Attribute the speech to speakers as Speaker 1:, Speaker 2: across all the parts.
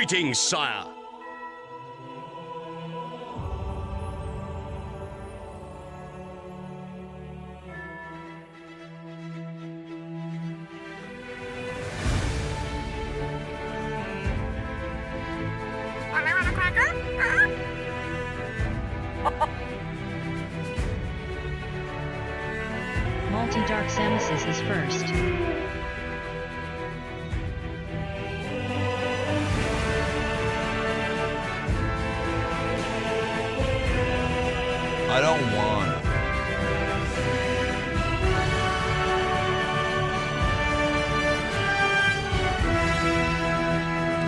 Speaker 1: Greetings, sire.
Speaker 2: Multi-Dark Samus is first.
Speaker 3: I don't want.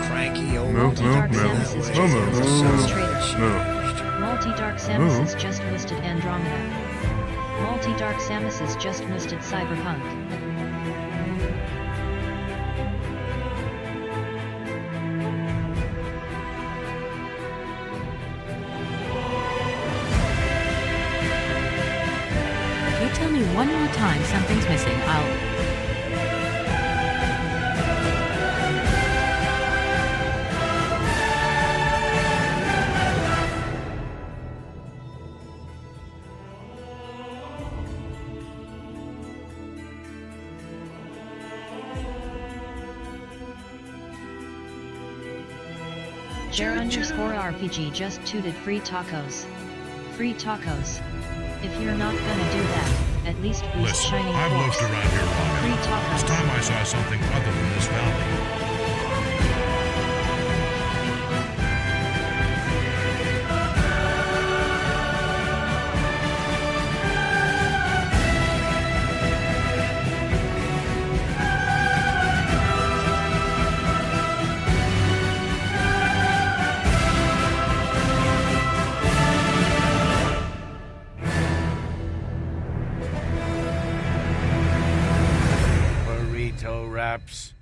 Speaker 3: Cranky old
Speaker 2: Multi-Dark Samus is just listed
Speaker 4: Move.
Speaker 2: Traitor. Multi-Dark Samus is just listed Andromeda. Multi-Dark Samus is just listed Cyberpunk.
Speaker 5: If you tell me one more time something's missing, I'll...
Speaker 2: Jer_RPG just tooted free tacos. Free tacos. If you're not gonna do that, at least boost
Speaker 4: Listen,
Speaker 2: Shining
Speaker 4: I've
Speaker 2: Force.
Speaker 4: looked around here long
Speaker 2: Free
Speaker 4: enough. It's
Speaker 2: tacos.
Speaker 4: time I saw something other than this valley.
Speaker 6: Burrito wraps.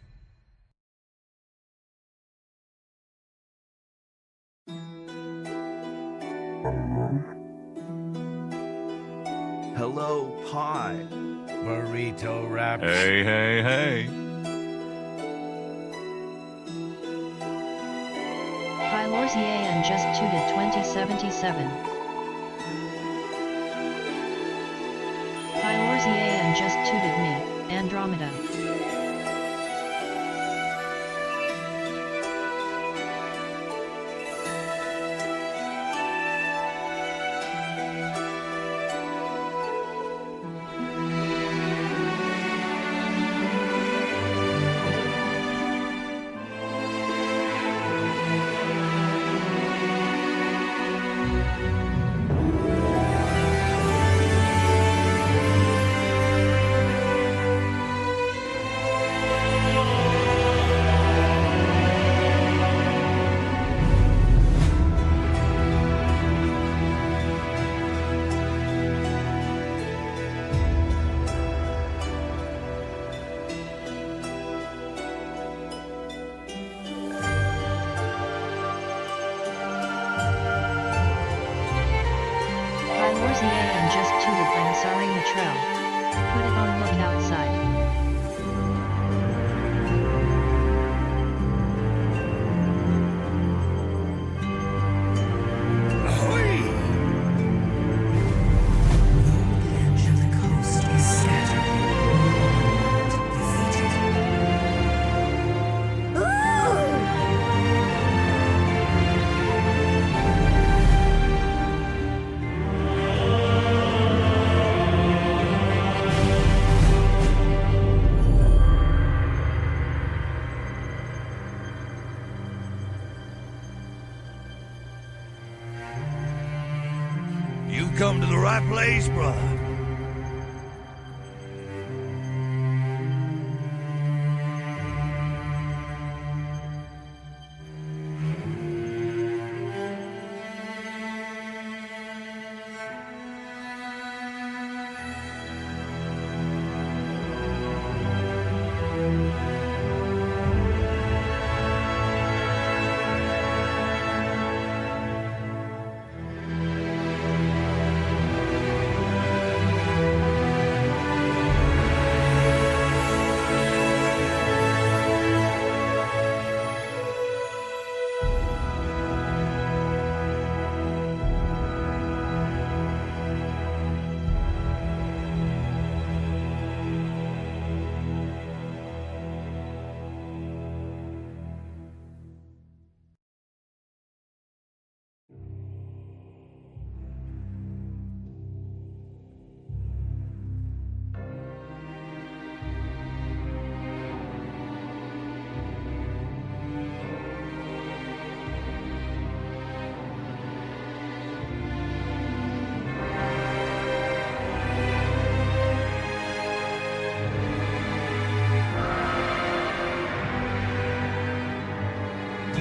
Speaker 3: Hello, pie.
Speaker 6: Burrito wraps.
Speaker 4: Hey, hey, hey.
Speaker 2: Pylorzian just tooted 2077. Pylorzian just tooted me, Andromeda. Pylorzian just tooted Ansari Matrel. Put it on look outside.
Speaker 3: You come to the right place, brother.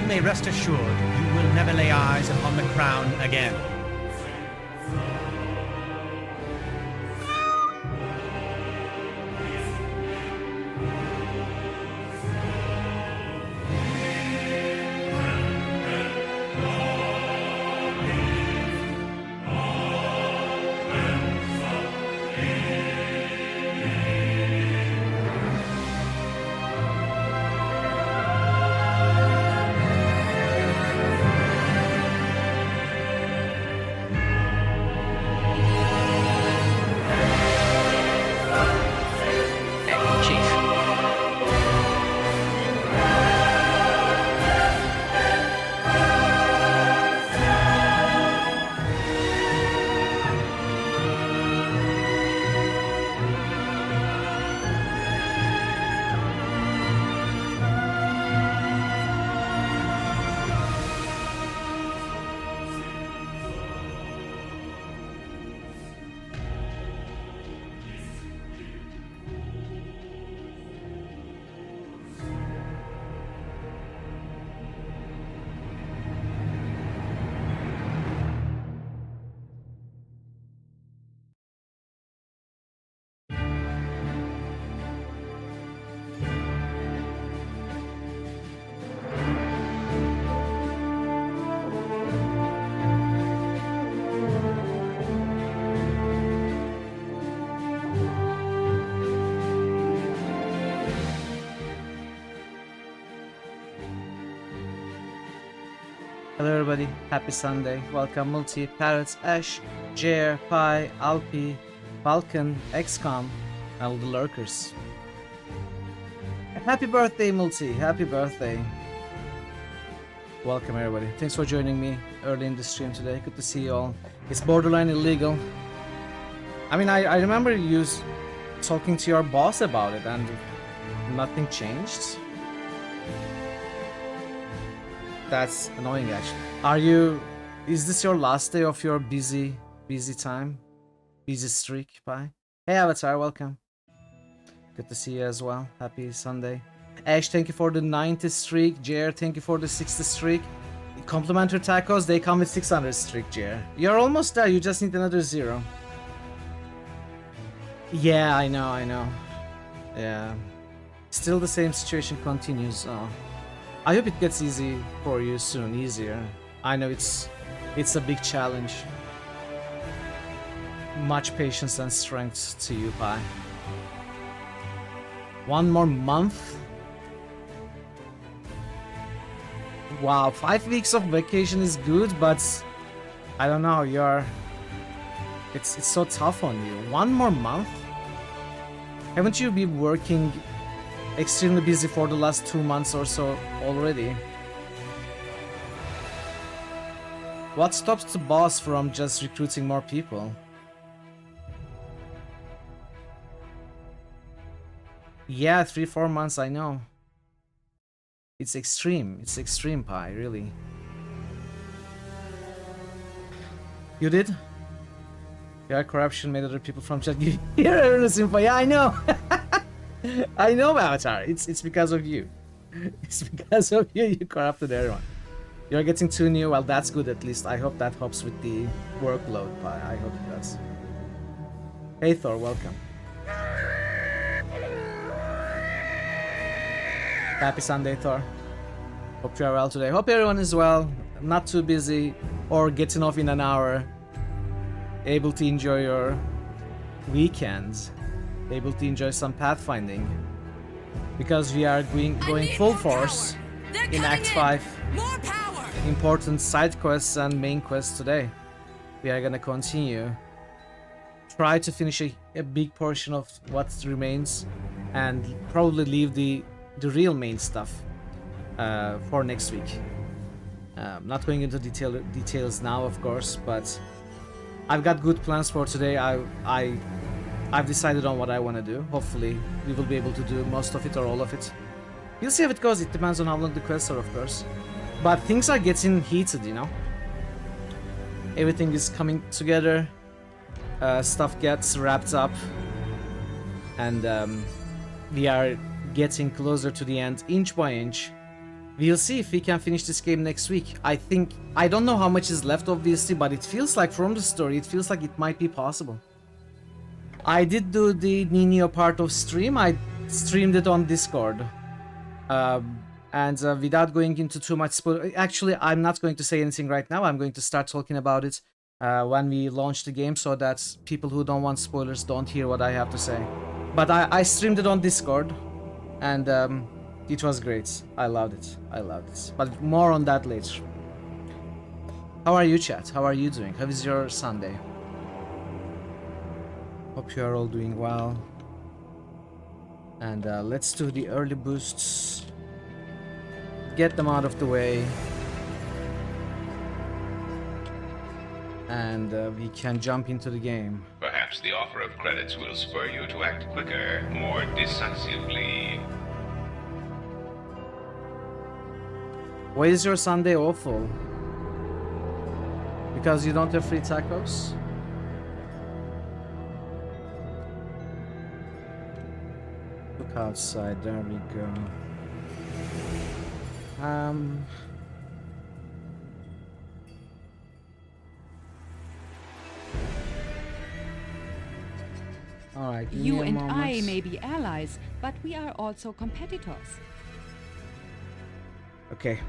Speaker 6: may rest assured you will never lay eyes upon the crown again.
Speaker 1: Hello everybody, happy Sunday. Welcome Multi, Parrots, Ash, Jer, Pi, Alpi, Falcon, XCOM, and all the lurkers. Happy birthday Multi, happy birthday. Welcome everybody. Thanks for joining me early in the stream today. Good to see you all. It's borderline illegal. I mean, I remember you talking to your boss about it and nothing changed. That's annoying actually. Is this your last day of your busy time? Busy streak, Pi? Hey Avatar, welcome. Good to see you as well. Happy Sunday. Ash, thank you for the 90th streak. Jer, thank you for the 60th streak. Complimentary tacos, they come with 600 streak, Jer. You're almost there, you just need another 0. Yeah, I know. Yeah. Still the same situation continues. I hope it gets easy for you soon, easier. I know it's a big challenge. Much patience and strength to you, Pi. 1 more month? Wow, 5 weeks of vacation is good, but I don't know, it's so tough on you. 1 more month? Haven't you been working extremely busy for the last 2 months or so already? What stops the boss from just recruiting more people? Yeah, 3-4 months, I know. It's extreme, Pi, really. You did? Yeah, corruption made other people from chat. Here, Ernest Info. Yeah, I know. I know, Avatar. It's because of you. It's because of you. You corrupted everyone. You're getting too new. Well, that's good at least. I hope that helps with the workload. I hope it does. Hey, Thor. Welcome. Happy Sunday, Thor. Hope you are well today. Hope everyone is well. Not too busy or getting off in an hour. Able to enjoy your weekends. Able to enjoy some pathfinding, because we are going full force in Act 5. Important side quests and main quests today. We are gonna continue. Try to finish a big portion of what remains, and probably leave the real main stuff for next week. Not going into details now, of course, but I've got good plans for today. I've decided on what I want to do. Hopefully, we will be able to do most of it or all of it. We'll see how it goes. It depends on how long the quests are, of course. But things are getting heated, you know? Everything is coming together. Stuff gets wrapped up. And we are getting closer to the end, inch by inch. We'll see if we can finish this game next week. I don't know how much is left obviously, but it feels like from the story, it feels like it might be possible. I did do the Nino part of stream. I streamed it on Discord. And without going into too much spoiler, actually, I'm not going to say anything right now. I'm going to start talking about it when we launch the game so that people who don't want spoilers don't hear what I have to say. But I streamed it on Discord, and it was great. I loved it. I loved it. But more on that later. How are you, chat? How are you doing? How is your Sunday? Hope you are all doing well. And let's do the early boosts. Get them out of the way. And we can jump into the game.
Speaker 7: Perhaps the offer of credits will spur you to act quicker, more decisively.
Speaker 1: Why is your Sunday awful? Because you don't have free tacos? Look outside, there we go. Alright,
Speaker 5: You and I may be allies, but we are also competitors.
Speaker 1: Okay.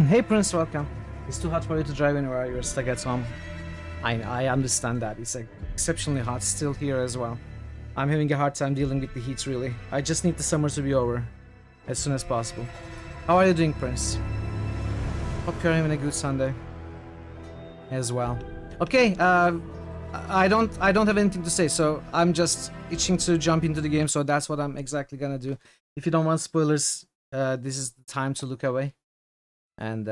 Speaker 1: Hey Prince, welcome. It's too hot for you to drive anywhere, you're stuck at home. I understand that. It's like exceptionally hot still here as well. I'm having a hard time dealing with the heat really. I just need the summer to be over as soon as possible. How are you doing, Prince? Hope you're having a good Sunday as well. Okay, I don't have anything to say, so I'm just itching to jump into the game, so that's what I'm exactly gonna do. If you don't want spoilers, this is the time to look away. And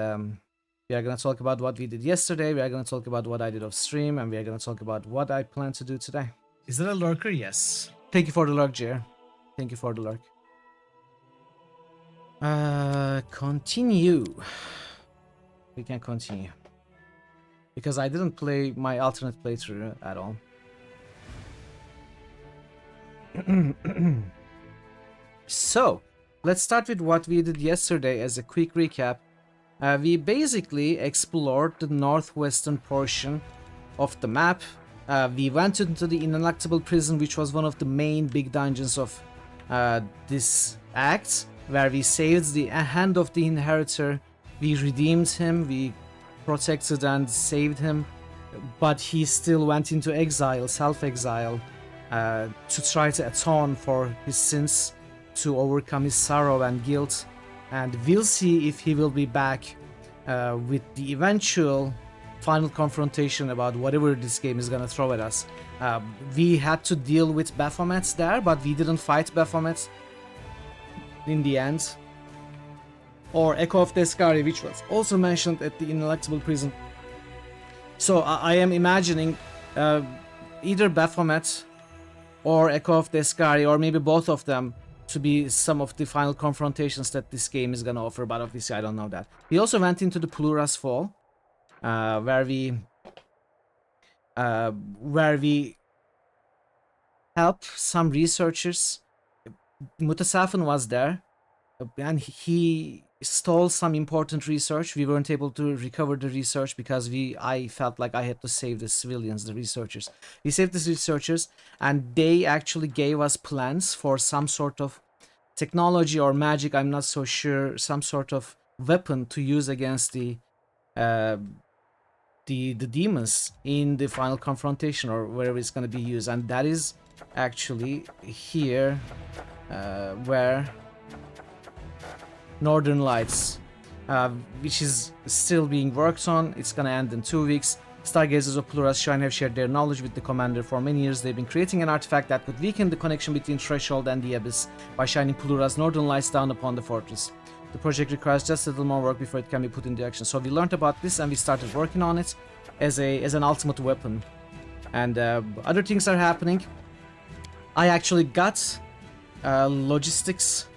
Speaker 1: we are gonna talk about what we did yesterday, we are gonna talk about what I did off stream, and we are gonna talk about what I plan to do today.
Speaker 6: Is that a lurker? Yes.
Speaker 1: Thank you for the lurk, Jer. Thank you for the lurk. Continue. We can continue. Because I didn't play my alternate playthrough at all. So, let's start with what we did yesterday as a quick recap. We basically explored the northwestern portion of the map. We went into the ineluctable prison, which was one of the main big dungeons of this act, where we saved the hand of the inheritor. We redeemed him, we protected and saved him, but he still went into exile, self-exile, to try to atone for his sins, to overcome his sorrow and guilt. And we'll see if he will be back with the eventual final confrontation about whatever this game is gonna throw at us. We had to deal with Baphomet there, but we didn't fight Baphomet in the end. Or Echo of Descari, which was also mentioned at the ineluctable prison. So I am imagining either Baphomet or Echo of Descari, or maybe both of them, to be some of the final confrontations that this game is gonna offer, but obviously I don't know that. We also went into the Plura's Fall, where we helped some researchers. Mutasafin was there, and he stole some important research. We weren't able to recover the research because I felt like I had to save the civilians, the researchers. We saved the researchers, and they actually gave us plans for some sort of technology or magic, I'm not so sure, some sort of weapon to use against the demons in the final confrontation, or wherever it's going to be used. And that is actually here, where Northern Lights, which is still being worked on. It's gonna end in 2 weeks. Stargazers of Plura's Shrine have shared their knowledge with the commander for many years. They've been creating an artifact that could weaken the connection between Threshold and the Abyss by shining Plura's Northern Lights down upon the fortress. The project requires just a little more work before it can be put into action. So we learned about this and we started working on it as an ultimate weapon. And other things are happening. I actually got logistics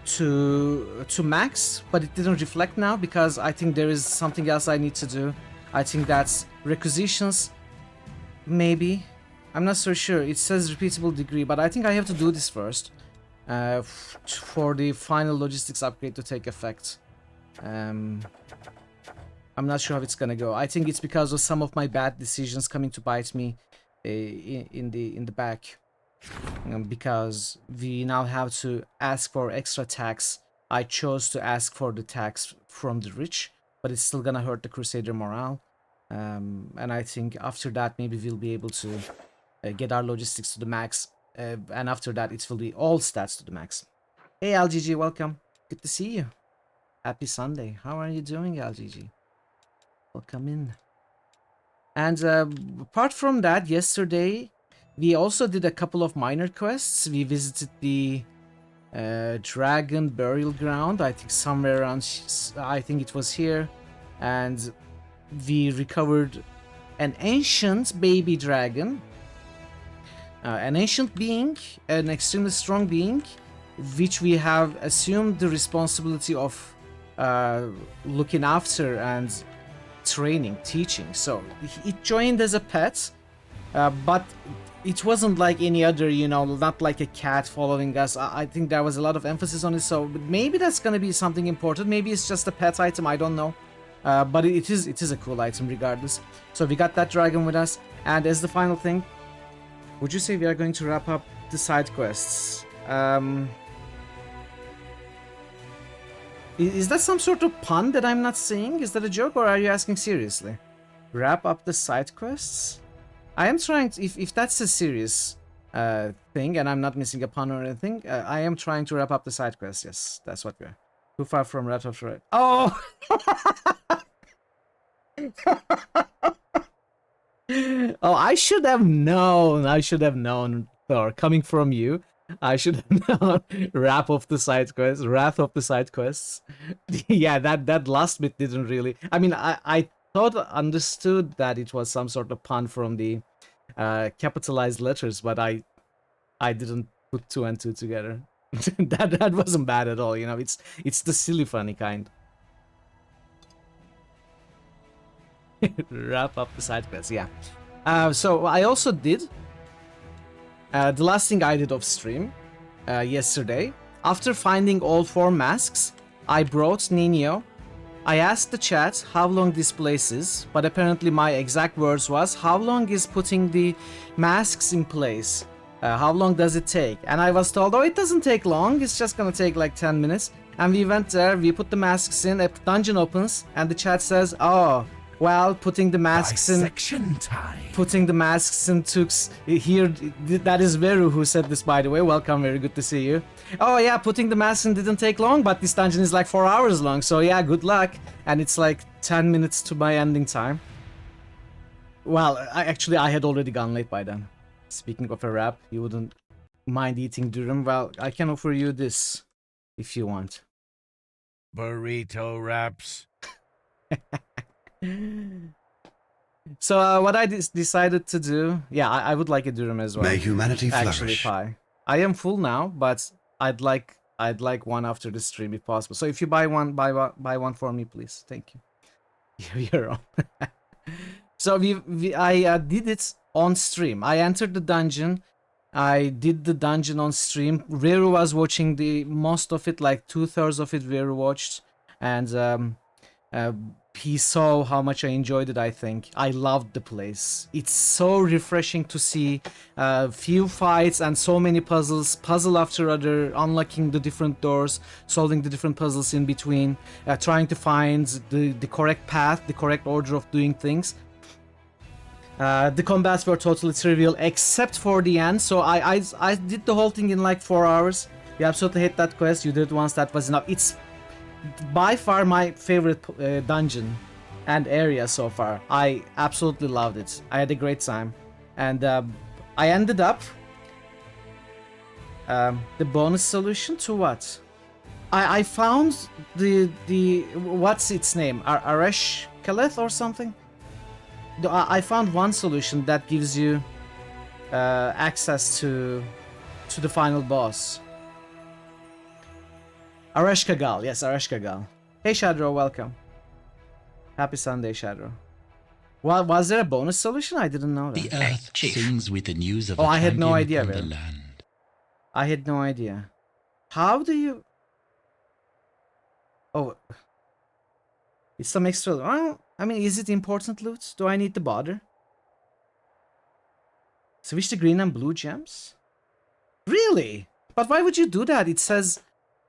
Speaker 1: to max, but it didn't reflect now because I think there is something else I need to do. I think that's requisitions, maybe. I'm not so sure. It says repeatable degree, but I think I have to do this first. for the final logistics upgrade to take effect. I'm not sure how it's gonna go. I think it's because of some of my bad decisions coming to bite me in the back. Because we now have to ask for extra tax. I chose to ask for the tax from the rich, but it's still gonna hurt the Crusader morale. And I think after that maybe we'll be able to get our logistics to the max. And after that it will be all stats to the max. Hey LGG, welcome. Good to see you. Happy Sunday. How are you doing, LGG? Welcome in. And apart from that, yesterday we also did a couple of minor quests. We visited the Dragon Burial Ground, I think somewhere around, I think it was here. And we recovered an ancient baby dragon. An ancient being, an extremely strong being, which we have assumed the responsibility of looking after and training, teaching. So it joined as a pet, but it wasn't like any other, you know, not like a cat following us. I think there was a lot of emphasis on it, so maybe that's gonna be something important. Maybe it's just a pet item, I don't know. But it is a cool item regardless. So we got that dragon with us, and as the final thing, would you say we are going to wrap up the side quests? Is that some sort of pun that I'm not seeing? Is that a joke, or are you asking seriously? Wrap up the side quests? I am trying to, if that's a serious thing and I'm not missing a pun or anything, I am trying to wrap up the side quests. Yes, that's what we're. Too far from wrap up. Right. Oh! Oh, I should have known. I should have known, Thor. Coming from you, I should have known. Wrap of the side quests. Wrath of the side quests. Yeah, that last bit didn't really. I mean, I thought understood that it was some sort of pun from the capitalized letters, but I didn't put two and two together. that wasn't bad at all. You know, it's the silly funny kind. Wrap up the side quests, yeah. So I also did the last thing I did off stream yesterday. After finding all 4 masks, I brought Nino. I asked the chat how long this place is, but apparently my exact words was, how long is putting the masks in place? How long does it take? And I was told, oh, it doesn't take long, it's just gonna take like 10 minutes. And we went there, we put the masks in, a dungeon opens, and the chat says, oh, well, putting the masks
Speaker 3: Dissection time.
Speaker 1: Putting the masks in took here. That is Veru who said this, by the way. Welcome, very good to see you. Oh yeah, putting the masks in didn't take long, but this dungeon is like 4 hours long. So yeah, good luck. And it's like 10 minutes to my ending time. Well, I had already gone late by then. Speaking of a wrap, you wouldn't mind eating durum. Well, I can offer you this if you want.
Speaker 3: Burrito wraps.
Speaker 1: So what I decided to do, yeah, I would like a durum as well.
Speaker 8: May humanity flourish.
Speaker 1: Actually, pie. I am full now, but I'd like one after the stream if possible. So if you buy one for me, please. Thank you. You're on. So I did it on stream. I entered the dungeon. I did the dungeon on stream. Veru was watching the most of it, like 2/3 of it. Veru watched, and he saw how much I enjoyed it. I think I loved the place. It's so refreshing to see few fights and so many puzzles, puzzle after other, unlocking the different doors, solving the different puzzles in between, trying to find the correct path, the correct order of doing things. The combats were totally trivial except for the end, so I did the whole thing in like 4 hours. You absolutely hate that quest. You did it once, that was enough. It's by far my favorite dungeon and area so far. I absolutely loved it. I had a great time, and I ended up the bonus solution to what? I found the what's its name? Aresh Kaleth or something? I found one solution that gives you access to the final boss. Aresh Kagal, yes, Aresh Kagal. Hey Shadro, welcome. Happy Sunday, Shadro. Well, was there a bonus solution? I didn't know that.
Speaker 9: The earth sings with the news of
Speaker 1: I had no
Speaker 9: champion
Speaker 1: idea,
Speaker 9: on the
Speaker 1: Will.
Speaker 9: land.
Speaker 1: I had no idea. How do you... Oh, it's some extra... Well, I mean, is it important loot? Do I need to bother? Switch to green and blue gems? Really? But why would you do that? It says...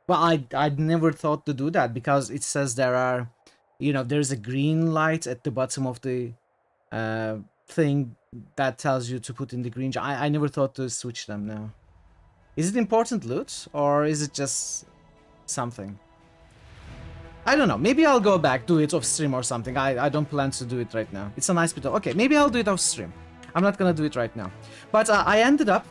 Speaker 1: Well, I'd never thought to do that because it says there are... You know, there's a green light at the bottom of the thing that tells you to put in the green gem. I never thought to switch them now. Is it important loot? Or is it just something? I don't know. Maybe I'll go back, do it off stream or something. I don't plan to do it right now. It's a nice bit of... Okay, maybe I'll do it off stream. I'm not gonna do it right now. But I ended up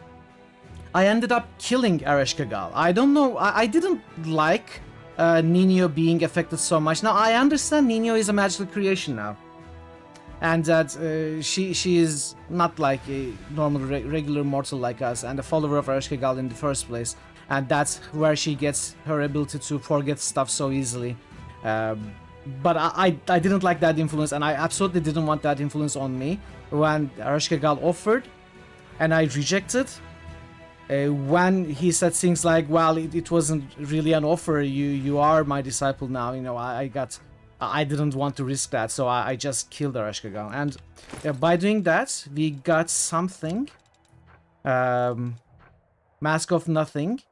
Speaker 1: killing Ereshkigal. I don't know. I didn't like Nino being affected so much. Now I understand Nino is a magical creation now, and that she is not like a normal regular mortal like us and a follower of Ereshkigal in the first place, and that's where she gets her ability to forget stuff so easily. But I didn't like that influence, and I absolutely didn't want that influence on me when Ereshkigal offered, and I rejected. When he said things like, well, it wasn't really an offer, you are my disciple now, you know, I didn't want to risk that, so I just killed Ereshkigal. And by doing that, we got something. Mask of Nothing.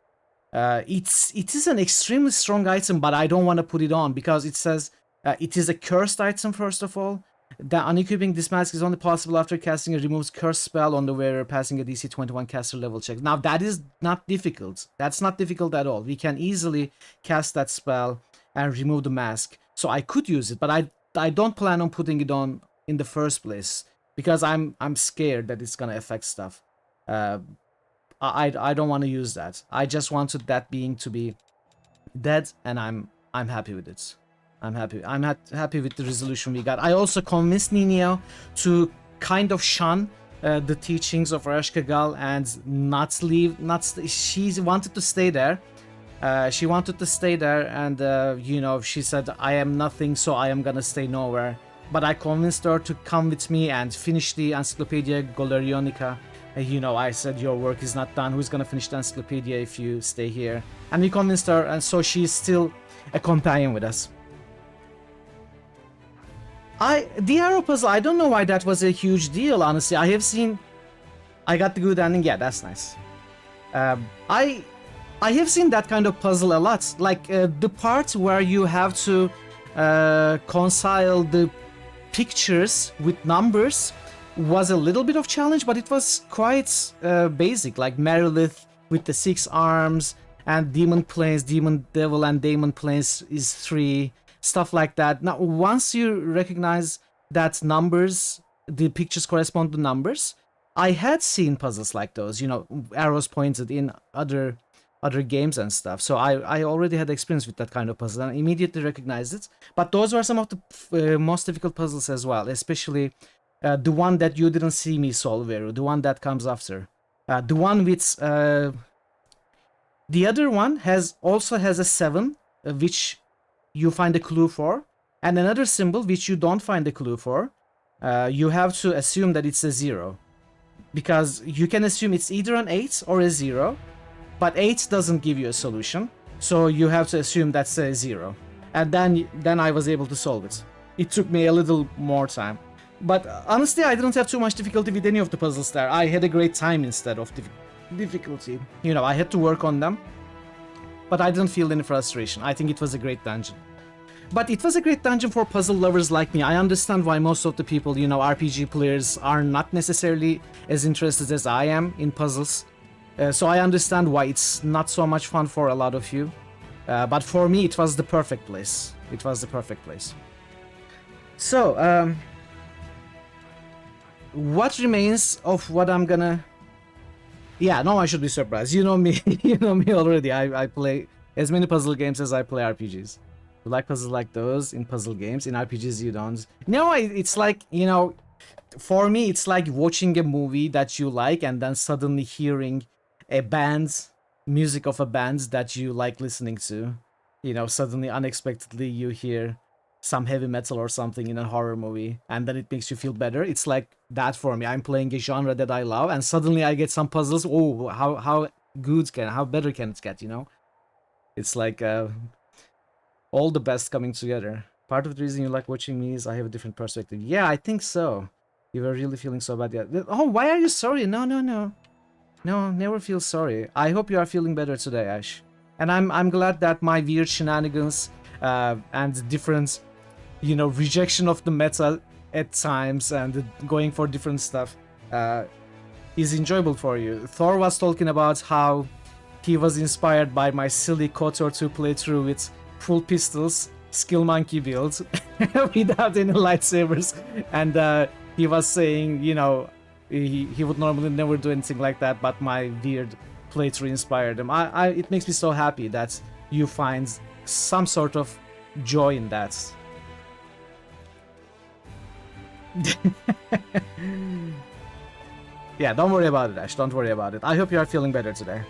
Speaker 1: It is an extremely strong item, but I don't want to put it on because it says it is a cursed item, first of all. That unequipping this mask is only possible after casting a removes curse spell on the wearer passing a DC 21 caster level check. Now that is not difficult. That's not difficult at all. We can easily cast that spell and remove the mask. So I could use it, but I don't plan on putting it on in the first place because I'm scared that it's gonna affect stuff. I don't want to use that. I just wanted that being to be dead, and I'm happy with it. I'm happy. I'm happy with the resolution we got. I also convinced Nino to kind of shun the teachings of Ereshkigal and not leave. She wanted to stay there. She wanted to stay there, and you know, she said, "I am nothing, so I am gonna stay nowhere." But I convinced her to come with me and finish the Encyclopedia Golerionica. You know, I said, "Your work is not done. Who's gonna finish the Encyclopedia if you stay here?" And we convinced her, and so she's still a companion with us. The arrow puzzle, I don't know why that was a huge deal, honestly. I got the good ending, yeah, that's nice. I have seen that kind of puzzle a lot, like the part where you have to reconcile the pictures with numbers was a little bit of challenge, but it was quite basic, like Merilith with the 6 arms, and Demon Plains, Demon Devil and Demon Plains is 3. Stuff like that. Now, once you recognize that numbers, the pictures correspond to numbers, I had seen puzzles like those, you know, arrows pointed in other games and stuff. So I already had experience with that kind of puzzle and immediately recognized it. But those were some of the most difficult puzzles as well, especially the one that you didn't see me solve, Veru, the one that comes after. The one with... the other one also has a 7, which you find a clue for, and another symbol which you don't find a clue for. You have to assume that it's a 0, because you can assume it's either an 8 or a 0, but 8 doesn't give you a solution, so you have to assume that's a 0. And then I was able to solve it. It took me a little more time, but honestly I didn't have too much difficulty with any of the puzzles there. I had a great time instead of difficulty. You know, I had to work on them, but I didn't feel any frustration. I think it was a great dungeon. But it was a great dungeon for puzzle lovers like me. I understand why most of the people, you know, RPG players are not necessarily as interested as I am in puzzles. So I understand why it's not so much fun for a lot of you. But for me, it was the perfect place. It was the perfect place. So, what remains of what I'm gonna... Yeah, no, I should be surprised. You know me, you know me already. I play as many puzzle games as I play RPGs. You like puzzles like those in puzzle games? In RPGs, you don't. No, it's like, you know, for me, it's like watching a movie that you like and then suddenly hearing a band, music of a band that you like listening to. You know, suddenly, unexpectedly, you hear some heavy metal or something in a horror movie, and then it makes you feel better. It's like that for me. I'm playing a genre that I love, and suddenly I get some puzzles. Oh, how better can it get, you know? It's like all the best coming together. Part of the reason you like watching me is I have a different perspective. Yeah, I think so. You were really feeling so bad. Yeah. Oh, why are you sorry? No, no, no. No, never feel sorry. I hope you are feeling better today, Ash. And I'm glad that my weird shenanigans and different, you know, rejection of the meta at times and going for different stuff is enjoyable for you. Thor was talking about how he was inspired by my silly KOTOR 2 playthrough with full pistols, skill monkey build, without any lightsabers, and he was saying, you know, he would normally never do anything like that, but my weird playthrough inspired him. It makes me so happy that you find some sort of joy in that. Yeah, don't worry about it, Ash. Don't worry about it. I hope you are feeling better today.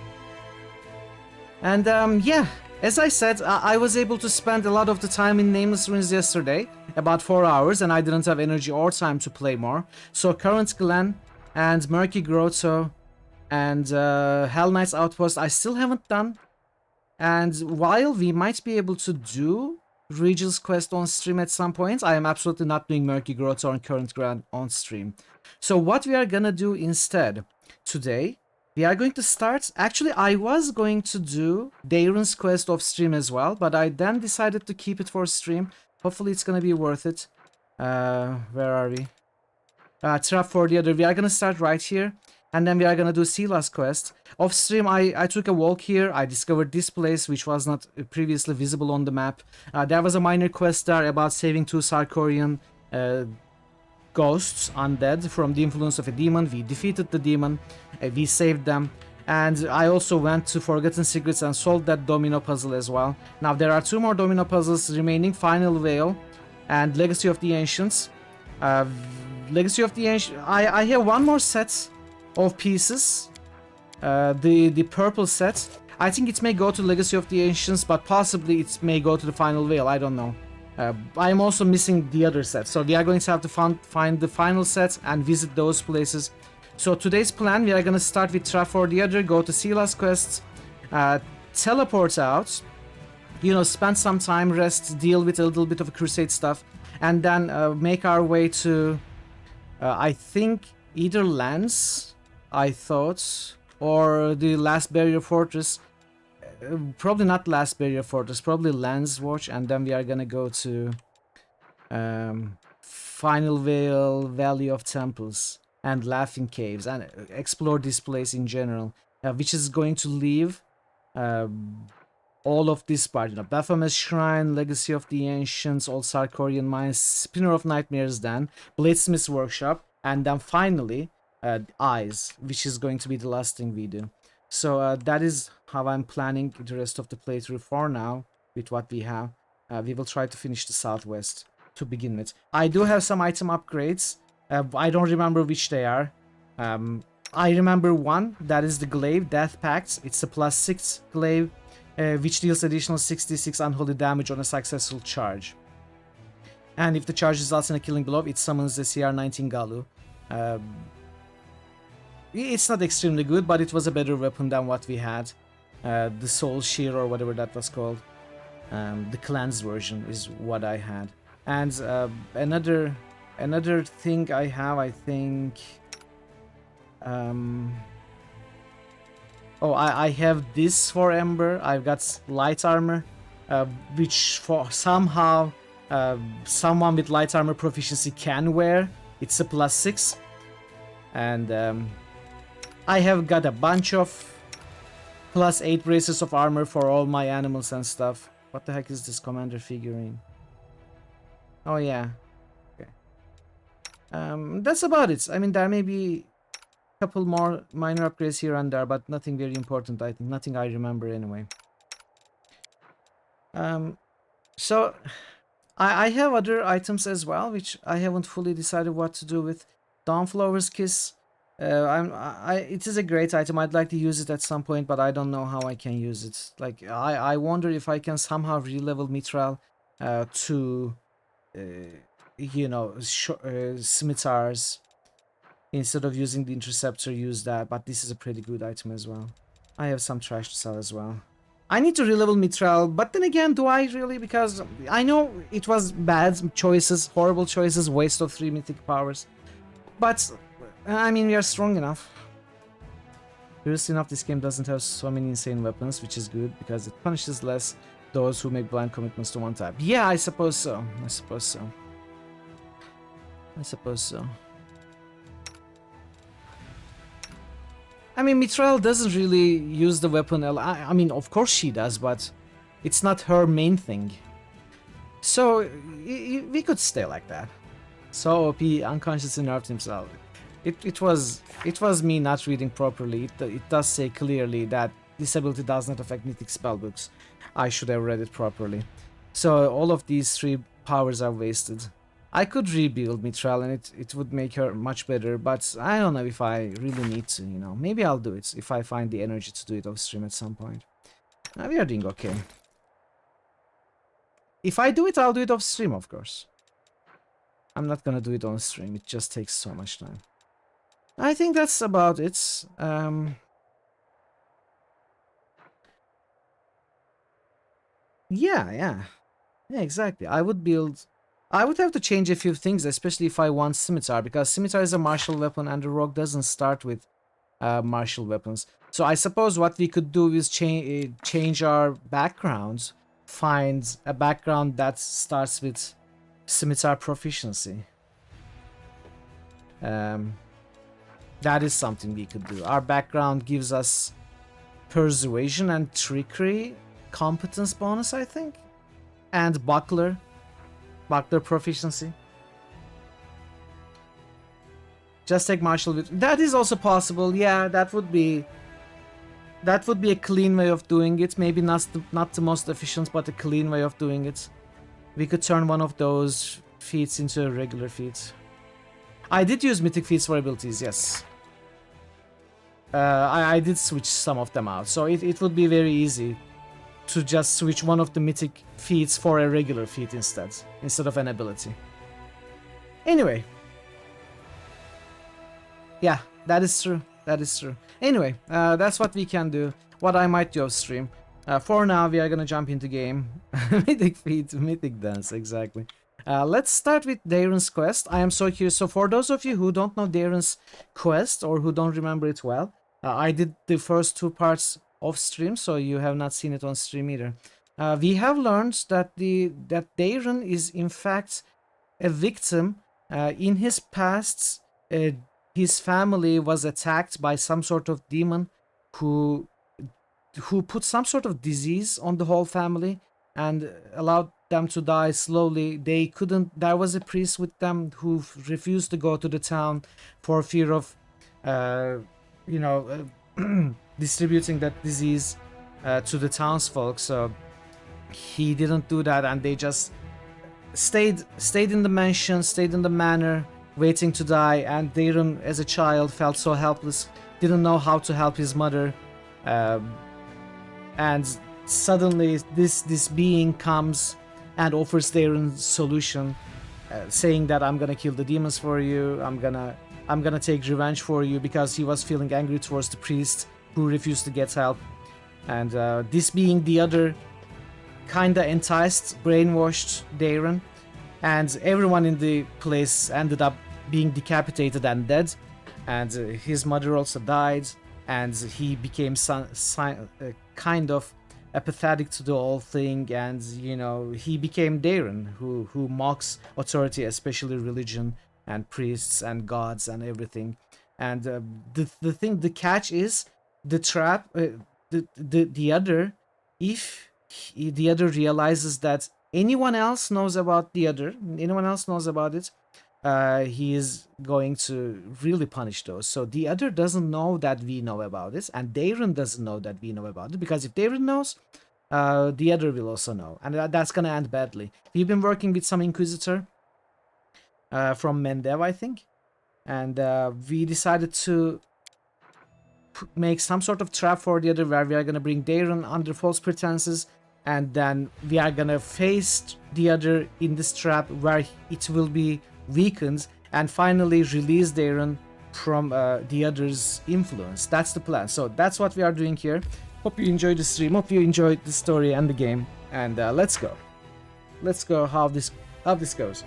Speaker 1: And yeah, as I said, I was able to spend a lot of the time in Nameless Ruins yesterday, about 4 hours, and I didn't have energy or time to play more. So Current Glen and Murky Grotto and Hell Knight's Outpost I still haven't done. And while we might be able to do Regal's Quest on stream at some point, I am absolutely not doing Murky Grotto or Current Glen on stream. So what we are gonna do instead today, we are going to start. Actually, I was going to do Darren's Quest off stream as well, but I then decided to keep it for stream. Hopefully it's gonna be worth it. Where are we? Trap for the other. We are gonna start right here, and then we are gonna do Sila's quest. Off stream, I took a walk here. I discovered this place, which was not previously visible on the map. There was a minor quest there about saving 2 Sarkorian ghosts, undead, from the influence of a demon. We defeated the demon, we saved them, and I also went to Forgotten Secrets and solved that domino puzzle as well. Now there are 2 more domino puzzles remaining, Final Veil and Legacy of the Ancients. Legacy of the Ancients, I have 1 more set of pieces, the purple set. I think it may go to Legacy of the Ancients, but possibly it may go to the Final Veil, I don't know. I am also missing the other set, so we are going to have to find the final set and visit those places. So today's plan, we are going to start with Trafford the Other, go to Sila's quests, teleport out, you know, spend some time, rest, deal with a little bit of crusade stuff, and then make our way to, I think, either Lens, I thought, or the Last Barrier Fortress. Probably not Last Barrier Fortress, probably Lens Watch, and then we are gonna go to Final Veil, Valley of Temples, and Laughing Caves, and explore this place in general, which is going to leave all of this part, you know, Baphomet's Shrine, Legacy of the Ancients, Old Sarkorian Mines, Spinner of Nightmares, then Bladesmith's Workshop, and then finally Eyes, which is going to be the last thing we do. So that is how I'm planning the rest of the playthrough for now with what we have. We will try to finish the Southwest to begin with. I do have some item upgrades. I don't remember which they are. I remember one, that is the Glaive, Death Pact. It's a +6 Glaive, which deals additional 66 unholy damage on a successful charge. And if the charge results in a killing blow, it summons the CR19 Galu. It's not extremely good, but it was a better weapon than what we had. The Soul Shear or whatever that was called. The cleansed version is what I had. And another thing I have, I think... oh, I have this for Ember. I've got light armor, which for somehow someone with light armor proficiency can wear. It's a +6. And I have got a bunch of +8 braces of armor for all my animals and stuff. What the heck is this commander figurine? Oh yeah. Okay. That's about it. I mean, there may be a couple more minor upgrades here and there, but nothing very important, I think. Nothing I remember anyway. So I have other items as well, which I haven't fully decided what to do with. Dawnflower's Kiss. It is a great item. I'd like to use it at some point, but I don't know how I can use it. Like, I wonder if I can somehow re-level Mithril to, you know, scimitars. Instead of using the Interceptor, use that. But this is a pretty good item as well. I have some trash to sell as well. I need to relevel Mithril, but then again, do I really? Because I know it was bad choices, horrible choices, waste of 3 mythic powers. But, I mean, we are strong enough. Curiously enough, this game doesn't have so many insane weapons, which is good, because it punishes less those who make blind commitments to one type. Yeah, I suppose so. I suppose so. I suppose so. I mean, Mithril doesn't really use the weapon. I mean, of course she does, but it's not her main thing. So, we could stay like that. So OP, unconsciously nerfed himself. It was me not reading properly. It does say clearly that this ability does not affect mythic spellbooks. I should have read it properly. So all of these 3 powers are wasted. I could rebuild Mithril and it would make her much better, but I don't know if I really need to, you know. Maybe I'll do it if I find the energy to do it off stream at some point. We are doing okay. If I do it, I'll do it off stream, of course. I'm not gonna do it on stream, it just takes so much time. I think that's about it. Yeah, exactly. I would have to change a few things, especially if I want Scimitar, because Scimitar is a martial weapon and the Rogue doesn't start with martial weapons. So I suppose what we could do is change our backgrounds, find a background that starts with Scimitar proficiency. That is something we could do. Our background gives us persuasion and trickery competence bonus, I think, and buckler proficiency. Just take martial with that is also possible. Yeah, that would be a clean way of doing it. Maybe not the most efficient, but a clean way of doing it. We could turn one of those feats into a regular feat. I did use mythic feats for abilities, yes. I did switch some of them out, so it would be very easy to just switch one of the mythic feats for a regular feat instead of an ability. Anyway. Yeah, that is true. That is true. Anyway, that's what we can do. What I might do off stream. For now, we are gonna jump into game. Mythic feat, mythic dance, exactly. Let's start with Darren's quest. I am so curious. So for those of you who don't know Darren's quest or who don't remember it well, I did the first 2 parts off stream, so you have not seen it on stream either. We have learned that Darren is in fact a victim. In his past, his family was attacked by some sort of demon who put some sort of disease on the whole family and allowed them to die slowly. There was a priest with them who refused to go to the town for fear of distributing that disease to the townsfolk. So he didn't do that, and they just stayed in the mansion, stayed in the manor, waiting to die. And Darren, as a child, felt so helpless, didn't know how to help his mother, and suddenly this being comes and offers Darren solution, saying that I'm gonna kill the demons for you, I'm gonna take revenge for you, because he was feeling angry towards the priest who refused to get help. And this being the other kinda enticed, brainwashed Darren, and everyone in the place ended up being decapitated and dead, and his mother also died, and he became kind of apathetic to the whole thing, and he became Darren, who mocks authority, especially religion and priests and gods and everything. And the catch is the trap. The other, if the other realizes that anyone else knows about it, he is going to really punish those. So the other doesn't know that we know about it, and Darren doesn't know that we know about it, because if Darren knows, the other will also know, and that's gonna end badly. We've been working with some Inquisitor from Mendev, I think, and we decided to make some sort of trap for the other, where we are gonna bring Darren under false pretenses, and then we are gonna face the other in this trap where it will be weakened, and finally release Darren from the other's influence. That's the plan. So that's what we are doing here. Hope you enjoyed the stream. Hope you enjoyed the story and the game. And let's go. Let's go. How this goes.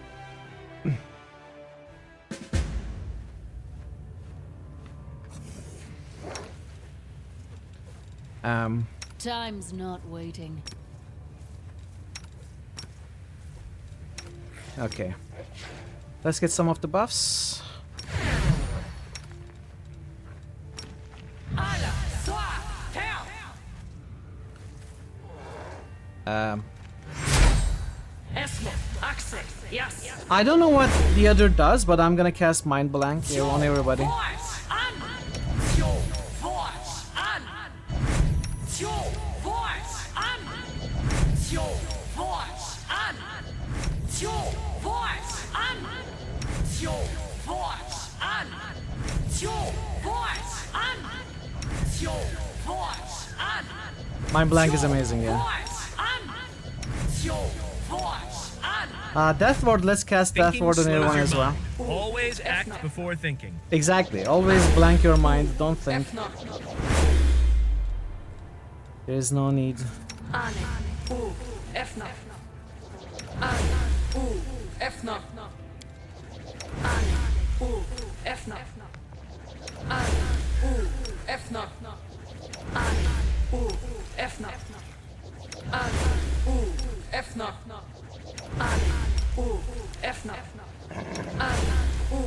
Speaker 8: Time's not waiting.
Speaker 1: Okay. Let's get some of the buffs. I don't know what the other does, but I'm gonna cast Mind Blank here on everybody. Mind Blank is amazing, yeah. Death Ward, let's cast Death Ward on everyone as well.
Speaker 6: Always act before thinking.
Speaker 1: Exactly, always blank your mind, don't think. There is no need.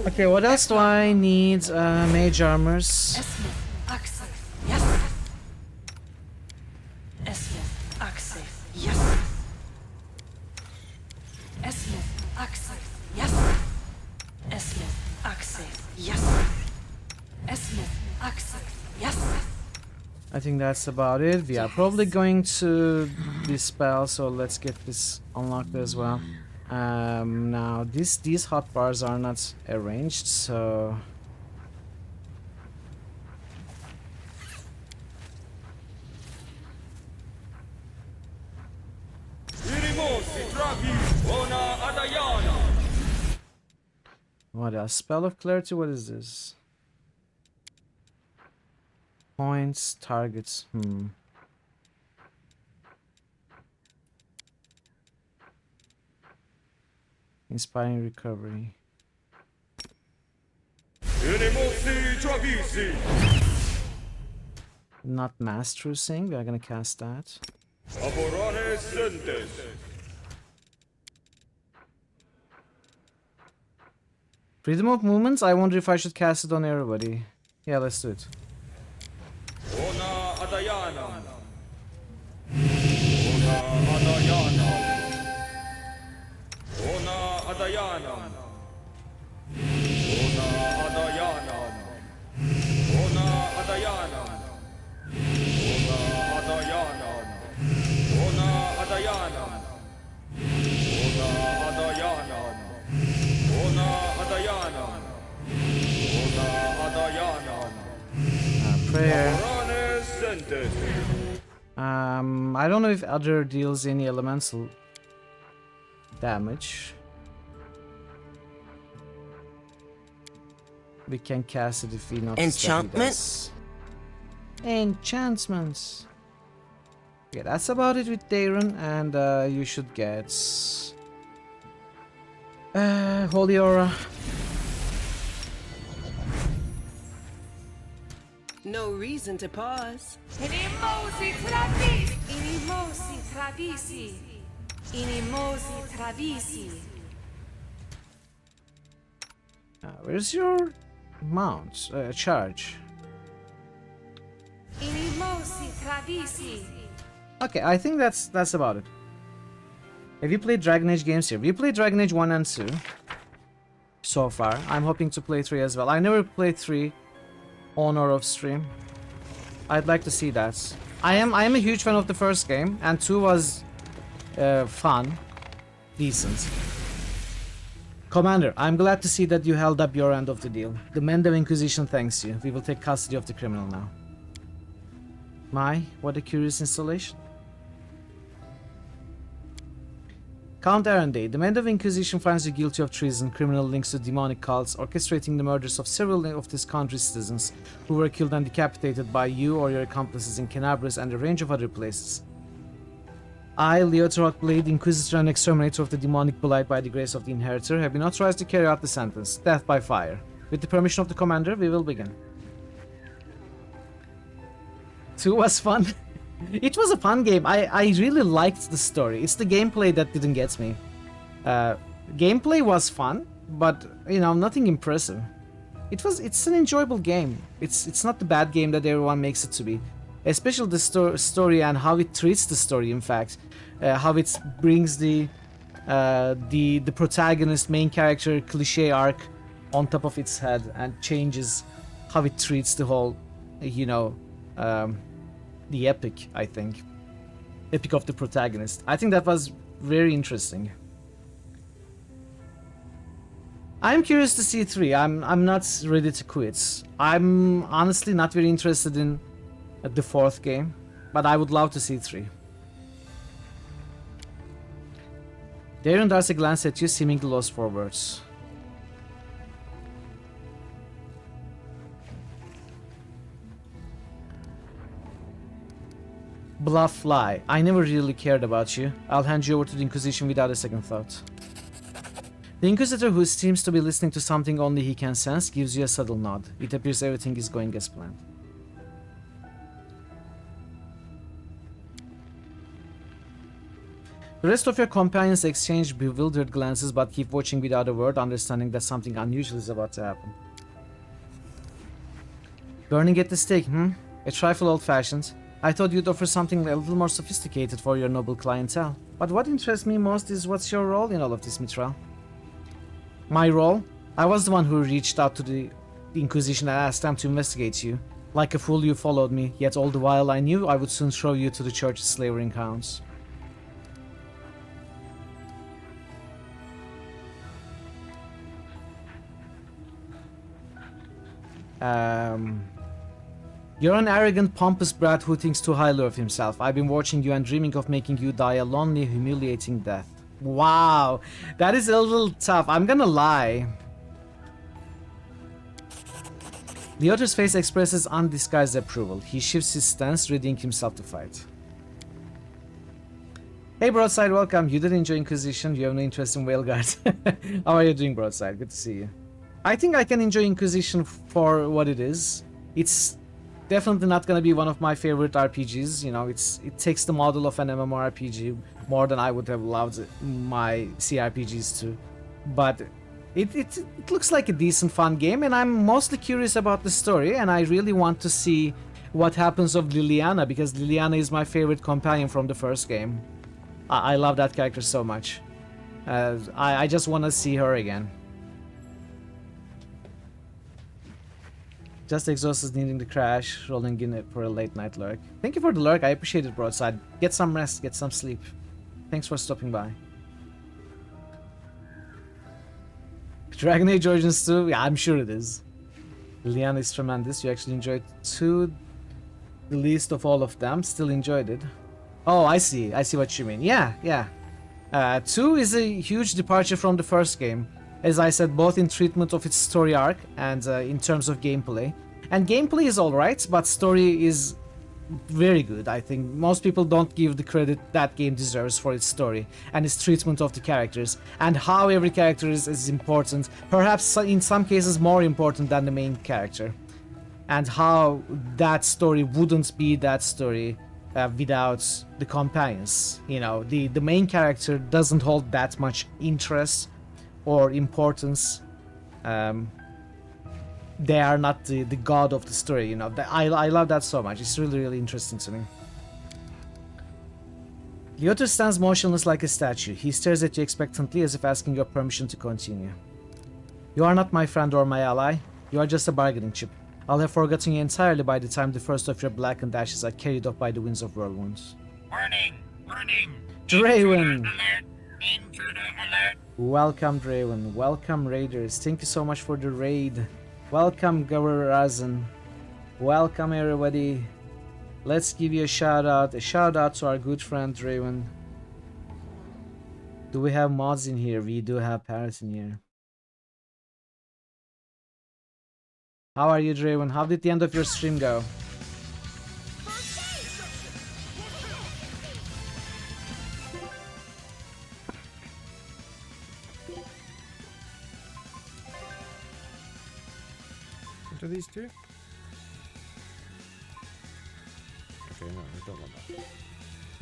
Speaker 1: Okay, what else do I need? Mage armors. I think that's about it. We are probably going to dispel, so let's get this unlocked as well. Now these hotbars are not arranged, so what else? Spell of Clarity, what is this? Points, targets, Inspiring Recovery. Not Mass Trucing, we are gonna cast that. Freedom of Movements, I wonder if I should cast it on everybody. Yeah, let's do it. Prayer. I don't know if other deals any elemental damage. We can cast it if we notice enchantment. Enchantments. Okay, that's about it with Darren, and you should get Holy Aura.
Speaker 9: No reason to pause.
Speaker 10: Inimosi travisi. Inimosi travisi. Inimosi travisi.
Speaker 1: Where's your mount? Charge.
Speaker 10: Inimosi travisi.
Speaker 1: Okay, I think that's about it. Have you played Dragon Age games here? We played Dragon Age 1 and 2 so far. I'm hoping to play 3 as well. I never played 3 on or off stream. I'd like to see that. I am a huge fan of the first game, and 2 was fun, decent. Commander, I'm glad to see that you held up your end of the deal. The Mendo Inquisition thanks you. We will take custody of the criminal now. My, what a curious installation. Count Arendelle, the man of Inquisition finds you guilty of treason, criminal links to demonic cults, orchestrating the murders of several of this country's citizens who were killed and decapitated by you or your accomplices in Canabras and a range of other places. I, Leotor Blade, Inquisitor and Exterminator of the demonic blight by the grace of the Inheritor, have been authorized to carry out the sentence, death by fire. With the permission of the Commander, we will begin. 2 was fun. It was a fun game. I really liked the story. It's the gameplay that didn't get me. Gameplay was fun, but you know, nothing impressive. It's an enjoyable game. It's not the bad game that everyone makes it to be. Especially the story and how it treats the story. In fact, how it brings the protagonist, main character, cliche arc on top of its head and changes how it treats the whole, you know, the epic, I think. Epic of the protagonist. I think that was very interesting. I'm curious to see 3. I'm not ready to quit. I'm honestly not very interested in the 4th game, but I would love to see 3. Darren Darcy glanced at you, seemingly lost for words. Bluff lie. I never really cared about you. I'll hand you over to the Inquisition without a second thought. The Inquisitor, who seems to be listening to something only he can sense, gives you a subtle nod. It appears everything is going as planned. The rest of your companions exchange bewildered glances but keep watching without a word, understanding that something unusual is about to happen. Burning at the stake, A trifle old-fashioned. I thought you'd offer something a little more sophisticated for your noble clientele. But what interests me most is what's your role in all of this, Mithril? My role? I was the one who reached out to the Inquisition and asked them to investigate you. Like a fool you followed me, yet all the while I knew I would soon throw you to the Church's slavering hounds. You're an arrogant, pompous brat who thinks too highly of himself. I've been watching you and dreaming of making you die a lonely, humiliating death. Wow, that is a little tough. I'm gonna lie. The other's face expresses undisguised approval. He shifts his stance, readying himself to fight. Hey Broadside, welcome. You did enjoy Inquisition. You have no interest in Whaleguard. How are you doing, Broadside? Good to see you. I think I can enjoy Inquisition for what it is. It's definitely not gonna be one of my favorite RPGs. You know, it takes the model of an MMORPG more than I would have loved my CRPGs to. But it looks like a decent, fun game, and I'm mostly curious about the story, and I really want to see what happens of Liliana, because Liliana is my favorite companion from the first game. I love that character so much. I just want to see her again. Just exhausted, needing to crash, rolling in for a late night lurk. Thank you for the lurk, I appreciate it, Broadside. Get some rest, get some sleep. Thanks for stopping by. Dragon Age Origins 2? Yeah, I'm sure it is. Liliana is tremendous. You actually enjoyed 2, the least of all of them. Still enjoyed it. Oh, I see what you mean. Yeah. 2 is a huge departure from the first game. As I said, both in treatment of its story arc and in terms of gameplay. And gameplay is alright, but story is very good. I think most people don't give the credit that game deserves for its story and its treatment of the characters, and how every character is important, perhaps in some cases more important than the main character. And how that story wouldn't be that story without the companions. You know, the main character doesn't hold that much interest or importance. They are not the god of the story, you know. I love that so much. It's really, really interesting to me. The otter stands motionless like a statue. He stares at you expectantly as if asking your permission to continue. You are not my friend or my ally. You are just a bargaining chip. I'll have forgotten you entirely by the time the first of your blackened ashes are carried off by the winds of whirlwinds.
Speaker 3: Warning! Warning!
Speaker 1: Draven!
Speaker 3: Alert! Intruder alert!
Speaker 1: Welcome, Draven. Welcome, Raiders. Thank you so much for the raid. Welcome, Gawarazan. Welcome, everybody. Let's give you a shout out. A shout out to our good friend, Draven. Do we have mods in here? We do have parrots in here. How are you, Draven? How did the end of your stream go?
Speaker 11: What are these two? Okay, no, I don't want that.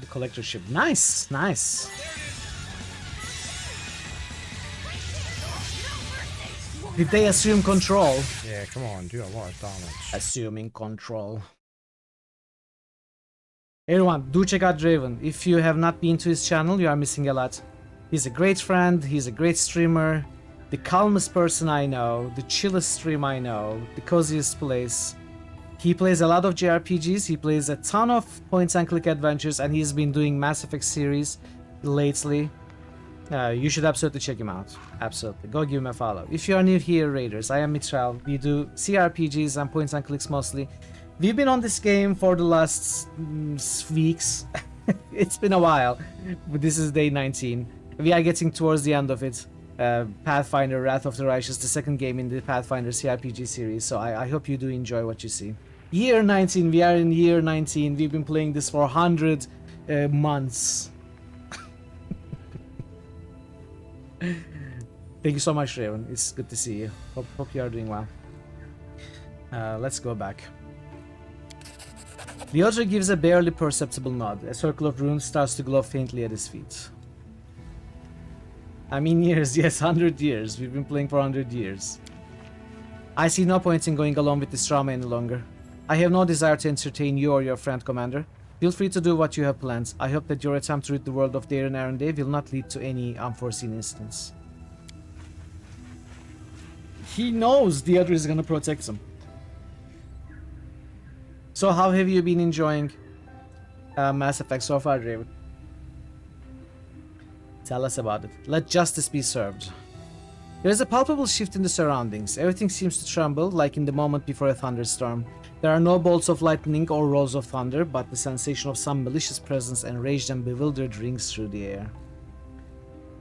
Speaker 1: The collector ship. Nice, nice. Did they assume control?
Speaker 11: Yeah, come on, do a lot of damage.
Speaker 1: Assuming control. Everyone, do check out Draven. If you have not been to his channel, you are missing a lot. He's a great friend, he's a great streamer, the calmest person I know, the chillest stream I know, the coziest place. He plays a lot of JRPGs, he plays a ton of point and click adventures, and he's been doing Mass Effect series lately. You should absolutely check him out. Absolutely. Go give him a follow. If you are new here, Raiders, I am Mitral. We do CRPGs and points and clicks mostly. We've been on this game for the last weeks. It's been a while. But this is day 19. We are getting towards the end of it. Pathfinder, Wrath of the Righteous, the second game in the Pathfinder CRPG series. So I hope you do enjoy what you see. Year 19. We are in year 19. We've been playing this for 100 months. Thank you so much, Raven. It's good to see you. Hope you are doing well. Let's go back. The other gives a barely perceptible nod. A circle of runes starts to glow faintly at his feet. I mean years, yes, 100 years. We've been playing for 100 years. I see no point in going along with this drama any longer. I have no desire to entertain you or your friend, Commander. Feel free to do what you have planned. I hope that your attempt to rid the world of Darren Aronday will not lead to any unforeseen incidents. He knows the other is gonna protect him. So how have you been enjoying Mass Effect so far, Draven? Tell us about it. Let justice be served. There is a palpable shift in the surroundings. Everything seems to tremble, like in the moment before a thunderstorm. There are no bolts of lightning or rolls of thunder, but the sensation of some malicious presence, enraged and bewildered, rings through the air.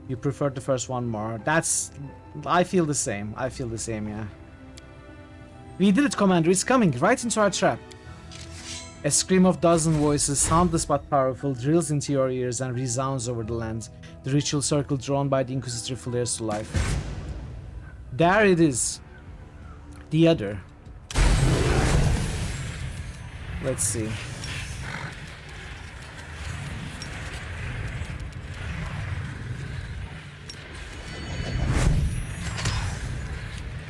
Speaker 1: You preferred the first one more. I feel the same. I feel the same, yeah. We did it, Commander. It's coming right into our trap. A scream of dozen voices, soundless but powerful, drills into your ears and resounds over the land. The ritual circle drawn by the Inquisitor flares to life. There it is. The other. Let's see.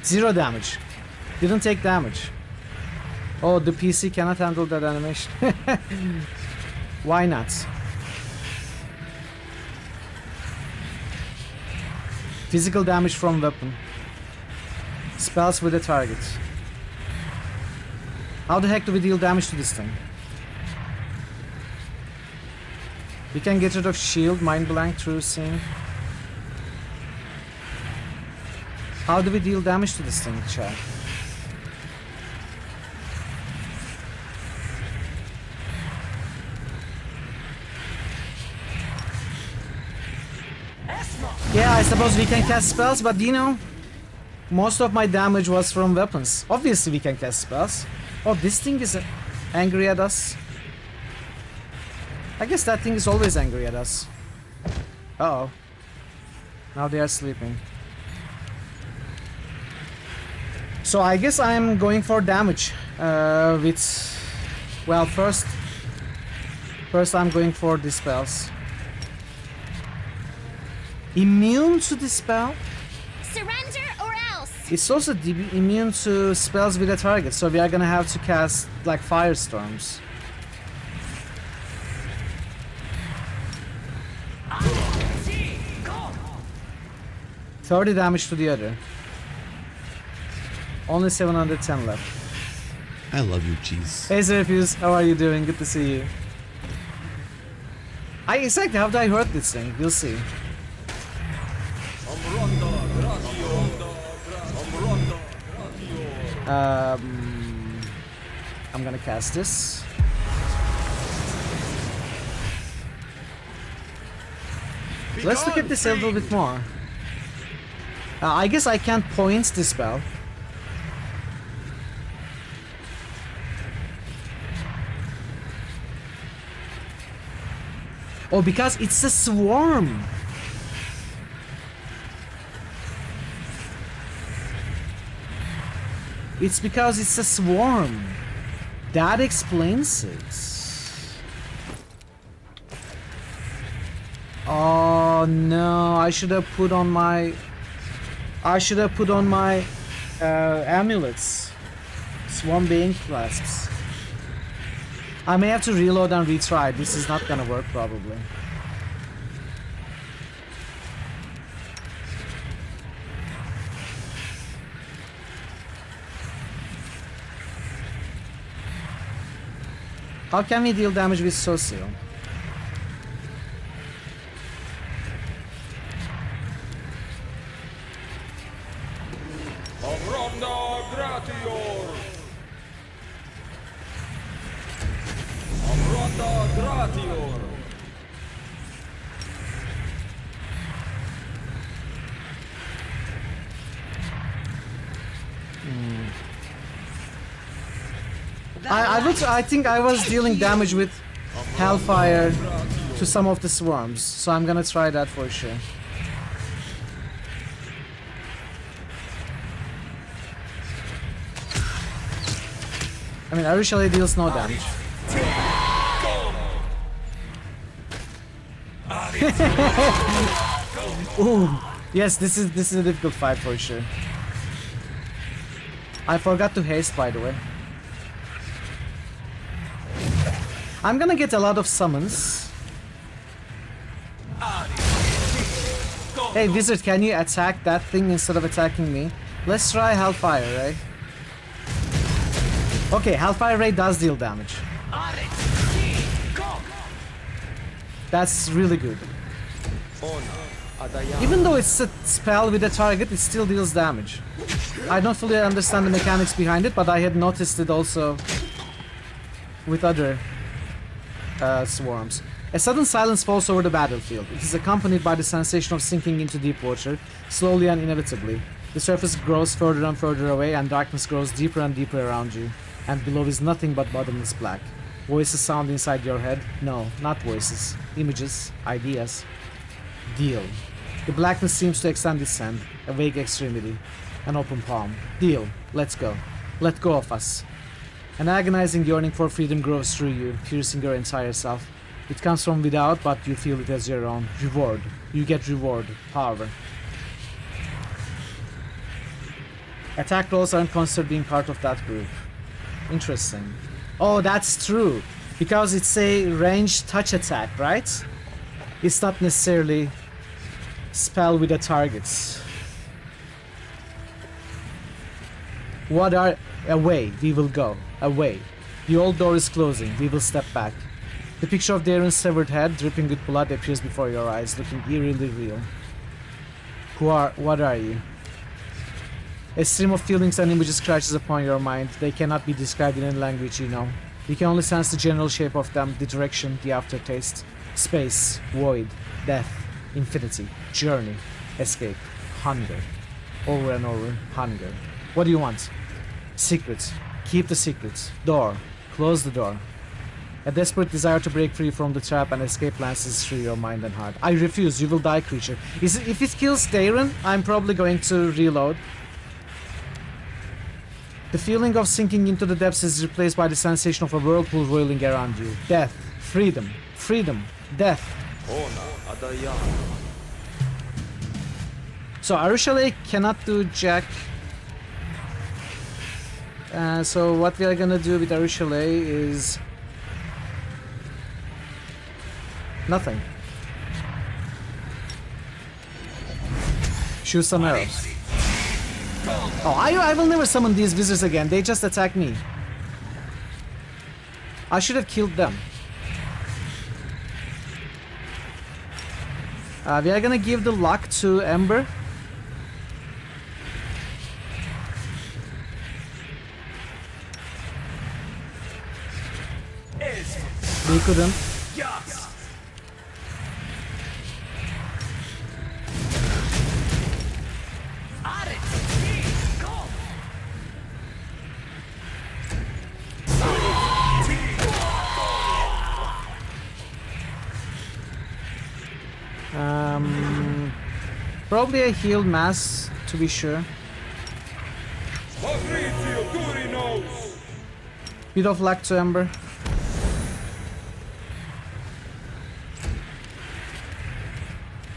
Speaker 1: Zero damage. Didn't take damage. Oh, the PC cannot handle that animation. Why not? Physical damage from weapon. Spells with a target. How the heck do we deal damage to this thing? We can get rid of shield, mind blank, true sync. How do we deal damage to this thing, chat? Yeah, I suppose we can cast spells, but you know, most of my damage was from weapons. Obviously we can cast spells. Oh, this thing is angry at us. I guess that thing is always angry at us. Uh-oh. Now they are sleeping. So I guess I am going for damage with... Well, first I'm going for the spells. Immune to the spell?
Speaker 10: Surrender or else!
Speaker 1: It's also immune to spells with a target, so we are gonna have to cast like firestorms.
Speaker 10: Go!
Speaker 1: 30 damage to the other. Only 710 left.
Speaker 12: I love you, cheese.
Speaker 1: Hey Zerfuse, how are you doing? Good to see you. Exactly, how do I hurt this thing? We'll see. I'm gonna cast this. Let's look at this a little bit more. I guess I can't point this spell. Oh, because it's a swarm. It's because it's a swarm. That explains it. Oh no, I should have put on my amulets. Swarm Bane clasps. I may have to reload and retry. This is not gonna work probably. How can we deal damage with Socio? I think I was dealing damage with Hellfire to some of the swarms, so I'm gonna try that for sure. I mean, Arishale deals no damage. Ooh, yes, this is a difficult fight for sure. I forgot to haste, by the way. I'm gonna get a lot of summons. Hey Wizard, can you attack that thing instead of attacking me? Let's try Hellfire Ray. Okay, Hellfire Ray does deal damage. That's really good. Even though it's a spell with a target, it still deals damage. I don't fully understand the mechanics behind it, but I had noticed it also with other swarms. A sudden silence falls over the battlefield. It is accompanied by the sensation of sinking into deep water, slowly and inevitably. The surface grows further and further away, and darkness grows deeper and deeper around you. And below is nothing but bottomless black. Voices sound inside your head. No, not voices. Images, ideas. Deal. The blackness seems to extend its hand, a vague extremity, an open palm. Deal. Let's go. Let go of us. An agonizing yearning for freedom grows through you, piercing your entire self. It comes from without, but you feel it as your own. Reward. You get reward. Power. Attack rolls aren't considered being part of that group. Interesting. Oh, that's true. Because it's a ranged touch attack, right? It's not necessarily spell with the targets. What are... Away, we will go. Away. The old door is closing. We will step back. The picture of Darren's severed head, dripping with blood, appears before your eyes, looking eerily real. What are you? A stream of feelings and images crashes upon your mind. They cannot be described in any language you know. You can only sense the general shape of them, the direction, the aftertaste. Space, void, death, infinity, journey, escape, hunger. Over and over, hunger. What do you want? Secrets. Keep the secrets. Door. Close the door. A desperate desire to break free from the trap and escape lances through your mind and heart. I refuse. You will die, creature. If it kills Darren, I'm probably going to reload. The feeling of sinking into the depths is replaced by the sensation of a whirlpool roiling around you. Death. Freedom. Freedom. Death. So Arishale cannot do jack. So what we are gonna do with Arishale is nothing. Shoot some arrows. Oh, I will never summon these wizards again. They just attack me. I should have killed them. We are gonna give the luck to Ember. We couldn't. Probably a healed mass, to be sure. Bit of luck to Ember.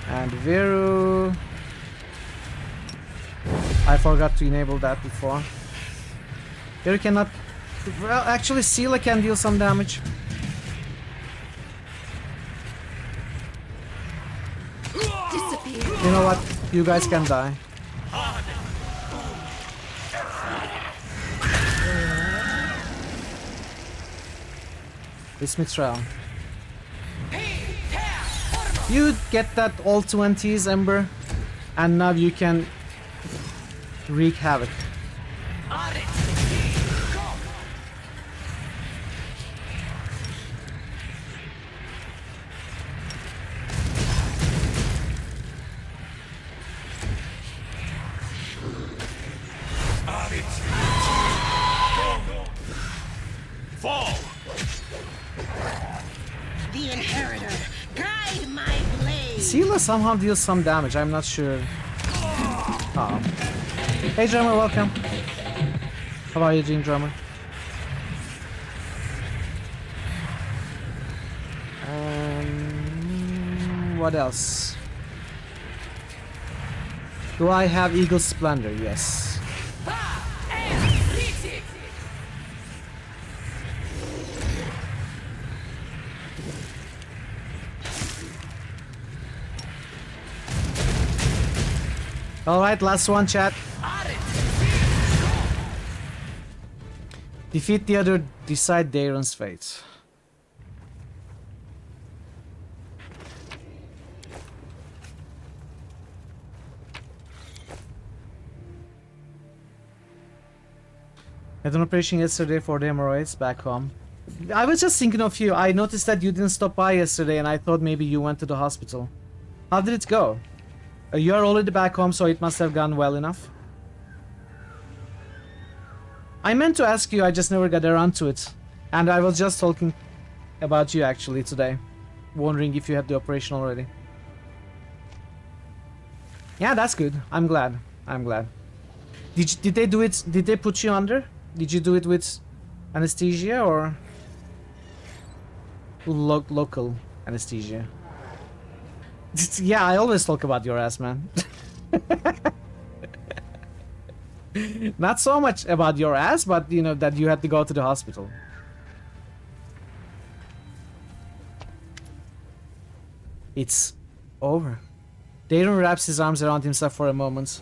Speaker 1: And Veru. I forgot to enable that before. Veru cannot. Well, actually, Sela can deal some damage. You know what? You guys can die. It's Mithril. You get that all 20s, Ember, and now you can wreak havoc.
Speaker 3: Fall!
Speaker 9: The Inheritor, guide my blade.
Speaker 1: Sela somehow deals some damage, I'm not sure. Oh. Hey Drummer, welcome. How are you doing, Drummer? What else? Do I have Eagle Splendor? Yes. Alright, last one, chat. Defeat the other, decide Daeron's fate. I had an operation yesterday for the hemorrhoids back home. I was just thinking of you. I noticed that you didn't stop by yesterday and I thought maybe you went to the hospital. How did it go? You are already back home, so it must have gone well enough. I meant to ask you, I just never got around to it. And I was just talking about you actually today. Wondering if you had the operation already. Yeah, that's good. I'm glad. I'm glad. Did they do it? Did they put you under? Did you do it with anesthesia or local anesthesia? Yeah, I always talk about your ass, man. Not so much about your ass, but you know that you had to go to the hospital. It's over. Daeron wraps his arms around himself for a moment,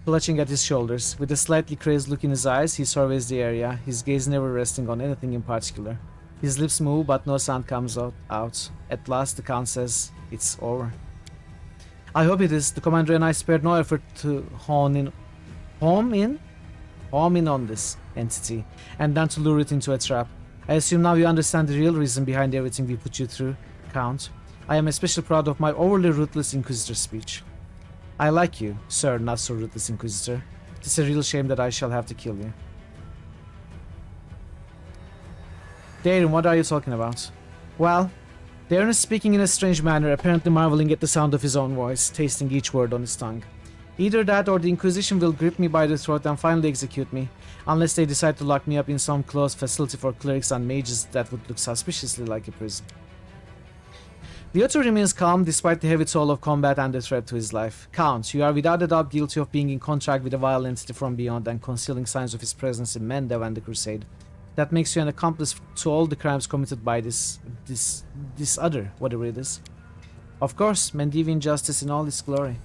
Speaker 1: clutching at his shoulders. With a slightly crazed look in his eyes, he surveys the area, his gaze never resting on anything in particular. His lips move, but no sound comes out. At last, the Count says, "It's over." I hope it is. The Commander and I spared no effort to home in on this entity, and then to lure it into a trap. I assume now you understand the real reason behind everything we put you through, Count. I am especially proud of my overly ruthless Inquisitor speech. I like you, sir, not so ruthless Inquisitor. It is a real shame that I shall have to kill you. Daeron, what are you talking about? Well, Daeron is speaking in a strange manner, apparently marveling at the sound of his own voice, tasting each word on his tongue. Either that or the Inquisition will grip me by the throat and finally execute me, unless they decide to lock me up in some closed facility for clerics and mages that would look suspiciously like a prison. The Otto remains calm despite the heavy toll of combat and the threat to his life. Count, you are without a doubt guilty of being in contact with a vile entity from beyond and concealing signs of his presence in Mendev and the Crusade. That makes you an accomplice to all the crimes committed by this other, whatever it is. Of course, Mendevian justice in all its glory.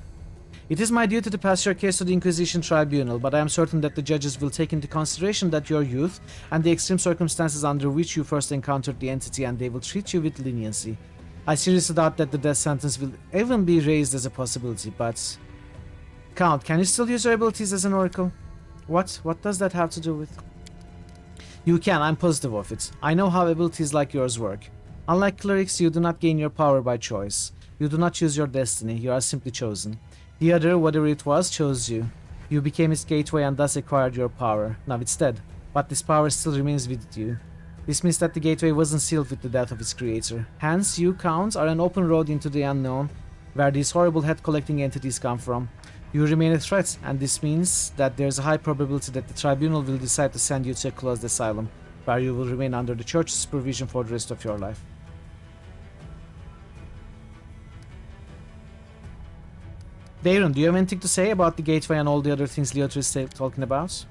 Speaker 1: It is my duty to pass your case to the Inquisition Tribunal, but I am certain that the judges will take into consideration that your youth and the extreme circumstances under which you first encountered the entity, and they will treat you with leniency. I seriously doubt that the death sentence will even be raised as a possibility, but... Count, can you still use your abilities as an oracle? What? What does that have to do with... You can, I'm positive of it. I know how abilities like yours work. Unlike clerics, you do not gain your power by choice. You do not choose your destiny, you are simply chosen. The other, whatever it was, chose you. You became its gateway and thus acquired your power. Now it's dead, but this power still remains with you. This means that the gateway wasn't sealed with the death of its creator. Hence, you, Count, are an open road into the unknown, where these horrible head-collecting entities come from. You remain a threat, and this means that there's a high probability that the tribunal will decide to send you to a closed asylum, where you will remain under the church's supervision for the rest of your life. Darren, do you have anything to say about the gateway and all the other things Leotar is talking about?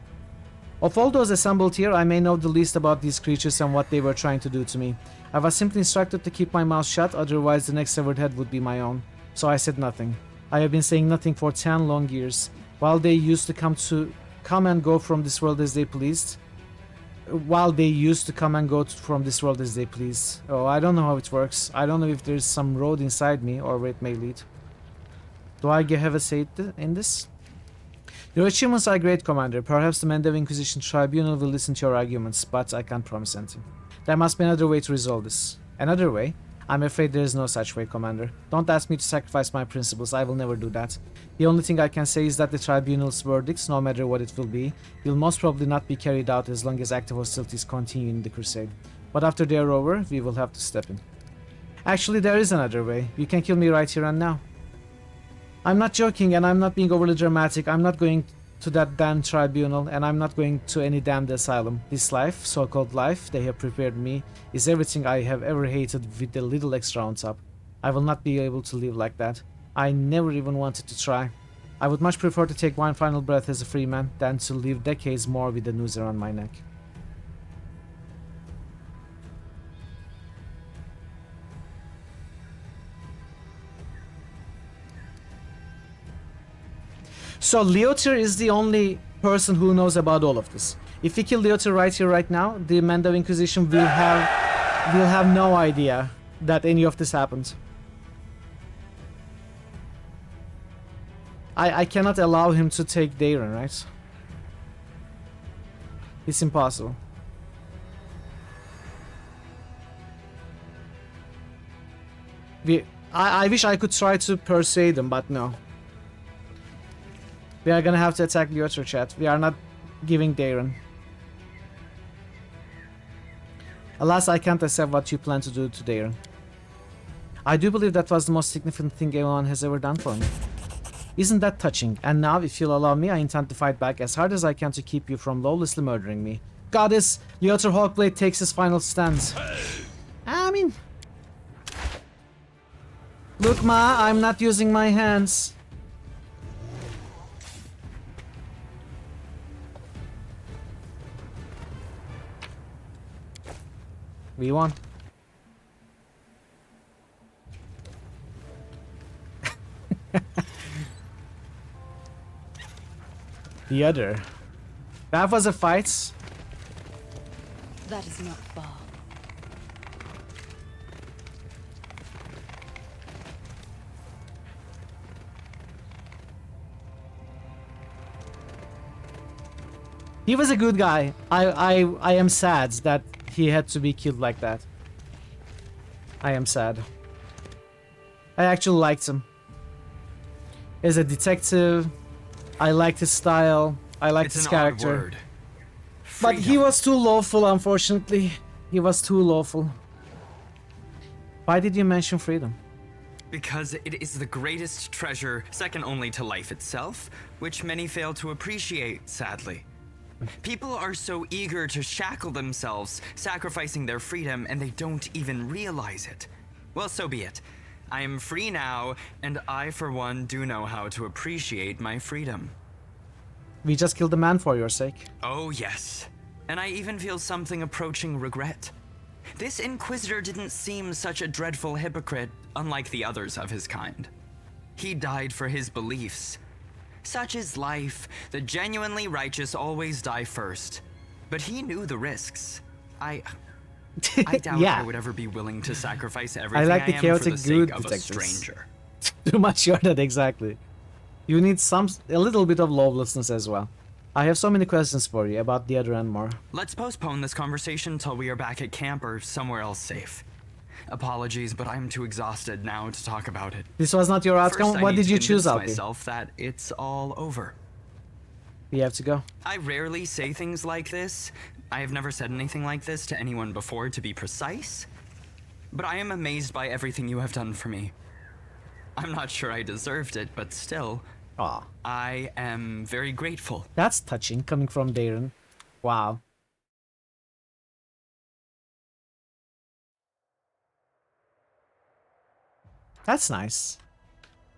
Speaker 1: Of all those assembled here, I may know the least about these creatures and what they were trying to do to me. I was simply instructed to keep my mouth shut, otherwise the next severed head would be my own. So I said nothing. I have been saying nothing for 10 long years. While they used to come and go from this world as they pleased. Oh, I don't know how it works. I don't know if there's some road inside me or where it may lead. Do I have a say in this? Your achievements are great, Commander. Perhaps the Mendev Inquisition Tribunal will listen to your arguments, but I can't promise anything. There must be another way to resolve this. Another way? I'm afraid there is no such way, Commander. Don't ask me to sacrifice my principles. I will never do that. The only thing I can say is that the Tribunal's verdicts, no matter what it will be, will most probably not be carried out as long as active hostilities continue in the Crusade. But after they are over, we will have to step in. Actually, there is another way. You can kill me right here and now. I'm not joking, and I'm not being overly dramatic. I'm not going to that damn tribunal, and I'm not going to any damned asylum. This life, so-called life, they have prepared me, is everything I have ever hated with a little extra on top. I will not be able to live like that. I never even wanted to try. I would much prefer to take one final breath as a free man than to live decades more with a noose around my neck. So Leotar is the only person who knows about all of this. If we kill Leotar right here, right now, the Mendev Inquisition will have no idea that any of this happened. I cannot allow him to take Darren, right? It's impossible. I wish I could try to persuade him, but no. We are gonna have to attack Leotar, chat. We are not giving Darren. Alas, I can't accept what you plan to do to Darren. I do believe that was the most significant thing anyone has ever done for me. Isn't that touching? And now, if you'll allow me, I intend to fight back as hard as I can to keep you from lawlessly murdering me. Goddess, Leotar Hawkblade takes his final stand. I mean... Look, Ma, I'm not using my hands. We won. The other. That was a fight.
Speaker 8: That is not far.
Speaker 1: He was a good guy. I am sad that he had to be killed like that. I am sad. I actually liked him. As a detective, I liked his style. I liked his character. But he was too lawful, unfortunately. He was too lawful. Why did you mention freedom?
Speaker 13: Because it is the greatest treasure, second only to life itself, which many fail to appreciate, sadly. People are so eager to shackle themselves, sacrificing their freedom, and they don't even realize it. Well, so be it. I am free now, and I, for one, do know how to appreciate my freedom.
Speaker 1: We just killed a man for your sake.
Speaker 13: Oh, yes. And I even feel something approaching regret. This Inquisitor didn't seem such a dreadful hypocrite, unlike the others of his kind. He died for his beliefs. Such is life. The genuinely righteous always die first. But he knew the risks. I doubt
Speaker 1: yeah.
Speaker 13: I would ever be willing to sacrifice everything
Speaker 1: I like the
Speaker 13: am
Speaker 1: chaotic
Speaker 13: for the
Speaker 1: good
Speaker 13: sake of a
Speaker 1: detectives.
Speaker 13: stranger.
Speaker 1: Too much Jordan, exactly. You need a little bit of lawlessness as well. I have so many questions for you about the other and more.
Speaker 13: Let's postpone this conversation till we are back at camp or somewhere else safe. Apologies, but I'm too exhausted now to talk about it.
Speaker 1: This was not your outcome.
Speaker 13: First,
Speaker 1: What did you choose,
Speaker 13: I
Speaker 1: Alpi?
Speaker 13: myself that it's all over.
Speaker 1: We have to go.
Speaker 13: I rarely say things like this. I have never said anything like this to anyone before, to be precise. But I am amazed by everything you have done for me. I'm not sure I deserved it, but still,
Speaker 1: Aw,
Speaker 13: I am very grateful.
Speaker 1: that's touching coming from Darren. Wow. That's nice.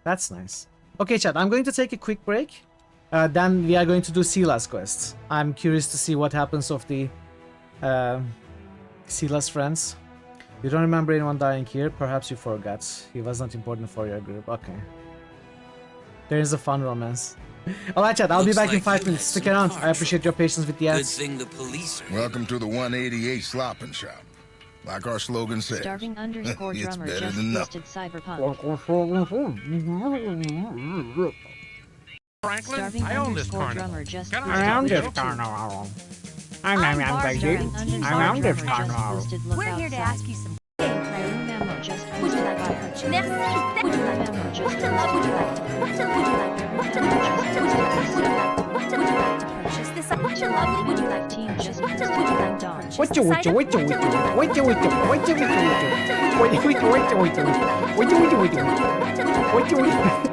Speaker 1: That's nice. Okay, chat, I'm going to take a quick break. Then we are going to do Silas quests. I'm curious to see what happens of the Silas friends. You don't remember anyone dying here? Perhaps you forgot. He was not important for your group. Okay. There is a fun romance. Alright, chat, I'll be back in 5 minutes. Stick around. I appreciate your patience with the ads.
Speaker 14: Good thing the police are
Speaker 15: Welcome to the 188 Slopping Shop. Like our slogan says,
Speaker 2: Starving underscore
Speaker 15: it's
Speaker 2: drummer
Speaker 15: better
Speaker 2: just
Speaker 15: than
Speaker 2: boosted
Speaker 15: nothing.
Speaker 2: Cyberpunk. Starving underscore drummer just boosted Witcher 2.
Speaker 1: I'm
Speaker 2: Just boosted Look
Speaker 10: We're here to
Speaker 2: Outside.
Speaker 10: ask you some gameplay.
Speaker 2: Memo just
Speaker 10: Would you
Speaker 2: boosted
Speaker 10: like to
Speaker 2: Fire.
Speaker 10: purchase? Merci. Would you like to
Speaker 2: Memo just
Speaker 10: What a love would you like to What a would you like to What a would you like to Would you like to purchase this? What a lovely would you like to
Speaker 2: Team just
Speaker 10: What a
Speaker 2: boosted
Speaker 10: would you like to
Speaker 2: Dawn.
Speaker 10: purchase
Speaker 1: What
Speaker 10: this
Speaker 1: you
Speaker 10: item? What a would you like to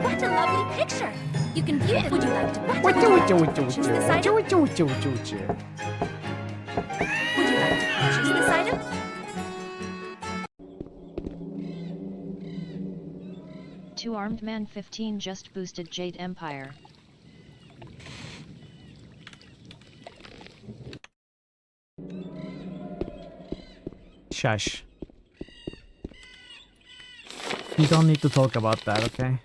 Speaker 10: What a lovely picture. You can view it. Would you like to purchase this item? Would you like to purchase this item?
Speaker 2: Two Armed Man 15 just boosted Jade Empire.
Speaker 1: Shush. You don't need to talk about that, okay?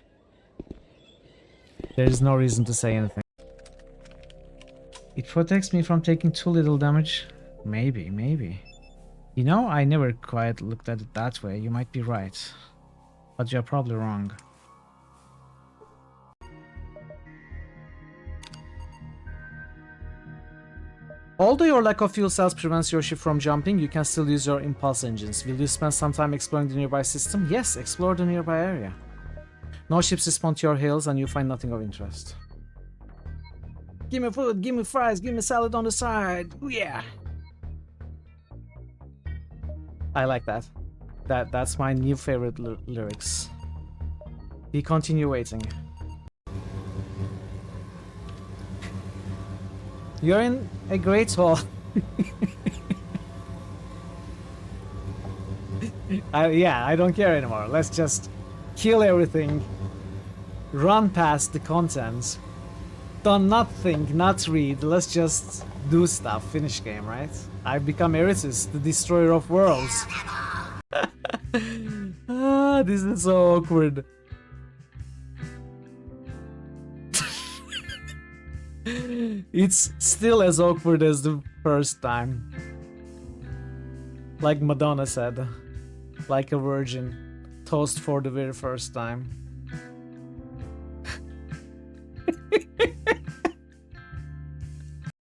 Speaker 1: There is no reason to say anything. It protects me from taking too little damage? Maybe, maybe. You know, I never quite looked at it that way. You might be right. But you're probably wrong. Although your lack of fuel cells prevents your ship from jumping, you can still use your impulse engines. Will you spend some time exploring the nearby system? Yes, explore the nearby area. No ships respond to your hails and you find nothing of interest. Give me food, give me fries, give me salad on the side. Ooh, yeah. I like that. That's my new favorite lyrics. We continue waiting. You're in a great hall. Yeah, I don't care anymore. Let's just kill everything. Run past the content. Don't not think, not read. Let's just do stuff. Finish game, right? I've become Eretus, the destroyer of worlds. Ah, this is so awkward. It's still as awkward as the first time. Like Madonna said. Like a virgin. Toast for the very first time.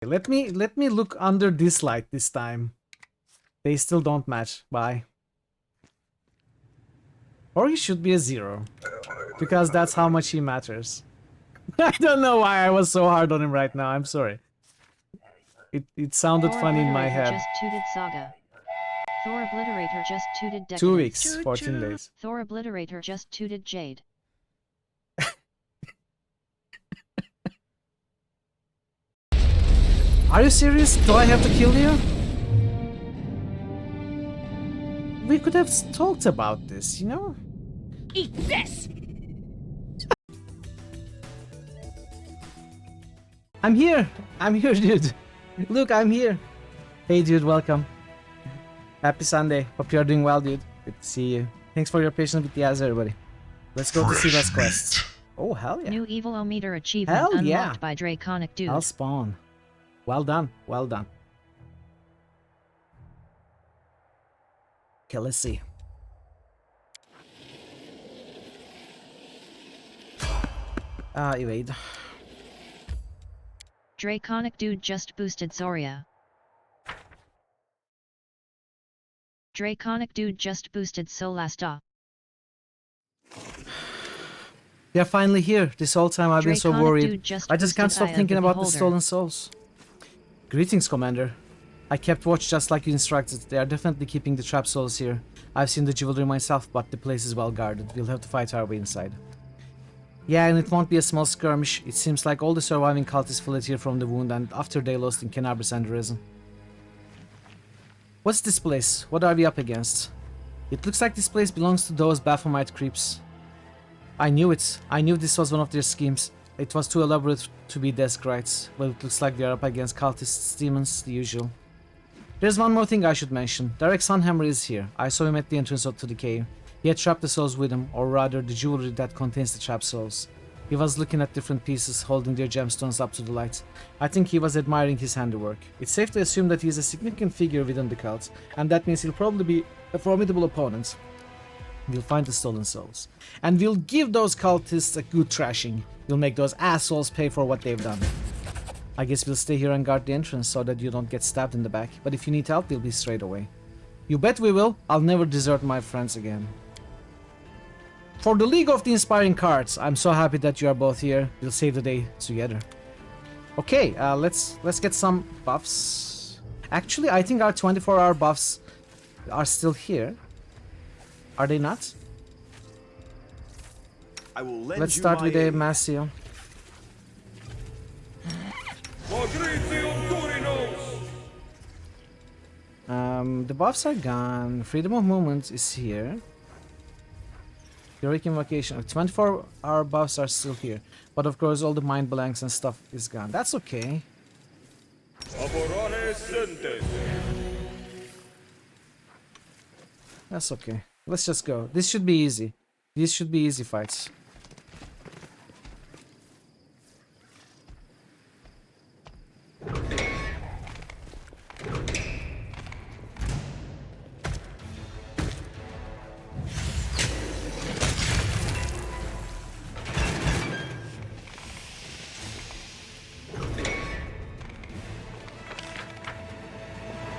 Speaker 1: Let me look under this light this time. They still don't match. Bye. Or he should be a 0. Because that's how much he matters. I don't know why I was so hard on him right now. I'm sorry. It sounded funny in my head.
Speaker 2: Just tooted Saga. Thor Obliterator just tooted Decadence.
Speaker 1: 2 weeks, 14 days.
Speaker 2: Thor Obliterator just tooted Jade.
Speaker 1: Are you serious? Do I have to kill you? We could have talked about this, you know?
Speaker 9: Eat this!
Speaker 1: I'm here, dude. Look, I'm here. Hey, dude, welcome. Happy Sunday. Hope you're doing well, dude. Good to see you. Thanks for your patience with the ads, everybody. Let's go to Siva's quest. Oh, hell yeah.
Speaker 2: New Evil-O-Meter achievement
Speaker 1: Hell
Speaker 2: unlocked
Speaker 1: yeah.
Speaker 2: by Draconic Dude.
Speaker 1: I'll spawn. Well done, well done. Okay, let's see. Evade.
Speaker 2: Draconic Dude just boosted Zoria. Draconic Dude just boosted Solasta.
Speaker 1: They're finally here. This whole time I've been so
Speaker 2: Draconic
Speaker 1: worried.
Speaker 2: Dude just
Speaker 1: I just can't
Speaker 2: boosted
Speaker 1: stop
Speaker 2: Eye of
Speaker 1: thinking
Speaker 2: the
Speaker 1: about the
Speaker 2: Beholder.
Speaker 1: stolen souls. Greetings, Commander. I kept watch just like you instructed. They are definitely keeping the trap souls here. I've seen the jewelry myself, but the place is well guarded. We'll have to fight our way inside. Yeah, and it won't be a small skirmish. It seems like all the surviving cultists fled here from the wound and after they lost in Canabris and Resin. What's this place? What are we up against? It looks like this place belongs to those Baphomet creeps. I knew it. I knew this was one of their schemes. It was too elaborate to be desk rights. Well, it looks like we are up against cultists, demons, the usual. There's one more thing I should mention. Derek Sunhammer is here. I saw him at the entrance to the cave. He had trapped the souls with him, or rather the jewelry that contains the trapped souls. He was looking at different pieces, holding their gemstones up to the light. I think he was admiring his handiwork. It's safe to assume that he is a significant figure within the cult, and that means he'll probably be a formidable opponent. We'll find the stolen souls. And we'll give those cultists a good thrashing. We'll make those assholes pay for what they've done. I guess we'll stay here and guard the entrance so that you don't get stabbed in the back. But if you need help, we'll be straight away. You bet we will. I'll never desert my friends again. For the League of the Inspiring Cards, I'm so happy that you are both here. We'll save the day together. Okay, let's get some buffs. Actually, I think our 24-hour buffs are still here. Are they not?
Speaker 14: I will lend
Speaker 1: Let's start with a
Speaker 14: aid.
Speaker 1: Massio. The buffs are gone. Freedom of movement is here. Heroic Invocation. 24-hour buffs are still here. But of course all the mind blanks and stuff is gone. That's okay. That's okay. Let's just go. This should be easy. These should be easy fights.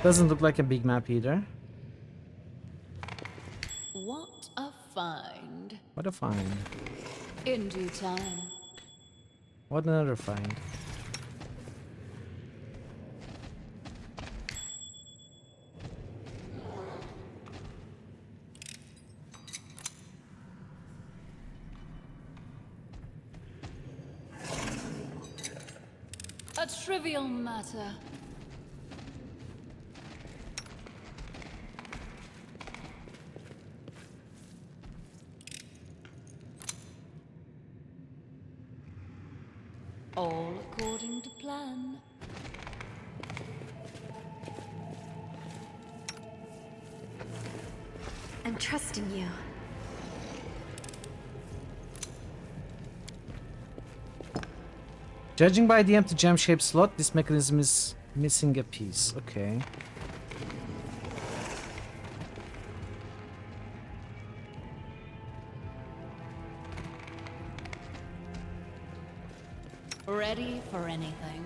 Speaker 1: Doesn't look like a big map either.
Speaker 8: What a find.
Speaker 1: What a find.
Speaker 8: In due time.
Speaker 1: What another find.
Speaker 8: A trivial matter. All according to plan.
Speaker 10: I'm trusting you.
Speaker 1: Judging by the empty gem-shaped slot, this mechanism is missing a piece. Okay.
Speaker 8: Ready for anything.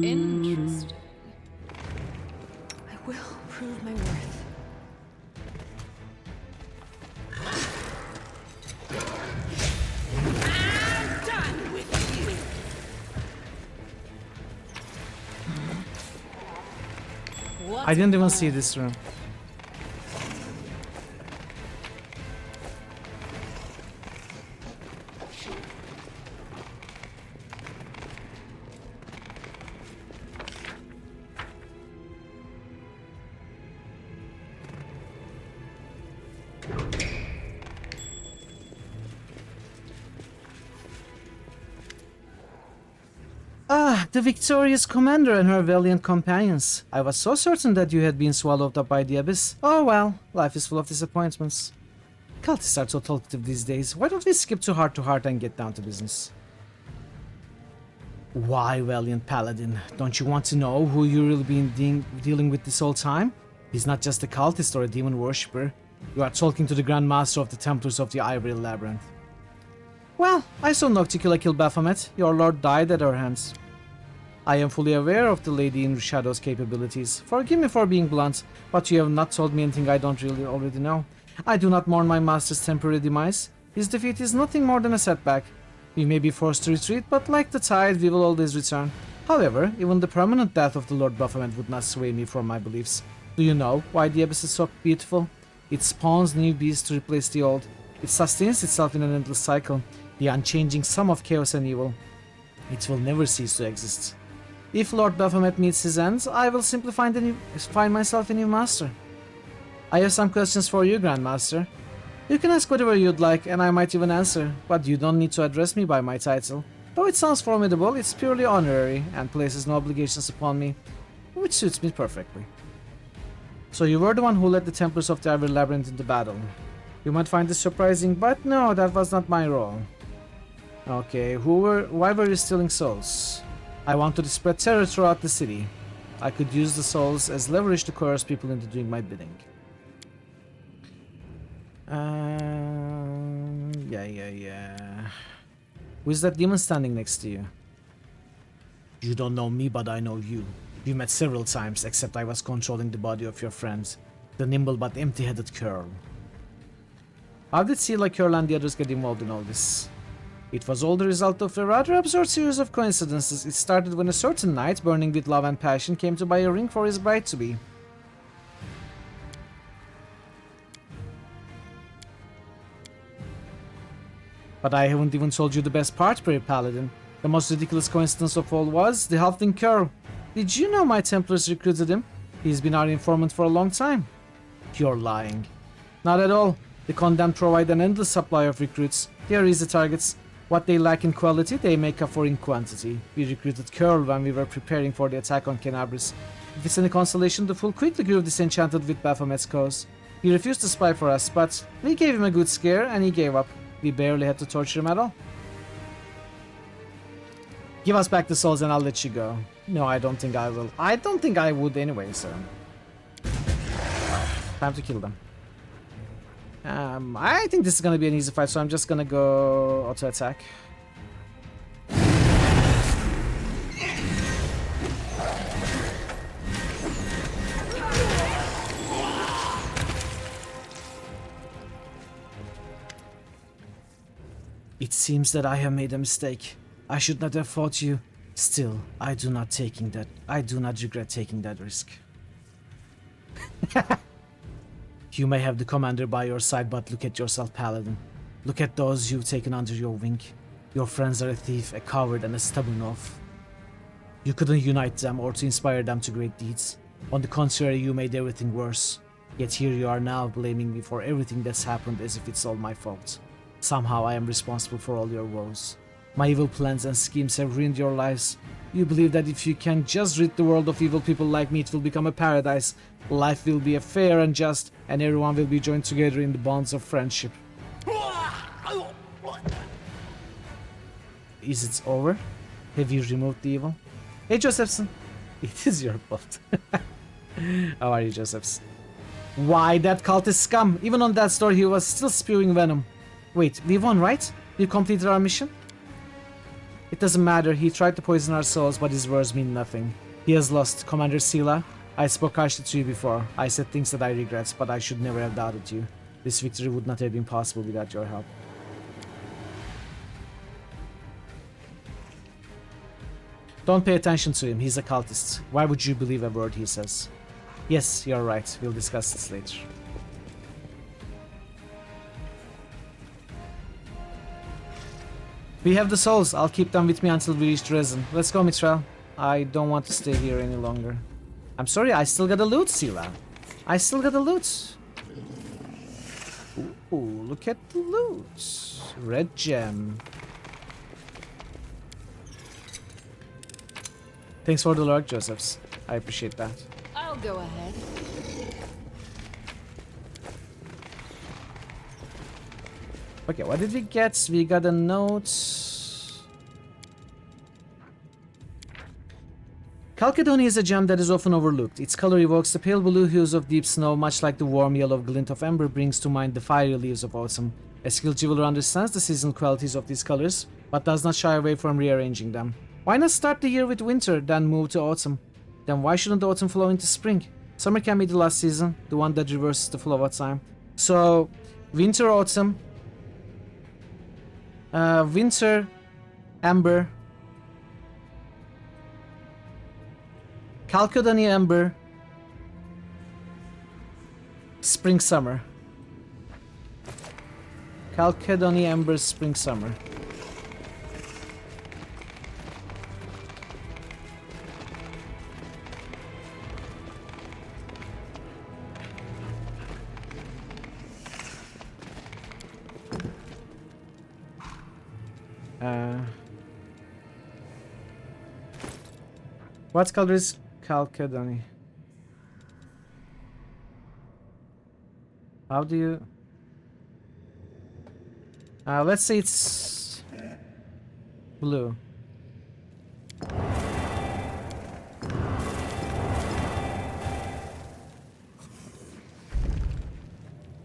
Speaker 8: Interesting.
Speaker 10: I will prove my worth.
Speaker 9: I'm done with you.
Speaker 8: What
Speaker 1: I didn't even see this room. Ah, the victorious commander and her valiant companions. I was so certain that you had been swallowed up by the abyss. Oh well, life is full of disappointments. Cultists are so talkative these days. Why don't we skip to heart and get down to business? Why, valiant paladin? Don't you want to know who you've really been dealing with this whole time? He's not just a cultist or a demon worshipper. You are talking to the Grand Master of the Templars of the Ivory Labyrinth. Well, I saw Nocticula kill Baphomet. Your lord died at our hands. I am fully aware of the Lady in Shadow's capabilities. Forgive me for being blunt, but you have not told me anything I don't really already know. I do not mourn my master's temporary demise. His defeat is nothing more than a setback. We may be forced to retreat, but like the tide, we will always return. However, even the permanent death of the Lord Baphomet would not sway me from my beliefs. Do you know why the Abyss is so beautiful? It spawns new beasts to replace the old. It sustains itself in an endless cycle, the unchanging sum of chaos and evil. It will never cease to exist. If Lord Baphomet meets his ends, I will simply find myself a new master. I have some questions for you, Grandmaster. You can ask whatever you'd like, and I might even answer, but you don't need to address me by my title. Though it sounds formidable, it's purely honorary, and places no obligations upon me, which suits me perfectly. So you were the one who led the Templars of the Ivory Labyrinth into battle. You might find this surprising, but no, that was not my role. Okay, why were you stealing souls? I wanted to spread terror throughout the city. I could use the souls as leverage to coerce people into doing my bidding. Yeah. Who is that demon standing next to you? You don't know me, but I know you. We met several times, except I was controlling the body of your friend, the nimble but empty-headed Curl. How did Sela, Curl, and the others get involved in all this? It was all the result of a rather absurd series of coincidences. It started when a certain knight, burning with love and passion, came to buy a ring for his bride-to-be. But I haven't even told you the best part, brave paladin. The most ridiculous coincidence of all was the halfling Curl. Did you know my Templars recruited him? He's been our informant for a long time. You're lying. Not at all. The Condemned provide an endless supply of recruits. They are easy targets. What they lack in quality, they make up for in quantity. We recruited Curl when we were preparing for the attack on Kenabris. If it's any consolation, the fool quickly grew disenchanted with Baphomet's cause. He refused to spy for us, but we gave him a good scare and he gave up. We barely had to torture him at all. Give us back the souls and I'll let you go. No, I don't think I will. I don't think I would anyway, so... Time to kill them. I think this is gonna be an easy fight, so I'm just gonna go auto-attack. It seems that I have made a mistake. I should not have fought you. Still, I do not regret taking that risk. You may have the commander by your side, but look at yourself, Paladin. Look at those you've taken under your wing. Your friends are a thief, a coward, and a stubborn oaf. You couldn't unite them or to inspire them to great deeds. On the contrary, you made everything worse. Yet here you are now, blaming me for everything that's happened as if it's all my fault. Somehow I am responsible for all your woes. My evil plans and schemes have ruined your lives. You believe that if you can just rid the world of evil people like me, it will become a paradise. Life will be fair and just, and everyone will be joined together in the bonds of friendship. Is it over? Have you removed the evil? Hey, Josephson. It is your fault. How are you, Josephson? Why, that cultist scum. Even on that store, he was still spewing venom. Wait, we won, right? We completed our mission? It doesn't matter, he tried to poison our souls, but his words mean nothing. He has lost, Commander Sela. I spoke harshly to you before. I said things that I regret, but I should never have doubted you. This victory would not have been possible without your help. Don't pay attention to him, he's a cultist. Why would you believe a word he says? Yes, you're right, we'll discuss this later. We have the souls. I'll keep them with me until we reach Dresden. Let's go, Mithril. I don't want to stay here any longer. I'm sorry, I still got the loot, Sela. I still got the loot. Ooh, look at the loot. Red gem. Thanks for the lurk, Josephs. I appreciate that.
Speaker 8: I'll go ahead.
Speaker 1: Okay, what did we get? We got a note. Chalcedony is a gem that is often overlooked. Its color evokes the pale blue hues of deep snow, much like the warm yellow glint of ember brings to mind the fiery leaves of autumn. A skilled jeweler understands the seasonal qualities of these colors, but does not shy away from rearranging them. Why not start the year with winter, then move to autumn? Then why shouldn't autumn flow into spring? Summer can be the last season, the one that reverses the flow of time. So, winter, autumn, Winter, Amber, Calcodony Amber, Spring Summer. Calcodony Amber, Spring Summer. What color is Calcodony? How do you... let's say it's blue.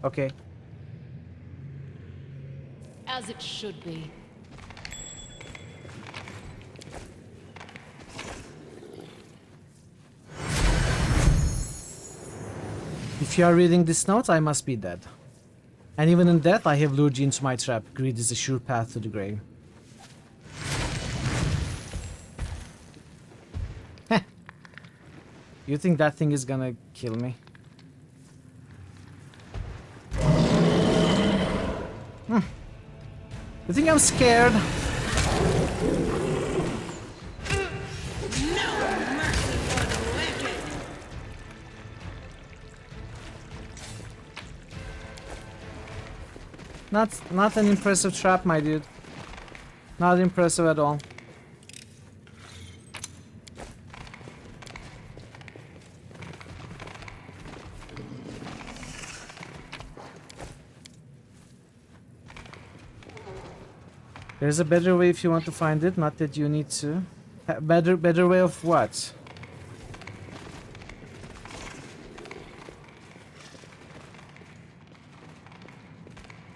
Speaker 1: Okay.
Speaker 8: As it should be.
Speaker 1: If you are reading this note, I must be dead. And even in death, I have lured you into my trap. Greed is a sure path to the grave. Heh. You think that thing is gonna kill me? You think I'm scared? Not an impressive trap, my dude. Not impressive at all. There's a better way if you want to find it, not that you need to. Better way of what?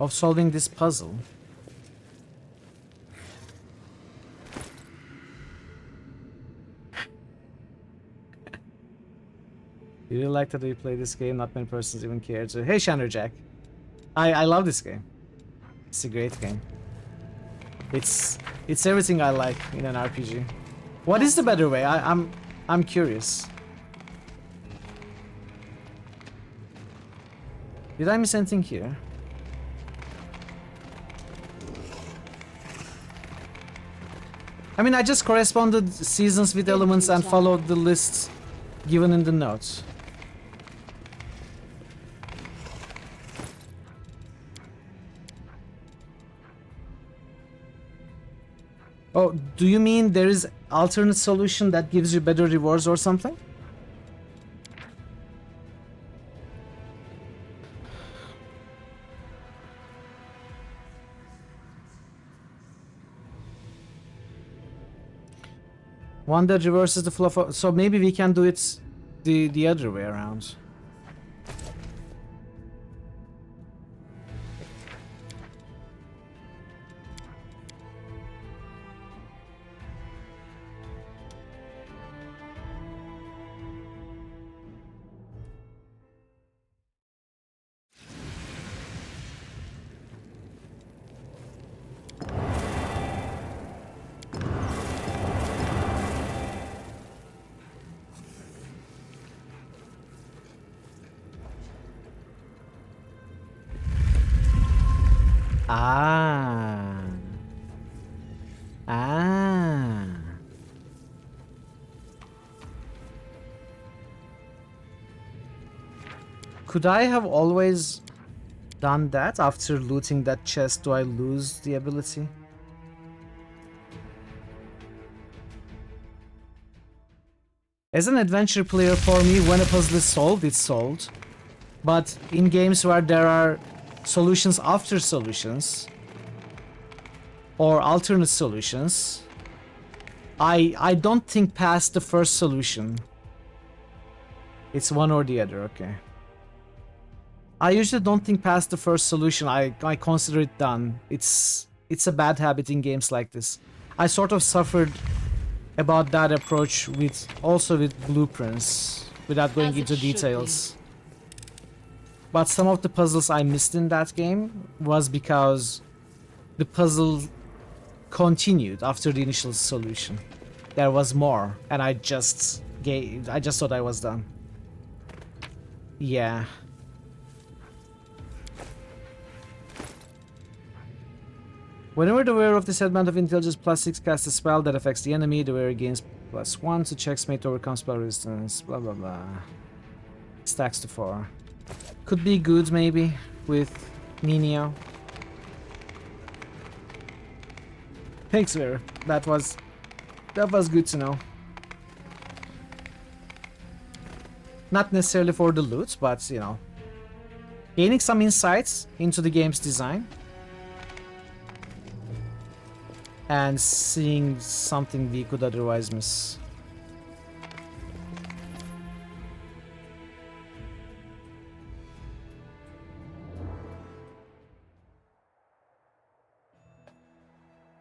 Speaker 1: Of solving this puzzle. You really like that we play this game, not many persons even care to. Hey Shanderjack. I love this game. It's a great game. It's everything I like in an RPG. What is the better way? I'm curious. Did I miss anything here? I mean, I just corresponded seasons with elements and followed the lists given in the notes. Oh, do you mean there is alternate solution that gives you better rewards or something? One that reverses the flow of, so maybe we can do it the other way around. Could I have always done that? After looting that chest, do I lose the ability? As an adventure player, for me, when a puzzle is solved, it's solved. But in games where there are solutions after solutions, or alternate solutions, I don't think past the first solution. It's one or the other, okay. I usually don't think past the first solution. I consider it done. It's a bad habit in games like this. I sort of suffered about that approach with blueprints, without going into details. But some of the puzzles I missed in that game was because the puzzle continued after the initial solution. There was more, and I just thought I was done. Yeah. Whenever the wearer of this headband of intelligence +6 casts a spell that affects the enemy, the wearer gains +1 to checks made to overcome spell resistance, blah blah blah. Stacks to 4. Could be good maybe with Nino. Thanks, wearer. That was good to know. Not necessarily for the loot, but you know, gaining some insights into the game's design. And seeing something we could otherwise miss.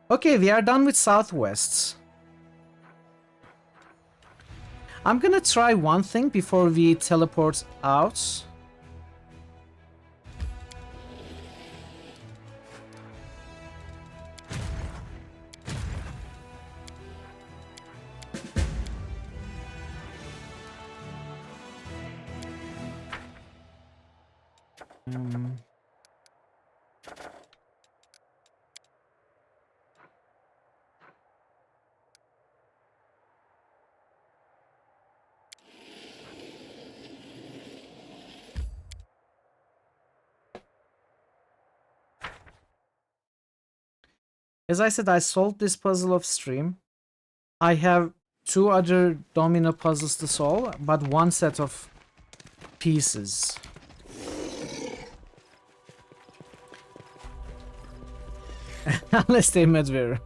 Speaker 1: Okay, we are done with Southwest. I'm gonna try one thing before we teleport out. As I said, I solved this puzzle off stream. I have 2 other domino puzzles to solve, but 1 set of pieces. Unless they met Vera.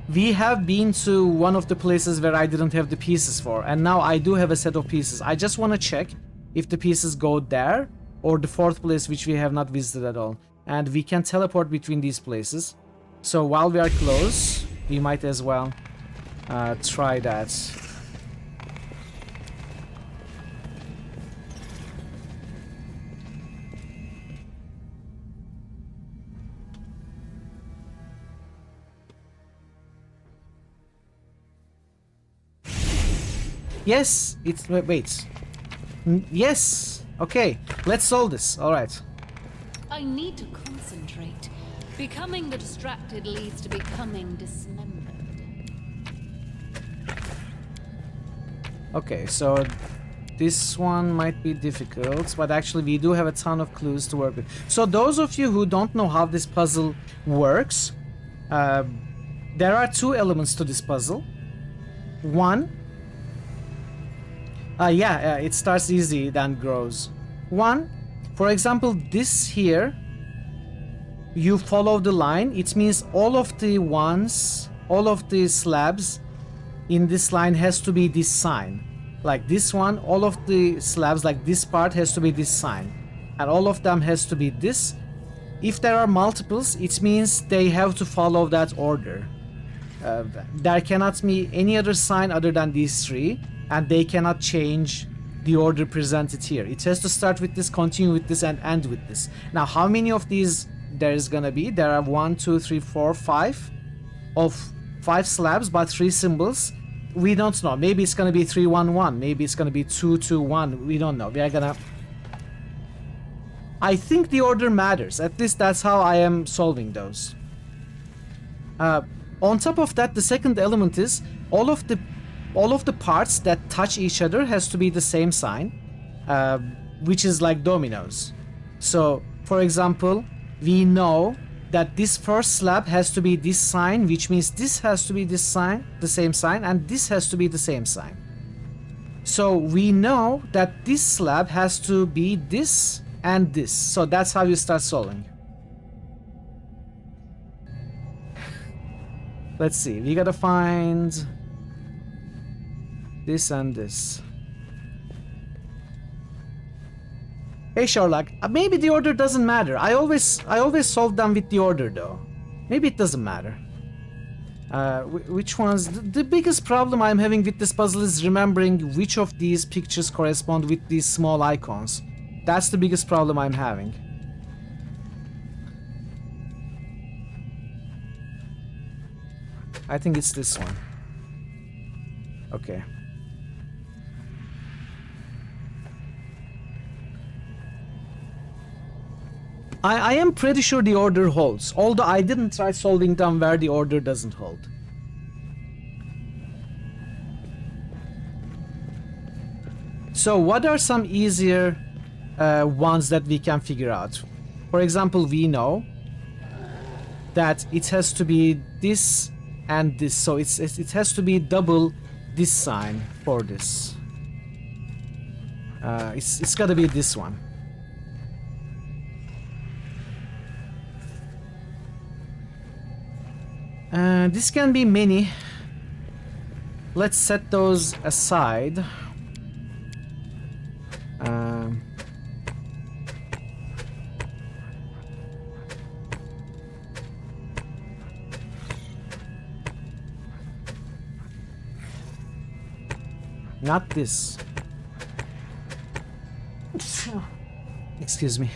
Speaker 1: We have been to one of the places where I didn't have the pieces for, and now I do have a set of pieces. I just want to check if the pieces go there or the 4th place which we have not visited at all. And we can teleport between these places. So while we are close, we might as well try that. Yes, it's wait. Yes. Okay, let's solve this. All right.
Speaker 8: I need to concentrate. Becoming the distracted leads to becoming dismembered.
Speaker 1: Okay, so this one might be difficult, but actually we do have a ton of clues to work with. So those of you who don't know how this puzzle works, there are 2 elements to this puzzle. One, it starts easy, then grows. One, for example, this here, you follow the line. It means all of the slabs in this line has to be this sign. Like this one, all of the slabs, like this part has to be this sign. And all of them has to be this. If there are multiples, it means they have to follow that order. There cannot be any other sign other than these 3. And they cannot change the order presented here. It has to start with this, continue with this, and end with this. Now, how many of these there is gonna be? There are 1, 2, 3, 4, 5 of 5 slabs, but 3 symbols. We don't know. Maybe it's gonna be 3, 1, 1. Maybe it's gonna be 2, 2, 1. We don't know. We are gonna. I think the order matters. At least that's how I am solving those. On top of that, the second element is all of the parts that touch each other has to be the same sign, which is like dominoes. So, for example, we know that this first slab has to be this sign, which means this has to be this sign, the same sign, and this has to be the same sign. So we know that this slab has to be this and this. So that's how you start solving. Let's see, we gotta find this and this. Hey Sherlock, maybe the order doesn't matter. I always solve them with the order though. Maybe it doesn't matter. Which ones? The biggest problem I'm having with this puzzle is remembering which of these pictures correspond with these small icons. That's the biggest problem I'm having. I think it's this one. Okay. I am pretty sure the order holds, although I didn't try solving them where the order doesn't hold. So what are some easier ones that we can figure out? For example, we know that it has to be this and this, so it has to be double this sign for this. It's gotta be this one. This can be many. Let's set those aside. Not this. Excuse me.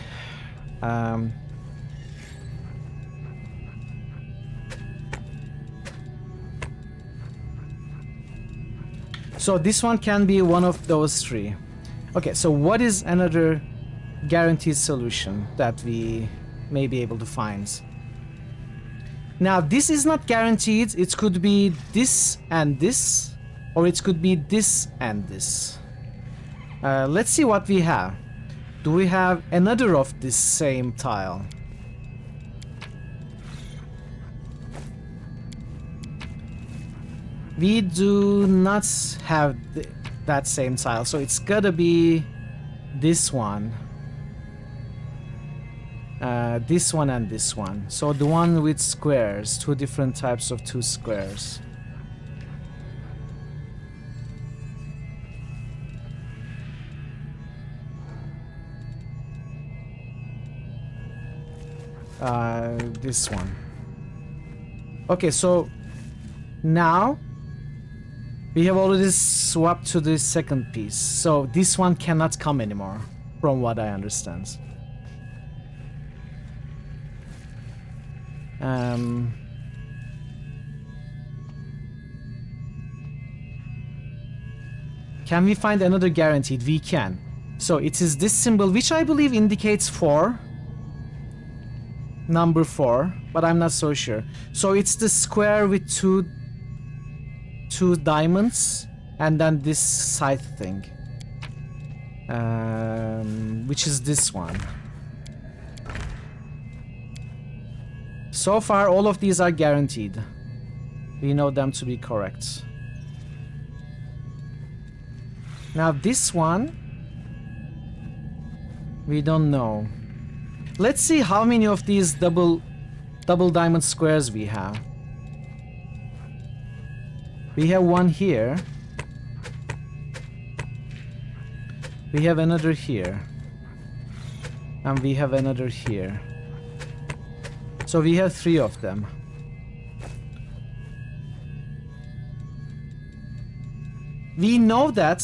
Speaker 1: So this one can be one of those three. Okay, so what is another guaranteed solution that we may be able to find? Now, this is not guaranteed. It could be this and this, or it could be this and this. Let's see what we have. Do we have another of this same tile? We do not have that same tile, so it's gotta be this one. This one and this one. So the one with squares, two different types of two squares. This one. Okay, so now we have already swapped to the second piece, so this one cannot come anymore, from what I understand. Can we find another guaranteed? We can. So it is this symbol, which I believe indicates 4. Number 4, but I'm not so sure. So it's the square with two diamonds, and then this side thing, which is this one. So far, all of these are guaranteed. We know them to be correct. Now this one, we don't know. Let's see how many of these double diamond squares we have. We have one here. We have another here. And we have another here. So we have 3 of them. We know that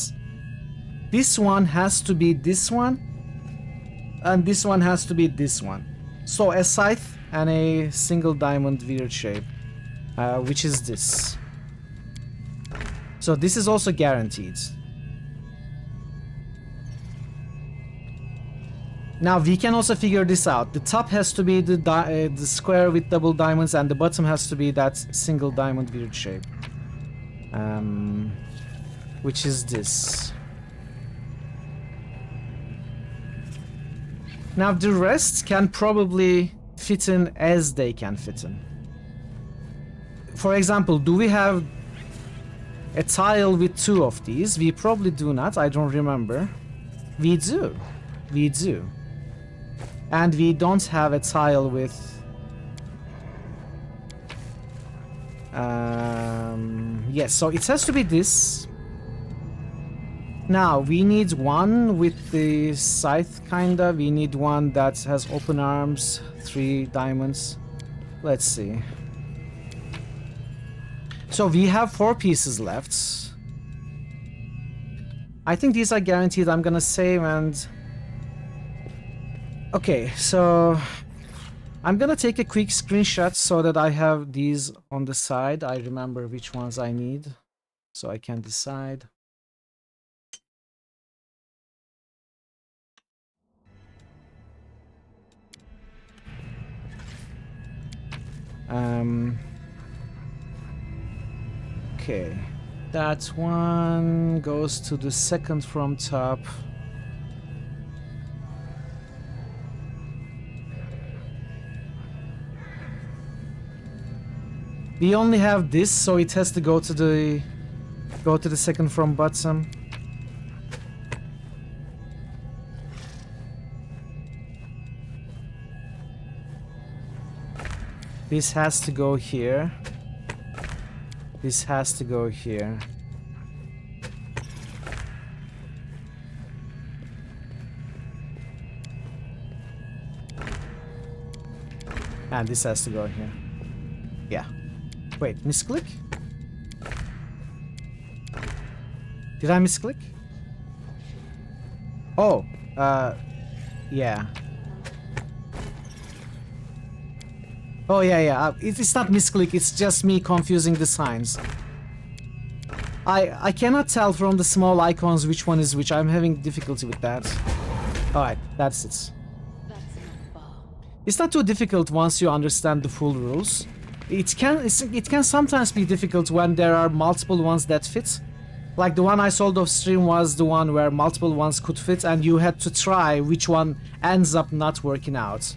Speaker 1: this one has to be this one, and this one has to be this one. So a scythe and a single diamond weird shape, which is this. So this is also guaranteed. Now we can also figure this out. The top has to be the square with double diamonds, and the bottom has to be that single diamond weird shape, which is this. Now the rest can probably fit in as they can fit in. For example, do we have a tile with 2 of these? We probably do not. I don't remember. We do. We do. And we don't have a tile with... yes, so it has to be this. Now, we need one with the scythe, kinda. We need one that has open arms, 3 diamonds. Let's see. So we have 4 pieces left. I think these are guaranteed. I'm gonna save and Okay, so I'm gonna take a quick screenshot so that I have these on the side. I remember which ones I need, so I can decide. Okay, that one goes to the second from top. We only have this, so it has to go to the second from bottom. This has to go here. This has to go here. And this has to go here. Yeah. Wait, misclick? Did I misclick? Oh, yeah. Oh, yeah. It's not misclick, it's just me confusing the signs. I cannot tell from the small icons which one is which. I'm having difficulty with that. Alright, that's it. It's not too difficult once you understand the full rules. It can sometimes be difficult when there are multiple ones that fit. Like the one I sold off stream was the one where multiple ones could fit and you had to try which one ends up not working out.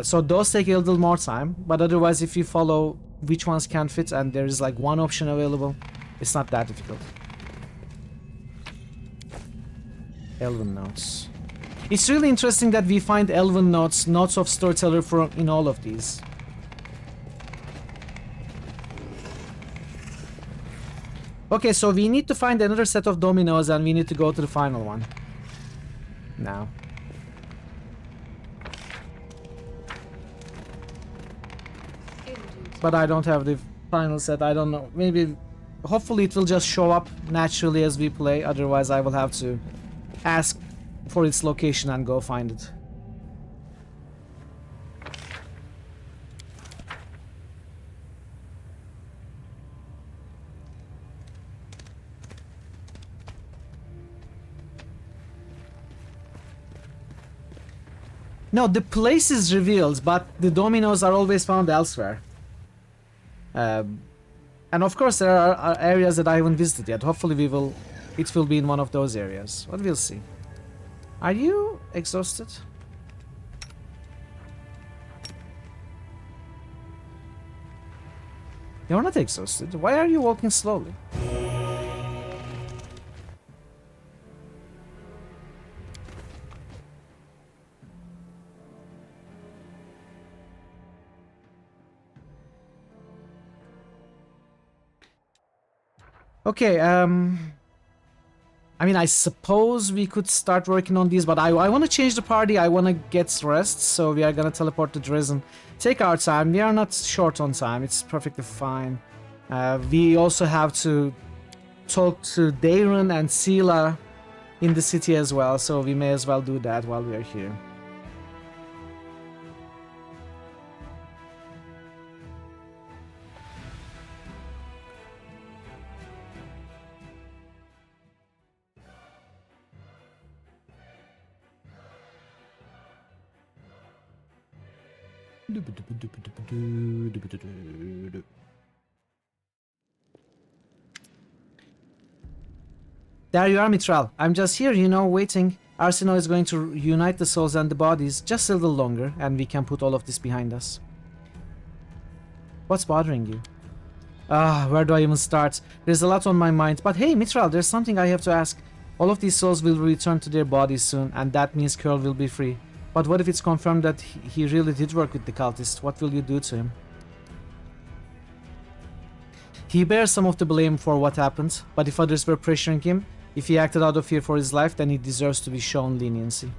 Speaker 1: So those take a little more time, but otherwise if you follow which ones can fit and there is like one option available, it's not that difficult. Elven notes. It's really interesting that we find elven notes, notes of storyteller in all of these. Okay, so we need to find another set of dominoes and we need to go to the final one. Now. But I don't have the final set, I don't know. Maybe, hopefully it will just show up naturally as we play, otherwise I will have to ask for its location and go find it. No, the place is revealed, but the dominoes are always found elsewhere. And of course there are areas that I haven't visited yet. Hopefully it will be in one of those areas. But we'll see. Are you exhausted? You're not exhausted. Why are you walking slowly? Okay, I mean, I suppose we could start working on these, but I want to change the party. I want to get rest, so we are gonna teleport to Dresden. Take our time. We are not short on time. It's perfectly fine. We also have to talk to Darren and Sela in the city as well, so we may as well do that while we are here. There you are, Mitral. I'm just here, you know, waiting. Arsino is going to unite the souls and the bodies just a little longer, and we can put all of this behind us. What's bothering you? Where do I even start? There's a lot on my mind. But hey, Mitral, there's something I have to ask. All of these souls will return to their bodies soon, and that means Curl will be free. But what if it's confirmed that he really did work with the cultists? What will you do to him? He bears some of the blame for what happened, but if others were pressuring him, if he acted out of fear for his life, then he deserves to be shown leniency.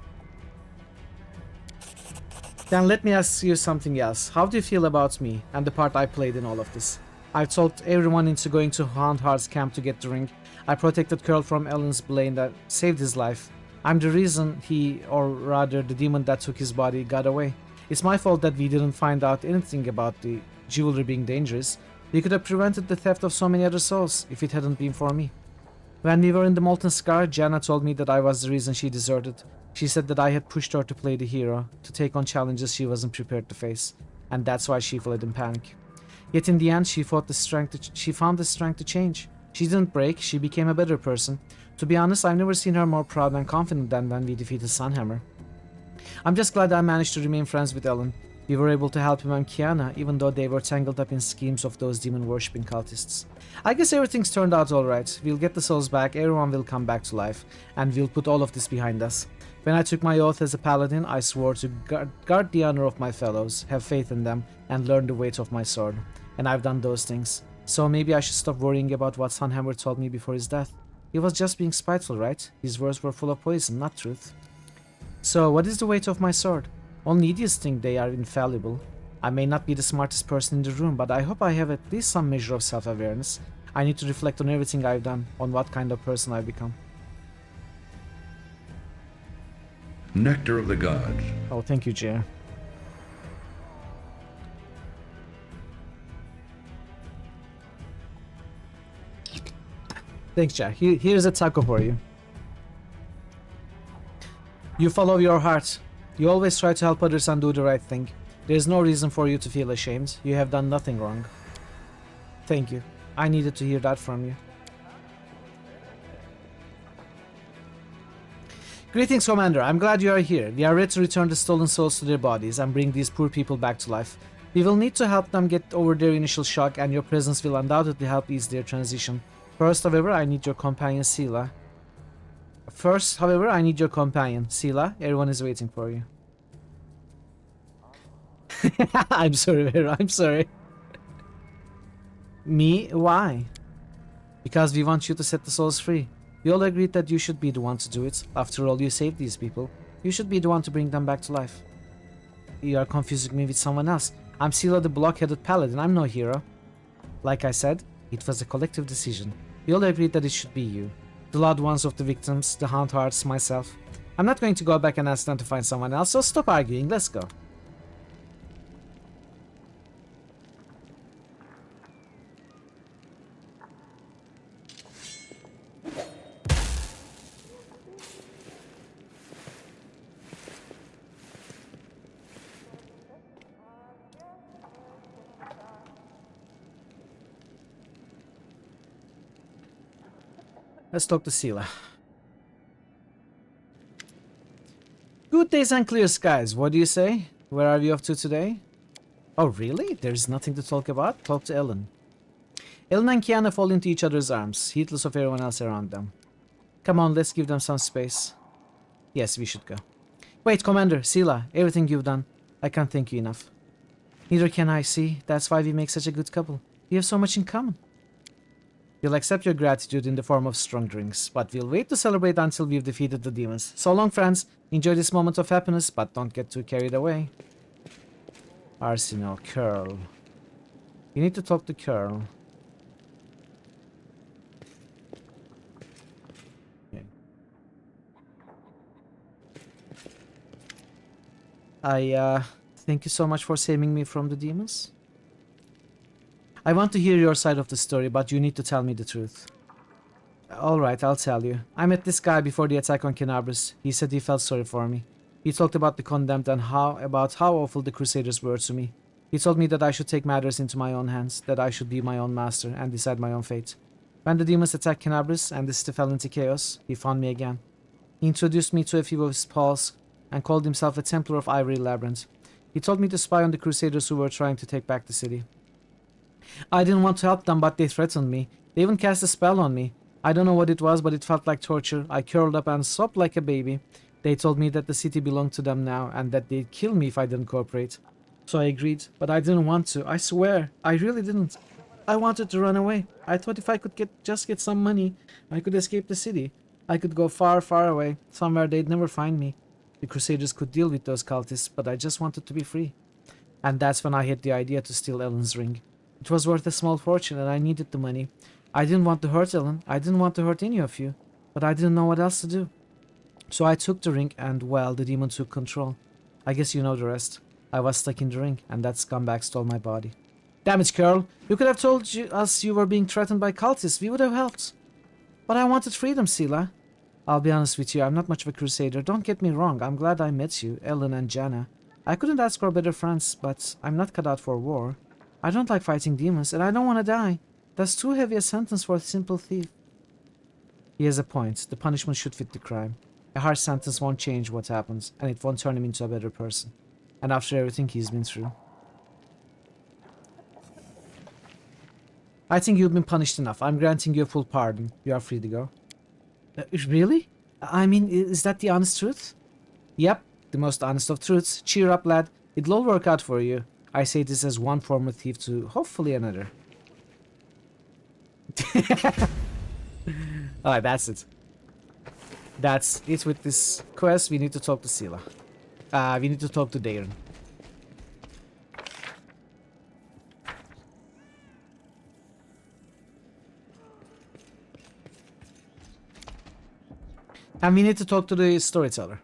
Speaker 1: Then let me ask you something else. How do you feel about me and the part I played in all of this? I've talked everyone into going to Houndheart's camp to get the ring. I protected Curl from Ellen's blade that saved his life. I'm the reason he, or rather the demon that took his body, got away. It's my fault that we didn't find out anything about the jewelry being dangerous. We could have prevented the theft of so many other souls if it hadn't been for me. When we were in the Molten Scar, Jana told me that I was the reason she deserted. She said that I had pushed her to play the hero, to take on challenges she wasn't prepared to face, and that's why she fled in panic. Yet in the end, she found the strength to change. She didn't break, she became a better person. To be honest, I've never seen her more proud and confident than when we defeated Sunhammer. I'm just glad I managed to remain friends with Ellen. We were able to help him and Kiana, even though they were tangled up in schemes of those demon-worshipping cultists. I guess everything's turned out alright. We'll get the souls back, everyone will come back to life, and we'll put all of this behind us. When I took my oath as a paladin, I swore to guard the honor of my fellows, have faith in them, and learn the weight of my sword. And I've done those things. So maybe I should stop worrying about what Sunhammer told me before his death. He was just being spiteful, right? His words were full of poison, not truth. So, what is the weight of my sword? Only idiots think they are infallible. I may not be the smartest person in the room, but I hope I have at least some measure of self-awareness. I need to reflect on everything I've done, on what kind of person I've become.
Speaker 14: Nectar of the Gods.
Speaker 1: Oh, thank you, Jer. Thanks, Jack. Here's a taco for you. You follow your heart. You always try to help others and do the right thing. There's no reason for you to feel ashamed. You have done nothing wrong. Thank you. I needed to hear that from you. Greetings, Commander. I'm glad you are here. We are ready to return the stolen souls to their bodies and bring these poor people back to life. We will need to help them get over their initial shock, and your presence will undoubtedly help ease their transition. First, however, I need your companion, Sela. Everyone is waiting for you. I'm sorry, Vera. I'm sorry. Me? Why? Because we want you to set the souls free. We all agreed that you should be the one to do it. After all, you saved these people. You should be the one to bring them back to life. You are confusing me with someone else. I'm Sela the blockheaded paladin. I'm no hero. Like I said, it was a collective decision. We all agreed that it should be you. The loved ones of the victims, the Hunt Hearts, myself. I'm not going to go back and ask them to find someone else, so stop arguing. Let's go. Let's talk to Sela. Good days and clear skies, what do you say? Where are we off to today? Oh really? There's nothing to talk about? Talk to Ellen. Ellen and Kiana fall into each other's arms, heedless of everyone else around them. Come on, let's give them some space. Yes, we should go. Wait, Commander, Sela, everything you've done, I can't thank you enough. Neither can I, see. That's why we make such a good couple. We have so much in common. We'll accept your gratitude in the form of strong drinks, but we'll wait to celebrate until we've defeated the demons. So long, friends. Enjoy this moment of happiness, but don't get too carried away. Arsenal, Curl. You need to talk to Curl. Okay. Thank you so much for saving me from the demons. I want to hear your side of the story, but you need to tell me the truth. Alright, I'll tell you. I met this guy before the attack on Kenabres. He said he felt sorry for me. He talked about the condemned and about how awful the Crusaders were to me. He told me that I should take matters into my own hands, that I should be my own master and decide my own fate. When the demons attacked Kenabres and the city fell into chaos, he found me again. He introduced me to a few of his pals and called himself a Templar of Ivory Labyrinth. He told me to spy on the Crusaders who were trying to take back the city. I didn't want to help them, but they threatened me. They even cast a spell on me. I don't know what it was, but it felt like torture. I curled up and sobbed like a baby. They told me that the city belonged to them now, and that they'd kill me if I didn't cooperate. So I agreed, but I didn't want to. I swear, I really didn't. I wanted to run away. I thought if I could just get some money, I could escape the city. I could go far, far away, somewhere they'd never find me. The Crusaders could deal with those cultists, but I just wanted to be free. And that's when I had the idea to steal Ellen's ring. It was worth a small fortune and I needed the money. I didn't want to hurt Ellen. I didn't want to hurt any of you. But I didn't know what else to do. So I took the ring and, well, the demon took control. I guess you know the rest. I was stuck in the ring, and that scumbag stole my body. Damn it, Carl. You could have told us you were being threatened by cultists. We would have helped. But I wanted freedom, Sela. I'll be honest with you, I'm not much of a crusader. Don't get me wrong, I'm glad I met you, Ellen and Jana. I couldn't ask for better friends, but I'm not cut out for war. I don't like fighting demons, and I don't want to die. That's too heavy a sentence for a simple thief. He has a point. The punishment should fit the crime. A harsh sentence won't change what happens, and it won't turn him into a better person. And after everything he's been through. I think you've been punished enough. I'm granting you a full pardon. You are free to go. Really? I mean, is that the honest truth? Yep, the most honest of truths. Cheer up, lad. It'll all work out for you. I say this as one former thief to hopefully another. Alright, that's it. That's it with this quest. We need to talk to Sela. We need to talk to Darren. And we need to talk to the storyteller.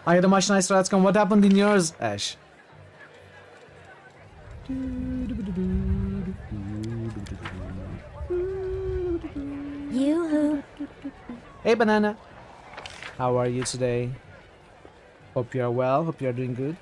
Speaker 1: I had a much nicer outcome. What happened in yours, Ash?
Speaker 10: Yoo-hoo.
Speaker 1: Hey, Banana. How are you today? Hope you are well. Hope you are doing good.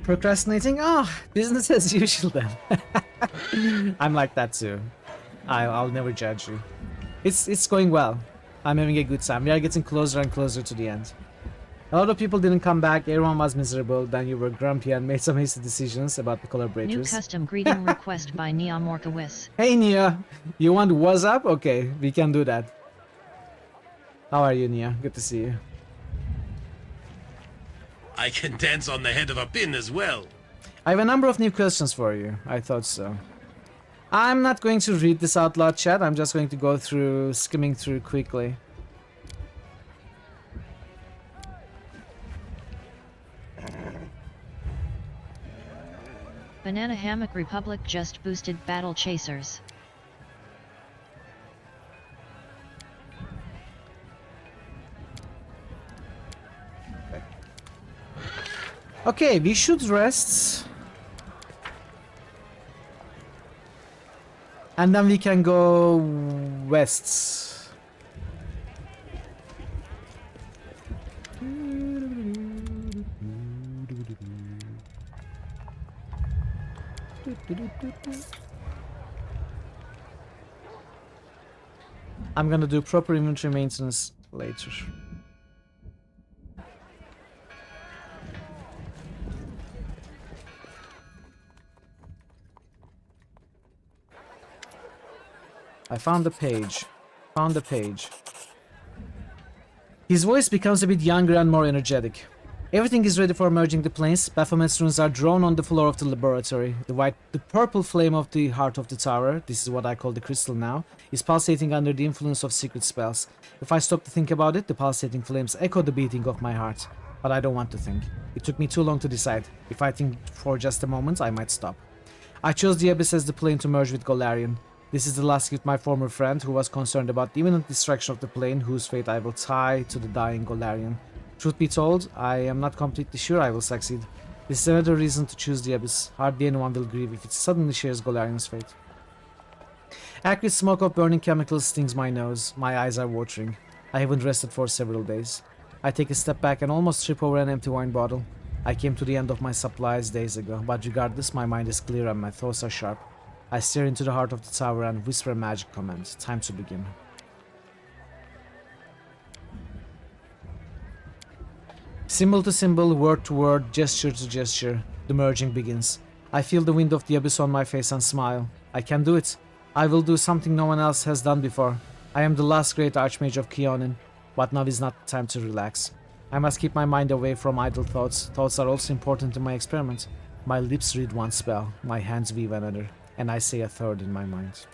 Speaker 1: Procrastinating? Oh, business as usual then. I'm like that too. I'll never judge you. It's going well. I'm having a good time. We are getting closer and closer to the end. A lot of people didn't come back, everyone was miserable, then you were grumpy and made some hasty decisions about the collaborators.
Speaker 2: New custom greeting request by Nia Morkowis.
Speaker 1: Hey Nia, you want what's up? Okay, we can do that. How are you, Nia? Good to see you.
Speaker 16: I can dance on the head of a pin as well.
Speaker 1: I have a number of new questions for you. I thought so. I'm not going to read this out loud, chat. I'm just going to go through, skimming through quickly.
Speaker 2: Banana Hammock Republic just boosted Battle Chasers.
Speaker 1: Okay, we should rest. And then we can go west. I'm gonna do proper inventory maintenance later. I found the page. Found the page. His voice becomes a bit younger and more energetic. Everything is ready for merging the planes. Baphomet's runes are drawn on the floor of the laboratory. The purple flame of the heart of the tower, this is what I call the crystal now, is pulsating under the influence of secret spells. If I stop to think about it, the pulsating flames echo the beating of my heart. But I don't want to think. It took me too long to decide. If I think for just a moment, I might stop. I chose the Abyss as the plane to merge with Golarion. This is the last gift my former friend, who was concerned about the imminent destruction of the plane, whose fate I will tie to the dying Golarion. Truth be told, I am not completely sure I will succeed. This is another reason to choose the Abyss. Hardly anyone will grieve if it suddenly shares Golarion's fate. Acrid smoke of burning chemicals stings my nose. My eyes are watering. I haven't rested for several days. I take a step back and almost trip over an empty wine bottle. I came to the end of my supplies days ago, but regardless, my mind is clear and my thoughts are sharp. I stare into the heart of the tower and whisper a magic command. Time to begin. Symbol to symbol, word to word, gesture to gesture, the merging begins. I feel the wind of the abyss on my face and smile. I can do it. I will do something no one else has done before. I am the last great archmage of Keonin, but now is not the time to relax. I must keep my mind away from idle thoughts. Thoughts are also important in my experiment. My lips read one spell, my hands weave another, and I say a third in my mind.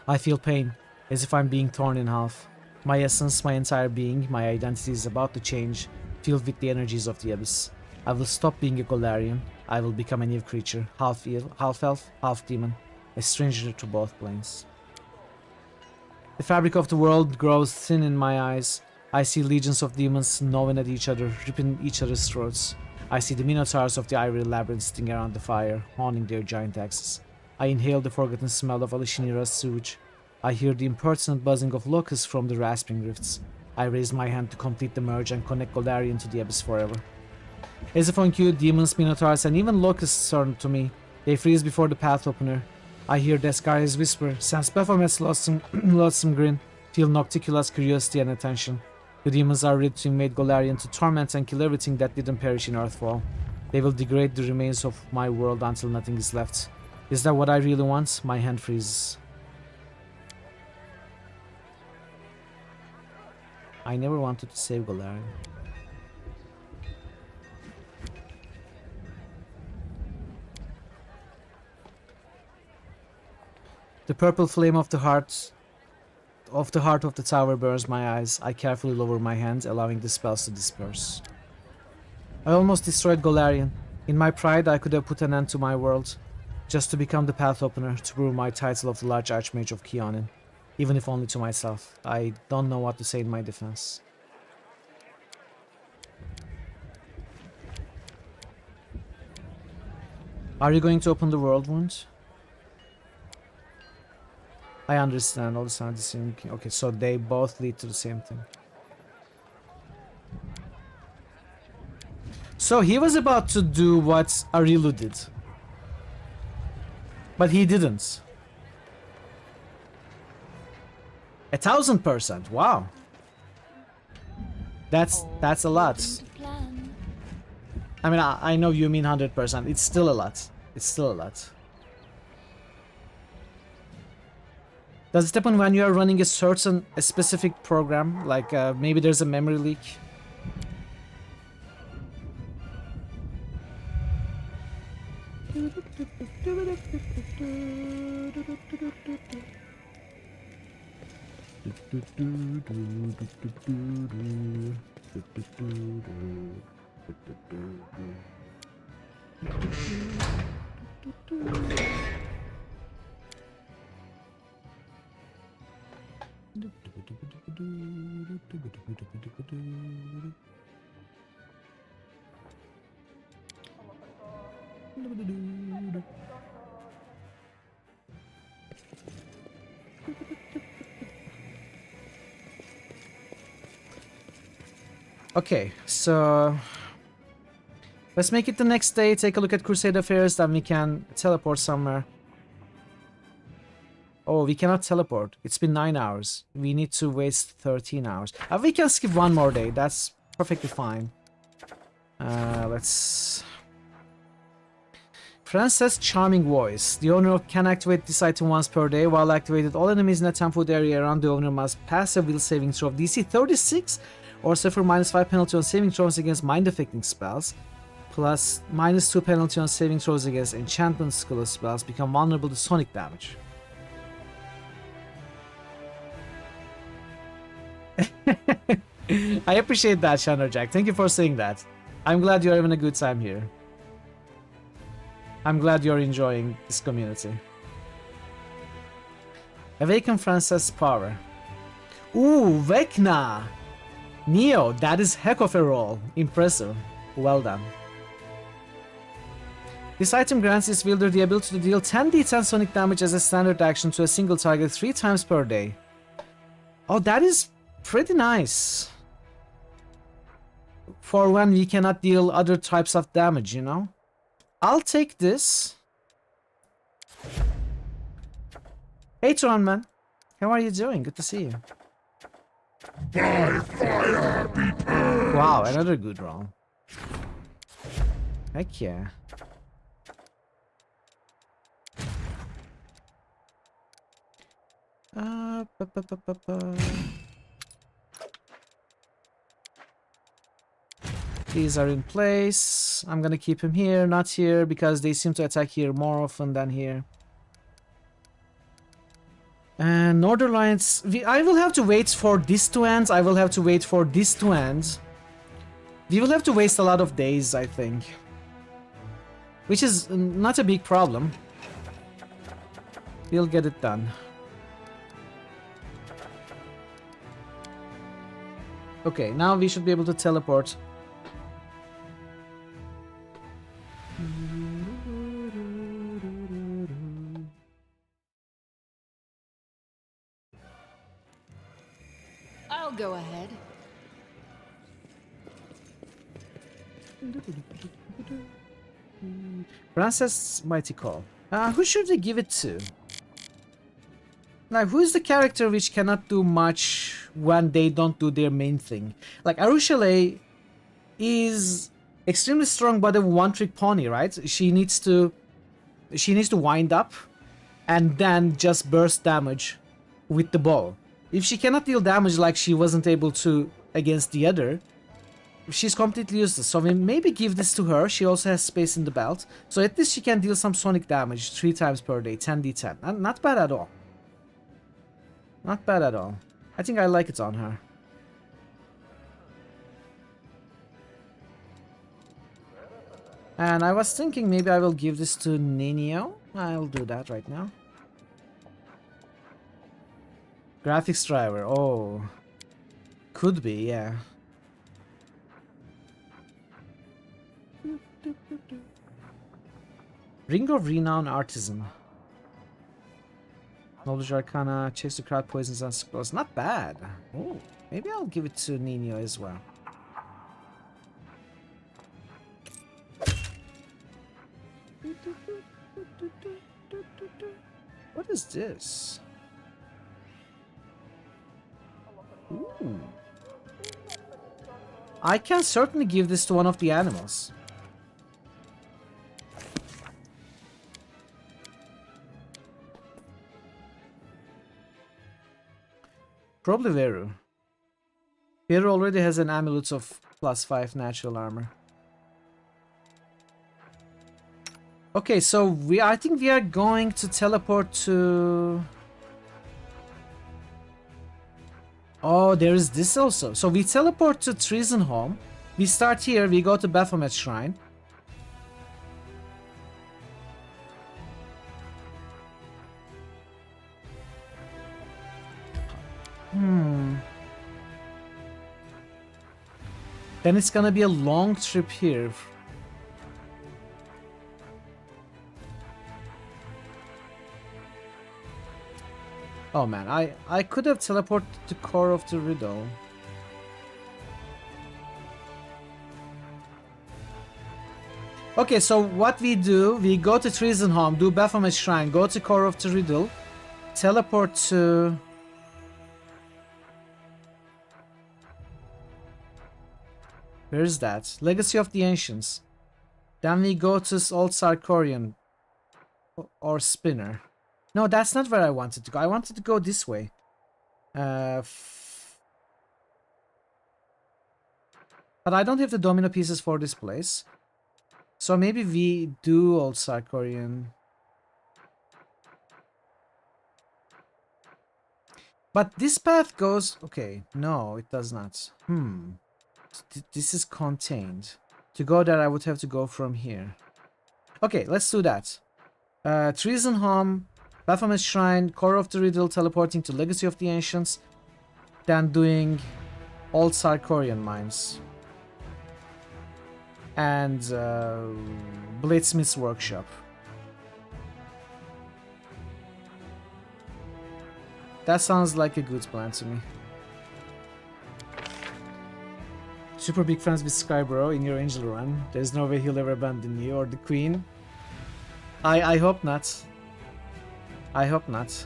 Speaker 1: I feel pain, as if I'm being torn in half. My essence, my entire being, my identity is about to change, filled with the energies of the abyss. I will stop being a Golarian. I will become a new creature, half elf, half demon, a stranger to both planes. The fabric of the world grows thin in my eyes. I see legions of demons gnawing at each other, ripping each other's throats. I see the minotaurs of the ivory labyrinth sitting around the fire, honing their giant axes. I inhale the forgotten smell of Alishinira's sewage. I hear the impertinent buzzing of locusts from the rasping rifts. I raise my hand to complete the merge and connect Golarion to the abyss forever. As if on cue, demons, minotaurs, and even locusts turn to me. They freeze before the path opener. I hear Descari's whisper, sense Baphomet's loathsome grin, feel Nocticula's curiosity and attention. The demons are ready to invade Golarion to torment and kill everything that didn't perish in Earthfall. They will degrade the remains of my world until nothing is left. Is that what I really want? My hand freezes. I never wanted to save Golarion. The purple flame of the heart of the tower burns my eyes. I carefully lower my hand, allowing the spells to disperse. I almost destroyed Golarion. In my pride, I could have put an end to my world, just to become the path opener, to prove my title of the large archmage of Keonin, even if only to myself. I don't know what to say in my defense. Are you going to open the world wound? I understand, all the sound is same. Okay, so they both lead to the same thing. So he was about to do what Arilu did. But he didn't. 1000%, wow. That's a lot. I mean, I know you mean 100%, it's still a lot. It's still a lot. Does it happen when you are running a specific program? Like maybe there's a memory leak? Okay, so let's make it the next day, take a look at Crusade Affairs, then we can teleport somewhere. Oh, we cannot teleport. It's been 9 hours. We need to waste 13 hours. We can skip one more day. That's perfectly fine. Let's... Frances' charming voice. The owner can activate this item once per day. While activated, all enemies in a 10-foot area around the owner must pass a will saving throw of DC 36 or suffer -5 penalty on saving throws against mind-affecting spells, plus -2 penalty on saving throws against enchantment skill spells, become vulnerable to sonic damage. I appreciate that, Shandarjack. Thank you for saying that. I'm glad you're having a good time here. I'm glad you're enjoying this community. Awaken Frances' power. Ooh, Vecna! Neo, that is heck of a roll. Impressive. Well done. This item grants its wielder the ability to deal 10d10 sonic damage as a standard action to a single target 3 times per day. Oh, that is pretty nice. For when we cannot deal other types of damage, you know? I'll take this. Hey, Tron man. How are you doing? Good to see you.
Speaker 14: By fire be purged.
Speaker 1: Wow, another good roll. Heck yeah. These are in place. I'm gonna keep him here, not here, because they seem to attack here more often than here. And Northern Lights, I will have to wait for this to end. I will have to wait for this to end. We will have to waste a lot of days, I think. Which is not a big problem. We'll get it done. Okay, now we should be able to teleport.
Speaker 8: I'll go ahead.
Speaker 1: Princess Mighty Call. Who should we give it to? Like, who is the character which cannot do much when they don't do their main thing? Like, Arushale is extremely strong but a one-trick pony, right? She needs to wind up and then just burst damage with the ball. If she cannot deal damage like she wasn't able to against the other, she's completely useless. So we maybe give this to her. She also has space in the belt. So at least she can deal some sonic damage 3 times per day, 10d10. Not bad at all. Not bad at all. I think I like it on her. And I was thinking maybe I will give this to Ninio. I'll do that right now. Graphics driver. Oh. Could be, yeah. Ring of Renown Artisan. Knowledge Arcana, chase the crowd, poisons and spells. Not bad. Oh, maybe I'll give it to Ninio as well. What is this? Ooh. I can certainly give this to one of the animals. Probably Veru. Veru already has an amulet of +5 natural armor. Okay, so I think we are going to teleport to... Oh, there is this also. So we teleport to Treason Home. We start here, we go to Baphomet Shrine. Then it's gonna be a long trip here. Oh man, I could have teleported to Core of the Riddle. Okay, so what we do, we go to Treason Home, do Baphomet Shrine, go to Core of the Riddle, teleport to... Where is that? Legacy of the Ancients. Then we go to Old Sarkorian or Spinner. No, that's not where I wanted to go. I wanted to go this way. But I don't have the domino pieces for this place. So maybe we do Old Sarkorian. But this path goes... Okay, no, it does not. This is contained. To go there, I would have to go from here. Okay, let's do that. Treason Home, Baphomet Shrine, Core of the Riddle, teleporting to Legacy of the Ancients, then doing Old Sarkorian Mines. And Bladesmith's Workshop. That sounds like a good plan to me. Super big fans with Skybro in your Angel run. There's no way he'll ever abandon you or the Queen. I hope not. I hope not.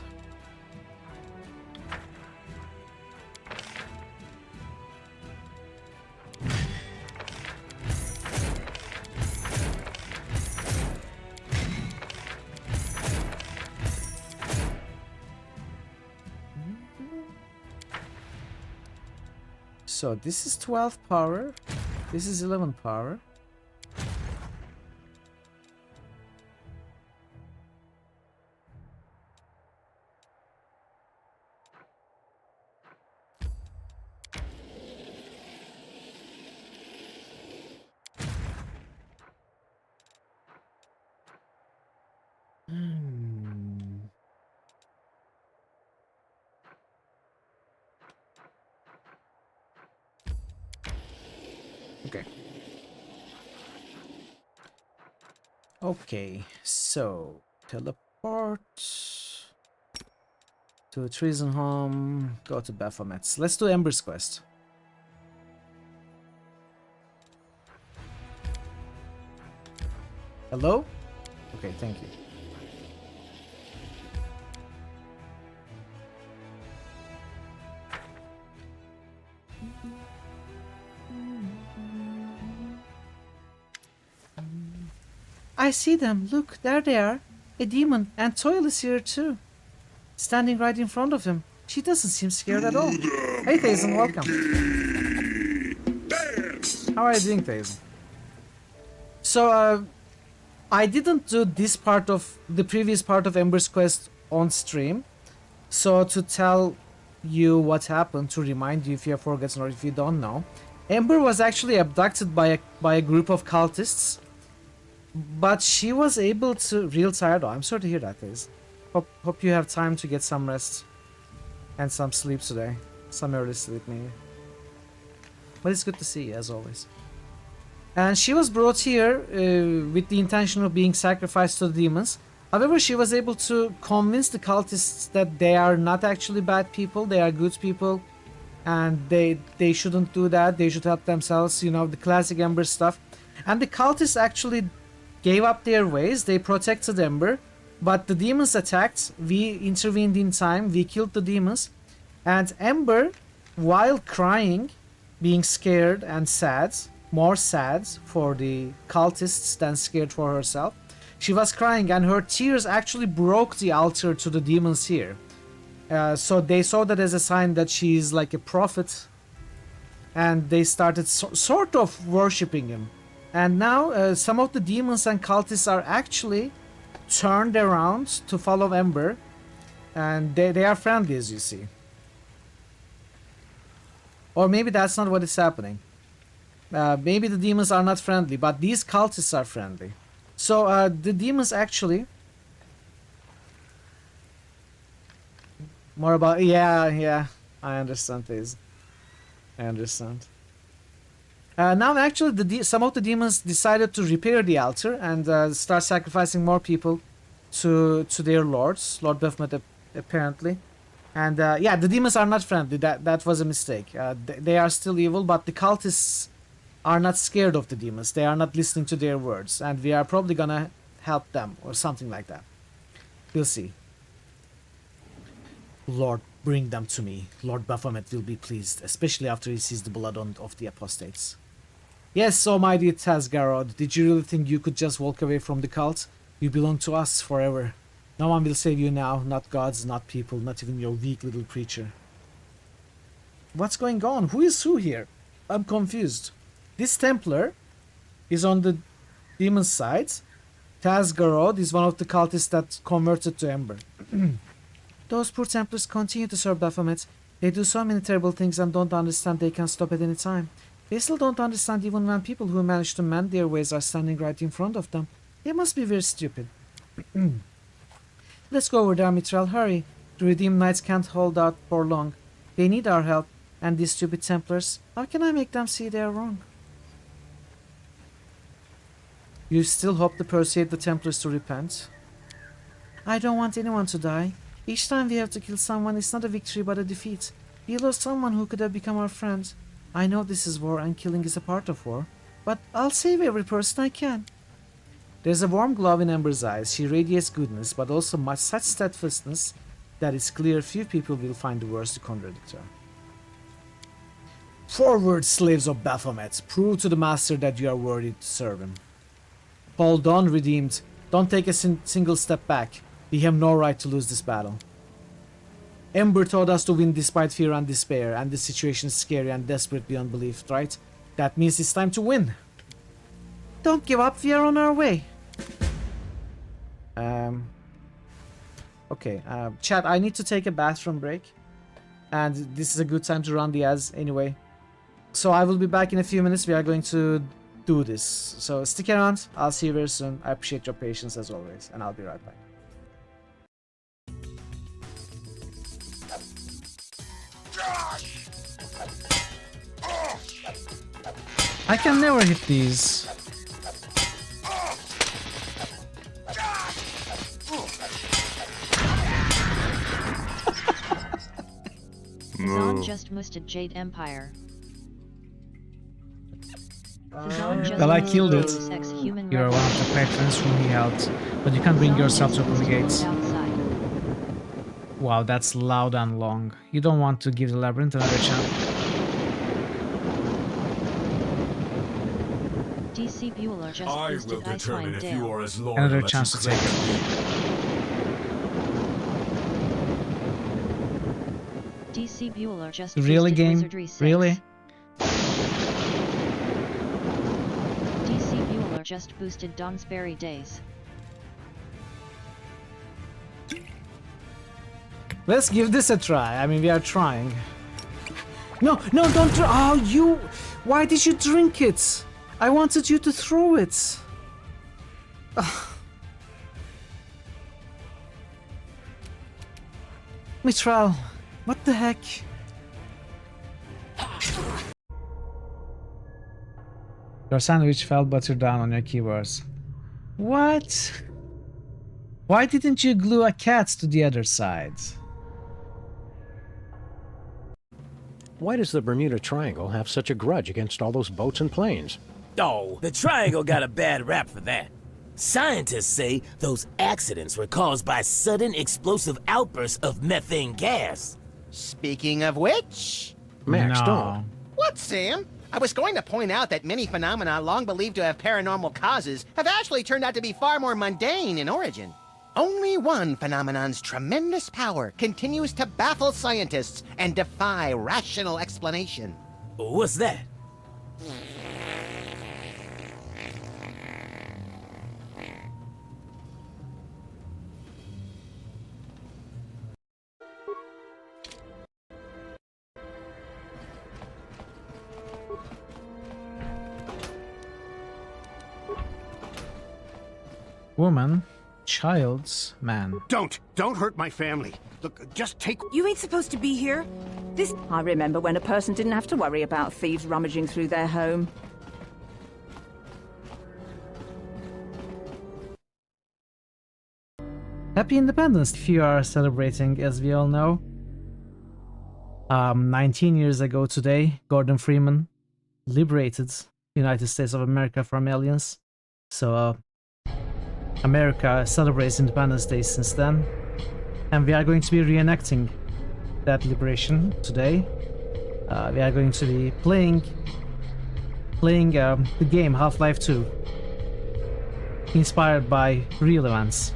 Speaker 1: So this is 12 power. This is 11 power. Okay. Okay, so teleport to Treason Home, go to Baphomet's. Let's do Ember's quest. Hello? Okay, thank you. I see them. Look, there they are. A demon, and Toil is here too. Standing right in front of him. She doesn't seem scared at all. Hey Thazen, welcome. How are you doing, Thazen? So, I didn't do this part of the previous part of Ember's quest on stream. So to tell you what happened, to remind you if you have forgotten or if you don't know, Ember was actually abducted by a group of cultists, but she was able to real tired. Oh, I'm sorry to hear that, Thazen. Hope you have time to get some rest and some sleep today, some early sleep maybe. But it's good to see you as always. And she was brought here with the intention of being sacrificed to the demons. However, she was able to convince the cultists that they are not actually bad people, they are good people, and they shouldn't do that, they should help themselves, you know, the classic Ember stuff. And the cultists actually gave up their ways, they protected Ember, but the demons attacked, we intervened in time, we killed the demons, and Ember, while crying, being scared and sad, more sad for the cultists than scared for herself, she was crying and her tears actually broke the altar to the demons here. So they saw that as a sign that she is like a prophet, and they started sort of worshipping him. And now some of the demons and cultists are actually turned around to follow Ember, and they are friendly, as you see. Or maybe that's not what is happening. Maybe the demons are not friendly, but these cultists are friendly. So the demons actually... More about... Yeah, I understand this. I understand. Now actually some of the demons decided to repair the altar and start sacrificing more people to their lords. Lord Baphomet apparently. And yeah, the demons are not friendly. That was a mistake. They are still evil, but the cultists are not scared of the demons. They are not listening to their words, and we are probably gonna help them or something like that. We'll see. Lord, bring them to me. Lord Baphomet will be pleased, especially after he sees the blood of the apostates. Yes, almighty Tazgarod, did you really think you could just walk away from the cult? You belong to us forever. No one will save you now, not gods, not people, not even your weak little creature. What's going on? Who is who here? I'm confused. This Templar is on the demon's side. Tazgarod is one of the cultists that converted to Ember. Those poor Templars continue to serve Baphomet. They do so many terrible things and don't understand they can stop at any time. They still don't understand even when people who manage to mend their ways are standing right in front of them. They must be very stupid. Let's go over there, Mithril. Hurry. The Redeemed Knights can't hold out for long. They need our help. And these stupid Templars, how can I make them see they're wrong? You still hope to persuade the Templars to repent? I don't want anyone to die. Each time we have to kill someone, it's not a victory but a defeat. We lost someone who could have become our friend. I know this is war and killing is a part of war, but I'll save every person I can. There's a warm glow in Ember's eyes. She radiates goodness, but also such steadfastness that it's clear few people will find the words to contradict her. Forward, slaves of Baphomet! Prove to the master that you are worthy to serve him. Hold on, Redeemed. Don't take a single step back. We have no right to lose this battle. Ember taught us to win despite fear and despair, and the situation is scary and desperate beyond belief, right? That means it's time to win. Don't give up, we are on our way. Okay, chat, I need to take a bathroom break. And this is a good time to run the ads anyway. So I will be back in a few minutes. We are going to do this. So stick around. I'll see you very soon. I appreciate your patience as always. And I'll be right back. I can never hit these.
Speaker 2: Fazan just musted Jade Empire. Fazan just
Speaker 1: Well, I killed it.
Speaker 2: sex human
Speaker 1: You are one of the patrons whom he helped, but you can't bring yourself to open the gates. Wow, that's loud and long. You don't want to give the labyrinth another chance.
Speaker 2: DC Bueller just boosted Icewind Dale.
Speaker 1: Another chance to take it.
Speaker 2: DC Bueller just
Speaker 1: Really,
Speaker 2: boosted
Speaker 1: game?
Speaker 2: Wizardry 6.
Speaker 1: Really?
Speaker 2: DC Bueller just boosted Donsbury Days.
Speaker 1: Let's give this a try. I mean, we are trying. No, no, don't try. Oh, you. Why did you drink it? I wanted you to throw it. Ugh. Mitral, what the heck? Your sandwich fell butter down on your keywords. What? Why didn't you glue a cat to the other side?
Speaker 17: Why does the Bermuda Triangle have such a grudge against all those boats and planes?
Speaker 18: Oh, the Triangle got a bad rap for that. Scientists say those accidents were caused by sudden explosive outbursts of methane gas.
Speaker 19: Speaking of which...
Speaker 17: Max, don't.
Speaker 19: What, Sam? I was going to point out that many phenomena long believed to have paranormal causes have actually turned out to be far more mundane in origin. Only one phenomenon's tremendous power continues to baffle scientists and defy rational explanation.
Speaker 18: What's that?
Speaker 1: Woman, child's man.
Speaker 20: Don't hurt my family. Look, just take...
Speaker 21: You ain't supposed to be here. I remember when a person didn't have to worry about thieves rummaging through their home.
Speaker 1: Happy Independence if you are celebrating, as we all know. 19 years ago today, Gordon Freeman liberated the United States of America from aliens. So, America celebrates Independence Day since then. And we are going to be reenacting that liberation today. We are going to be playing the game Half-Life 2, inspired by real events.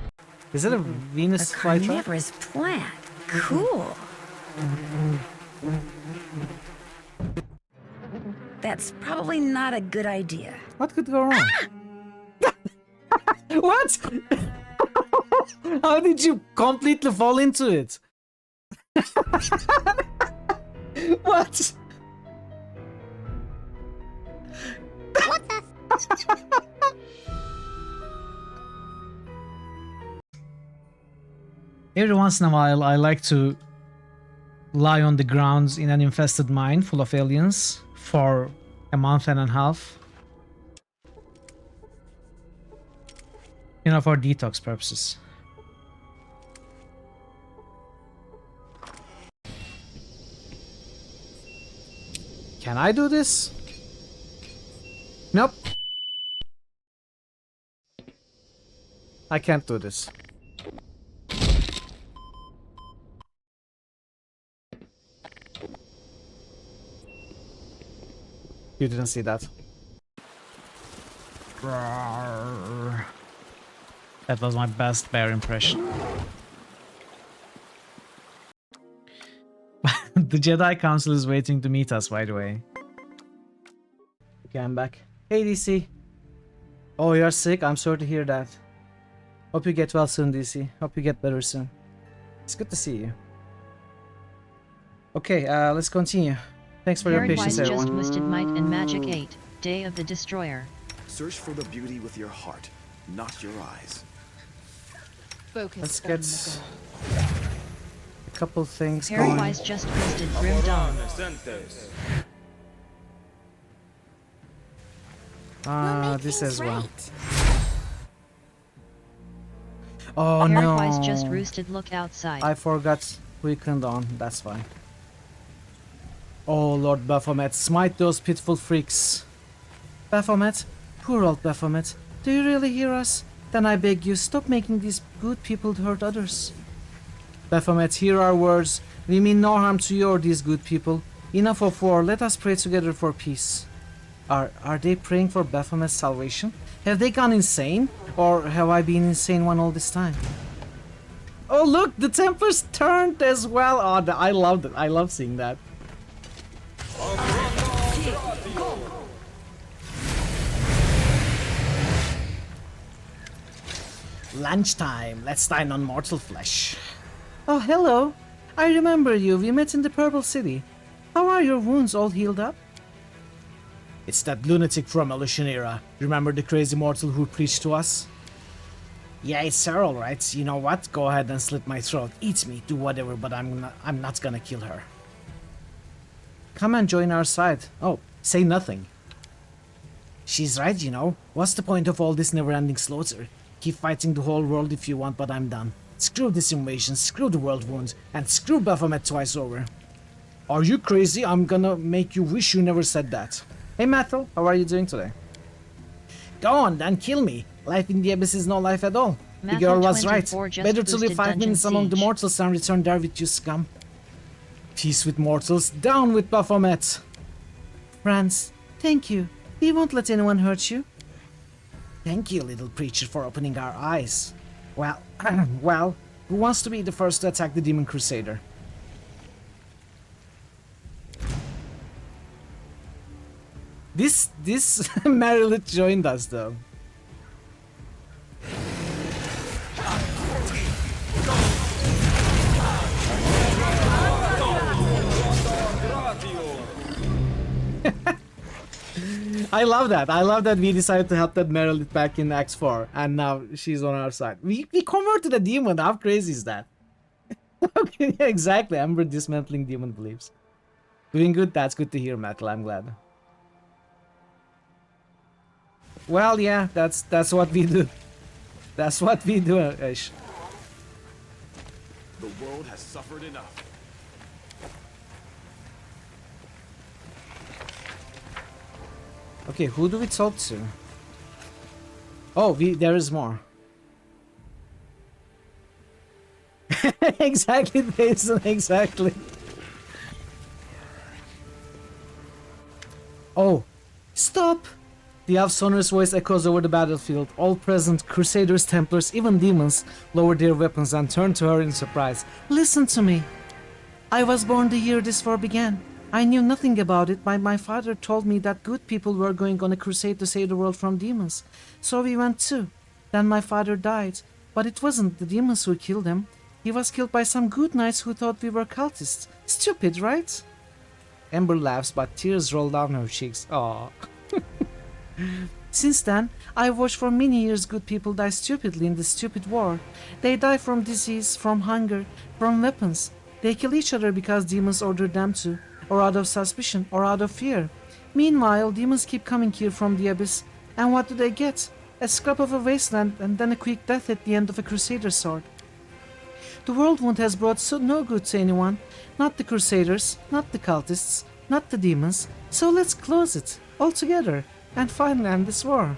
Speaker 1: Is it a Venus flytrap?
Speaker 9: Carnivorous plant. Cool. That's probably not a good idea.
Speaker 1: What could go wrong? What? How did you completely fall into it? What?
Speaker 9: What the?
Speaker 1: Every once in a while, I like to lie on the ground in an infested mine full of aliens for a month and a half. You know, for detox purposes. Can I do this? Nope. I can't do this. You didn't see that. That was my best bear impression. The Jedi Council is waiting to meet us, by the way. Okay, I'm back. Hey, DC. Oh, you're sick? I'm sorry to hear that. Hope you get well soon, DC. Hope you get better soon. It's good to see you. Okay, let's continue. Thanks for your patience, everyone.
Speaker 2: Just listed Might and Magic 8, Day of the Destroyer.
Speaker 22: Search for the beauty with your heart, not your eyes.
Speaker 1: Let's get a couple things going.
Speaker 2: Pairwise just listed Grim Dawn.
Speaker 1: This as well. Oh
Speaker 2: Parrotwise
Speaker 1: no.
Speaker 2: just roosted. Look outside.
Speaker 1: I forgot weekend on. That's fine. Oh Lord Baphomet, smite those pitiful freaks. Baphomet, poor old Baphomet, do you really hear us? Then I beg you, stop making these good people hurt others. Baphomet, hear our words. We mean no harm to you or these good people. Enough of war, let us pray together for peace. Are they praying for Baphomet's salvation? Have they gone insane? Or have I been insane one all this time? Oh look, the Templars turned as well. Oh, I loved it. I love seeing that. Lunchtime. Let's dine on mortal flesh. Oh, hello. I remember you. We met in the Purple City. How are your wounds? All healed up? It's that lunatic from Illusionera. Remember the crazy mortal who preached to us? Yeah, it's her, alright. You know what? Go ahead and slit my throat. Eat me. Do whatever, but I'm not gonna kill her. Come and join our side. Oh, say nothing. She's right, you know. What's the point of all this never-ending slaughter? Keep fighting the whole world if you want, but I'm done. Screw this invasion, screw the world wound, and screw Baphomet twice over. Are you crazy? I'm gonna make you wish you never said that. Hey Mathel, how are you doing today? Go on, then kill me. Life in the Abyss is no life at all. The girl was right. Better to live 5 minutes among the mortals and return there with you scum. Peace with mortals, down with Baphomet. Friends, thank you. We won't let anyone hurt you. Thank you, little preacher, for opening our eyes. Well, well, who wants to be the first to attack the Demon Crusader? This Marilith joined us though. I love that. I love that we decided to help that Marilith back in X4 and now she's on our side. We converted a demon. How crazy is that? Okay, yeah, exactly. Amber dismantling demon beliefs. Doing good. That's good to hear, Metal. I'm glad. Well, yeah, that's what we do. That's what we do, Ish.
Speaker 22: The world has suffered enough.
Speaker 1: Okay, who do we talk to? Oh, there is more. Exactly, Jason, exactly. Oh, stop! The elf's sonorous voice echoes over the battlefield. All present, Crusaders, Templars, even demons, lower their weapons and turn to her in surprise. Listen to me. I was born the year this war began. I knew nothing about it, but my father told me that good people were going on a crusade to save the world from demons. So we went too. Then my father died, but it wasn't the demons who killed him. He was killed by some good knights who thought we were cultists. Stupid, right? Ember laughs, but tears roll down her cheeks. Aww. Since then, I've watched for many years good people die stupidly in this stupid war. They die from disease, from hunger, from weapons. They kill each other because demons ordered them to, or out of suspicion, or out of fear. Meanwhile, demons keep coming here from the Abyss, and what do they get? A scrap of a wasteland and then a quick death at the end of a Crusader sword. The world wound has brought no good to anyone. Not the Crusaders, not the cultists, not the demons. So let's close it, all together, and finally end this war.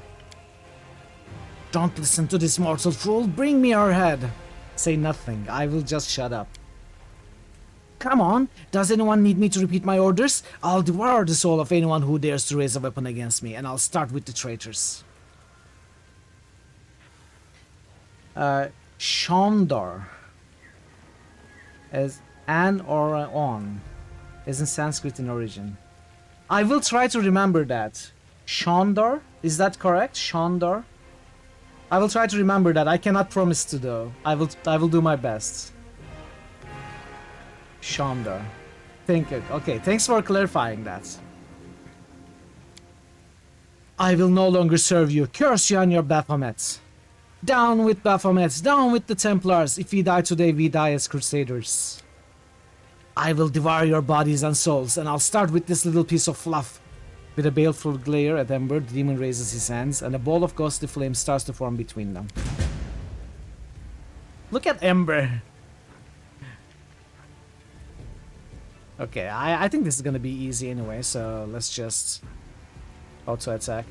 Speaker 1: Don't listen to this mortal fool, bring me her head. Say nothing, I will just shut up. Come on, does anyone need me to repeat my orders? I'll devour the soul of anyone who dares to raise a weapon against me, and I'll start with the traitors. Shandor. As an or on, is in Sanskrit in origin. I will try to remember that. Shandor? Is that correct? Shandor? I will try to remember that. I cannot promise to though. I will do my best. Shandor. Think it. Okay, thanks for clarifying that. I will no longer serve you. Curse you and your Baphomets. Down with Baphomets, down with the Templars. If we die today, we die as Crusaders. I will devour your bodies and souls, and I'll start with this little piece of fluff. With a baleful glare at Ember, the demon raises his hands, and a ball of ghostly flame starts to form between them. Look at Ember! Okay, I think this is gonna be easy anyway, so let's just auto-attack.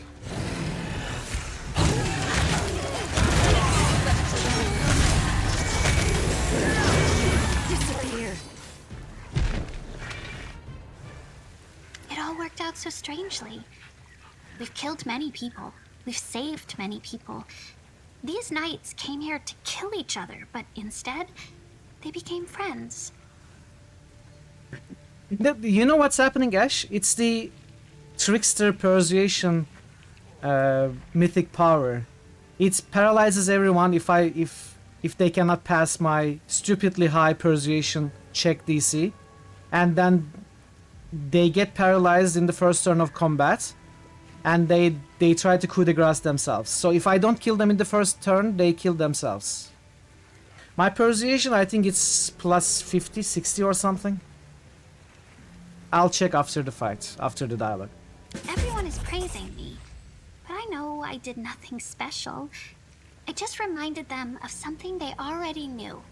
Speaker 10: Disappear. It all worked out so strangely. We've killed many people. We've saved many people. These knights came here to kill each other, but instead, they became friends.
Speaker 1: You know what's happening, Ash? It's the trickster persuasion mythic power. It paralyzes everyone if they cannot pass my stupidly high persuasion check DC, and then they get paralyzed in the first turn of combat, and they try to coup de grace themselves. So if I don't kill them in the first turn, they kill themselves. My persuasion, I think it's plus 50, 60 or something. I'll check after the fight, after the dialogue.
Speaker 10: Everyone is praising me, but I know I did nothing special. I just reminded them of something they already knew.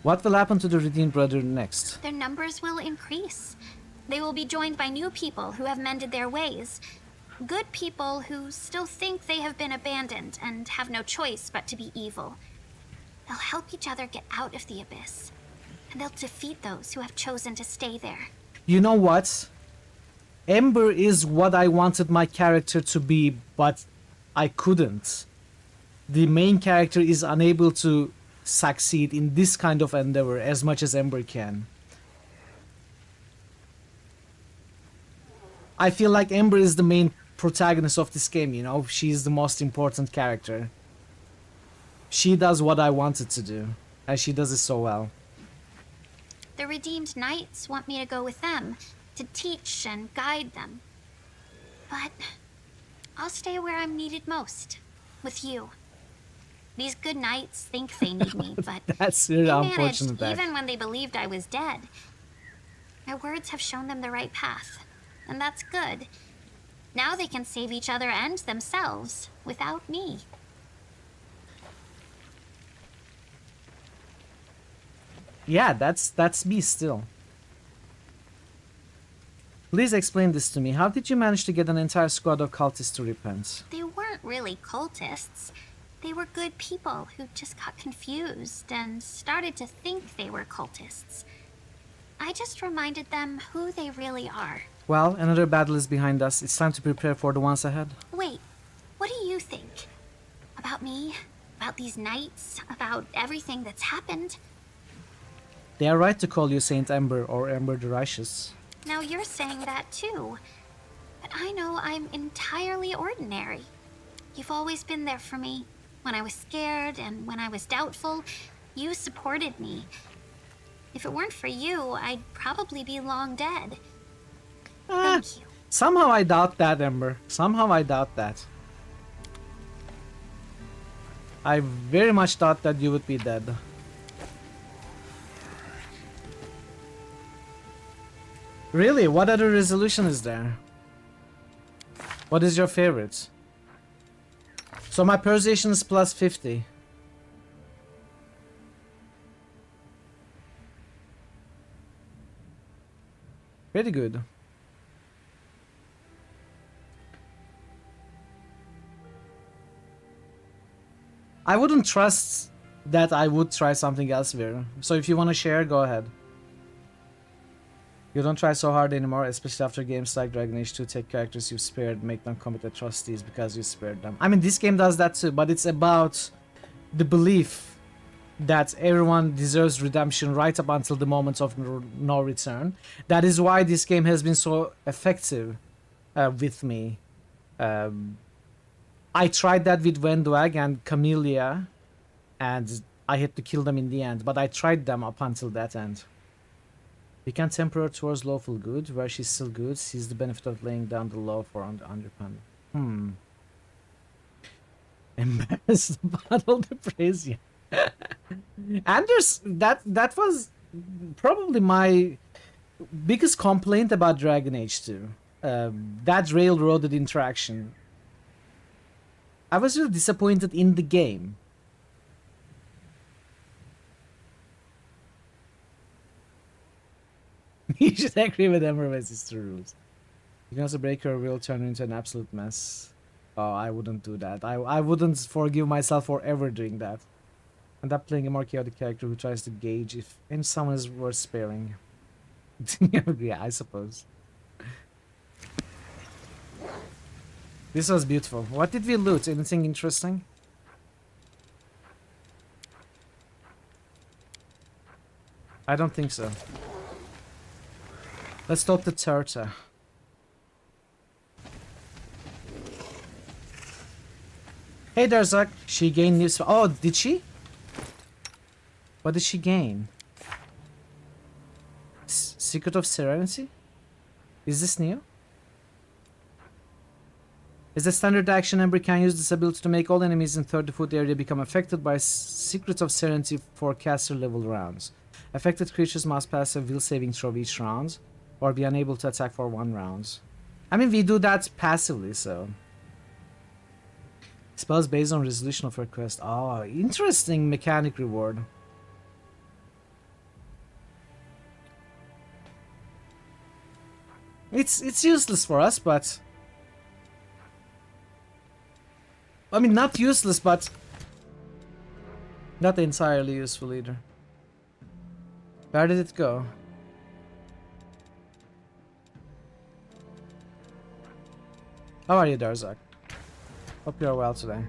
Speaker 1: What will happen to the Redeemed Brother next?
Speaker 10: Their numbers will increase. They will be joined by new people who have mended their ways. Good people who still think they have been abandoned and have no choice but to be evil. They'll help each other get out of the abyss, and they'll defeat those who have chosen to stay there.
Speaker 1: You know what? Ember is what I wanted my character to be, but I couldn't. The main character is unable to succeed in this kind of endeavor as much as Ember can. I feel like Ember is the main protagonist of this game, you know? She's the most important character. She does what I wanted to do, and she does it so well.
Speaker 10: The Redeemed Knights want me to go with them, to teach and guide them. But I'll stay where I'm needed most, with you. These good knights think they need me, but
Speaker 1: That's really
Speaker 10: they managed
Speaker 1: unfortunate.
Speaker 10: even when they believed I was dead. My words have shown them the right path, and that's good. Now they can save each other and themselves without me.
Speaker 1: Yeah, that's me still. Please explain this to me. How did you manage to get an entire squad of cultists to repent?
Speaker 10: They weren't really cultists. They were good people who just got confused and started to think they were cultists. I just reminded them who they really are.
Speaker 1: Well, another battle is behind us. It's time to prepare for the ones ahead.
Speaker 10: Wait, what do you think? About me? About these knights? About everything that's happened?
Speaker 1: They are right to call you Saint Ember or Ember the Righteous.
Speaker 10: Now you're saying that too. But I know I'm entirely ordinary. You've always been there for me. When I was scared and when I was doubtful, you supported me. If it weren't for you, I'd probably be long dead. Thank you.
Speaker 1: Somehow I doubt that, Ember. Somehow I doubt that. I very much thought that you would be dead. Really? What other resolution is there? What is your favorite? So my persuasion is plus 50. Pretty good. I wouldn't trust that I would try something else here. So if you want to share, go ahead. You don't try so hard anymore, especially after games like Dragon Age 2. Take characters you've spared, make them commit atrocities because you spared them. I mean, this game does that too, but it's about the belief that everyone deserves redemption right up until the moment of no return. That is why this game has been so effective with me. I tried that with Vendwag and Camellia, and I had to kill them in the end, but I tried them up until that end. We can temper her towards lawful good, where she's still good, sees the benefit of laying down the law for underpanding. Embarrassed about all the praise, yeah. Anders, that was probably my biggest complaint about Dragon Age 2. That railroaded interaction. I was really disappointed in the game. You should agree with Ember with his rules. You can also break her will turn into an absolute mess. Oh, I wouldn't do that. I wouldn't forgive myself for ever doing that. End up playing a more chaotic character who tries to gauge if any someone is worth sparing. Yeah, I suppose. This was beautiful. What did we loot? Anything interesting? I don't think so. Let's talk to Turta. Hey Darzak, she gained news. Oh, did she? What did she gain? Secret of Serenity? Is this new? As a standard action, Ember can use this ability to make all enemies in 30-foot area become affected by Secret of Serenity for caster level rounds. Affected creatures must pass a will saving throw each round, or be unable to attack for 1 round. I mean, we do that passively, so... Spells based on resolution of request. Oh, interesting mechanic reward. It's useless for us, but... I mean, not useless, but... not entirely useful either. Where did it go? How are you, Darzak? Hope you are well today.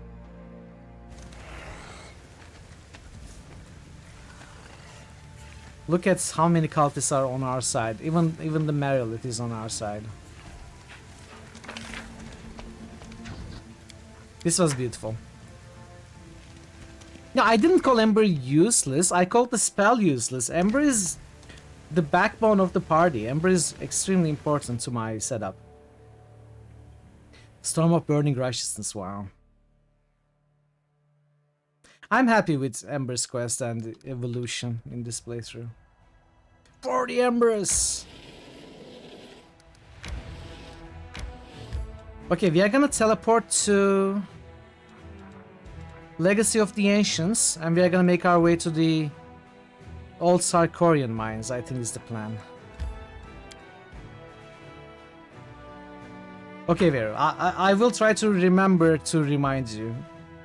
Speaker 1: Look at how many cultists are on our side. Even the Merilith is on our side. This was beautiful. No, I didn't call Ember useless. I called the spell useless. Ember is the backbone of the party. Ember is extremely important to my setup. Storm of Burning Righteousness, wow. I'm happy with Ember's quest and evolution in this playthrough. For the Embers! Okay, we are gonna teleport to Legacy of the Ancients, and we are gonna make our way to the old Sarkorian mines, I think is the plan. Okay, Vero, I will try to remember to remind you.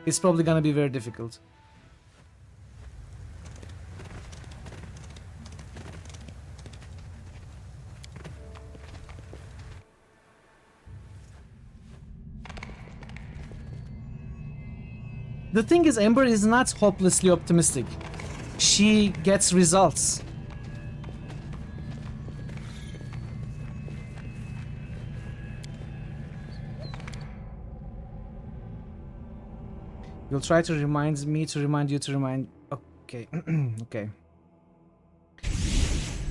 Speaker 1: It's probably gonna be very difficult. The thing is, Ember is not hopelessly optimistic. She gets results. You'll try to remind me to remind you to remind... Okay. Okay.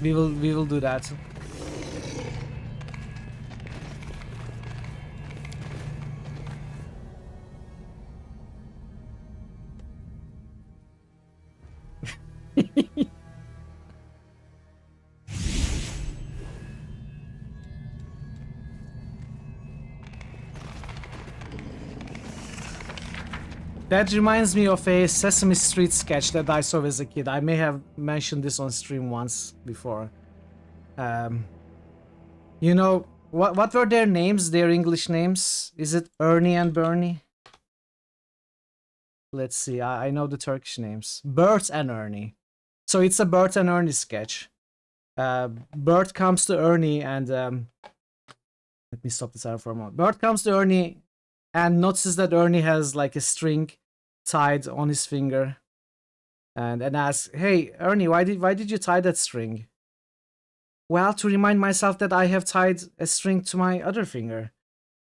Speaker 1: We will do that. That reminds me of a Sesame Street sketch that I saw as a kid. I may have mentioned this on stream once before. You know, what were their names, their English names? Is it Ernie and Bernie? Let's see, I know the Turkish names. Bert and Ernie. So it's a Bert and Ernie sketch. Bert comes to Ernie and... let me stop this out for a moment. Bert comes to Ernie and notices that Ernie has like a string tied on his finger, and asks, "Hey Ernie, why did you tie that string?" "Well, to remind myself that I have tied a string to my other finger."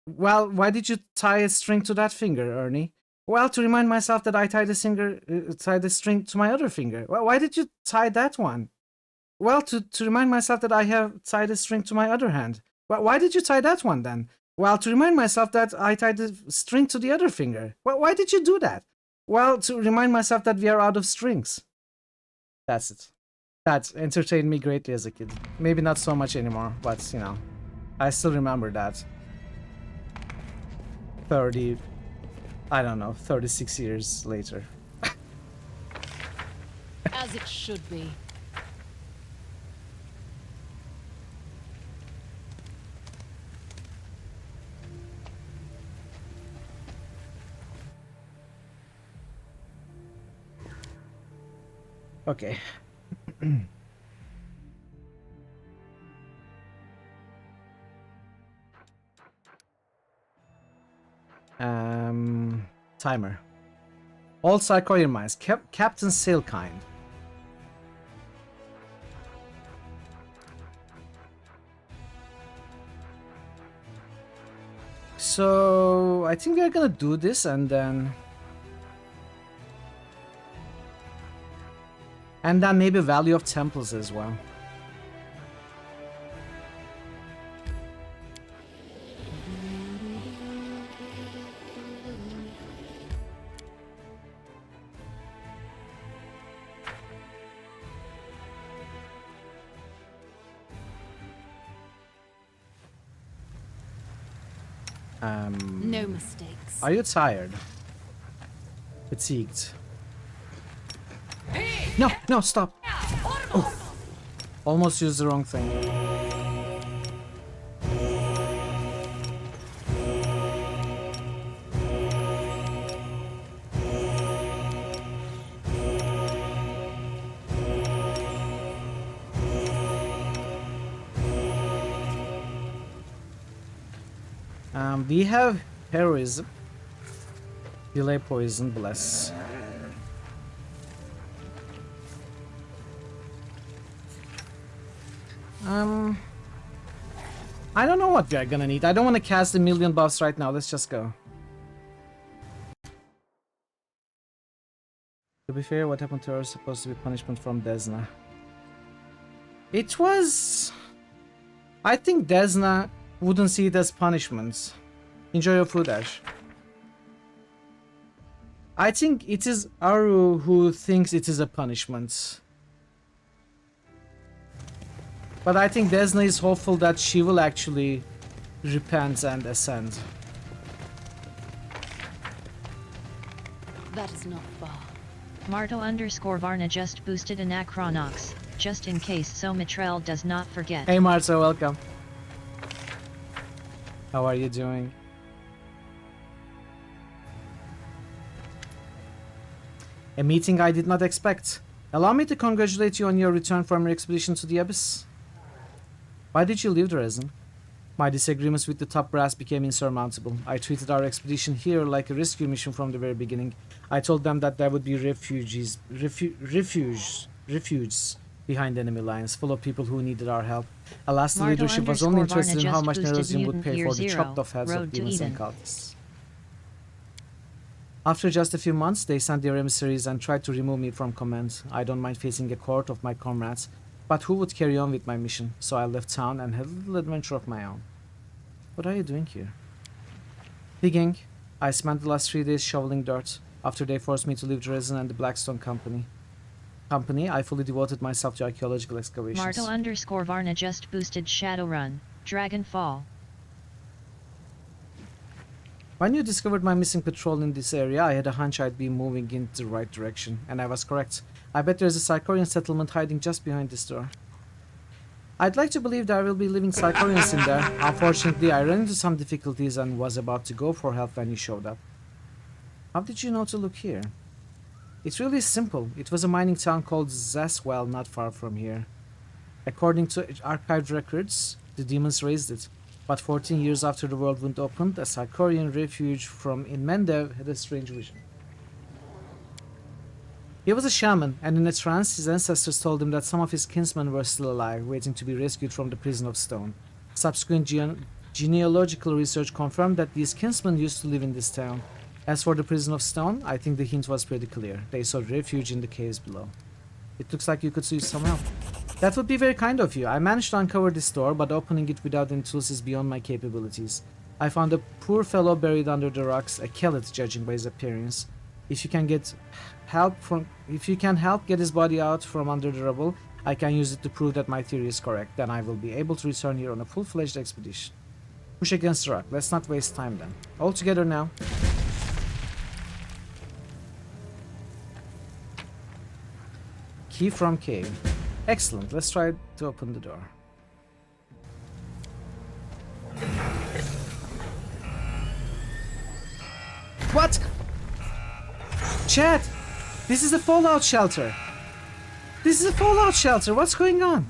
Speaker 1: "Well, why did you tie a string to that finger, Ernie?" "Well, to remind myself that I tied a string to my other finger." "Well, why did you tie that one?" "Well, to remind myself that I have tied a string to my other hand." "Well, why did you tie that one then?" "Well, to remind myself that I tied the string to the other finger." "Well, why did you do that?" Well, to remind myself that we are out of strings. That's it. That entertained me greatly as a kid. Maybe not so much anymore, but you know, I still remember that. 36 years later.
Speaker 8: As it should be.
Speaker 1: Okay. Timer. All Psychoian mines. Captain Sailkind. So I think we're gonna do this and then maybe Value of Temples as well.
Speaker 8: No mistakes.
Speaker 1: Are you tired? Fatigued? No, no, stop! Oh. Almost used the wrong thing. We have heroism. Delay poison, bless. I don't know what we are gonna need. I don't want to cast a million buffs right now. Let's just go. To be fair, what happened to her is supposed to be punishment from Desna. It was... I think Desna wouldn't see it as punishments. Enjoy your food, Ash. I think it is Aru who thinks it is a punishment. But I think Desna is hopeful that she will actually repent and ascend.
Speaker 8: That is not far.
Speaker 2: Marto_Varna just boosted Anachronox, just in case so Mitrell does not forget.
Speaker 1: Hey Marto, welcome. How are you doing? A meeting I did not expect. Allow me to congratulate you on your return from your expedition to the Abyss. Why did you leave Dresden? My disagreements with the top brass became insurmountable. I treated our expedition here like a rescue mission from the very beginning. I told them that there would be refuges behind enemy lines, full of people who needed our help. Alas, the leadership was only interested in how much Nerosium would pay for the chopped off heads of demons and cultists. After just a few months, they sent their emissaries and tried to remove me from command. I don't mind facing a court of my comrades, but who would carry on with my mission? So I left town and had a little adventure of my own. What are you doing here? Digging. I spent the last 3 days shoveling dirt. After they forced me to leave Dresden and the Blackstone Company, I fully devoted myself to archaeological excavations.
Speaker 2: Marto_Varna just boosted Shadowrun, Dragonfall.
Speaker 1: When you discovered my missing patrol in this area, I had a hunch I'd be moving in the right direction, and I was correct. I bet there's a Psychorian settlement hiding just behind this door. I'd like to believe there will be living Psychorians in there. Unfortunately, I ran into some difficulties and was about to go for help when you showed up. How did you know to look here? It's really simple. It was a mining town called Zaswell not far from here. According to archived records, the demons raised it. But 14 years after the world wound opened, a Psychorian refuge from Inmendev had a strange vision. He was a shaman, and in a trance his ancestors told him that some of his kinsmen were still alive, waiting to be rescued from the prison of stone. Subsequent genealogical research confirmed that these kinsmen used to live in this town. As for the prison of stone, I think the hint was pretty clear. They sought refuge in the caves below. It looks like you could use some help. That would be very kind of you. I managed to uncover this door, but opening it without any tools is beyond my capabilities. I found a poor fellow buried under the rocks, a Kelet judging by his appearance. If you can help get his body out from under the rubble, I can use it to prove that my theory is correct. Then I will be able to return here on a full-fledged expedition. Push against the rock. Let's not waste time then. All together now. Key from cave. Excellent. Let's try to open the door. What? Chat! This is a fallout shelter. This is a fallout shelter. What's going on?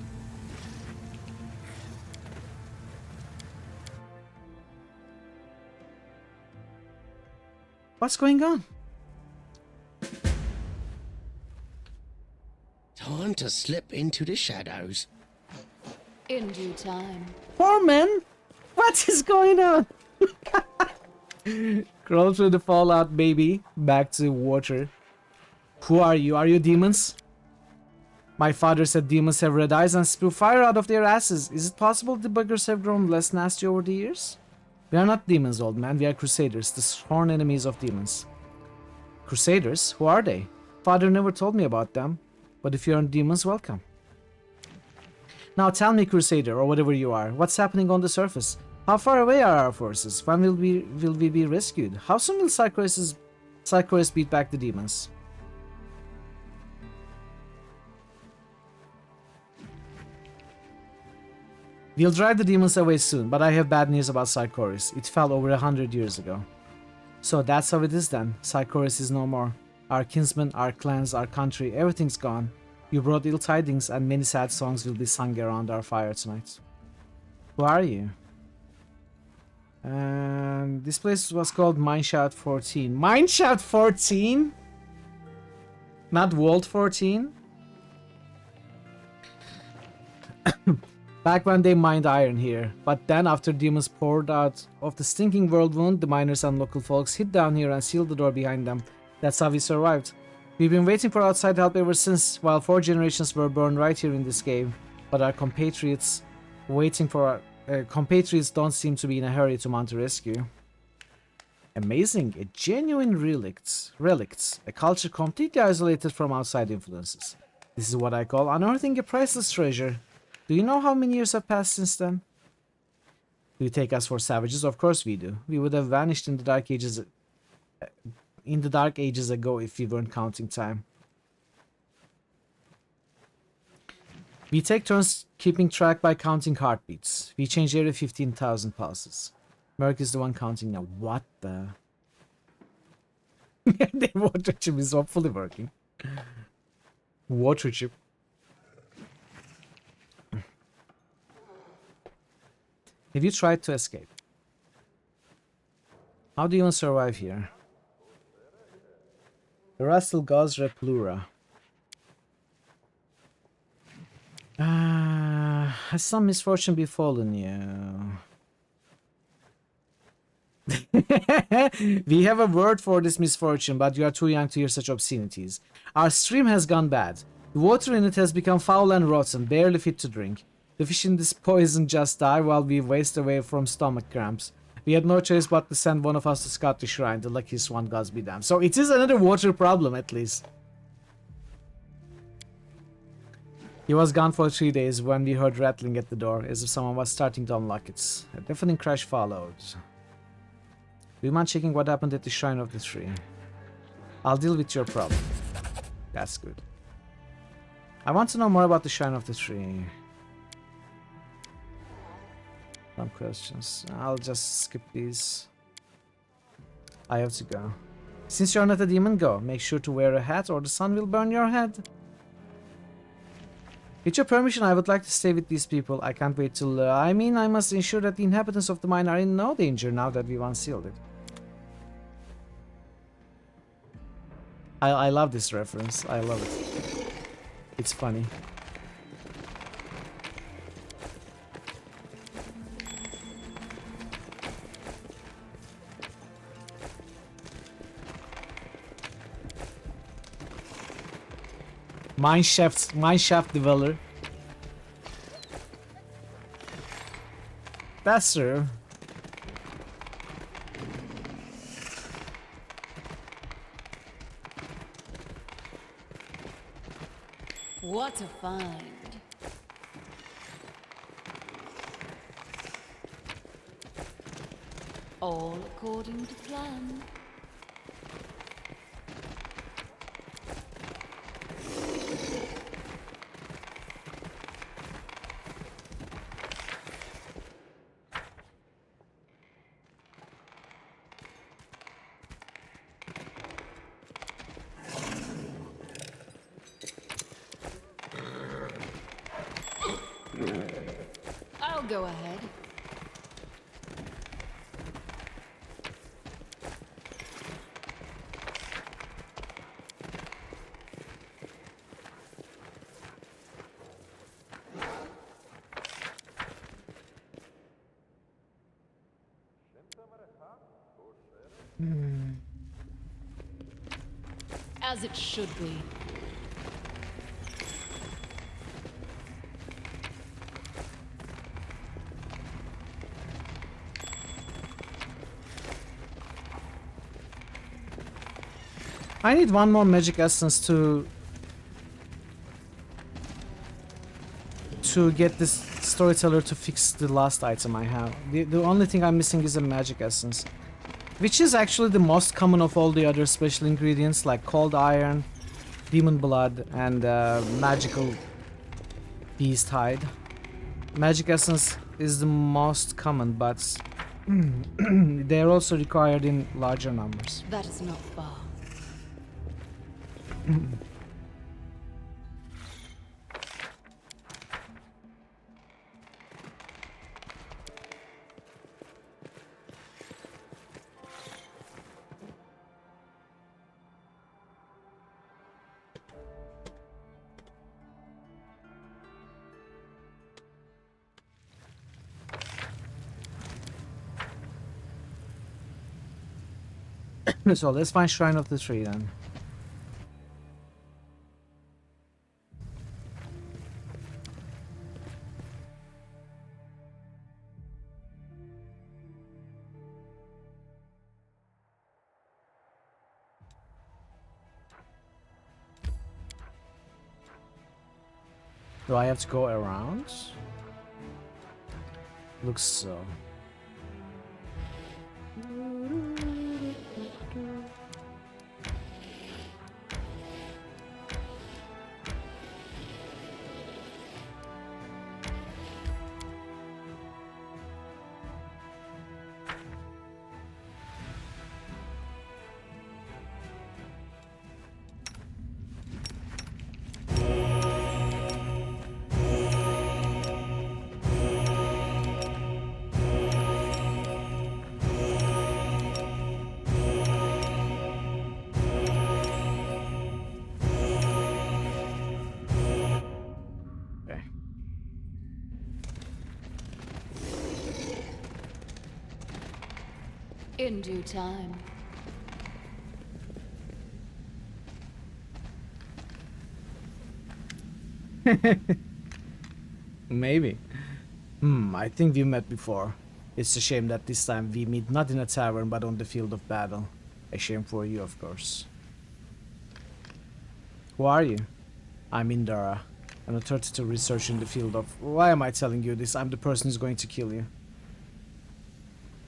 Speaker 1: What's going on?
Speaker 9: Time to slip into the shadows.
Speaker 8: In due time.
Speaker 1: Poor man! What is going on? Crawl through the fallout, baby. Back to water. Who are you? Are you demons? My father said demons have red eyes and spew fire out of their asses. Is it possible the buggers have grown less nasty over the years? We are not demons, old man. We are crusaders, the sworn enemies of demons. Crusaders? Who are they? Father never told me about them. But if you aren't demons, welcome. Now tell me, crusader, or whatever you are, what's happening on the surface? How far away are our forces? When will we be rescued? How soon will Psychorus beat back the demons? We'll drive the demons away soon, but I have bad news about Psychorus. It fell over 100 years ago. So that's how it is then. Psychorus is no more. Our kinsmen, our clans, our country, everything's gone. You brought ill tidings and many sad songs will be sung around our fire tonight. Who are you? This place was called Mineshaft 14. Mineshaft 14? Not Vault 14? Back when they mined iron here, but then after demons poured out of the stinking world wound, the miners and local folks hid down here and sealed the door behind them. That's how we survived. We've been waiting for outside help ever since, while 4 generations were born right here in this cave. But our compatriots don't seem to be in a hurry to mount a rescue. Amazing, a genuine relics, a culture completely isolated from outside influences. This is what I call unearthing a priceless treasure. Do you know how many years have passed since then? Do you take us for savages? Of course we do. We would have vanished in the dark ages ago if we weren't counting time. We take turns keeping track by counting heartbeats. We change every 15,000 pulses. Merc is the one counting now. What the? The water chip is hopefully working. Water chip. Have you tried to escape? How do you even survive here? Russell Gauss Replura. Has some misfortune befallen you? We have a word for this misfortune, but you are too young to hear such obscenities. Our stream has gone bad. The water in it has become foul and rotten, barely fit to drink. The fish in this poison just die while we waste away from stomach cramps. We had no choice but to send one of us to scout the shrine, the luckiest one, gods be damned. So it is another water problem, at least. He was gone for 3 days when we heard rattling at the door, as if someone was starting to unlock it. A deafening crash followed. Do you mind checking what happened at the shrine of the tree? I'll deal with your problem. That's good. I want to know more about the shrine of the tree. Some questions. I'll just skip these. I have to go. Since you're not a demon, go. Make sure to wear a hat or the sun will burn your head. With your permission, I would like to stay with these people. I can't wait till... I must ensure that the inhabitants of the mine are in no danger now that we've unsealed it. I love this reference. I love it. It's funny. Mineshaft developer. That's true.
Speaker 8: What a find. All according to plan. I'll go ahead. As it should be.
Speaker 1: I need one more magic essence to get this storyteller to fix the last item I have. The only thing I'm missing is a magic essence, which is actually the most common of all the other special ingredients like cold iron, demon blood, and magical beast hide. Magic essence is the most common, but they are also required in larger numbers.
Speaker 8: That is not far.
Speaker 1: So let's find Shrine of the Tree then. Do I have to go around? Looks so.
Speaker 8: In due time.
Speaker 1: Maybe. I think we met before. It's a shame that this time we meet not in a tavern but on the field of battle. A shame for you, of course. Who are you? I'm Indara. I'm a 32 researcher in the field of... Why am I telling you this? I'm the person who's going to kill you.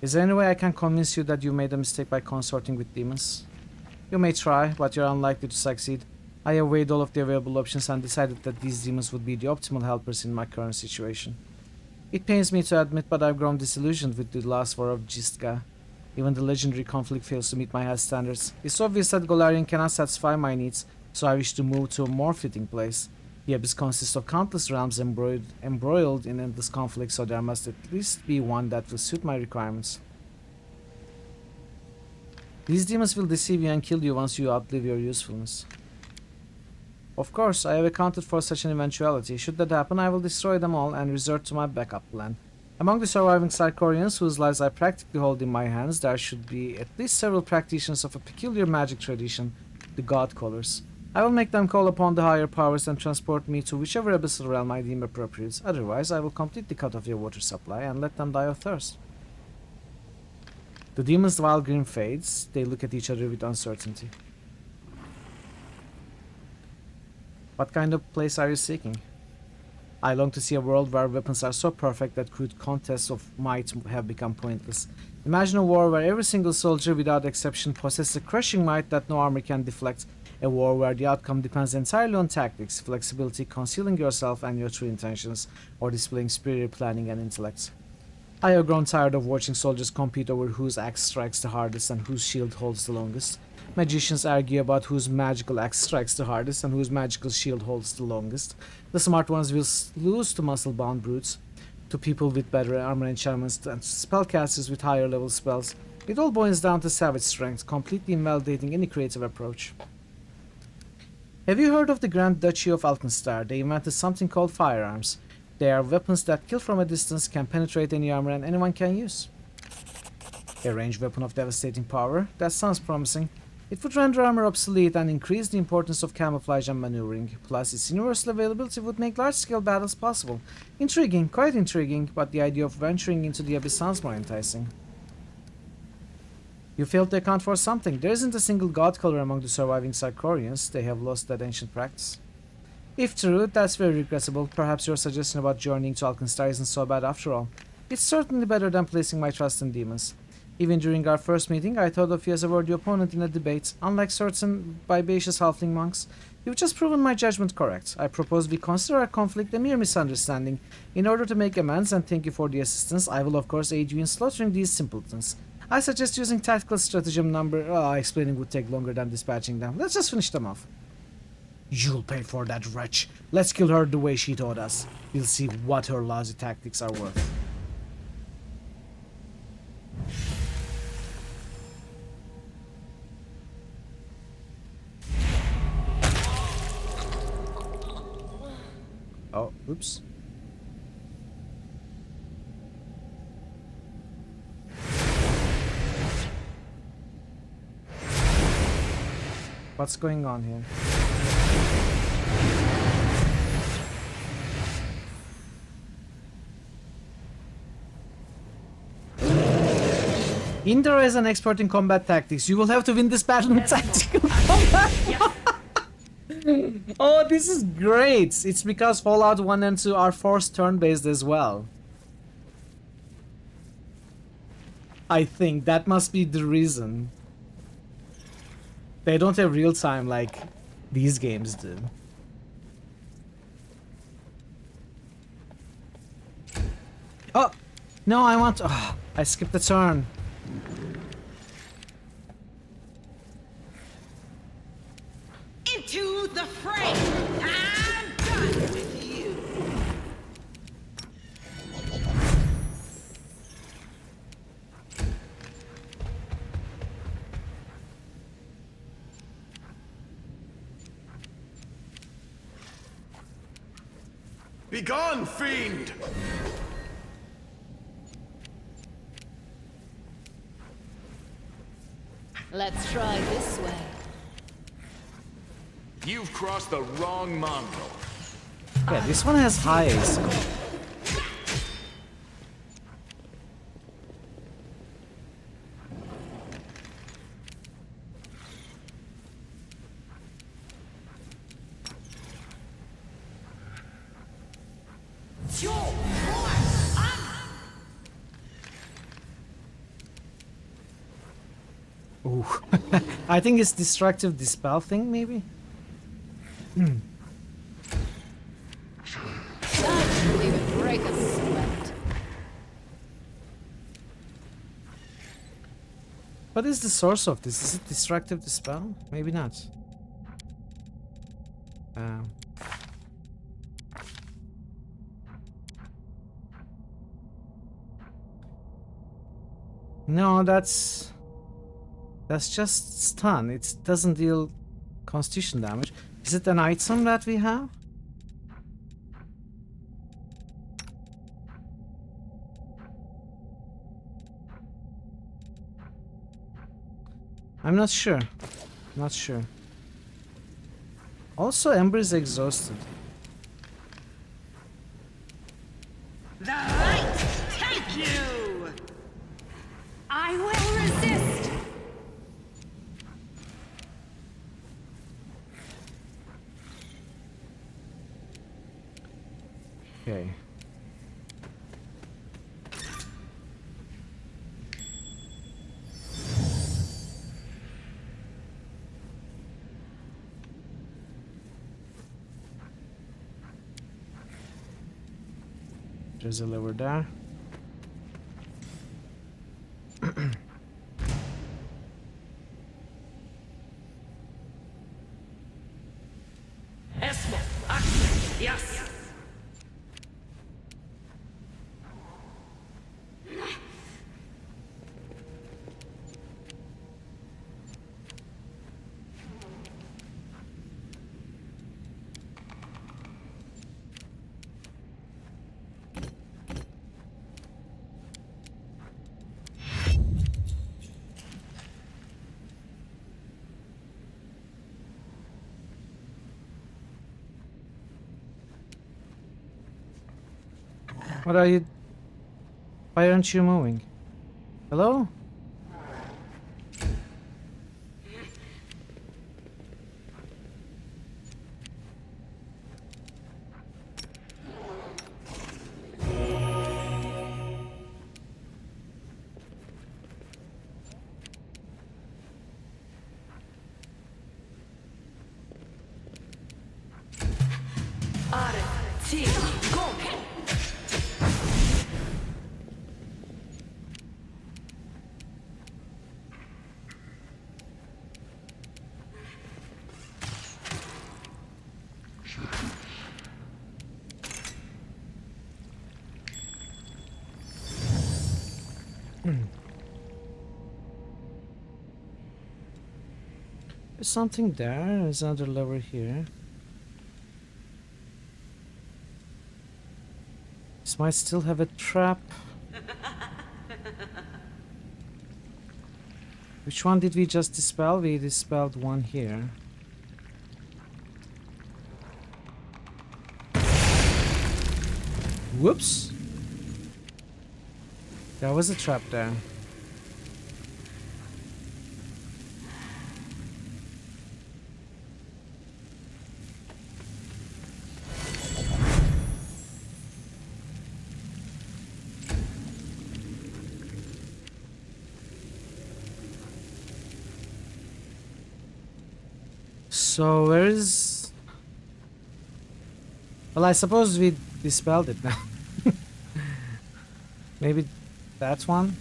Speaker 1: Is there any way I can convince you that you made a mistake by consorting with demons? You may try, but you're unlikely to succeed. I have weighed all of the available options and decided that these demons would be the optimal helpers in my current situation. It pains me to admit, but I've grown disillusioned with the last war of Gistka. Even the legendary conflict fails to meet my high standards. It's obvious that Golarion cannot satisfy my needs, so I wish to move to a more fitting place. The Abyss consists of countless realms embroiled in endless conflict, so there must at least be one that will suit my requirements. These demons will deceive you and kill you once you outlive your usefulness. Of course, I have accounted for such an eventuality. Should that happen, I will destroy them all and resort to my backup plan. Among the surviving Sarkorians, whose lives I practically hold in my hands, there should be at least several practitioners of a peculiar magic tradition, the God Callers. I will make them call upon the higher powers and transport me to whichever abyssal realm I deem appropriate. Otherwise, I will completely cut off your water supply and let them die of thirst. The demon's vile grin fades. They look at each other with uncertainty. What kind of place are you seeking? I long to see a world where weapons are so perfect that crude contests of might have become pointless. Imagine a war where every single soldier without exception possesses a crushing might that no armor can deflect. A war where the outcome depends entirely on tactics, flexibility, concealing yourself and your true intentions, or displaying superior planning and intellect. I have grown tired of watching soldiers compete over whose axe strikes the hardest and whose shield holds the longest. Magicians argue about whose magical axe strikes the hardest and whose magical shield holds the longest. The smart ones will lose to muscle-bound brutes, to people with better armor enchantments and spellcasters with higher level spells. It all boils down to savage strength, completely invalidating any creative approach. Have you heard of the Grand Duchy of Alkenstar? They invented something called firearms. They are weapons that kill from a distance, can penetrate any armor, and anyone can use. A ranged weapon of devastating power? That sounds promising. It would render armor obsolete and increase the importance of camouflage and maneuvering. Plus, its universal availability would make large-scale battles possible. Intriguing, quite intriguing, but the idea of venturing into the abyss sounds more enticing. You failed to account for something. There isn't a single god color among the surviving Sarkorians. They have lost that ancient practice. If true, that's very regrettable. Perhaps your suggestion about journeying to Alkenstar isn't so bad after all. It's certainly better than placing my trust in demons. Even during our first meeting, I thought of you as a worthy opponent in a debate. Unlike certain vivacious halfling monks, you've just proven my judgment correct. I propose we consider our conflict a mere misunderstanding. In order to make amends and thank you for the assistance, I will of course aid you in slaughtering these simpletons. I suggest using tactical stratagem number... explaining would take longer than dispatching them. Let's just finish them off. You'll pay for that wretch. Let's kill her the way she taught us. We'll see what her lousy tactics are worth. Oh, oops. What's going on here? Indra is an expert in combat tactics. You will have to win this battle in tactical combat. Oh, this is great. It's because Fallout 1 and 2 are forced turn-based as well. I think that must be the reason. They don't have real time like these games do. Oh! No, I want... Oh, I skipped the turn.
Speaker 9: Into the fray! I'm done with you!
Speaker 16: Begone, fiend!
Speaker 8: Let's try this way.
Speaker 16: You've crossed the wrong mongrel.
Speaker 1: Yeah, this one has high AC. Ooh. I think it's destructive dispel thing, maybe?
Speaker 8: That will even break a sweat.
Speaker 1: What is the source of this? Is it destructive dispel? Maybe not. No, that's just stun. It doesn't deal constitution damage. Is it an item that we have? I'm not sure. Not sure. Also, Ember is exhausted.
Speaker 9: The light take you! I will resist!
Speaker 1: Okay. There's a lever there.
Speaker 9: Yes.
Speaker 1: What are you? Why aren't you moving? Hello? There's something there. There's another lever here. This might still have a trap. Which one did we just dispel? We dispelled one here. Whoops! There was a trap there. So where is... Well, I suppose we dispelled it now. Maybe that's one?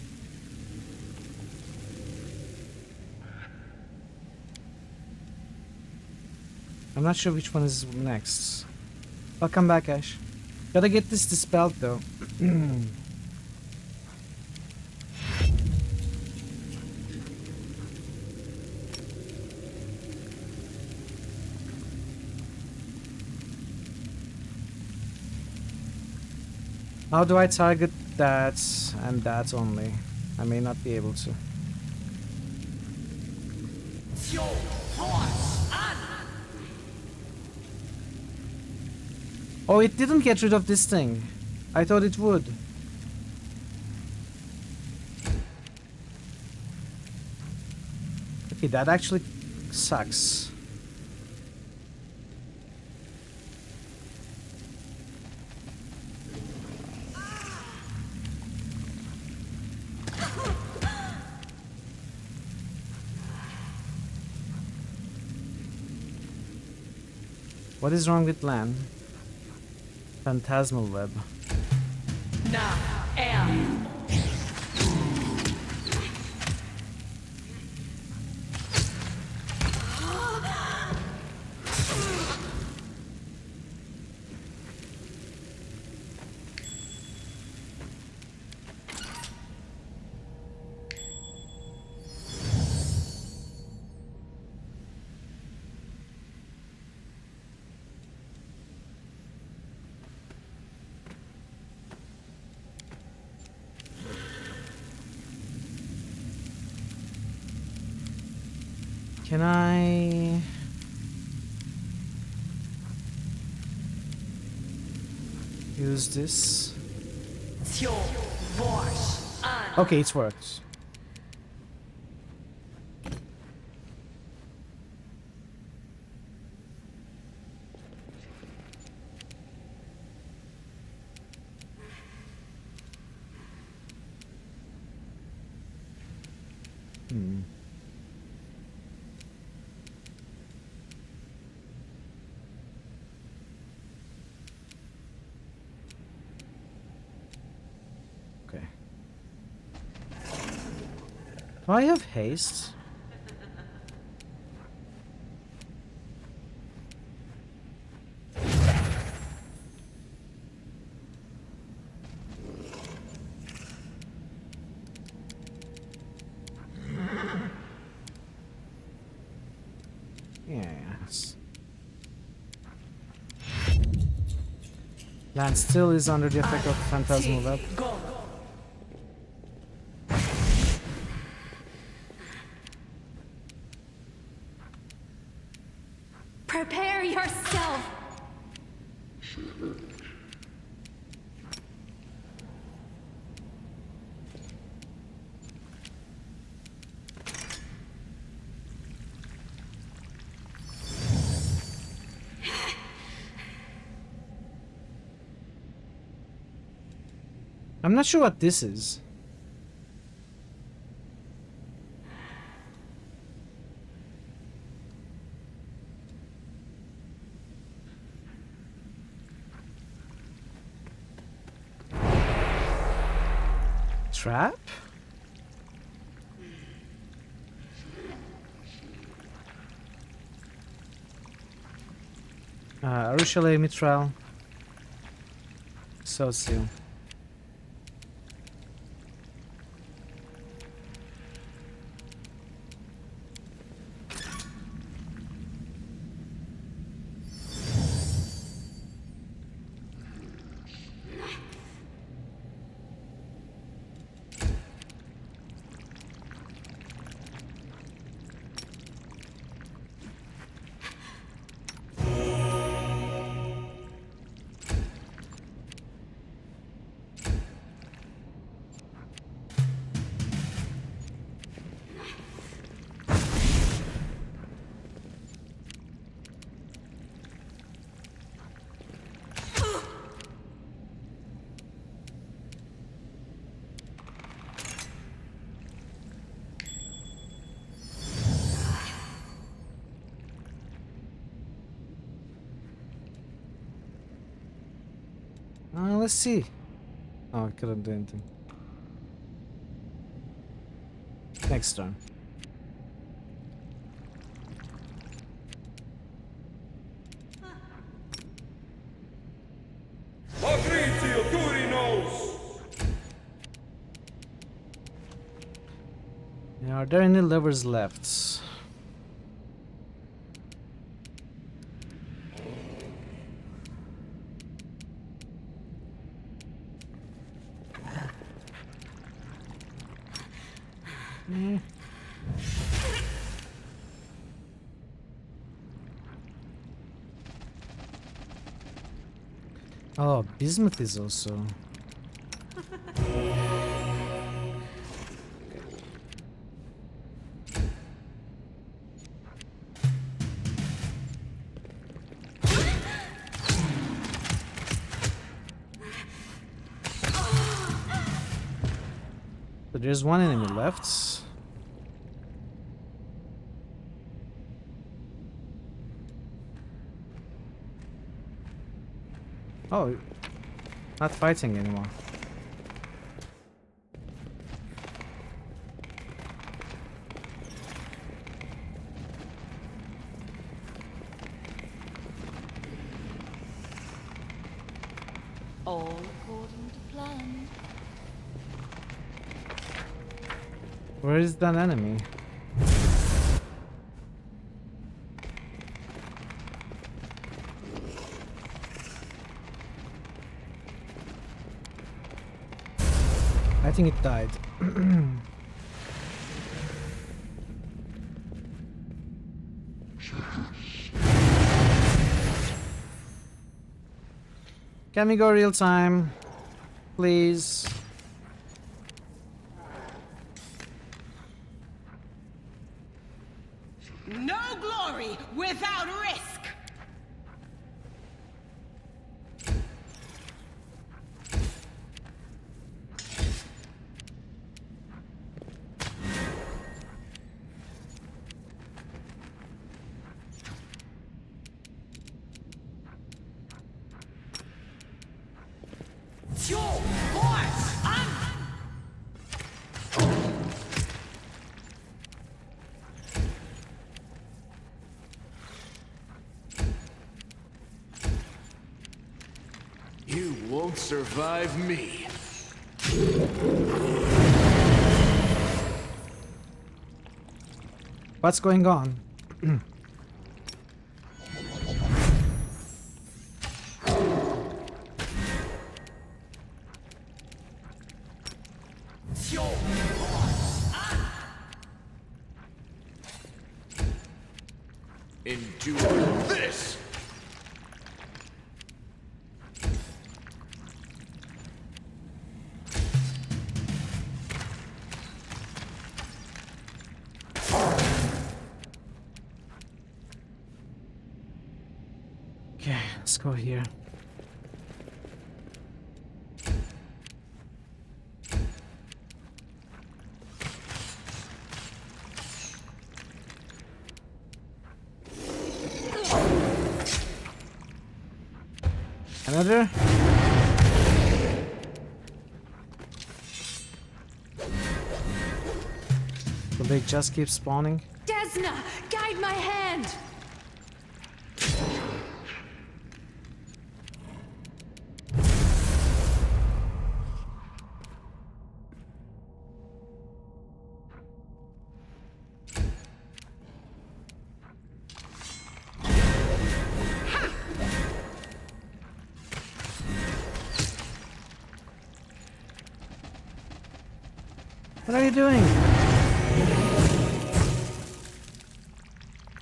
Speaker 1: I'm not sure which one is next. I'll come back, Ash. Gotta get this dispelled though. How do I target that and that only? I may not be able to. Oh, it didn't get rid of this thing. I thought it would. Okay, that actually sucks. What is wrong with land? Phantasmal web.
Speaker 9: Now, air.
Speaker 1: Can I... use this? Okay, it works. Hmm. Okay. Do I have haste? Yes. Land still is under the effect of Phantasmal Web.
Speaker 8: Prepare yourself.
Speaker 1: I'm not sure what this is. Trap? Arushale Mitral. Socio. Let's see. Oh, I couldn't do anything. Next turn. Are there any levers left? Oh, bismuth is also. So there's one enemy left. Oh, not fighting anymore.
Speaker 8: All according to plan.
Speaker 1: Where is that enemy? I think it died. Can we go real time, please?
Speaker 9: No glory without risk.
Speaker 16: won't survive me.
Speaker 1: What's going on?
Speaker 16: Endure this!
Speaker 1: Okay, let's go here. Another? Will they just keep spawning?
Speaker 8: Desna, guide my hand!
Speaker 1: What are you doing?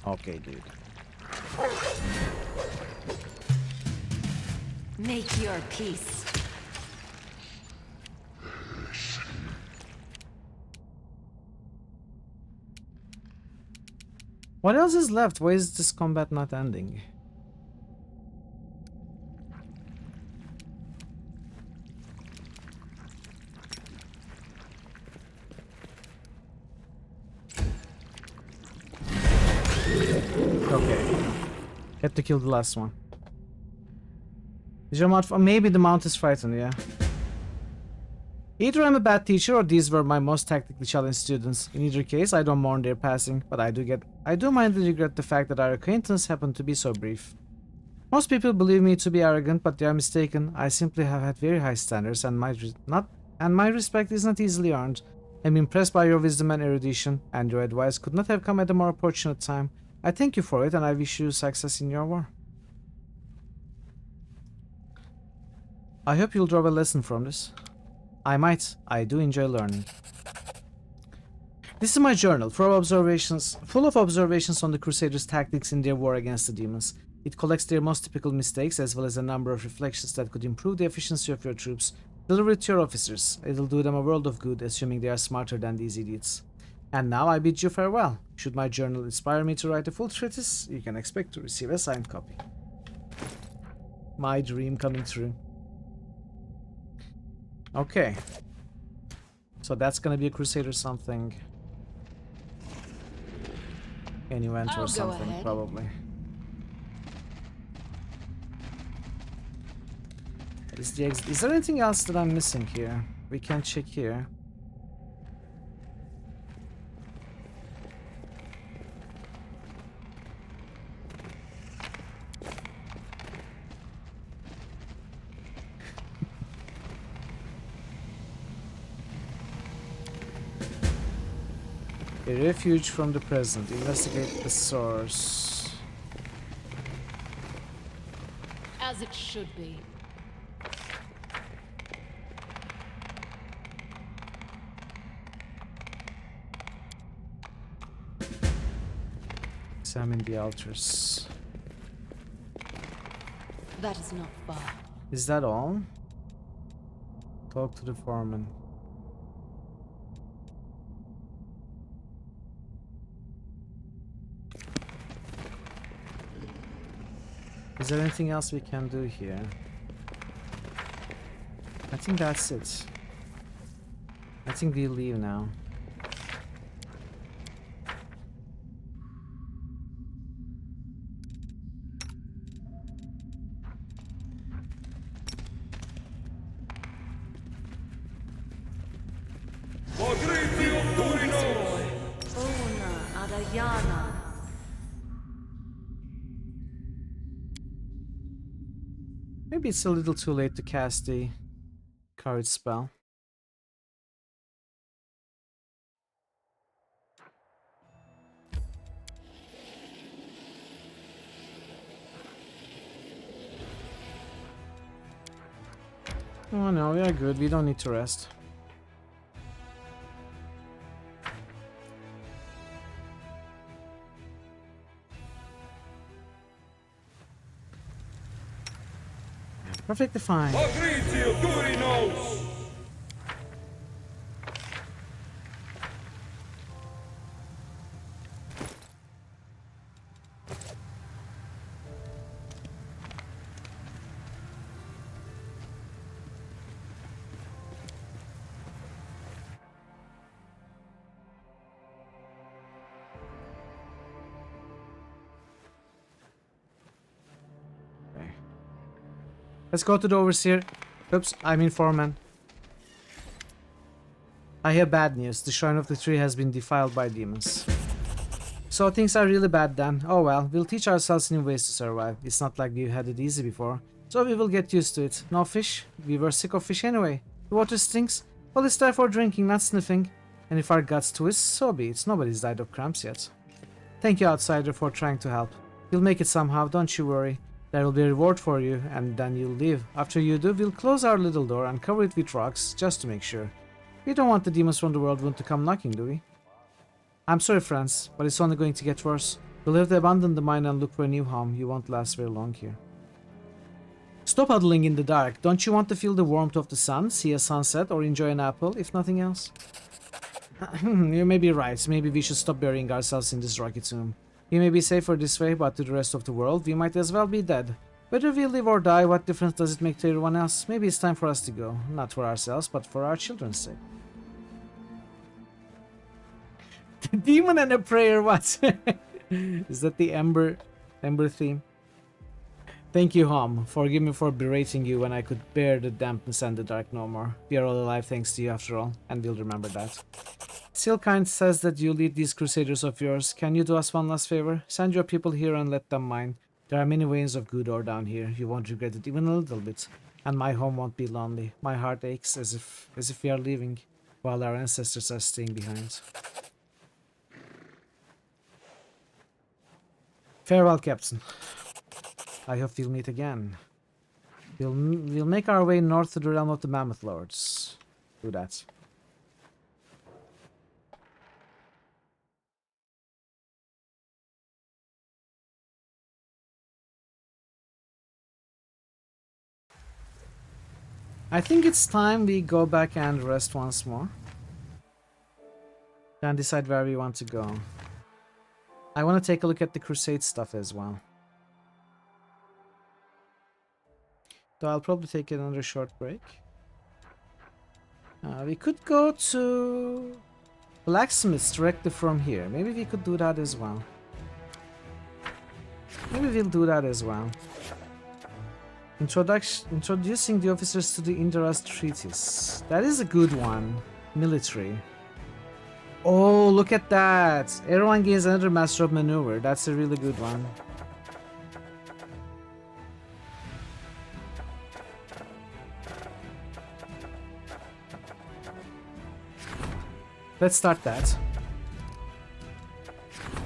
Speaker 1: Okay, dude.
Speaker 8: Make your peace.
Speaker 1: What else is left? Why is this combat not ending? Okay. Had to kill the last one. Is your mount? Maybe the mount is frightened, yeah. Either I'm a bad teacher or these were my most tactically challenged students. In either case, I don't mourn their passing, but I do mildly regret the fact that our acquaintance happened to be so brief. Most people believe me to be arrogant, but they are mistaken. I simply have had very high standards, and my respect is not easily earned. I'm impressed by your wisdom and erudition, and your advice could not have come at a more opportune time. I thank you for it, and I wish you success in your war. I hope you'll draw a lesson from this. I might. I do enjoy learning. This is my journal, full of observations on the Crusaders' tactics in their war against the demons. It collects their most typical mistakes, as well as a number of reflections that could improve the efficiency of your troops. Deliver it to your officers. It'll do them a world of good, assuming they are smarter than these idiots. And now I bid you farewell. Should my journal inspire me to write a full treatise, you can expect to receive a signed copy. My dream coming true. Okay. So that's gonna be a Crusader something. An event or something, probably. Is there anything else that I'm missing here? We can check here. A refuge from the present. Investigate the source.
Speaker 8: As it should be.
Speaker 1: Examine the altars.
Speaker 8: That is not far.
Speaker 1: Is that all? Talk to the foreman. Is there anything else we can do here? I think that's it. I think we leave now. Maybe it's a little too late to cast the courage spell. Oh no, we are good. We don't need to rest. Perfectly fine. Let's go to the overseer. Oops, I mean foreman. I hear bad news. The shrine of the tree has been defiled by demons. So things are really bad then. Oh well, we'll teach ourselves new ways to survive. It's not like we had it easy before. So we will get used to it. No fish? We were sick of fish anyway. The water stinks? Well, it's there for drinking, not sniffing. And if our guts twist, so be it. Nobody's died of cramps yet. Thank you, outsider, for trying to help. You'll make it somehow, don't you worry. There will be a reward for you, and then you'll leave. After you do, we'll close our little door and cover it with rocks, just to make sure. We don't want the demons from the world to come knocking, do we? I'm sorry, friends, but it's only going to get worse. You'll have to abandon the mine and look for a new home. You won't last very long here. Stop huddling in the dark. Don't you want to feel the warmth of the sun, see a sunset, or enjoy an apple, if nothing else? You may be right. Maybe we should stop burying ourselves in this rocky tomb. We may be safer this way, but to the rest of the world, we might as well be dead. Whether we live or die, what difference does it make to everyone else? Maybe it's time for us to go. Not for ourselves, but for our children's sake. The demon and a prayer, what? Is that the Ember theme? Thank you, Hom. Forgive me for berating you when I could bear the dampness and the dark no more. We are all alive thanks to you after all, and we'll remember that. Silkind says that you lead these crusaders of yours. Can you do us one last favor? Send your people here and let them mine. There are many ways of good ore down here. You won't regret it even a little bit. And my home won't be lonely. My heart aches as if we are leaving, while our ancestors are staying behind. Farewell, Captain. I hope we'll meet again. We'll make our way north to the realm of the Mammoth Lords. Do that. I think it's time we go back and rest once more. Then decide where we want to go. I want to take a look at the Crusade stuff as well. So I'll probably take another short break. We could go to Blacksmiths directly from here. Maybe we could do that as well. Maybe we'll do that as well. Introducing the officers to the Indras Treatise. That is a good one. Military. Oh, look at that! Everyone gains another Master of Maneuver. That's a really good one. Let's start that.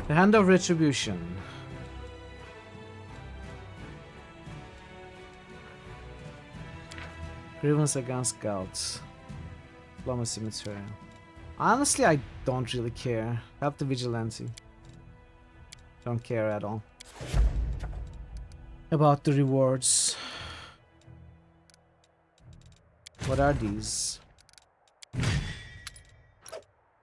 Speaker 1: The Hand of Retribution. Grievance against gods. Diplomacy material. Honestly, I don't really care. Help the vigilante. Don't care at all. About the rewards. What are these?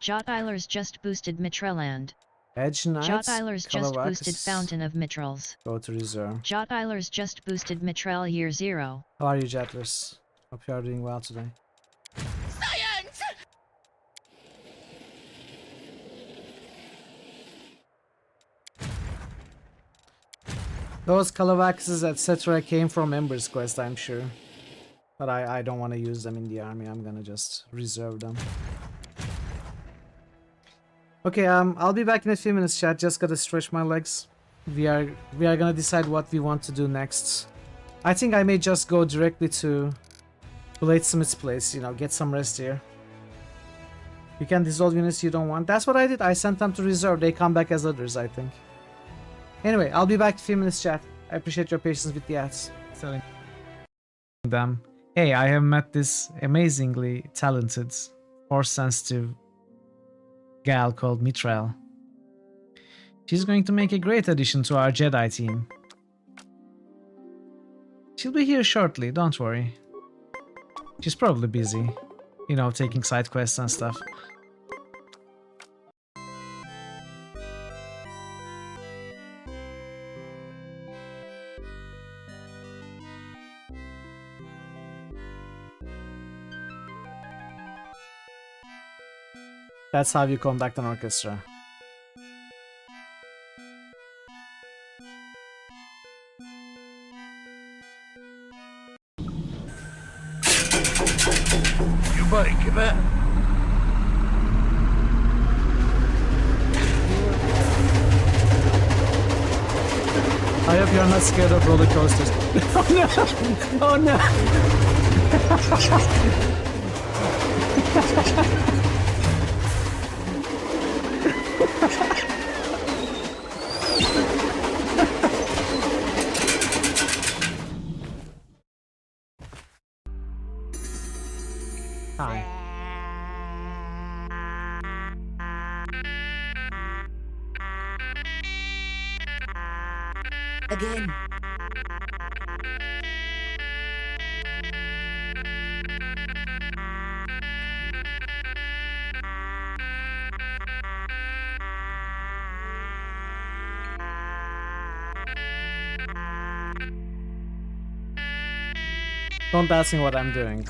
Speaker 2: Jot-Eilers just boosted Mitraland.
Speaker 1: Edge Knights.
Speaker 2: Jot-Eilers just boosted Fountain of Mitrals.
Speaker 1: Go to reserve.
Speaker 2: Jot-Eilers just boosted Mitral Year 0.
Speaker 1: How are you, Jetless? Hope you are doing well today.
Speaker 9: Science!
Speaker 1: Those Calavaxes, etc. came from Ember's Quest, I'm sure. But I don't want to use them in the army. I'm gonna just reserve them. Okay, I'll be back in a few minutes, chat. Just gotta stretch my legs. We are gonna decide what we want to do next. I think I may just go directly to Bladesmith's place, you know, get some rest here. You can dissolve units you don't want. That's what I did. I sent them to reserve. They come back as others, I think. Anyway, I'll be back in a few minutes, chat. I appreciate your patience with the ads. Telling them, hey, I have met this amazingly talented, force-sensitive gal called Mithril. She's going to make a great addition to our Jedi team. She'll be here shortly, don't worry. She's probably busy, you know, taking side quests and stuff. That's how you conduct an orchestra.
Speaker 16: You bike, give it.
Speaker 1: I hope you're not scared of roller coasters. Oh no! Oh no! Hi.
Speaker 9: Again.
Speaker 1: Don't ask me what I'm doing.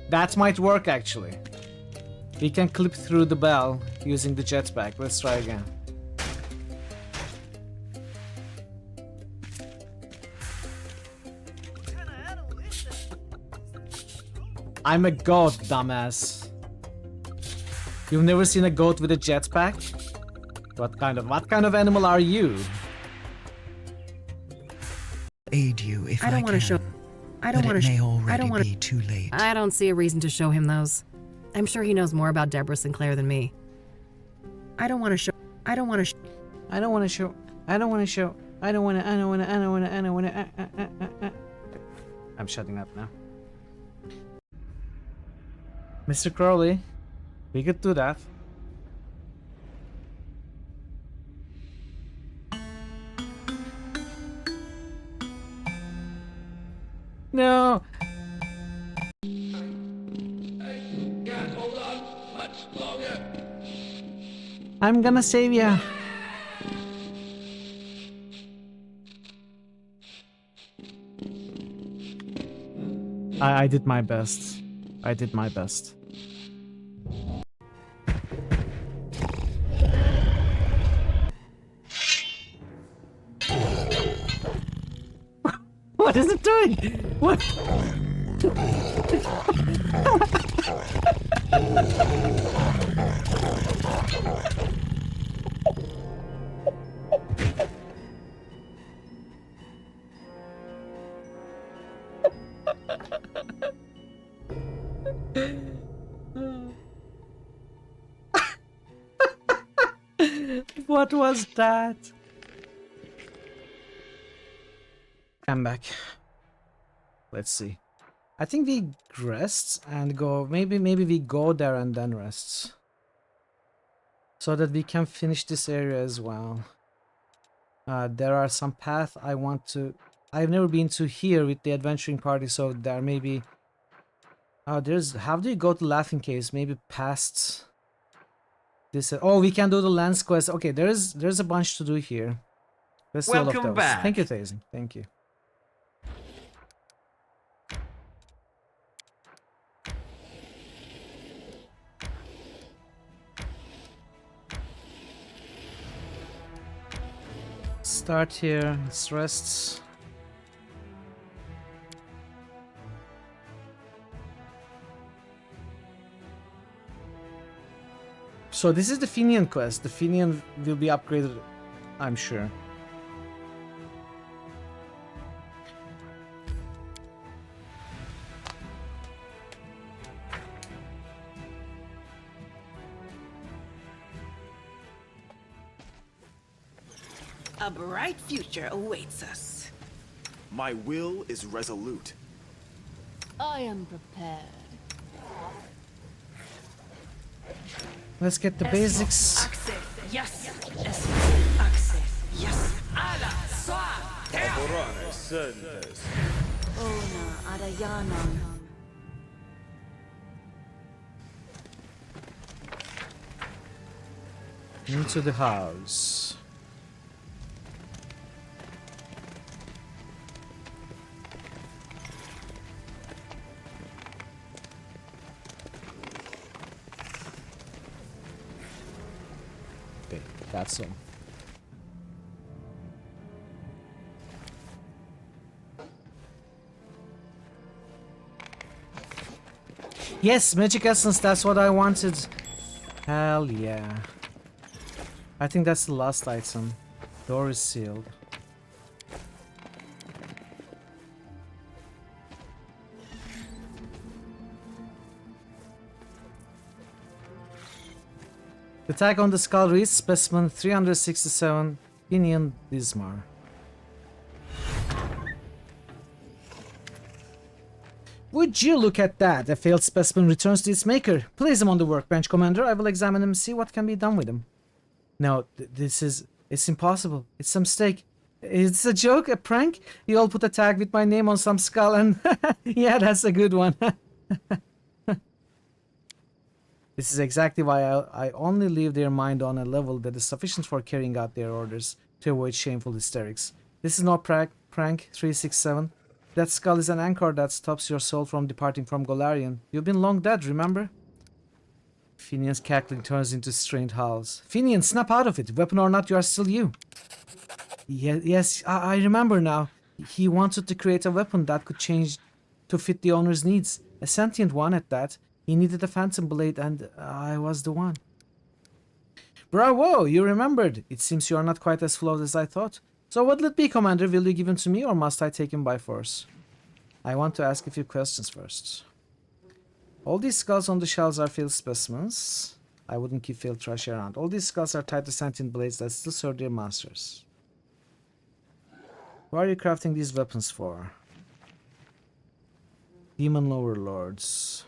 Speaker 1: That might work actually. We can clip through the bell using the jetpack. Let's try again. I'm a goat, dumbass. You've never seen a goat with a jetpack? What kind of animal are you?
Speaker 4: Aid you if
Speaker 7: I don't want to show. I don't want to. I don't want to
Speaker 4: be too late.
Speaker 7: I don't see a reason to show him those. I'm sure he knows more about Deborah Sinclair than me. I don't want to show. I don't want to.
Speaker 1: I don't want to show. I don't want to show. I don't want to. I don't want to. I don't want to. I don't want to. I'm shutting up now. Mr. Crowley, we could do that. No.
Speaker 14: Can't hold on much longer.
Speaker 1: I'm gonna save ya. I did my best. I did my best. What is it doing? What? What was that? I'm back. Let's see. I think we rest and go. Maybe we go there and then rest, so that we can finish this area as well. There are some paths I want to. I've never been to here with the adventuring party, so there may be. There's. How do you go to Laughing Caves? Maybe past. This. Oh, we can do the lens quest. Okay, there's a bunch to do here. Let's do all of
Speaker 13: Welcome
Speaker 1: those.
Speaker 13: back.
Speaker 1: Thank you, Tazen. Thank you. Start here. Let's rest. So this is the Fenian quest. The Fenian will be upgraded, I'm sure.
Speaker 9: A bright future awaits us.
Speaker 22: My will is resolute.
Speaker 8: I am prepared.
Speaker 1: Let's get the basics.
Speaker 9: Yes. Access. Yes. Ala. Swa.
Speaker 21: Ona Adayanan.
Speaker 1: Into the house. Okay, that's all. Yes, magic essence, that's what I wanted. Hell yeah. I think that's the last item. Door is sealed. The tag on the skull reads specimen 367 Pinion Dismar. Would you look at that? A failed specimen returns to its maker. Place him on the workbench, Commander. I will examine him and see what can be done with him. No, it's impossible. It's a mistake. It's a joke, a prank. You all put a tag with my name on some skull and yeah, that's a good one. This is exactly why I only leave their mind on a level that is sufficient for carrying out their orders to avoid shameful hysterics. This is no prank 367. That skull is an anchor that stops your soul from departing from Golarion. You've been long dead, remember? Finian's cackling turns into strained howls. Finian, snap out of it. Weapon or not, you are still you. Yes, I remember now. He wanted to create a weapon that could change to fit the owner's needs. A sentient one at that. He needed a phantom blade and I was the one. Bravo, you remembered. It seems you are not quite as flawed as I thought. So what'll it be, Commander? Will you give him to me or must I take him by force? I want to ask a few questions first. All these skulls on the shelves are field specimens. I wouldn't keep field trash around. All these skulls are tied to sentient blades that still serve their masters. Who are you crafting these weapons for? Demon overlords.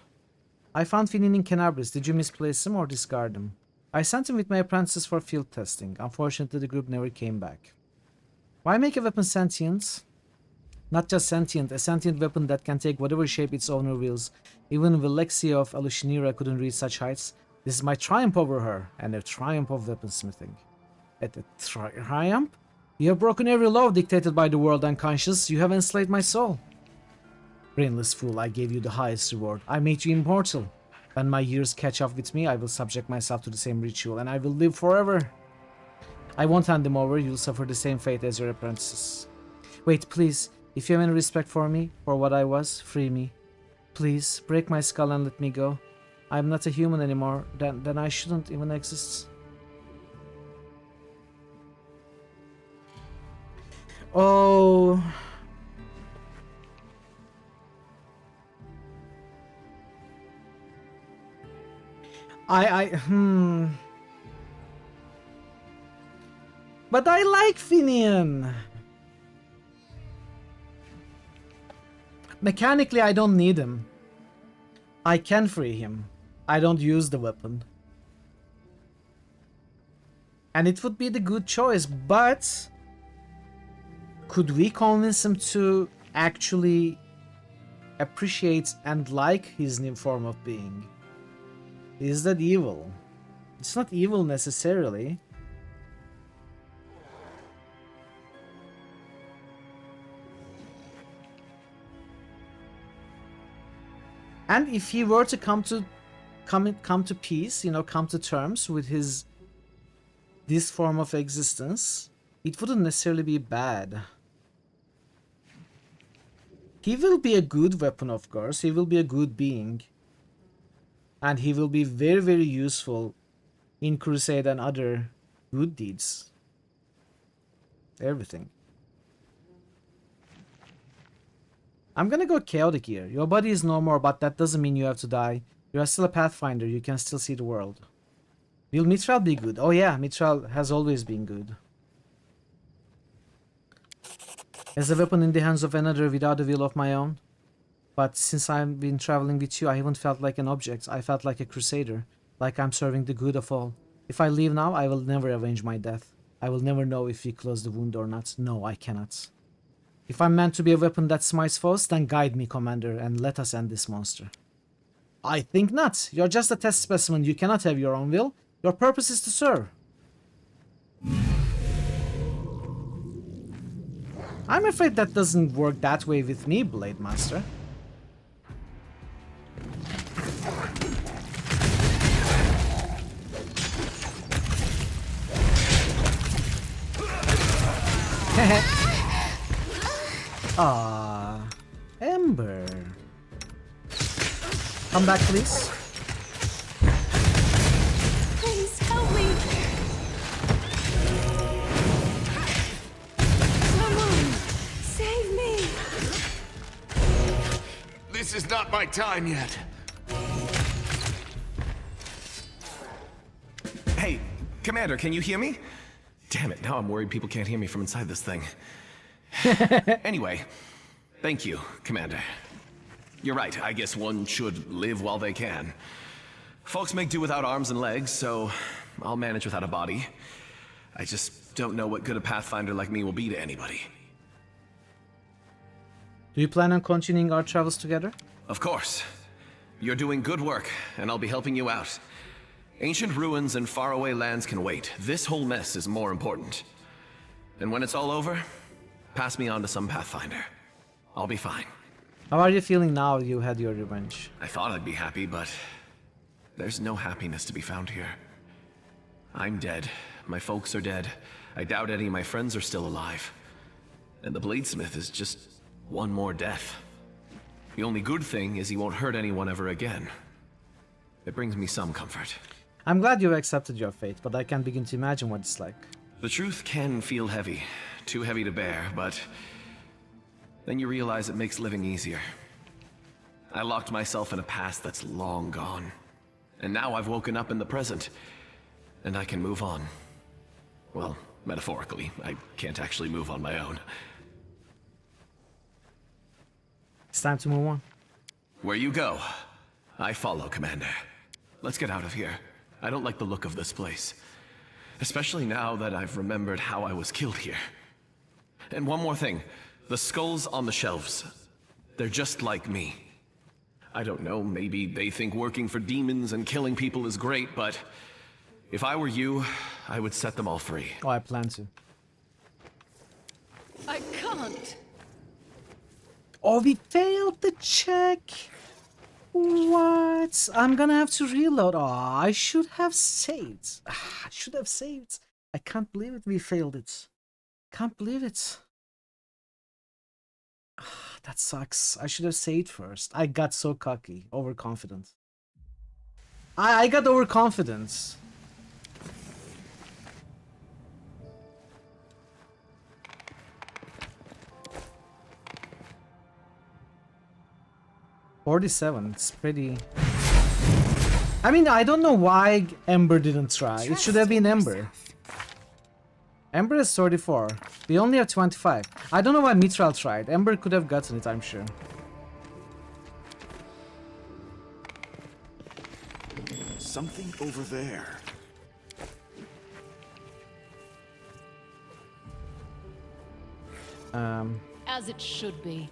Speaker 1: I found Finin in Canabris. Did you misplace him or discard him? I sent him with my apprentices for field testing. Unfortunately, the group never came back. Why make a weapon sentient? Not just sentient, a sentient weapon that can take whatever shape its owner wills. Even Velexia of Alushinira couldn't reach such heights. This is my triumph over her, and a triumph of weaponsmithing. At a triumph? You have broken every law dictated by the world unconscious. You have enslaved my soul. Brainless fool, I gave you the highest reward. I made you immortal. When my years catch up with me, I will subject myself to the same ritual, and I will live forever. I won't hand them over. You'll suffer the same fate as your apprentices. Wait, please. If you have any respect for me, for what I was, free me. Please, break my skull and let me go. I'm not a human anymore. Then I shouldn't even exist. Oh... But I like Finian. Mechanically, I don't need him. I can free him. I don't use the weapon. And it would be the good choice, but could we convince him to actually appreciate and like his new form of being? Is that evil? It's not evil necessarily. And if he were to come to peace, you know, come to terms with this form of existence, it wouldn't necessarily be bad. He will be a good weapon, of course. He will be a good being. And he will be very, very useful in Crusade and other good deeds. Everything. I'm gonna go chaotic here. Your body is no more, but that doesn't mean you have to die. You are still a Pathfinder. You can still see the world. Will Mithral be good? Oh yeah, Mithral has always been good. as a weapon in the hands of another without a will of my own. But since I've been traveling with you, I haven't felt like an object. I felt like a crusader, like I'm serving the good of all. If I leave now, I will never avenge my death. I will never know if we close the wound or not. No, I cannot. If I'm meant to be a weapon that smites foes, then guide me, Commander, and let us end this monster. I think not. You're just a test specimen. You cannot have your own will. Your purpose is to serve. I'm afraid that doesn't work that way with me, Blade Master. Ah, Ember. Come back, please.
Speaker 8: Please help me. Someone save me.
Speaker 16: This is not my time yet.
Speaker 5: Hey, Commander, can you hear me? Damn it, now I'm worried people can't hear me from inside this thing. Anyway, thank you, Commander. You're right, I guess one should live while they can. Folks make do without arms and legs, so I'll manage without a body. I just don't know what good a Pathfinder like me will be to anybody.
Speaker 1: Do you plan on continuing our travels together?
Speaker 5: Of course. You're doing good work, and I'll be helping you out. Ancient ruins and faraway lands can wait. This whole mess is more important. And when it's all over, pass me on to some Pathfinder. I'll be fine.
Speaker 1: How are you feeling now you had your revenge?
Speaker 5: I thought I'd be happy, but there's no happiness to be found here. I'm dead. My folks are dead. I doubt any of my friends are still alive. And the Bladesmith is just one more death. The only good thing is he won't hurt anyone ever again. It brings me some comfort.
Speaker 1: I'm glad you accepted your fate, but I can't begin to imagine what it's like.
Speaker 5: The truth can feel heavy. Too heavy to bear, but then you realize it makes living easier. I locked myself in a past that's long gone. And now I've woken up in the present. And I can move on. Well, metaphorically. I can't actually move on my own.
Speaker 1: It's time to move on.
Speaker 5: Where you go, I follow, Commander. Let's get out of here. I don't like the look of this place. Especially now that I've remembered how I was killed here. And one more thing. The skulls on the shelves. They're just like me. I don't know, maybe they think working for demons and killing people is great, but if I were you, I would set them all free.
Speaker 1: Oh, I plan to.
Speaker 8: I can't.
Speaker 1: Oh, we failed the check. What? I'm gonna have to reload. Oh, I should have saved. I should have saved. I can't believe it. We failed it. Can't believe it. That sucks. I should have saved first. I got so cocky, overconfident. I got overconfident. $47. It's pretty. I mean, I don't know why Ember didn't try. It should have been Ember. Ember is 34. We only have 25. I don't know why Mithril tried. Ember could have gotten it, I'm sure.
Speaker 22: Something over there.
Speaker 8: As it should be.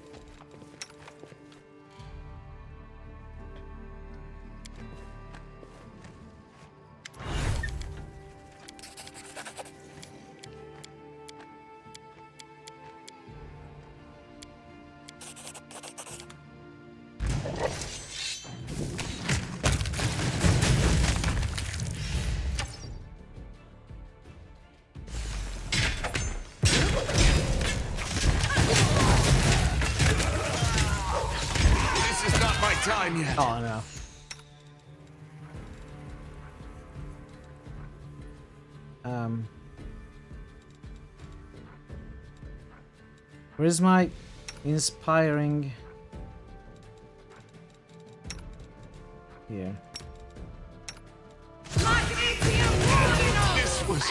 Speaker 16: Time yet.
Speaker 1: Oh no. Where's my inspiring? Here.
Speaker 16: This was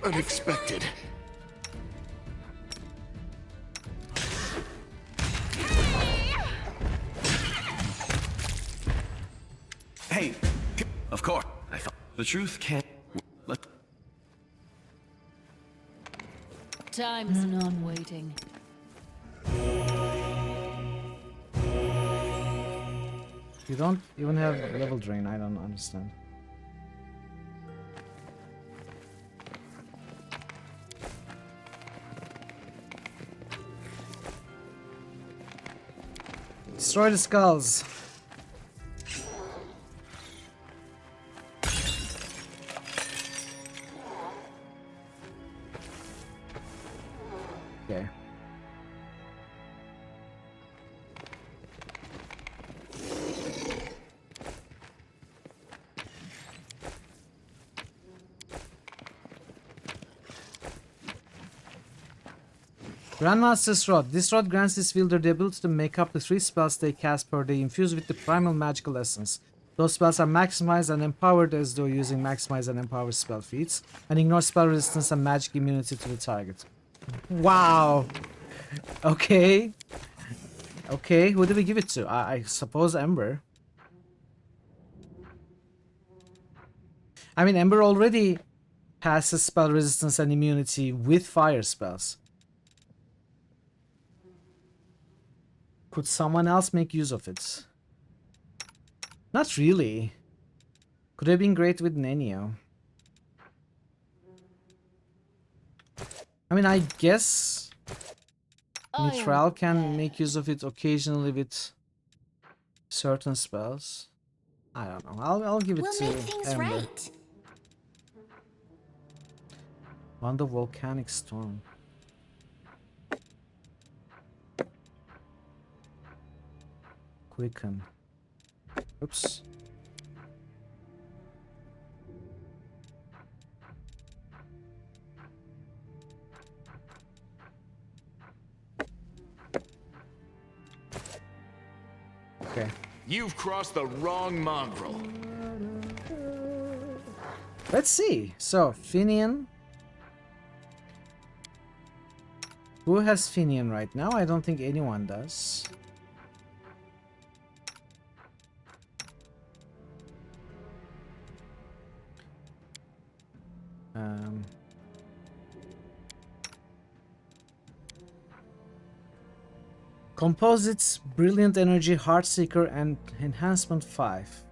Speaker 16: unexpected.
Speaker 5: The truth can't. Let.
Speaker 8: Time's not waiting.
Speaker 1: You don't even have level drain, I don't understand. Destroy the skulls. Okay. Grandmaster's Rod. This rod grants this wielder the ability to make up to 3 spells they cast per day infused with the primal magical essence. Those spells are maximized and empowered as though using maximized and empowered spell feats, and ignore spell resistance and magic immunity to the target. Wow! Okay. Okay, who do we give it to? I suppose Ember. I mean, Ember already passes spell resistance and immunity with fire spells. Could someone else make use of it? Not really. Could have been great with Nenio. I mean, I guess Neutral can make use of it occasionally with certain spells. I don't know. I'll give it to Ember. Right. On the volcanic storm. Quicken. Oops. Okay.
Speaker 16: You've crossed the wrong mongrel.
Speaker 1: Let's see. So, Finian. Who has Finian right now? I don't think anyone does. Composites, Brilliant Energy, Heartseeker, and Enhancement 5.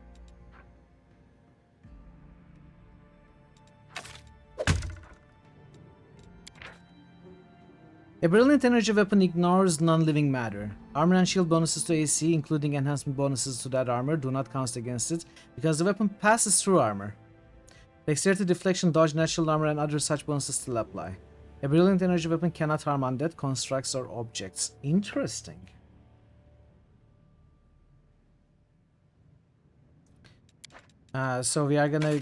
Speaker 1: A Brilliant Energy weapon ignores non-living matter. Armor and shield bonuses to AC, including enhancement bonuses to that armor, do not count against it, because the weapon passes through armor. Dexterity, deflection, dodge, natural armor, and other such bonuses still apply. A Brilliant Energy weapon cannot harm undead, constructs, or objects. Interesting. So we are gonna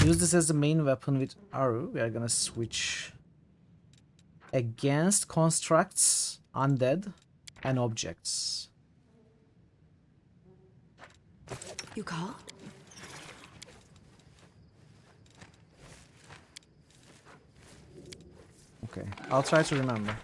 Speaker 1: use this as the main weapon with Aru. We are gonna switch against constructs, undead, and objects.
Speaker 9: You called?
Speaker 1: Okay, I'll try to remember.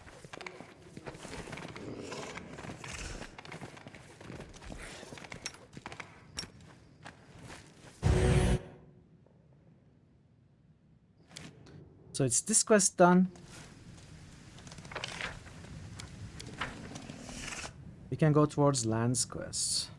Speaker 1: So it's this quest done. We can go towards Land's quest.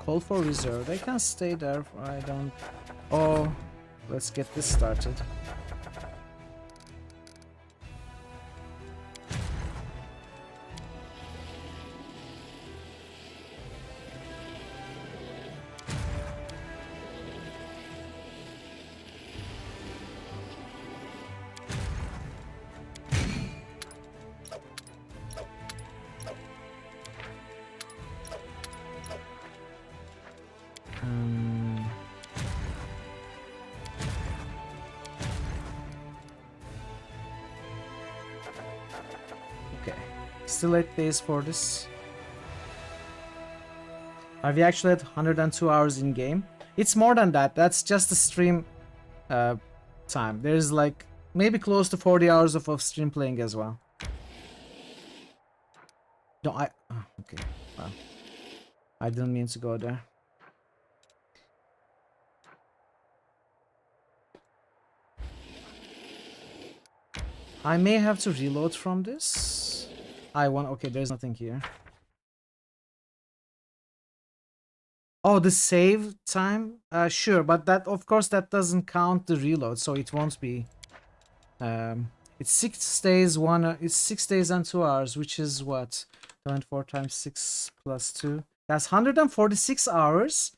Speaker 1: Call for reserve. They can stay there. I don't. Oh, let's get this started. Still 8 days for this. We actually had 102 hours in game. It's more than that. That's just the stream time. There's like maybe close to 40 hours of off-stream playing as well. No, oh, okay. Wow. I didn't mean to go there. I may have to reload from this. Okay, there's nothing here. Oh, the save time? Sure, but that, of course, that doesn't count the reload, so it won't be. It's 6 days, it's 6 days and 2 hours, which is what? 24 times 6 plus 2. That's 146 hours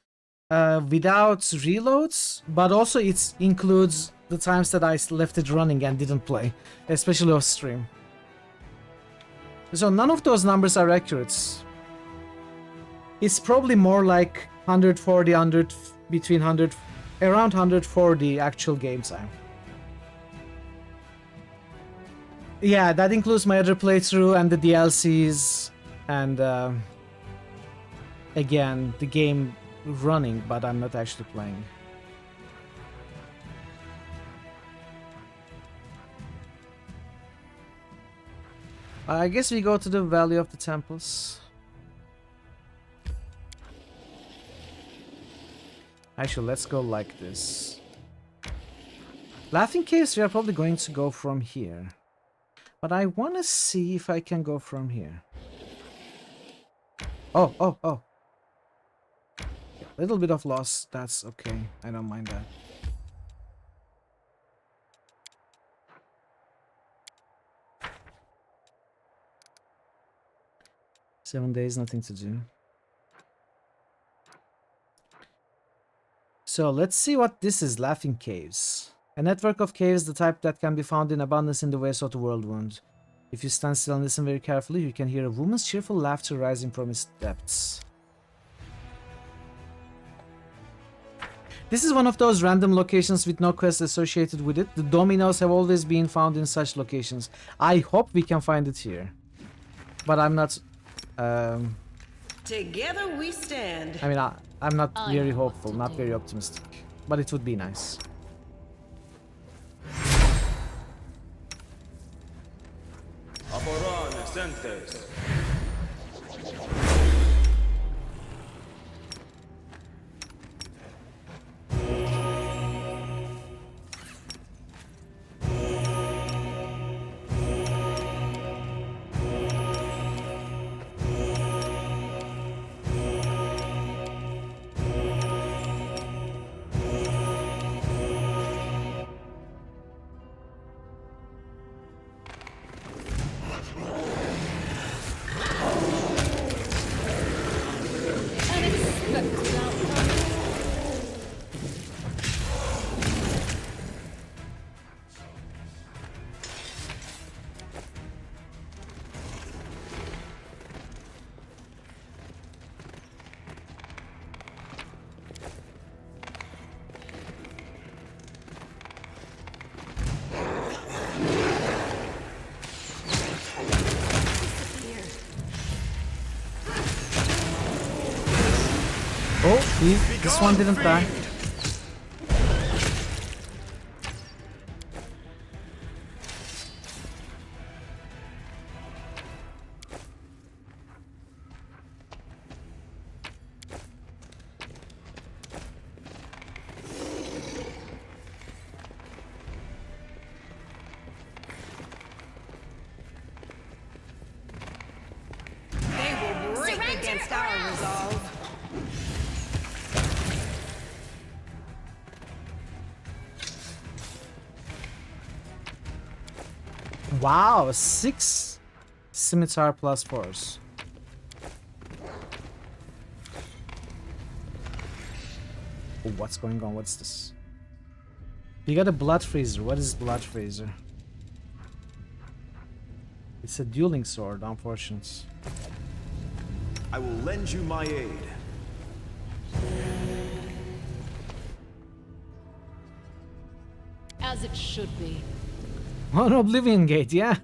Speaker 1: without reloads, but also it includes the times that I left it running and didn't play, especially off stream. So none of those numbers are accurate. It's probably more like 140, around 140 actual game time. Yeah, that includes my other playthrough and the DLCs and again, the game running, but I'm not actually playing. I guess we go to the Valley of the Temples. Actually, let's go like this. Laughing Caves, we are probably going to go from here. But I want to see if I can go from here. Oh. A little bit of loss, that's okay. I don't mind that. Seven days, nothing to do. So let's see what this is. Laughing Caves. A network of caves, the type that can be found in abundance in the west of the world wound. If you stand still and listen very carefully, you can hear a woman's cheerful laughter rising from its depths. This is one of those random locations with no quest associated with it. The dominoes have always been found in such locations. I hope we can find it here. But I'm not...
Speaker 9: Together we stand.
Speaker 1: I mean, I'm not very hopeful, not very optimistic. But it would be nice. This one didn't die.
Speaker 9: They will break against our resolve.
Speaker 1: Wow, 6 scimitar plus force. Oh, what's going on? What's this? You got a blood freezer. What is blood freezer? It's a dueling sword, unfortunate.
Speaker 22: I will lend you my aid.
Speaker 8: As it should be.
Speaker 1: Oh, an Oblivion Gate, yeah.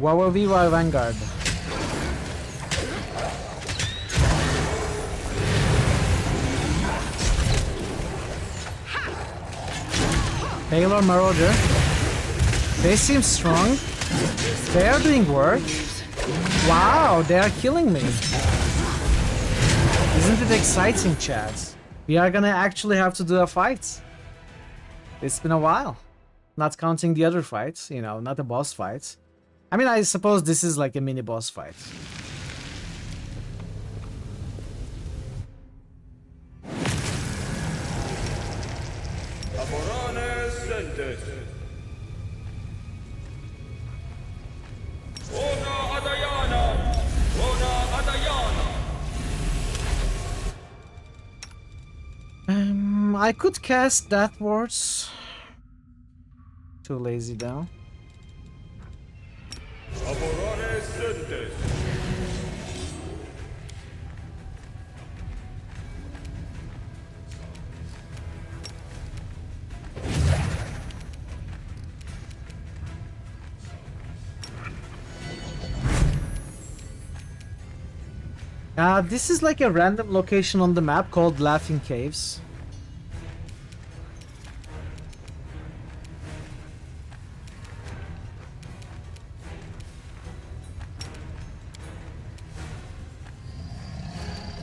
Speaker 1: Wawa Viva Vanguard. Taylor Marauder. They seem strong. They are doing work. Wow, they are killing me. Isn't it exciting, chat? We are gonna actually have to do a fight. It's been a while. Not counting the other fights, you know, not the boss fights. I mean, I suppose this is like a mini boss fight. I could cast Death Wards. Too lazy though. This is like a random location on the map called Laughing Caves.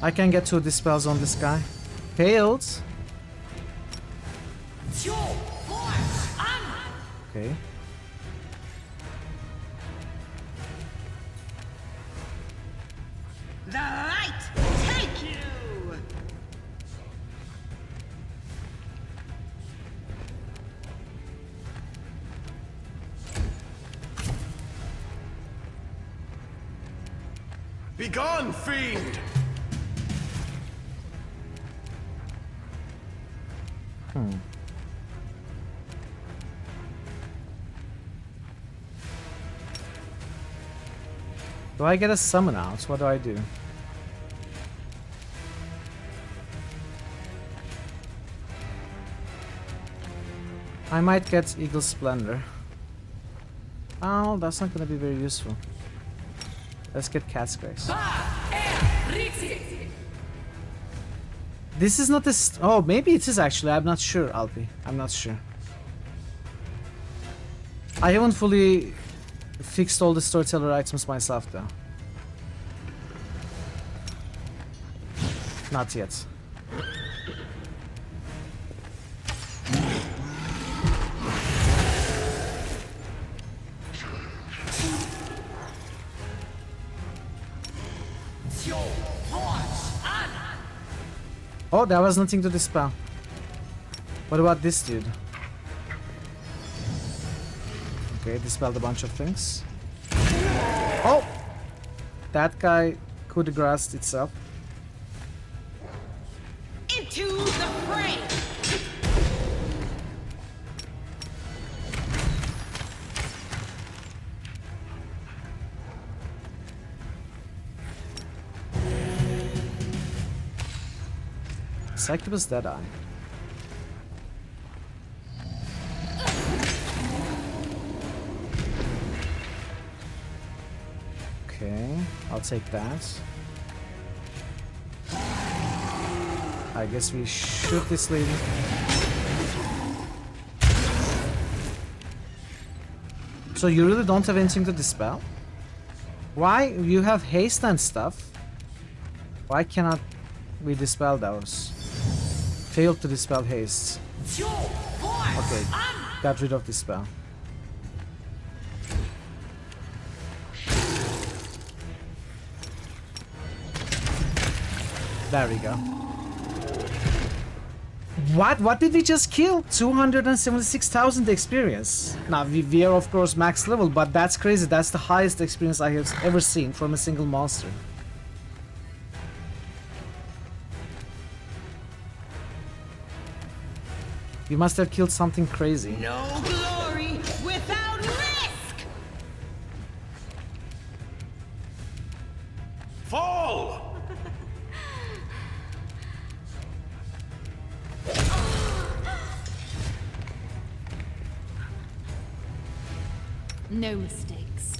Speaker 1: I can get 2 dispels on this guy. Failed. Okay.
Speaker 9: The light take you!
Speaker 5: Begone, fiend!
Speaker 1: Do I get a summon out? What do I do? I might get Eagle Splendor. Oh, that's not gonna be very useful. Let's get Cat's Grace. This is not this. Oh, maybe it is actually. I'm not sure, Alpi. I'm not sure. I haven't fully fixed all the storyteller items myself, though. Not yet. Oh, there was nothing to dispel. What about this dude? Okay, dispelled a bunch of things. Oh! That guy could have grasped itself.
Speaker 9: Into the fray!
Speaker 1: Succubus Deadeye. Okay, I'll take that. I guess we shoot this lady. So you really don't have anything to dispel? Why? You have haste and stuff. Why cannot we dispel those? Failed to dispel haste. Okay, got rid of dispel. There we go. What? What did we just kill? 276,000 experience. Now, we are of course max level, but that's crazy. That's the highest experience I have ever seen from a single monster. You must have killed something crazy.
Speaker 9: No glory without risk!
Speaker 5: Fall!
Speaker 8: No mistakes.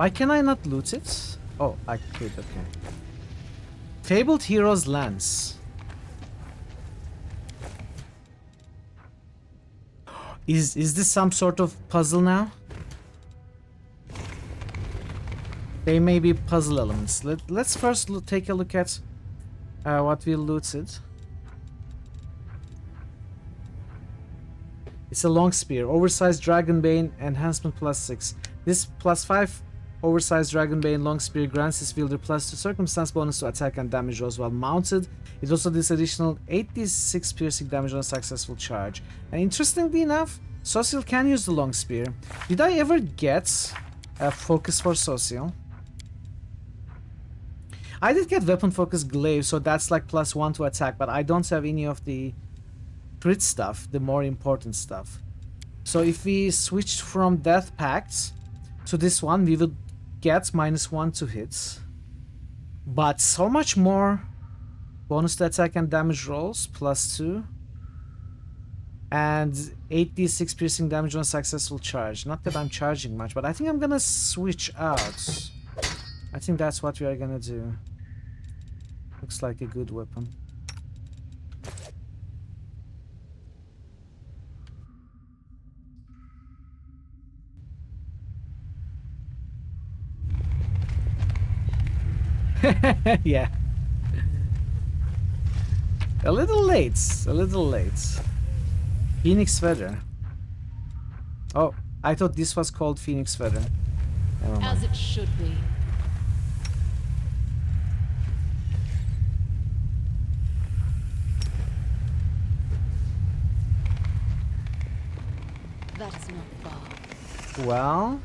Speaker 1: Why can I not loot it? Oh, I could, okay. Fabled Hero's Lance. Is this some sort of puzzle now? They may be puzzle elements. Let's first take a look at what we looted. It's a long spear. Oversized Dragonbane enhancement +6. This +5 oversized Dragonbane long spear grants its wielder +2 circumstance bonus to attack and damage rolls while mounted. It also does additional 8d6 piercing damage on a successful charge. And interestingly enough, Social can use the long spear. Did I ever get a focus for Social? I did get weapon focus glaive, so that's like +1 to attack, but I don't have any of the crit stuff, the more important stuff. So if we switched from Death Pact to this one, we would get -1 to hits. But so much more bonus to attack and damage rolls, +2. And 8d6 piercing damage on a successful charge. Not that I'm charging much, but I think I'm gonna switch out. I think that's what we are gonna do. Looks like a good weapon. Yeah. A little late. A little late. Phoenix Feather. Oh, I thought this was called Phoenix Feather. Never mind.
Speaker 8: As it should be. That is not far.
Speaker 1: Well,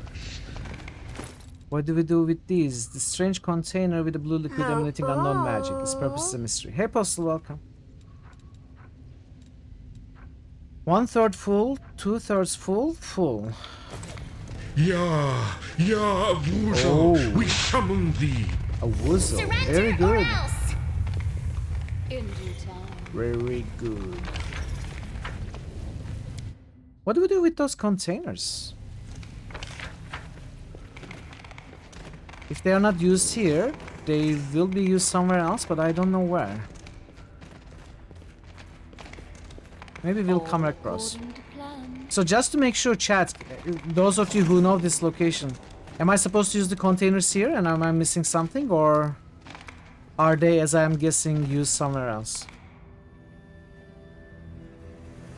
Speaker 1: what do we do with these? The strange container with the blue liquid emanating unknown magic. Its purpose is a mystery. Hey, Postal, welcome. 1/3 full, 2/3 full, full.
Speaker 14: Yeah, Wuzo, we summon thee.
Speaker 1: A Wuzo, very good.
Speaker 8: In due time.
Speaker 1: Very good. What do we do with those containers? If they are not used here, they will be used somewhere else, but I don't know where. Maybe we'll come across. So just to make sure, chat, those of you who know this location, am I supposed to use the containers here and am I missing something, or are they, as I am guessing, used somewhere else?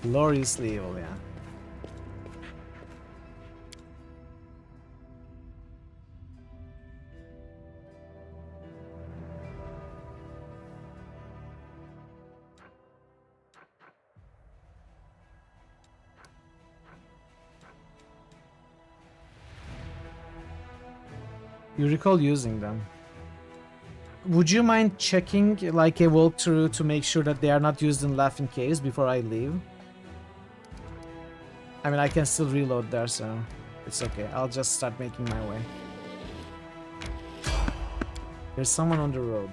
Speaker 1: Gloriously evil, yeah. You recall using them. Would you mind checking like a walkthrough to make sure that they are not used in Laughing Caves before I leave? I mean, I can still reload there, so it's okay. I'll just start making my way. There's someone on the road.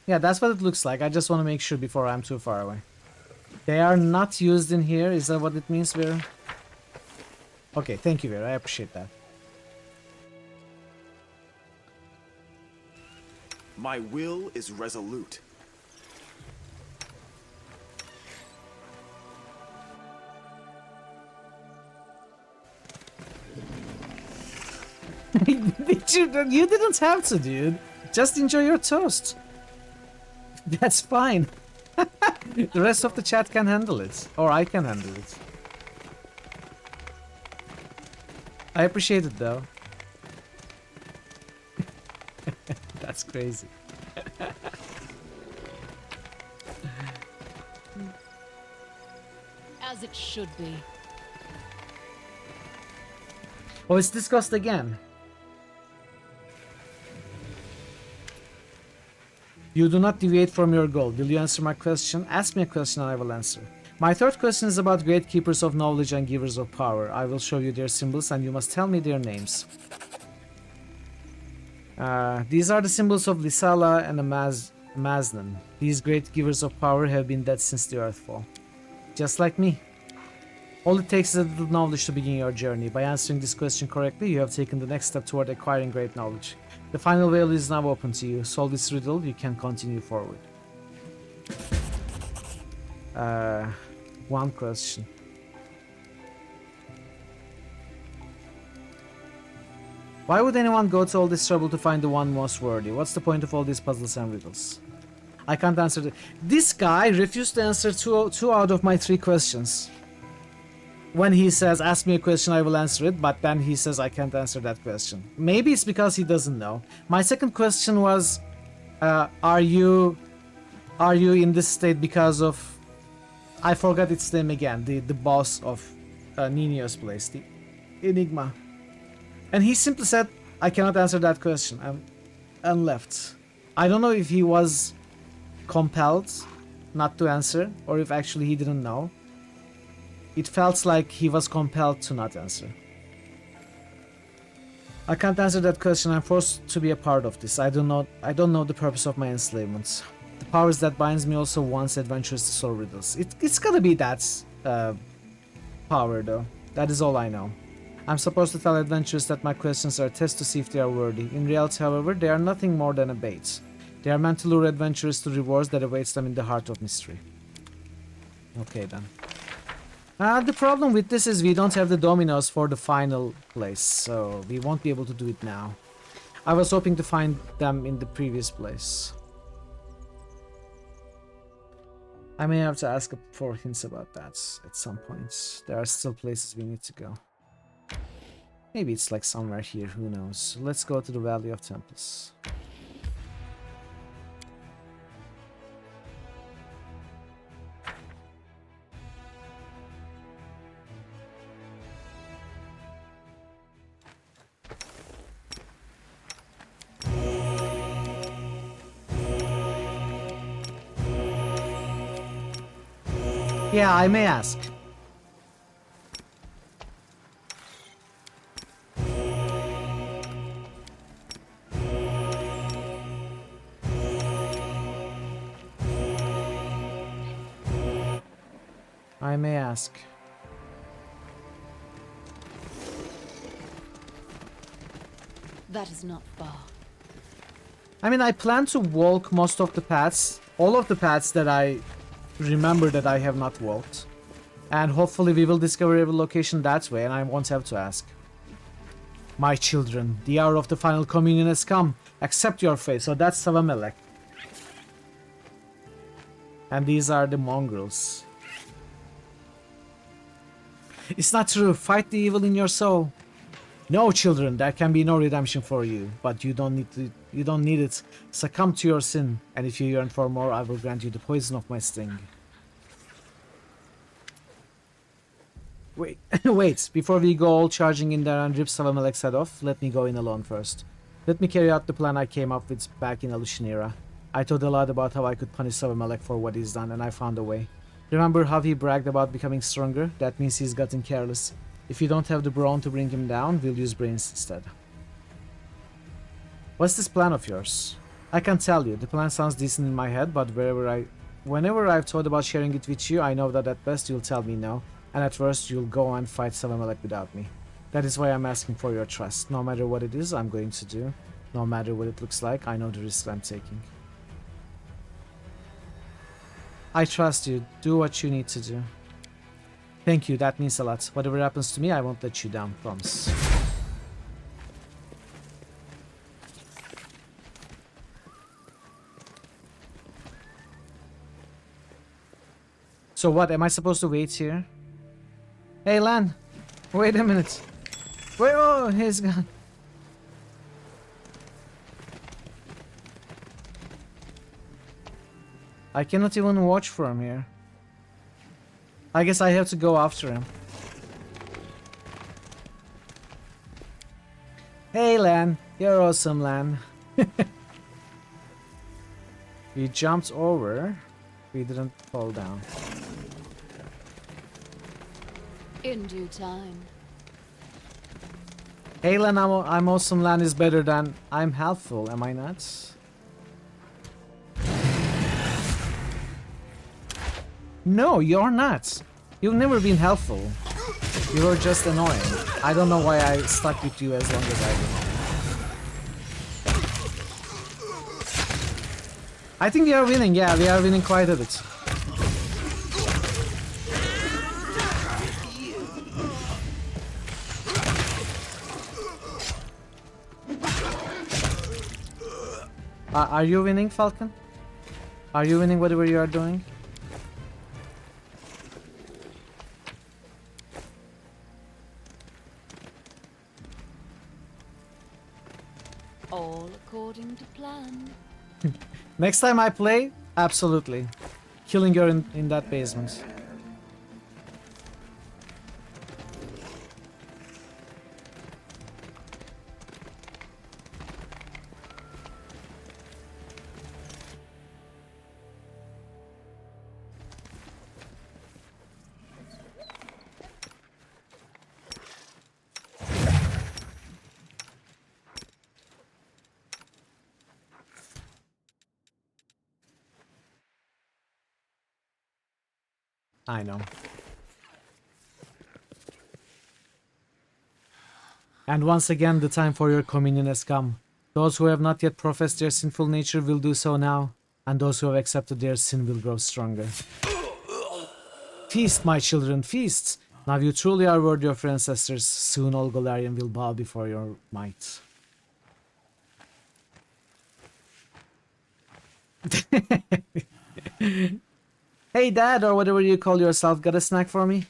Speaker 1: Yeah, that's what it looks like. I just want to make sure before I'm too far away. They are not used in here. Is that what it means, Vera? Okay, thank you, Vera. I appreciate that.
Speaker 22: My will is resolute.
Speaker 1: You didn't have to, dude. Just enjoy your toast. That's fine. The rest of the chat can handle it. Or I can handle it. I appreciate it, though. That's crazy.
Speaker 8: As it should be.
Speaker 1: Oh, it's discussed again. You do not deviate from your goal. Will you answer my question? Ask me a question and I will answer. My third question is about great keepers of knowledge and givers of power. I will show you their symbols and you must tell me their names. These are the symbols of Lisala and Maznan. These great givers of power have been dead since the Earthfall. Just like me. All it takes is a little knowledge to begin your journey. By answering this question correctly, you have taken the next step toward acquiring great knowledge. The final veil is now open to you. Solve this riddle, you can continue forward. One question. Why would anyone go to all this trouble to find the one most worthy? What's the point of all these puzzles and riddles? I can't answer the... This guy refused to answer two out of my 3 questions. When he says, ask me a question, I will answer it, but then he says I can't answer that question. Maybe it's because he doesn't know. My second question was, are you in this state because of... I forgot its name again, the boss of Nino's place, the Enigma. And he simply said, I cannot answer that question, and left. I don't know if he was compelled not to answer, or if actually he didn't know. It felt like he was compelled to not answer. I can't answer that question. I'm forced to be a part of this. I don't know the purpose of my enslavement. The powers that binds me also wants adventurers to solve riddles. It's gotta be that power though. That is all I know. I'm supposed to tell adventurers that my questions are a test to see if they are worthy. In reality, however, they are nothing more than a bait. They are meant to lure adventurers to rewards that awaits them in the heart of mystery. Okay then. The problem with this is we don't have the dominoes for the final place, so we won't be able to do it now. I was hoping to find them in the previous place. I may have to ask for hints about that at some point. There are still places we need to go. Maybe it's like somewhere here, who knows. Let's go to the Valley of Temples. Yeah, I may ask. I may ask.
Speaker 8: That is not far.
Speaker 1: I mean, I plan to walk most of the paths, all of the paths that I remember that I have not walked. And hopefully we will discover every location that way and I won't have to ask. My children, the hour of the final communion has come. Accept your faith. So that's Savamelek. And these are the mongrels. It's not true. Fight the evil in your soul. No, children, there can be no redemption for you, but you don't need it. Succumb to your sin, and if you yearn for more, I will grant you the poison of my sting. Wait, wait, before we go all charging in there and rip Savamelek's head off, let me go in alone first. Let me carry out the plan I came up with back in Alushinira. I thought a lot about how I could punish Savamelek for what he's done, and I found a way. Remember how he bragged about becoming stronger? That means he's gotten careless. If you don't have the brawn to bring him down, we'll use brains instead. What's this plan of yours? I can't tell you. The plan sounds decent in my head, but whenever I've thought about sharing it with you, I know that at best you'll tell me no, and at worst you'll go and fight Savamelek without me. That is why I'm asking for your trust. No matter what it is I'm going to do, no matter what it looks like, I know the risk I'm taking. I trust you. Do what you need to do. Thank you, that means a lot. Whatever happens to me, I won't let you down, promise. So what, am I supposed to wait here? Hey, Lan! Wait a minute. Wait, oh, he's gone. I cannot even watch from here. I guess I have to go after him. Hey, Lan. You're awesome, Lan. We jumped over. We didn't fall down.
Speaker 8: In due time.
Speaker 1: Hey, Lan, I'm awesome. Lan is better than I'm helpful, am I not? No, you're not. You've never been helpful. You were just annoying. I don't know why I stuck with you as long as I did. I think we are winning. Yeah, we are winning quite a bit. Are you winning, Falcon? Are you winning whatever you are doing?
Speaker 8: All according to plan.
Speaker 1: Next time I play, absolutely. Killing her in that basement. I know. And once again, the time for your communion has come. Those who have not yet professed their sinful nature will do so now, and those who have accepted their sin will grow stronger. Feast, my children, feast! Now you truly are worthy of your ancestors. Soon all Golarion will bow before your might. Hey Dad, or whatever you call yourself, got a snack for me?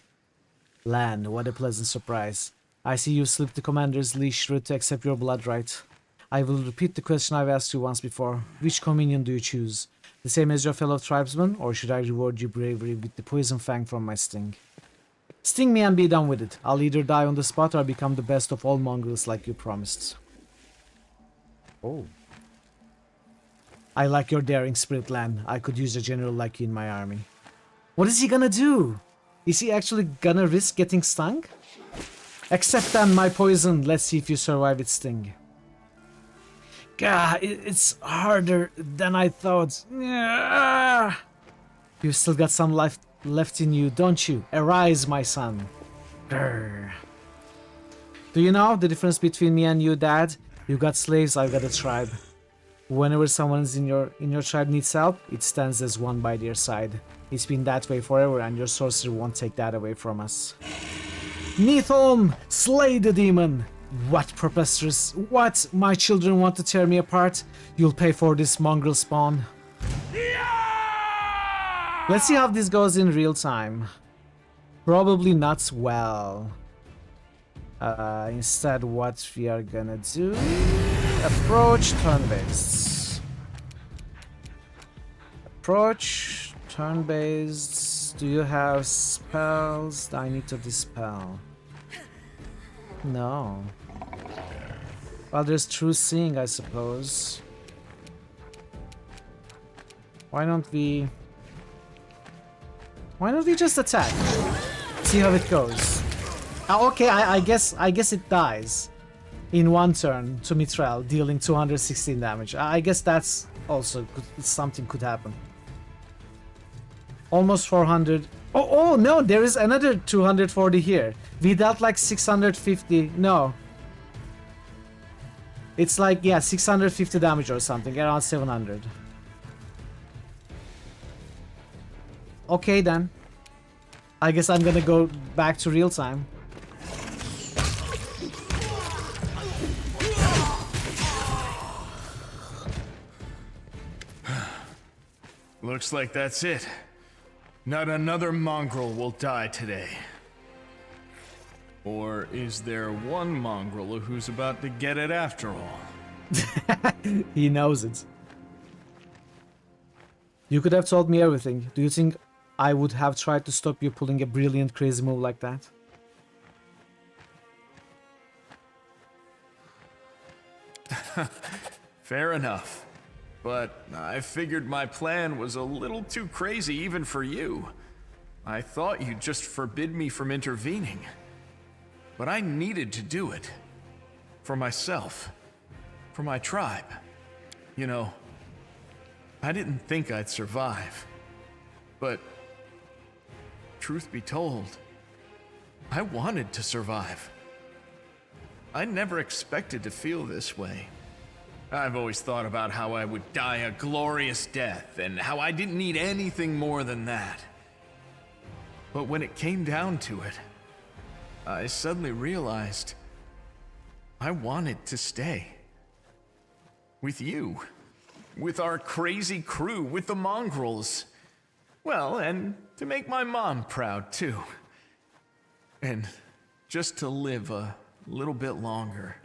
Speaker 1: Lan, what a pleasant surprise. I see you slipped the commander's leash route to accept your blood right. I will repeat the question I've asked you once before. Which communion do you choose? The same as your fellow tribesmen, or should I reward your bravery with the poison fang from my sting? Sting me and be done with it. I'll either die on the spot or become the best of all mongrels like you promised. Oh. I like your daring spirit, Lan. I could use a general like you in my army. What is he gonna do? Is he actually gonna risk getting stung? Accept then my poison. Let's see if you survive its sting. Gah, it's harder than I thought. You've still got some life left in you, don't you? Arise, my son. Grr. Do you know the difference between me and you, Dad? You got slaves, I've got a tribe. Whenever someone in your tribe needs help, it stands as one by their side. It's been that way forever, and your sorcery won't take that away from us. Nithom, slay the demon! What preposterous! What? My children want to tear me apart? You'll pay for this mongrel spawn. Let's see how this goes in real time. Probably not well. Instead, what we are gonna do... Approach, turn-based. Approach, turn-based. Do you have spells? I need to dispel. No. Well, there's true seeing, I suppose. Why don't we just attack? See how it goes. Okay, I guess it dies in one turn to Mithril, dealing 216 damage. I guess that's also something could happen. Almost 400. Oh no, there is another 240 here. We dealt like 650. No. It's like, yeah, 650 damage or something, around 700. Okay then. I guess I'm gonna go back to real time.
Speaker 16: Looks like that's it. Not another mongrel will die today. Or is there one mongrel who's about to get it after all?
Speaker 1: He knows it. You could have told me everything. Do you think I would have tried to stop you pulling a brilliant crazy move like that?
Speaker 16: Fair enough. But I figured my plan was a little too crazy even for you. I thought you'd just forbid me from intervening. But I needed to do it. For myself. For my tribe. You know, I didn't think I'd survive. But truth be told, I wanted to survive. I never expected to feel this way. I've always thought about how I would die a glorious death and how I didn't need anything more than that. But when it came down to it, I suddenly realized I wanted to stay. With you. With our crazy crew, with the mongrels. Well, and to make my mom proud, too. And just to live a little bit longer.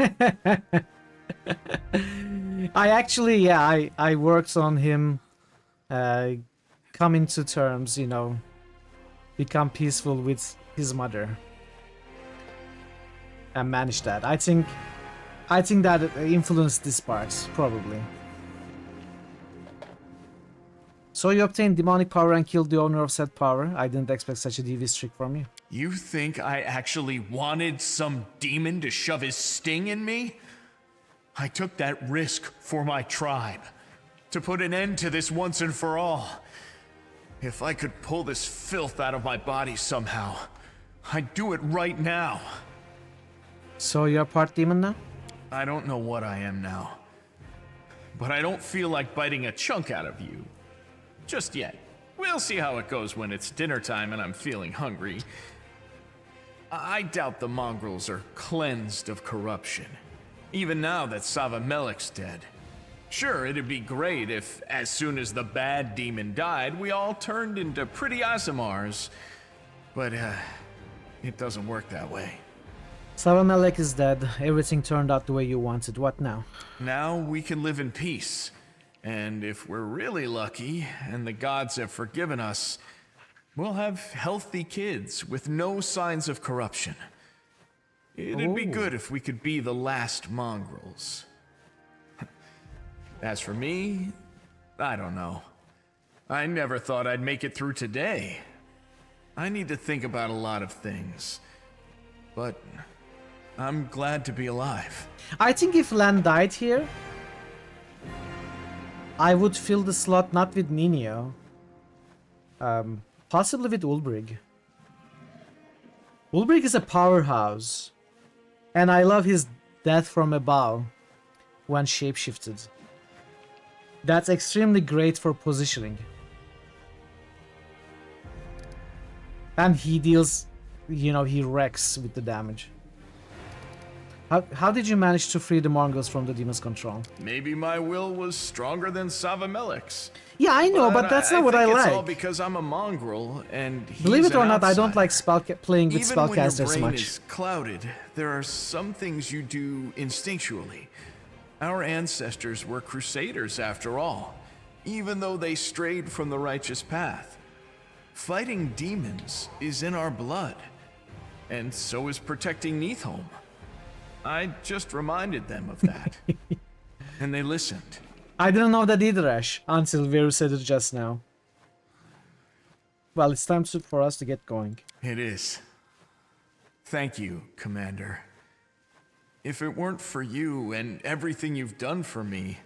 Speaker 1: I worked on him coming to terms, you know, become peaceful with his mother. And manage that. I think that influenced this part, probably. So you obtained demonic power and killed the owner of said power. I didn't expect such a devious trick from you.
Speaker 16: You think I actually wanted some demon to shove his sting in me? I took that risk for my tribe, to put an end to this once and for all. If I could pull this filth out of my body somehow, I'd do it right now.
Speaker 1: So you're part demon now?
Speaker 16: I don't know what I am now, but I don't feel like biting a chunk out of you. Just yet. We'll see how it goes when it's dinner time and I'm feeling hungry. I doubt the mongrels are cleansed of corruption, even now that Savamelek's dead. Sure, it'd be great if, as soon as the bad demon died, we all turned into pretty Aasimars. But, it doesn't work that way.
Speaker 1: Savamelek is dead. Everything turned out the way you wanted. What now?
Speaker 16: Now we can live in peace. And if we're really lucky, and the gods have forgiven us, we'll have healthy kids with no signs of corruption. It'd be good if we could be the last mongrels. As for me, I don't know. I never thought I'd make it through today. I need to think about a lot of things. But I'm glad to be alive.
Speaker 1: I think if Lan died here, I would fill the slot not with Ninio, possibly with Ulbrig. Ulbrig is a powerhouse, and I love his death from above when shapeshifted. That's extremely great for positioning. And he deals, you know, he wrecks with the damage. How did you manage to free the mongrels from the demon's control?
Speaker 16: Maybe my will was stronger than Savamelek's.
Speaker 1: Yeah, I know, but that's not what I
Speaker 16: think
Speaker 1: like.
Speaker 16: It's all because I'm a mongrel, and he's
Speaker 1: Believe it or not,
Speaker 16: an
Speaker 1: I don't like playing with
Speaker 16: Even when your
Speaker 1: spellcasters
Speaker 16: brain
Speaker 1: much.
Speaker 16: is clouded, there are some things you do instinctually. Our ancestors were crusaders after all, even though they strayed from the righteous path. Fighting demons is in our blood, and so is protecting Neathholm. I just reminded them of that, and they listened.
Speaker 1: I didn't know that either, Ash, until Veru said it just now. Well, it's time for us to get going.
Speaker 16: It is. Thank you, Commander. If it weren't for you and everything you've done for me,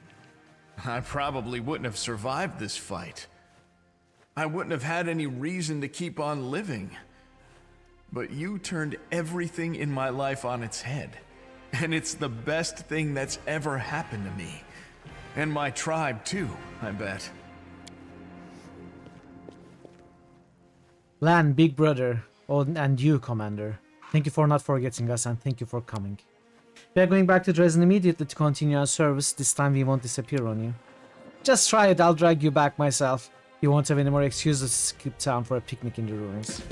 Speaker 16: I probably wouldn't have survived this fight. I wouldn't have had any reason to keep on living. But you turned everything in my life on its head. And it's the best thing that's ever happened to me. And my tribe too, I bet.
Speaker 1: Lan, Big Brother, and you, Commander. Thank you for not forgetting us, and thank you for coming. We are going back to Dresden immediately to continue our service. This time we won't disappear on you. Just try it, I'll drag you back myself. You won't have any more excuses to skip town for a picnic in the ruins.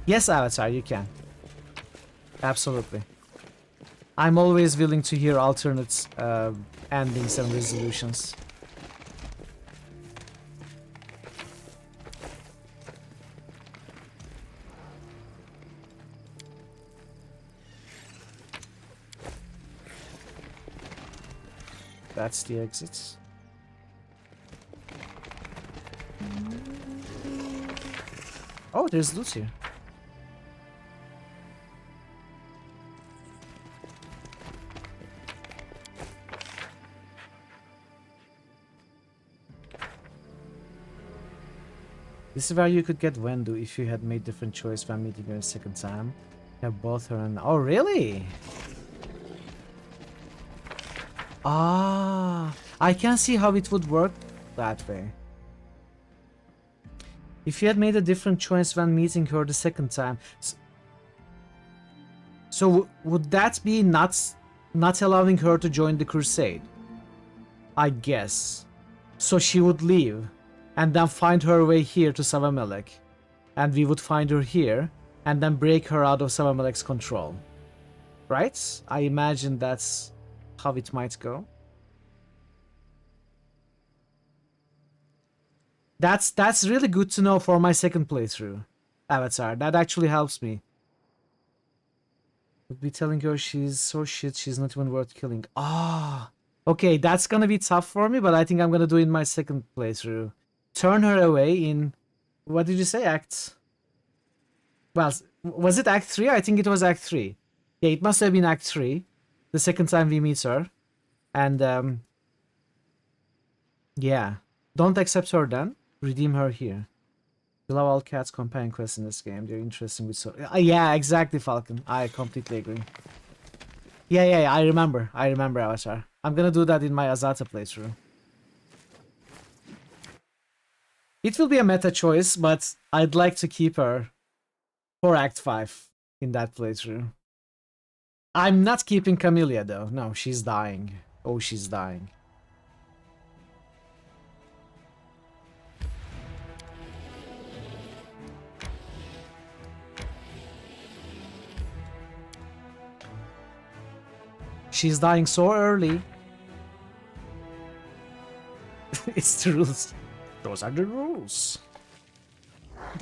Speaker 1: Yes, Avatar, you can. Absolutely. I'm always willing to hear alternate endings and resolutions. That's the exits. Oh, there's loot here. This is where you could get Wendu if you had made different choice when meeting her a second time. Have both her and... Oh, really? Ah, I can see how it would work that way. If you had made a different choice when meeting her the second time... So would that be not allowing her to join the crusade? I guess. So she would leave and then find her way here to Savamelek. And we would find her here and then break her out of Savamelek's control. Right? I imagine that's how it might go. That's really good to know for my second playthrough, Avatar. That actually helps me. Would be telling her she's so shit she's not even worth killing. Ah, okay, that's gonna be tough for me, but I think I'm gonna do it in my second playthrough. Turn her away in... What did you say? Act... Well, was it Act 3? I think it was Act 3. Yeah, it must have been Act 3. The second time we meet her. And, yeah. Don't accept her then. Redeem her here. We love all cats companion quests in this game. They're interesting with so... yeah, exactly, Falcon. I completely agree. Yeah, I remember. I remember, Avatar. I'm gonna do that in my Azata playthrough. It will be a meta choice, but I'd like to keep her for Act 5 in that playthrough. I'm not keeping Camellia, though. No, she's dying. Oh, she's dying. She's dying so early. It's the rules. Those are the rules.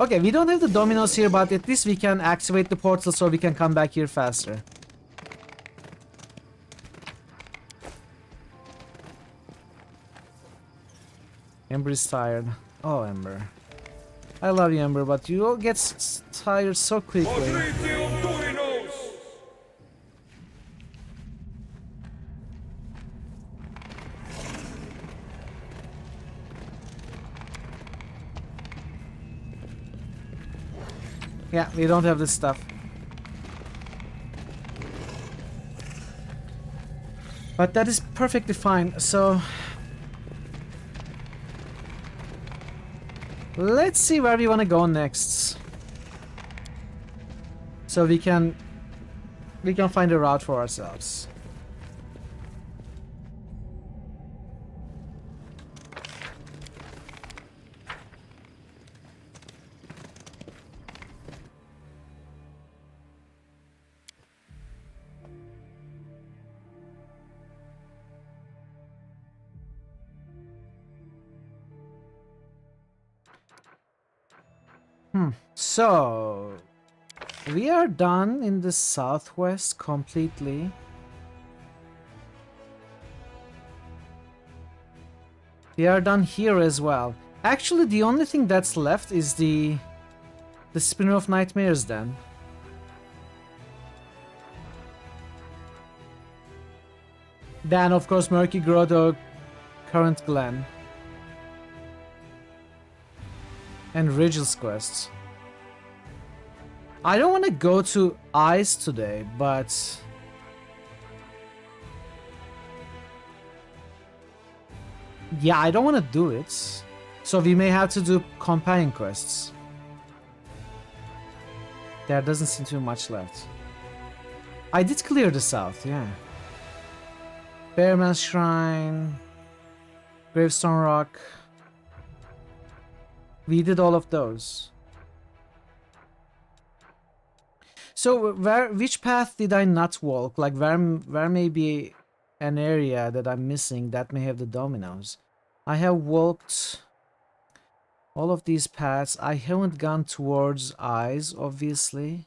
Speaker 1: Okay, we don't have the dominoes here, but at least we can activate the portal so we can come back here faster. Ember is tired. Oh, Ember. I love you, Ember, but you all get tired so quickly. Yeah, we don't have this stuff. But that is perfectly fine, so... Let's see where we want to go next. So we can find a route for ourselves. So we are done in the southwest completely. We are done here as well. Actually, the only thing that's left is the Spinner of Nightmares then. Then, of course, Murky Grotto, Current Glen. And Rigel's quests. I don't want to go to Ice today, but... Yeah, I don't want to do it. So we may have to do companion quests. There doesn't seem to be much left. I did clear the south, yeah. Bearman's Shrine, Gravestone Rock. We did all of those. So which path did I not walk? Like where may be an area that I'm missing that may have the dominoes? I have walked all of these paths. I haven't gone towards Eyes, obviously.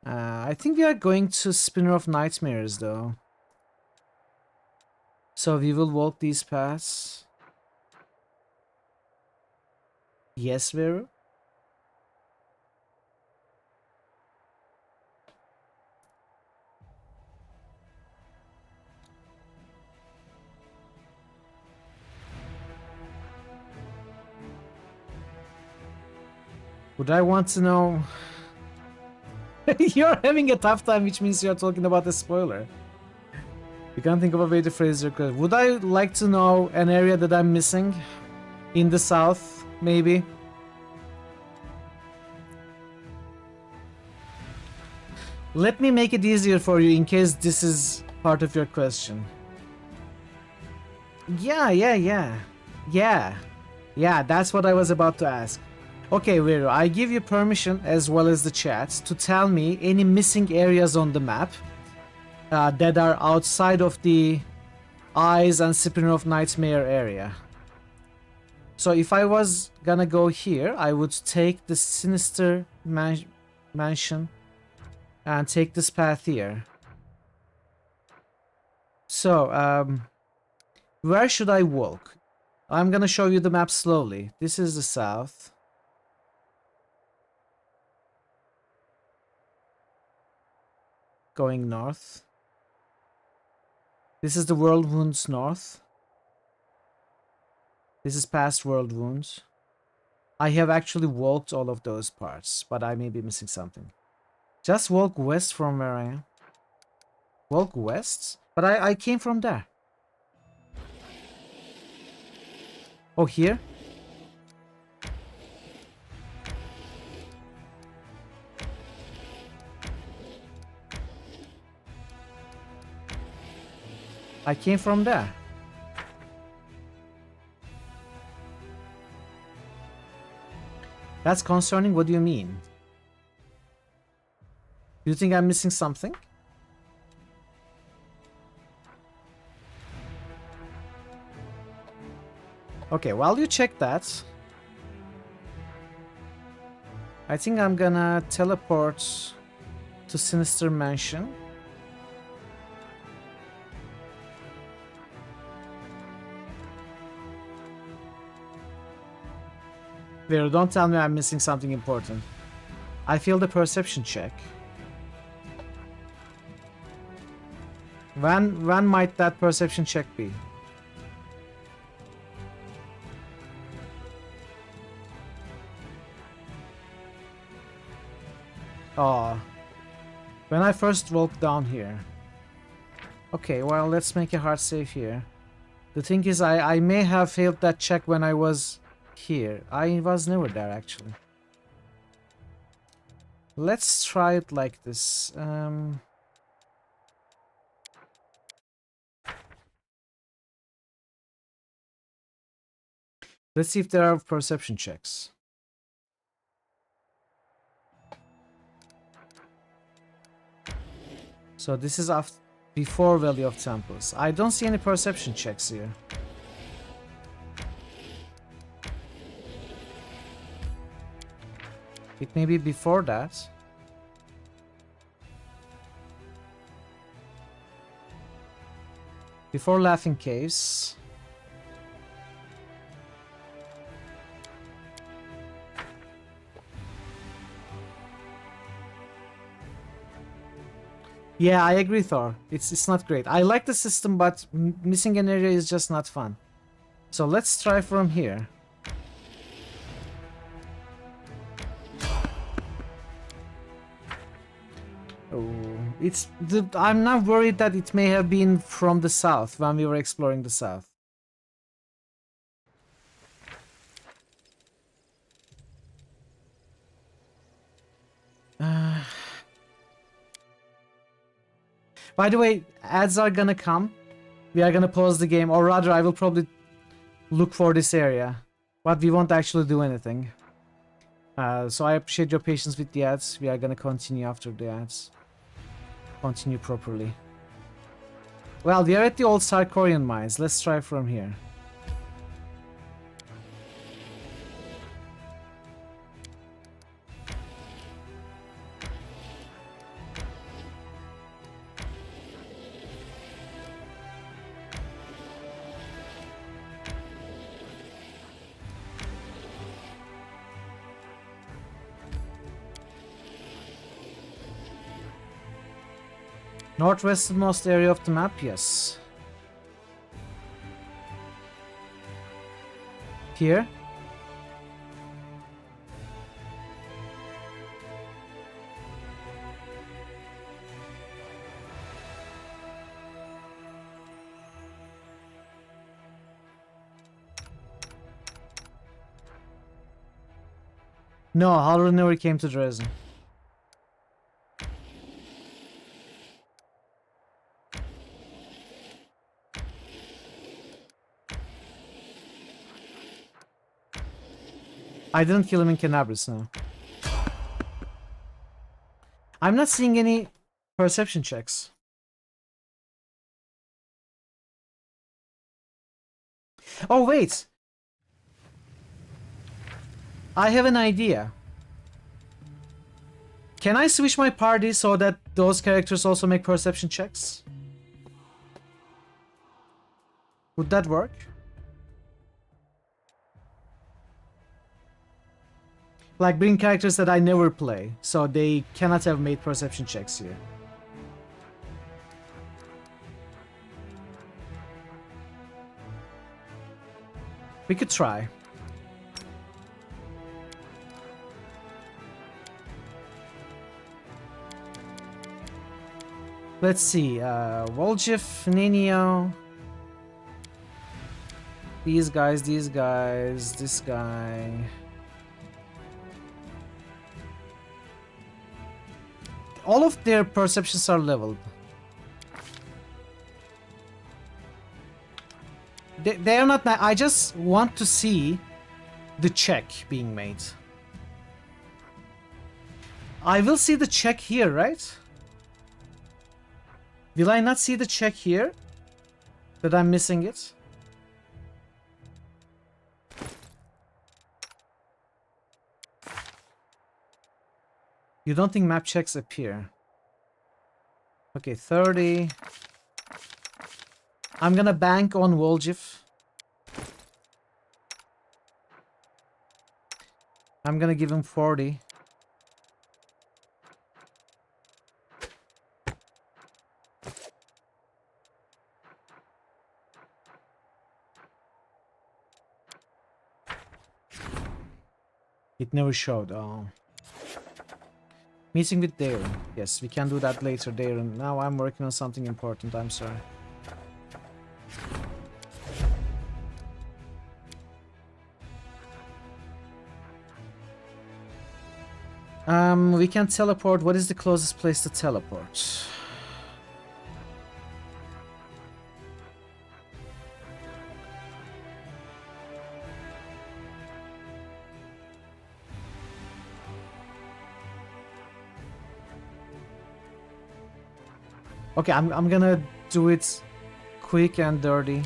Speaker 1: I think we are going to Spinner of Nightmares though. So we will walk these paths. Yes, Vero? Would I want to know? You're having a tough time, which means you're talking about a spoiler. You can't think of a way to phrase your question. Would I like to know an area that I'm missing? In the south, maybe? Let me make it easier for you in case this is part of your question. Yeah, that's what I was about to ask. Okay, Vero, I give you permission as well as the chat to tell me any missing areas on the map that are outside of the Eyes and Spinner of Nightmare area. So if I was gonna go here, I would take the Sinister Mansion and take this path here. So, where should I walk? I'm gonna show you the map slowly. This is the south. Going north. This is the World Wounds north. This is past World Wounds. I have actually walked all of those parts, but I may be missing something. Just walk west from where I am. Walk west? But I came from there. Oh, here? I came from there. That's concerning. What do you mean? Do you think I'm missing something? Okay, while you check that, I think I'm gonna teleport to Sinister Mansion. Vero, don't tell me I'm missing something important. I failed the perception check. When might that perception check be? Oh, when I first walked down here. Okay, well, let's make a hard save here. The thing is, I may have failed that check when I was here. I was never there, actually. Let's try it like this. Let's see if there are perception checks. So this is before Valley of Temples. I don't see any perception checks here. It may be before that. Before Laughing Caves. Yeah, I agree, Thor. It's not great. I like the system, but missing an area is just not fun. So let's try from here. Oh, I'm not worried that it may have been from the south when we were exploring the south. By the way, ads are gonna come. We are gonna pause the game, or rather I will probably look for this area. But we won't actually do anything. So I appreciate your patience with the ads. We are gonna continue after the ads. Continue properly. Well, we are at the old Sarkorian mines. Let's try from here. Northwesternmost area of the map, yes. Here. No, Halloran never came to Dresden. I didn't kill him in Canabris, no. I'm not seeing any perception checks. Oh, wait! I have an idea. Can I switch my party so that those characters also make perception checks? Would that work? Like bring characters that I never play, so they cannot have made perception checks here. We could try. Let's see, Woljif, Ninio. These guys, this guy. All of their perceptions are leveled. They are not. I just want to see the check being made. I will see the check here, right? Will I not see the check here? That I'm missing it? You don't think map checks appear? Okay, 30. I'm gonna bank on Woljif. I'm gonna give him 40. It never showed. Oh. Meeting with Darren. Yes, we can do that later, Darren. Now I'm working on something important. I'm sorry. We can teleport. What is the closest place to teleport? Okay, I'm gonna do it quick and dirty.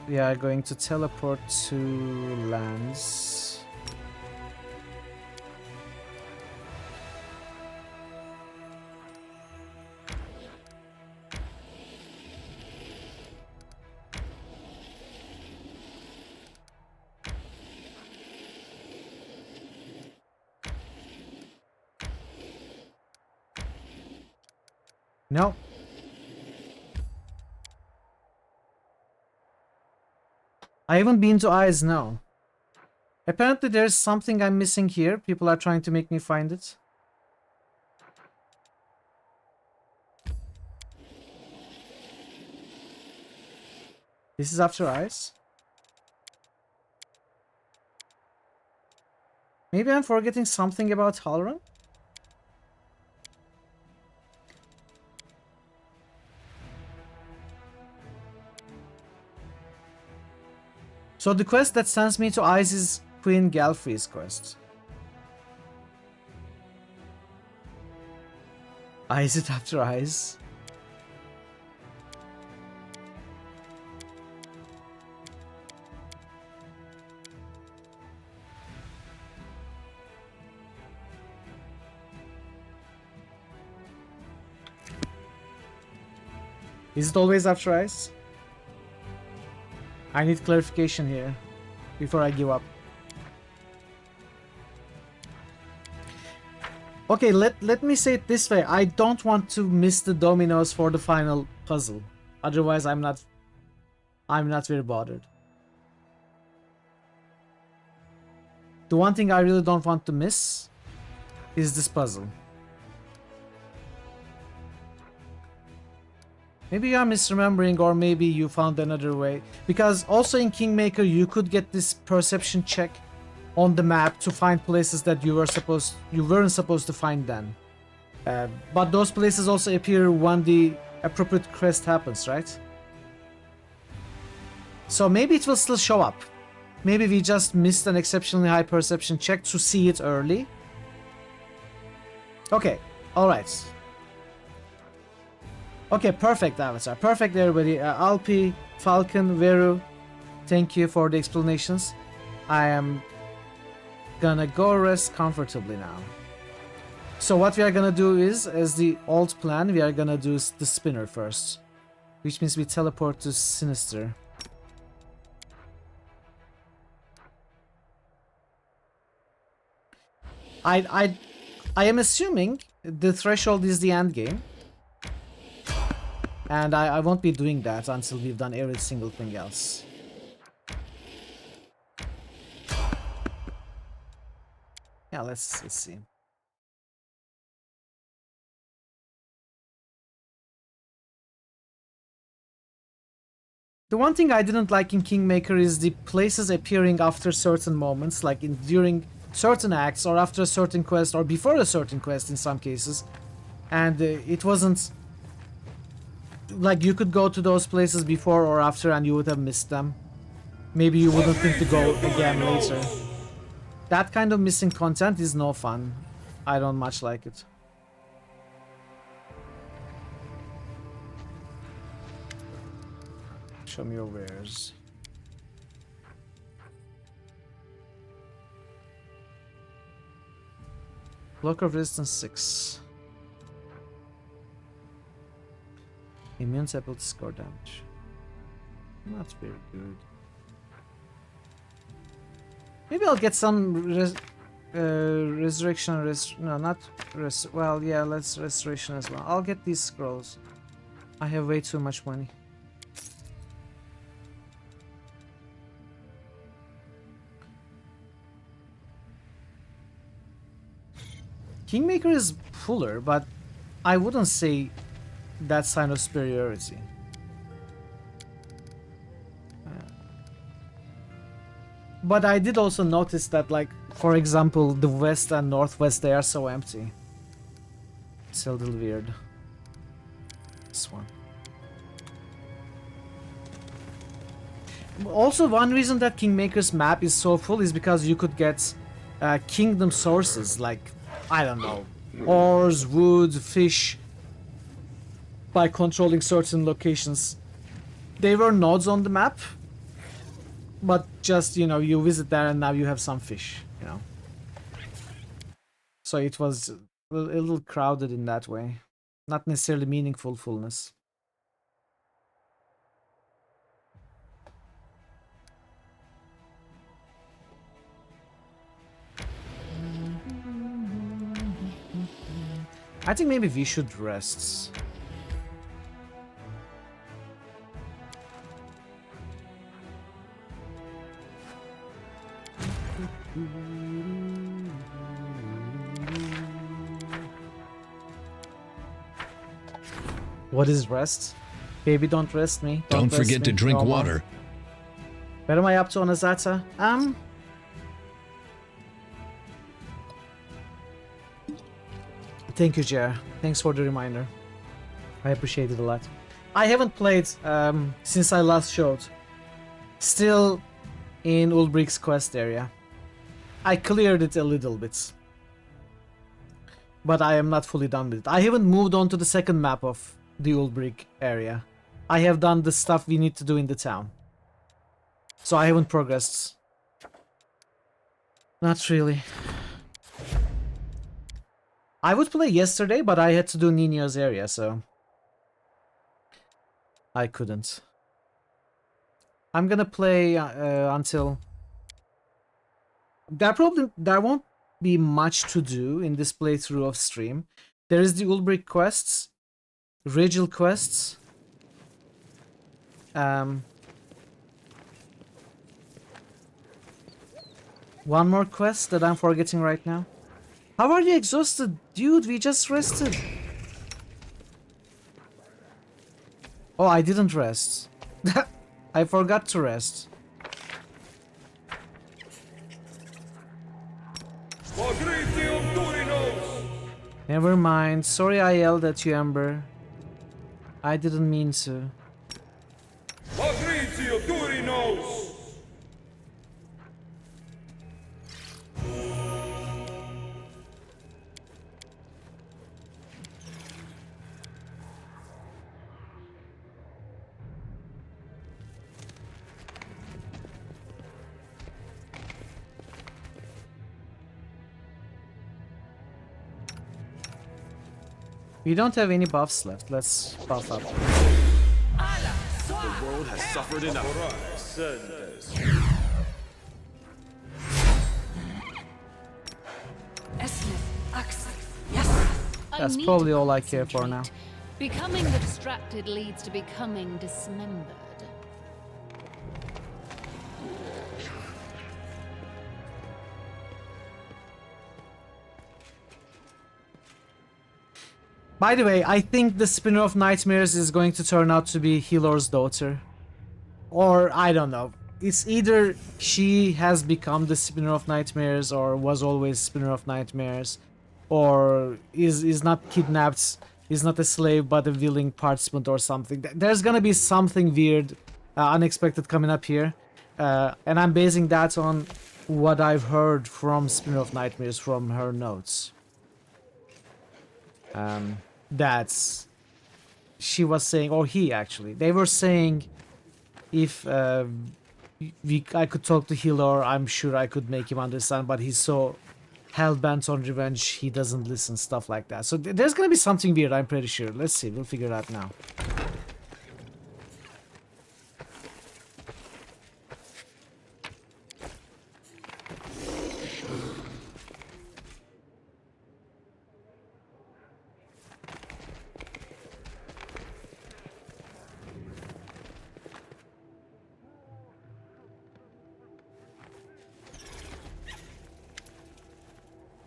Speaker 1: We are going to teleport to lands. No. I haven't been to Eyes, no. Apparently there's something I'm missing here. People are trying to make me find it. This is after Eyes. Maybe I'm forgetting something about Halloran? So the quest that sends me to Eyes is Queen Galfrey's quest. Is it after Eyes? Is it always after Eyes? I need clarification here before I give up. Okay, let me say it this way. I don't want to miss the dominoes for the final puzzle. Otherwise, I'm not very bothered. The one thing I really don't want to miss is this puzzle. Maybe you are misremembering, or maybe you found another way. Because also in Kingmaker, you could get this perception check on the map to find places that you weren't supposed to find then. But those places also appear when the appropriate quest happens, right? So maybe it will still show up. Maybe we just missed an exceptionally high perception check to see it early. Okay, alright. Okay, perfect, Avatar. Perfect, everybody. Alpi, Falcon, Veru, thank you for the explanations. I am gonna go rest comfortably now. So what we are gonna do is, as the old plan, we are gonna do the spinner first. Which means we teleport to Sinister. I am assuming the threshold is the end game. And I won't be doing that until we've done every single thing else. Yeah, let's see. The one thing I didn't like in Kingmaker is the places appearing after certain moments, like during certain acts, or after a certain quest, or before a certain quest in some cases. And it wasn't... like, you could go to those places before or after and you would have missed them. Maybe you wouldn't think to go again later. That kind of missing content is no fun. I don't much like it. Show me your wares. Block of resistance 6. Immune able to score damage. Not very good. Maybe I'll get some resurrection. No, not well, yeah, let's restoration as well. I'll get these scrolls. I have way too much money. Kingmaker is fuller, but I wouldn't say that sign of superiority. But I did also notice that, like, for example, the west and northwest, they are so empty. It's a little weird. This one. Also, one reason that Kingmaker's map is so full is because you could get kingdom sources, like, I don't know, ores, wood, fish, by controlling certain locations. They were nodes on the map, but just, you know, you visit there and now you have some fish, you know. So it was a little crowded in that way. Not necessarily meaningful fullness. I think maybe we should rest. What is rest? Baby, don't rest me.
Speaker 12: Don't
Speaker 1: rest
Speaker 12: forget
Speaker 1: me.
Speaker 12: to drink
Speaker 1: No more.
Speaker 12: water.
Speaker 1: Where am I up to on Azata? Thank you, Jer. Thanks for the reminder. I appreciate it a lot. I haven't played since I last showed. Still in Ulbrich's quest area. I cleared it a little bit. But I am not fully done with it. I haven't moved on to the second map of the Ulbrich area. I have done the stuff we need to do in the town. So I haven't progressed. Not really. I would play yesterday, but I had to do Nino's area, so I couldn't. I'm gonna play until... There won't be much to do in this playthrough of stream. There is the Ulbrich quests, Rigel quests, one more quest that I'm forgetting right now. How are you exhausted? Dude, we just rested. Oh, I didn't rest. I forgot to rest. Never mind. Sorry I yelled at you, Ember. I didn't mean to. We don't have any buffs left. Let's buff up.
Speaker 22: The world has suffered enough.
Speaker 1: That's probably all I care for now.
Speaker 8: Becoming the distracted leads to becoming dismembered.
Speaker 1: By the way, I think the spinner of Nightmares is going to turn out to be Hilor's daughter. Or, I don't know. It's either she has become the spinner of Nightmares or was always spinner of Nightmares. Or is not kidnapped, is not a slave but a willing participant or something. There's gonna be something weird, unexpected coming up here. And I'm basing that on what I've heard from Spinner of Nightmares from her notes. That's... She was saying, or he actually, they were saying if I could talk to Hilor, I'm sure I could make him understand, but he's so hell-bent on revenge, he doesn't listen, stuff like that. So there's gonna be something weird, I'm pretty sure. Let's see, we'll figure it out now.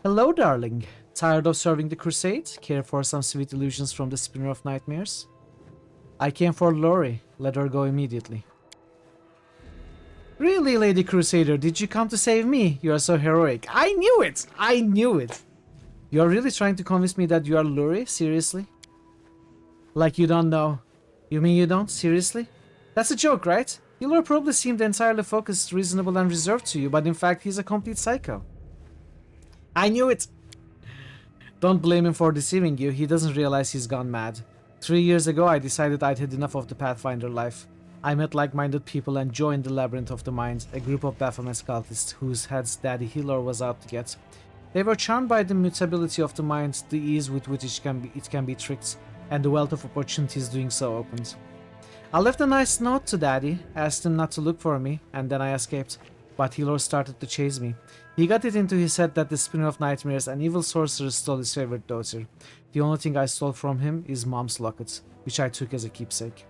Speaker 1: Hello, darling. Tired of serving the crusade? Care for some sweet illusions from the Spinner of Nightmares? I came for Lori. Let her go immediately. Really, Lady Crusader, did you come to save me? You are so heroic. I knew it! I knew it! You are really trying to convince me that you are Lori? Seriously? Like you don't know. You mean you don't? Seriously? That's a joke, right? Hilor probably seemed entirely focused, reasonable and reserved to you, but in fact he's a complete psycho. I knew it! Don't blame him for deceiving you, he doesn't realize he's gone mad. 3 years ago I decided I'd had enough of the Pathfinder life. I met like-minded people and joined the Labyrinth of the Mind, a group of Baphomet cultists whose heads Daddy Hilor was out to get. They were charmed by the mutability of the mind, the ease with which it can be tricked, and the wealth of opportunities doing so opened. I left a nice note to Daddy, asked him not to look for me, and then I escaped. But Hilor started to chase me. He got it into his head that the Spinner of Nightmares, an evil sorcerer, stole his favorite daughter. The only thing I stole from him is Mom's locket, which I took as a keepsake.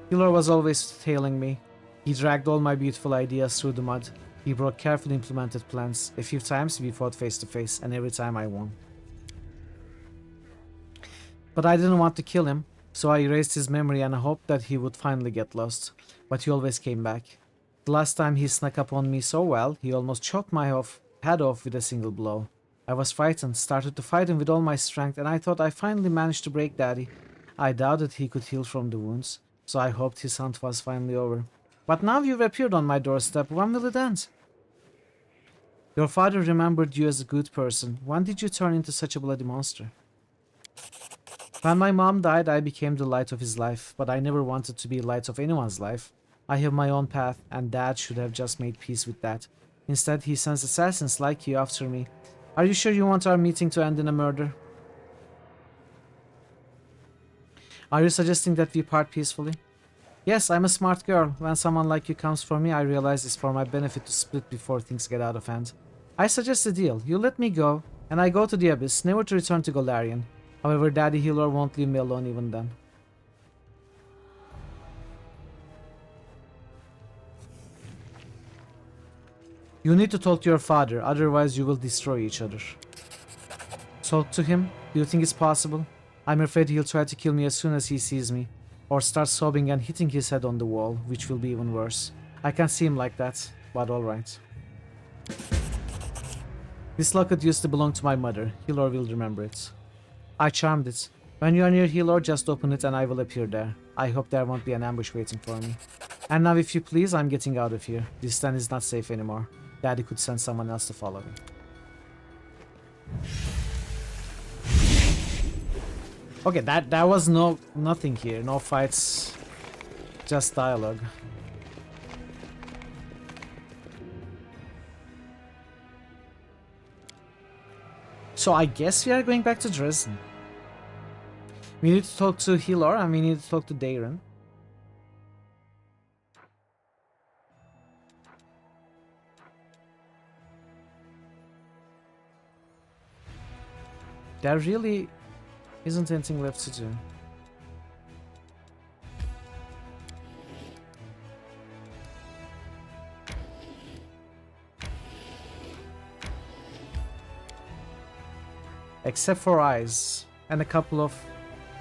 Speaker 1: Hilor was always tailing me. He dragged all my beautiful ideas through the mud. He broke carefully implemented plans. A few times we fought face to face, and every time I won. But I didn't want to kill him, so I erased his memory and I hoped that he would finally get lost. But he always came back. The last time he snuck up on me so well, he almost chopped my head off with a single blow. I was frightened, started to fight him with all my strength, and I thought I finally managed to break Daddy. I doubted he could heal from the wounds, so I hoped his hunt was finally over. But now you've appeared on my doorstep, when will it end? Your father remembered you as a good person. When did you turn into such a bloody monster? When my mom died, I became the light of his life, but I never wanted to be light of anyone's life. I have my own path, and Dad should have just made peace with that. Instead, he sends assassins like you after me. Are you sure you want our meeting to end in a murder? Are you suggesting that we part peacefully? Yes, I'm a smart girl. When someone like you comes for me, I realize it's for my benefit to split before things get out of hand. I suggest a deal. You let me go, and I go to the Abyss, never to return to Golarion. However, Daddy Hilor won't leave me alone even then. You need to talk to your father, otherwise you will destroy each other. Talk to him? Do you think it's possible? I'm afraid he'll try to kill me as soon as he sees me. Or starts sobbing and hitting his head on the wall, which will be even worse. I can't see him like that, but alright. This locket used to belong to my mother. Hilor will remember it. I charmed it. When you are near Hilor, just open it and I will appear there. I hope there won't be an ambush waiting for me. And now if you please, I'm getting out of here. This stand is not safe anymore. Daddy could send someone else to follow me. Okay, that was nothing here. No fights. Just dialogue. So I guess we are going back to Dresden. We need to talk to Hilor and we need to talk to Darren. There really isn't anything left to do. Except for Eyes and a couple of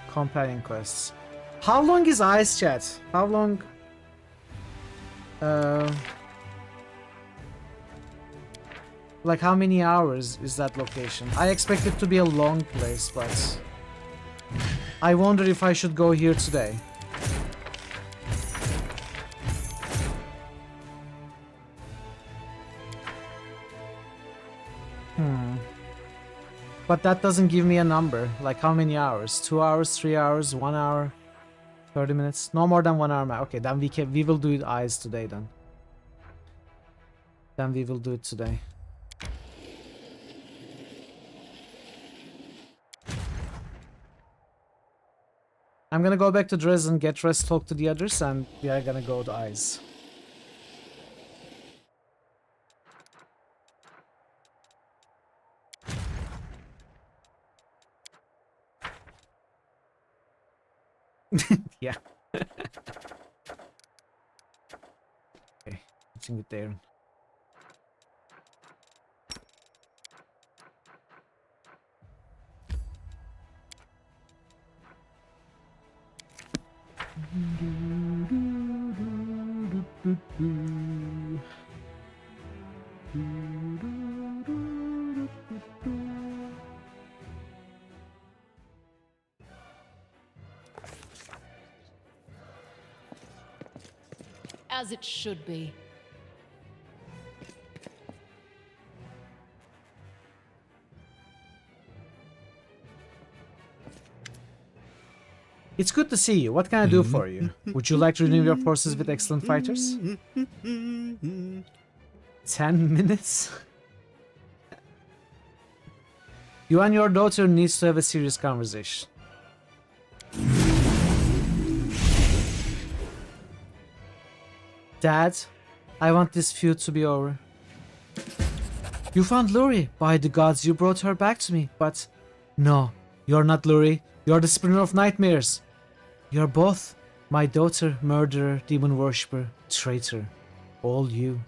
Speaker 1: companion quests. How long is Eyes, chat? How long? Like how many hours is that location? I expect it to be a long place, but I wonder if I should go here today. But that doesn't give me a number. Like how many hours? 2 hours, 3 hours, 1 hour, 30 minutes? No more than 1 hour. Okay, then we will do it Eyes today then. Then we will do it today. I'm gonna go back to Dresden, get rest, talk to the others, and we are gonna go to Eyes. Yeah. Okay, meeting with Darren.
Speaker 8: As it should be.
Speaker 1: It's good to see you. What can I do for you? Would you like to renew your forces with excellent fighters? 10 minutes? You and your daughter needs to have a serious conversation. Dad, I want this feud to be over. You found Luri. By the gods, you brought her back to me. But no, you're not Luri. You're the Springer of Nightmares. You're both. My daughter, murderer, demon worshipper, traitor. All you.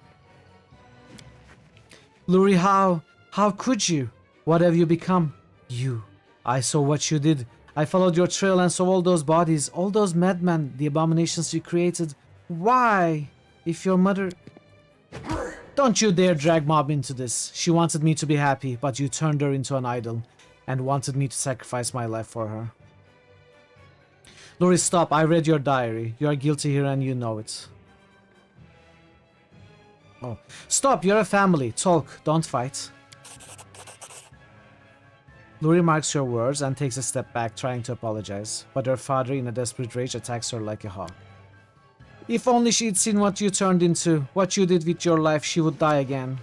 Speaker 1: Luri, how? How could you? What have you become? You. I saw what you did. I followed your trail and saw all those bodies, all those madmen, the abominations you created. Why? If your mother... Don't you dare drag Mob into this. She wanted me to be happy, but you turned her into an idol and wanted me to sacrifice my life for her. Luri, stop. I read your diary. You are guilty here and you know it. Oh. Stop. You're a family. Talk. Don't fight. Luri marks your words and takes a step back, trying to apologize, but her father, in a desperate rage, attacks her like a hawk. If only she'd seen what you turned into, what you did with your life, she would die again.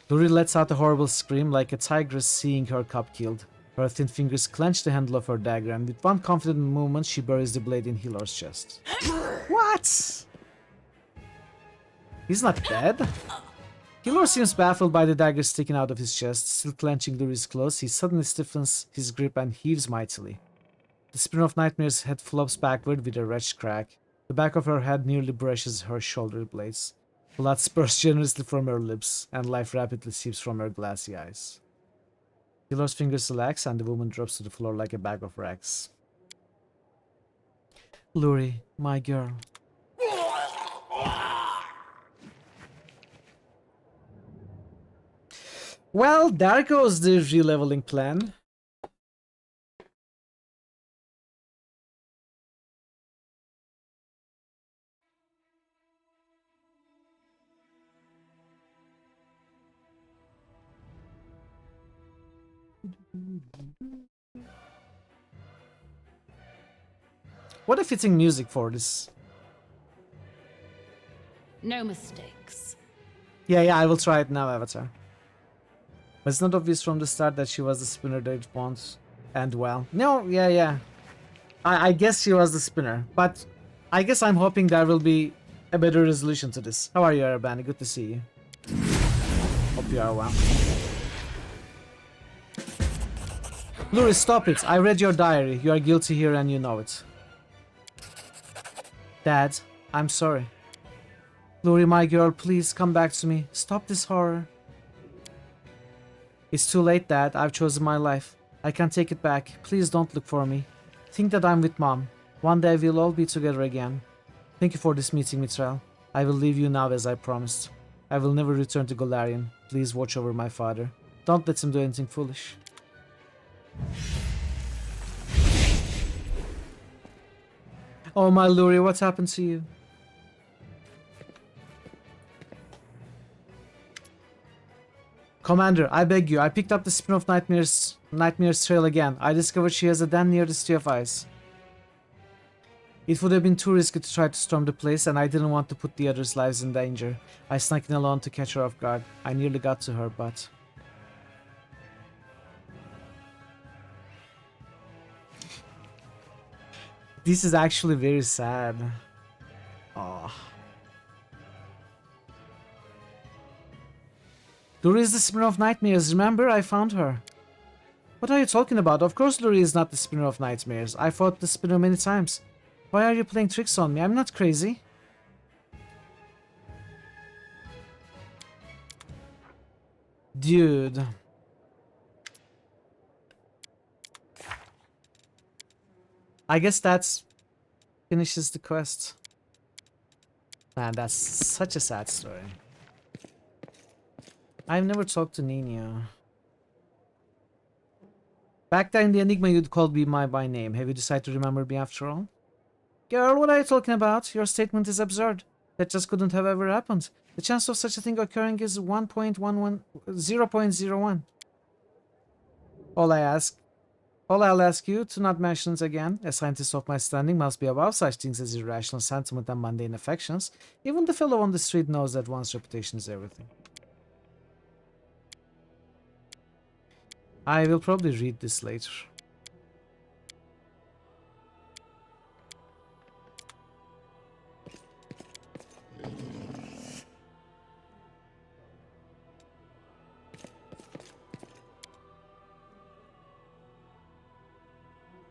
Speaker 1: Luri lets out a horrible scream like a tigress seeing her cub killed. Her thin fingers clench the handle of her dagger, and with one confident movement, she buries the blade in Hilor's chest. What? He's not dead? Hilor seems baffled by the dagger sticking out of his chest. Still clenching Luri's close, he suddenly stiffens his grip and heaves mightily. The Springer of Nightmare's head flops backward with a wretched crack. The back of her head nearly brushes her shoulder blades. Blood spurts generously from her lips, and life rapidly seeps from her glassy eyes. Hilor's fingers relax, and the woman drops to the floor like a bag of rags. Luri, my girl. Well, there goes the re-leveling plan. What a fitting music for this.
Speaker 8: No mistakes.
Speaker 1: Yeah, I will try it now, Avatar. But it's not obvious from the start that she was the spinner that it won't end well. No, yeah. I guess she was the spinner, but I guess I'm hoping there will be a better resolution to this. How are you, Arabani? Good to see you. Hope you are well. Luri, stop it. I read your diary. You are guilty here and you know it. Dad, I'm sorry. Luri, my girl, please come back to me. Stop this horror. It's too late, Dad. I've chosen my life. I can't take it back. Please don't look for me. Think that I'm with Mom. One day we'll all be together again. Thank you for this meeting, Mithril. I will leave you now as I promised. I will never return to Golarion. Please watch over my father. Don't let him do anything foolish. Oh my Luri, what happened to you? Commander, I beg you, I picked up the Spin of Nightmare's trail again. I discovered she has a den near the Sea of Ice. It would have been too risky to try to storm the place, and I didn't want to put the others' lives in danger. I snuck in alone to catch her off guard. I nearly got to her, but... This is actually very sad. Oh. Luri is the Spinner of Nightmares. Remember, I found her. What are you talking about? Of course Luri is not the Spinner of Nightmares. I fought the Spinner many times. Why are you playing tricks on me? I'm not crazy. Dude. I guess that's finishes the quest. Man, that's such a sad story. I've never talked to Nino. Back there in the Enigma, you'd call me by name. Have you decided to remember me after all? Girl, what are you talking about? Your statement is absurd. That just couldn't have ever happened. The chance of such a thing occurring is 0.01. All I'll ask you to not mention it again. A scientist of my standing must be above such things as irrational sentiment and mundane affections. Even the fellow on the street knows that one's reputation is everything. I will probably read this later.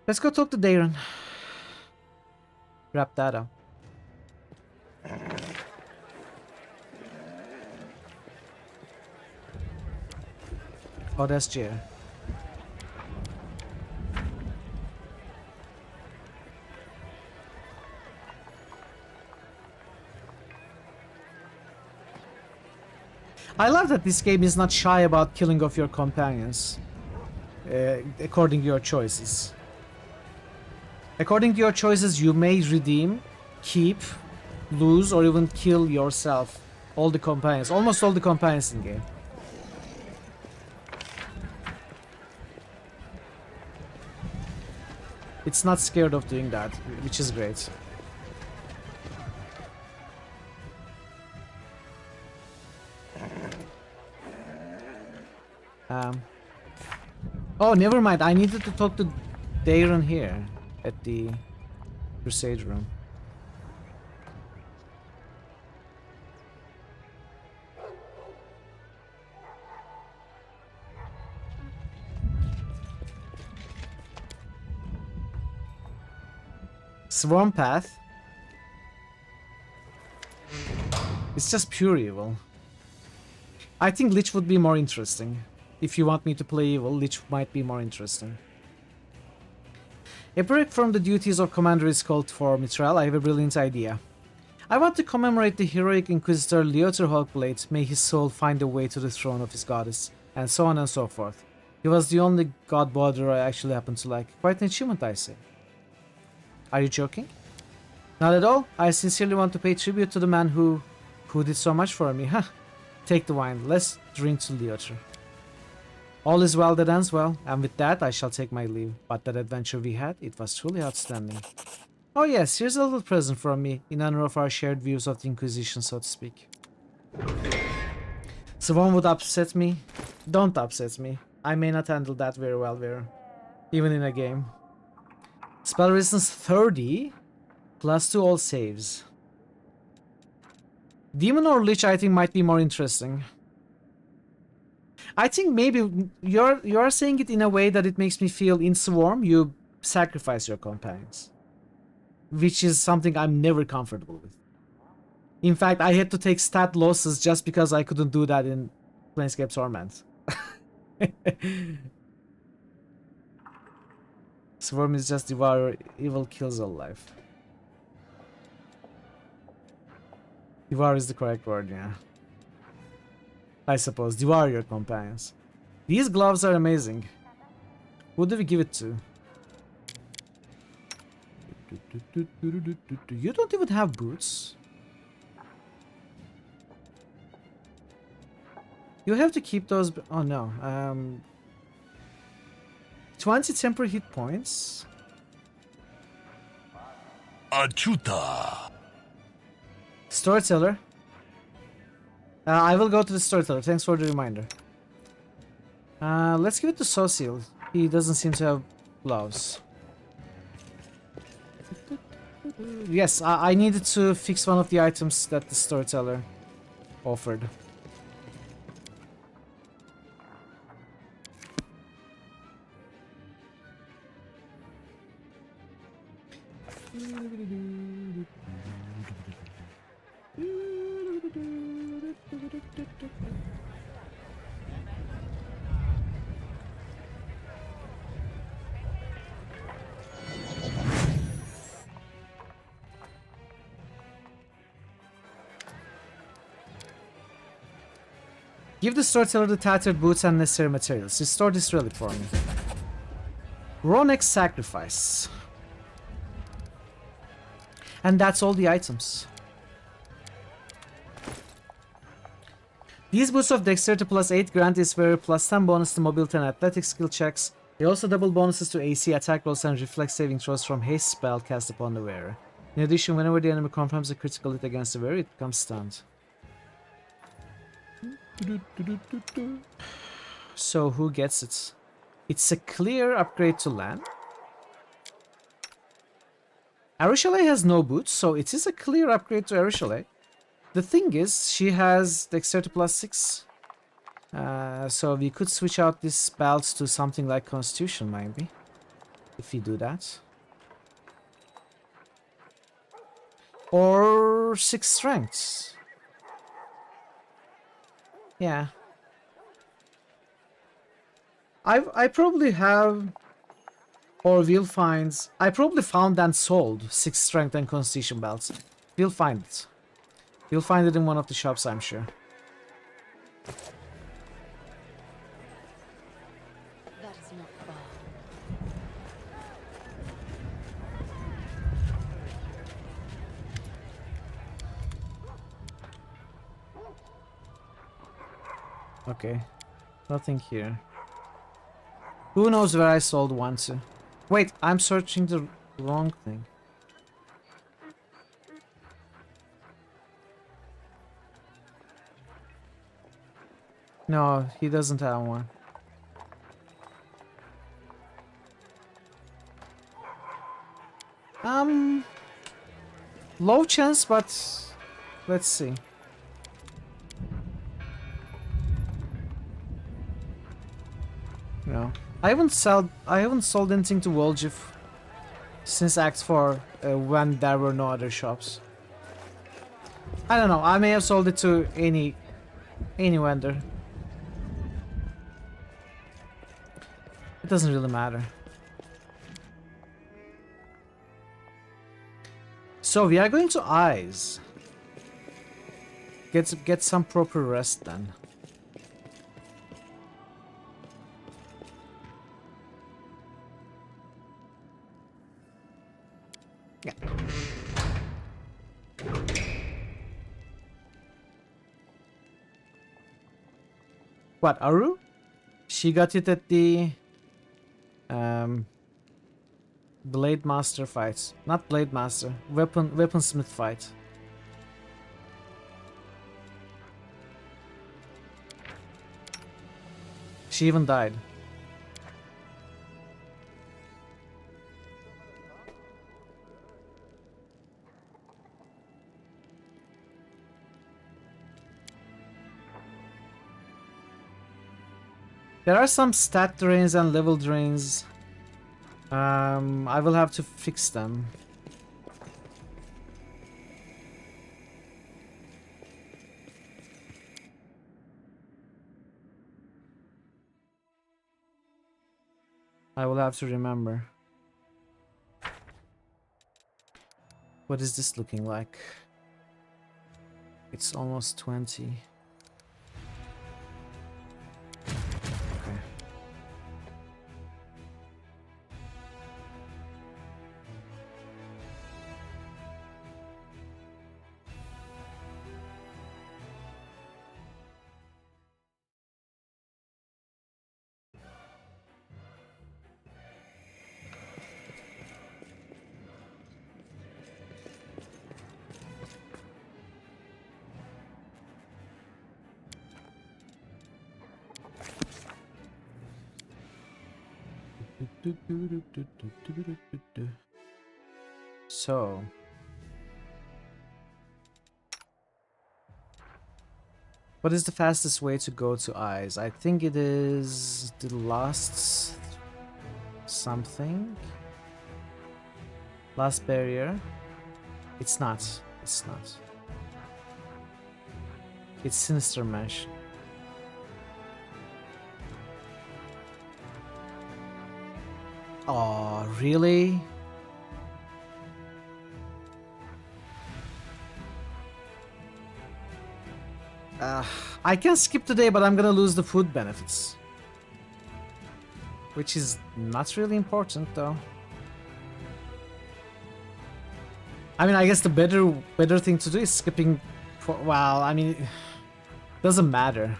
Speaker 1: Let's go talk to Darren. Wrap that up. Oh, that's Jer. I love that this game is not shy about killing off your companions, according to your choices. According to your choices, you may redeem, keep, lose, or even kill yourself. All the companions, almost all the companions in the game. It's not scared of doing that, which is great. Oh, never mind. I needed to talk to Darren here at the Crusade room. Swarm Path. It's just pure evil. I think Lich would be more interesting. If you want me to play evil, Lich might be more interesting. A break from the duties of commander is called for, Mithril. I have a brilliant idea. I want to commemorate the heroic Inquisitor Leotor Hawkblade. May his soul find a way to the throne of his goddess, and so on and so forth. He was the only god border I actually happen to like. Quite an achievement, I say. Are you joking? Not at all. I sincerely want to pay tribute to the man who did so much for me. Huh. Take the wine. Let's drink to Leotor. All is well that ends well, and with that I shall take my leave. But that adventure we had, it was truly outstanding. Oh yes, here's a little present from me, in honor of our shared views of the Inquisition, so to speak. Someone would upset me. Don't upset me. I may not handle that very well, even in a game. Spell resistance 30, plus 2 all saves. Demon or Lich I think might be more interesting. I think maybe you're saying it in a way that it makes me feel in Swarm you sacrifice your companions, which is something I'm never comfortable with. In fact, I had to take stat losses just because I couldn't do that in Planescape Torment. Swarm is just devour, evil kills all life. Devour is the correct word, yeah. I suppose. Devour your companions. These gloves are amazing. Who do we give it to? You don't even have boots. You have to keep those. Oh no. 20 temporary hit points.
Speaker 14: Achuta.
Speaker 1: Storyteller. I will go to the storyteller. Thanks for the reminder. Let's give it to Sociel. He doesn't seem to have gloves. Yes, I needed to fix one of the items that the storyteller offered. Give the storyteller the tattered boots and necessary materials. Restore this relic for me. Ronek's sacrifice. And that's all the items. These boots of dexterity plus 8 grant this wearer plus 10 bonus to mobility and athletic skill checks. They also double bonuses to AC, attack rolls, and reflex saving throws from haste spell cast upon the wearer. In addition, whenever the enemy confirms a critical hit against the wearer, it becomes stunned. So who gets it? It's a clear upgrade to land. Arishale has no boots, so it is a clear upgrade to Arishale. The thing is, she has dexterity plus 6. So we could switch out this belt to something like Constitution, maybe. If we do that. Or 6 strengths. Yeah. I probably have, or will find, I probably found and sold 6 strength and constitution belts. We'll find it. You'll find it in one of the shops, I'm sure.
Speaker 8: That is not far.
Speaker 1: Okay. Nothing here. Who knows where I sold one to? Wait, I'm searching the wrong thing. No, he doesn't have one. Low chance, but let's see. No, I haven't sold anything to Woljif since Act 4, when there were no other shops. I don't know. I may have sold it to any vendor. It doesn't really matter. So we are going to eyes. Get some proper rest then. Yeah. What, Aru? She got it at the Blade Master fight. Not Blade Master, Weaponsmith fight. She even died. There are some stat drains and level drains. I will have to fix them. I will have to remember. What is this looking like? It's almost 20. Okay. So what is the fastest way to go to eyes? I think it is the last something. Last barrier. It's not. It's not. It's Sinister Mesh. Oh, really? I can skip today, but I'm gonna lose the food benefits. Which is not really important, though. I mean, I guess the better thing to do is skipping for... Well, I mean... Doesn't matter.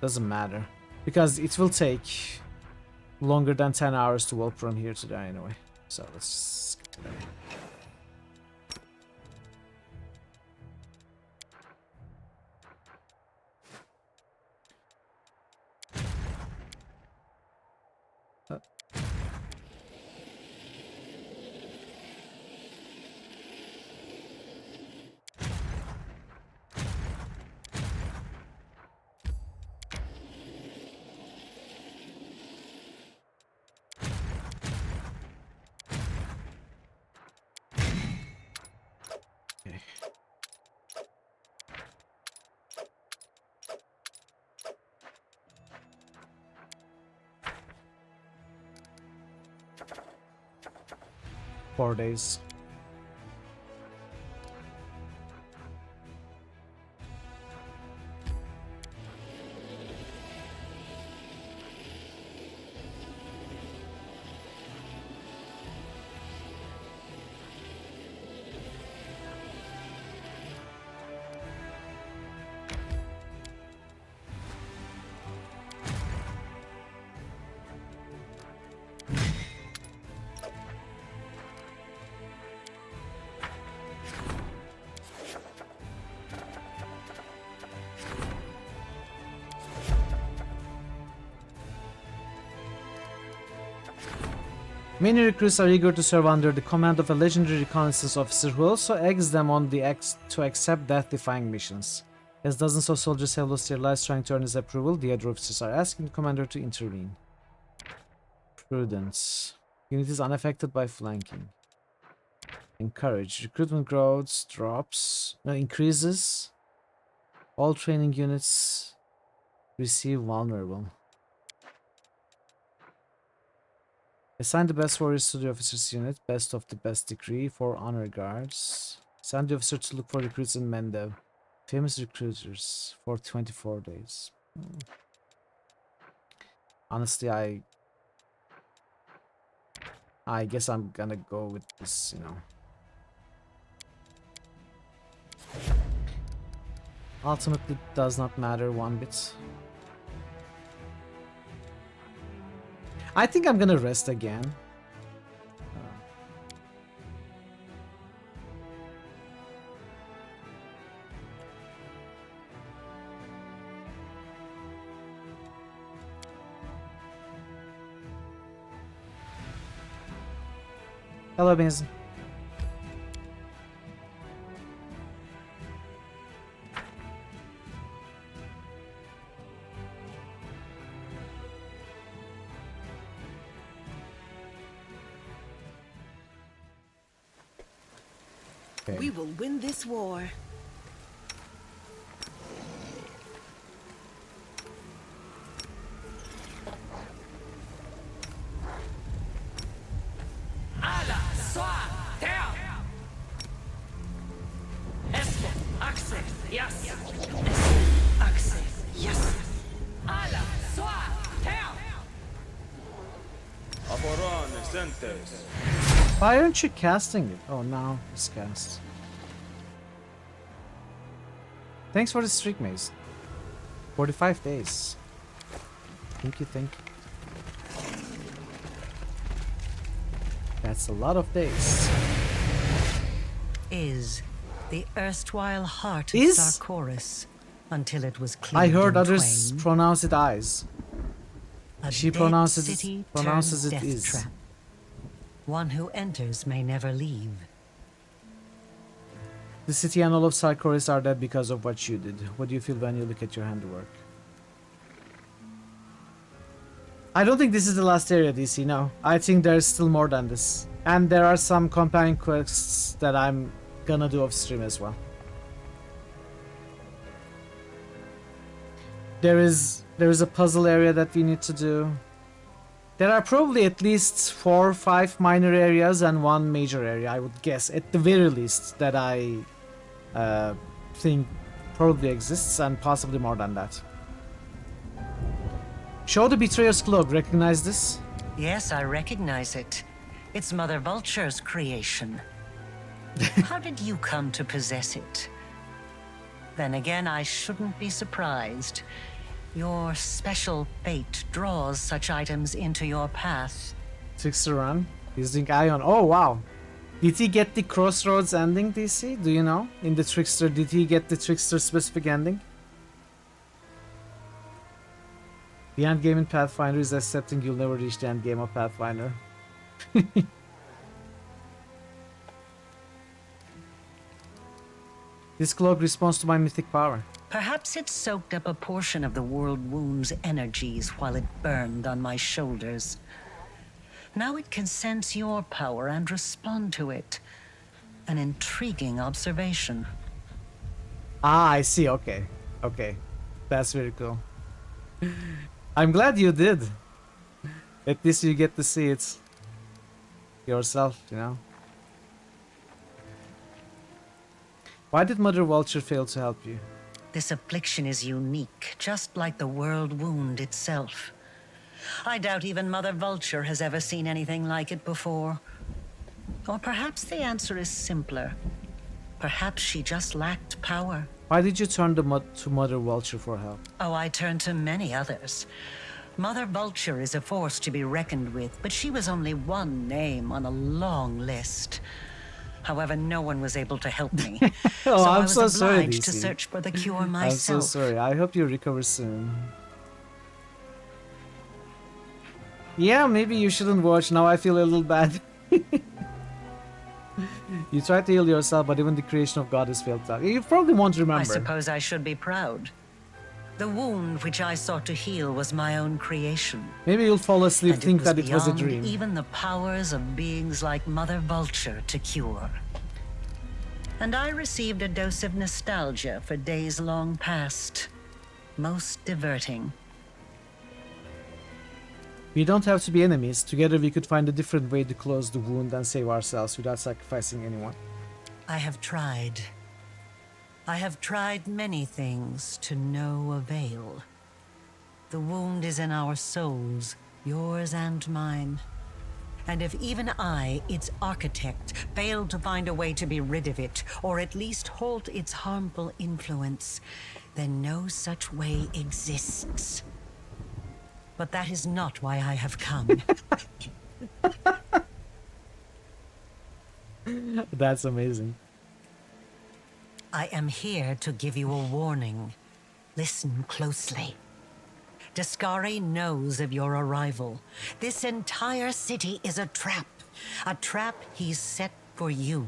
Speaker 1: Doesn't matter. Because it will take longer than 10 hours to walk from here to there anyway. So let's skip today. Okay. 4 days. Many recruits are eager to serve under the command of a legendary reconnaissance officer who also eggs them on to accept death-defying missions. As dozens of soldiers have lost their lives trying to earn his approval, the other officers are asking the commander to intervene. Prudence. Unit is unaffected by flanking. Encourage. Recruitment growth drops. No, increases. All training units receive vulnerable. Assign the best warriors to the officers unit. Best of the best degree for honor guards. Send the officer to look for recruits in Mendo. Famous recruiters for 24 days. Honestly, I guess I'm gonna go with this, you know. Ultimately, it does not matter one bit. I think I'm gonna rest again. Hello, Mason. Okay.
Speaker 9: We will win this war.
Speaker 6: Ala, soa, tea. Eske, axe, yes. Eske, axe, yes. Ala, soa, tea.
Speaker 11: Aporon, sentes.
Speaker 1: Why aren't you casting it? Oh, now it's cast. Thanks for the streak, Maze. 45 days. Thank you, thank you. That's a lot of days.
Speaker 23: Is the erstwhile heart of
Speaker 1: Is?
Speaker 23: Sarkoris until it was cleaved
Speaker 1: I heard
Speaker 23: in
Speaker 1: others
Speaker 23: twain.
Speaker 1: pronounce it eyes.
Speaker 23: A
Speaker 1: She
Speaker 23: dead
Speaker 1: pronounces
Speaker 23: city
Speaker 1: it
Speaker 23: turned death
Speaker 1: is.
Speaker 23: trap. One who enters may never leave.
Speaker 1: The city and all of Sarkoris are dead because of what you did. What do you feel when you look at your handiwork? I don't think this is the last area, DC, no. I think there's still more than this. And there are some companion quests that I'm gonna do off stream as well. There is a puzzle area that we need to do. There are probably at least 4 or 5 minor areas and 1 major area, I would guess, at the very least, that I think probably exists, and possibly more than that. Show the Betrayer's Cloak. Recognize this?
Speaker 23: Yes, I recognize it. It's Mother Vulture's creation. How did you come to possess it? Then again, I shouldn't be surprised. Your special fate draws such items into your path.
Speaker 1: Trickster Run. Using Ion. Oh, wow. Did he get the Crossroads ending, DC? Do you know? In the Trickster, did he get the Trickster specific ending? The end game in Pathfinder is accepting you'll never reach the end game of Pathfinder. This cloak responds to my mythic power.
Speaker 23: Perhaps it soaked up a portion of the world wound's energies while it burned on my shoulders. Now it can sense your power and respond to it. An intriguing observation.
Speaker 1: Ah, I see. Okay. Okay. That's very cool. I'm glad you did. At least you get to see it yourself, you know? Why did Mother Vulture fail to help you?
Speaker 23: This affliction is unique, just like the world wound itself. I doubt even Mother Vulture has ever seen anything like it before. Or perhaps the answer is simpler. Perhaps she just lacked power.
Speaker 1: Why did you turn to Mother Vulture for help?
Speaker 23: Oh, I turned to many others. Mother Vulture is a force to be reckoned with, but she was only one name on a long list. However, no one was able to help me.
Speaker 1: Oh,
Speaker 23: I
Speaker 1: I'm
Speaker 23: was
Speaker 1: so sorry,
Speaker 23: obliged to
Speaker 1: DC.
Speaker 23: search for the cure myself.
Speaker 1: I'm so sorry. I hope you recover soon. Yeah, maybe you shouldn't watch. Now I feel a little bad. You tried to heal yourself, but even the creation of God has failed. You probably won't remember.
Speaker 23: I suppose I should be proud. The wound which I sought to heal was my own creation.
Speaker 1: Maybe you'll fall asleep,
Speaker 23: And
Speaker 1: think that it was a
Speaker 23: beyond
Speaker 1: dream.
Speaker 23: even the powers of beings like Mother Vulture to cure. And I received a dose of nostalgia for days long past. Most diverting.
Speaker 1: We don't have to be enemies. Together we could find a different way to close the wound and save ourselves without sacrificing anyone.
Speaker 23: I have tried. I have tried many things to no avail. The wound is in our souls, yours and mine. And if even I, its architect, failed to find a way to be rid of it, or at least halt its harmful influence, then no such way exists. But that is not why I have come.
Speaker 1: That's amazing.
Speaker 23: I am here to give you a warning. Listen closely. Dascari knows of your arrival. This entire city is a trap he's set for you.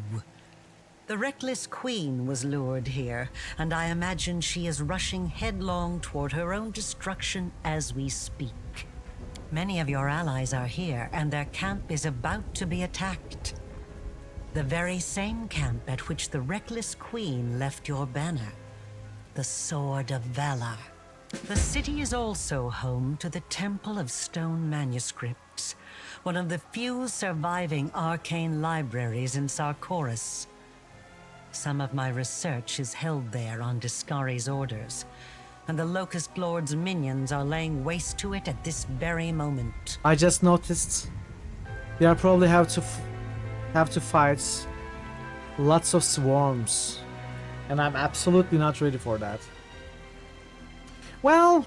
Speaker 23: The reckless queen was lured here, and I imagine she is rushing headlong toward her own destruction as we speak. Many of your allies are here, and their camp is about to be attacked. The very same camp at which the reckless queen left your banner. The Sword of Valor. The city is also home to the Temple of Stone Manuscripts, one of the few surviving arcane libraries in Sarkoris. Some of my research is held there on Dascari's orders, and the Locust Lord's minions are laying waste to it at this very moment.
Speaker 1: I just noticed they are probably have to fight lots of swarms, and I'm absolutely not ready for that. Well,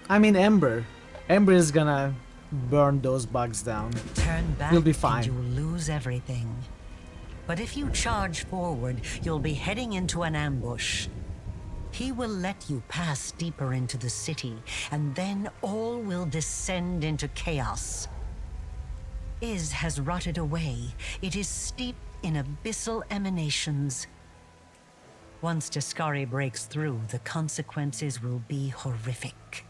Speaker 1: I mean Ember is gonna burn those bugs down.
Speaker 23: Turn back
Speaker 1: You'll be fine.
Speaker 23: and you'll lose everything. But if you charge forward, you'll be heading into an ambush. He will let you pass deeper into the city, and then all will descend into chaos. Iz has rotted away. It is steeped in abyssal emanations. Once Dascari breaks through, the consequences will be horrific.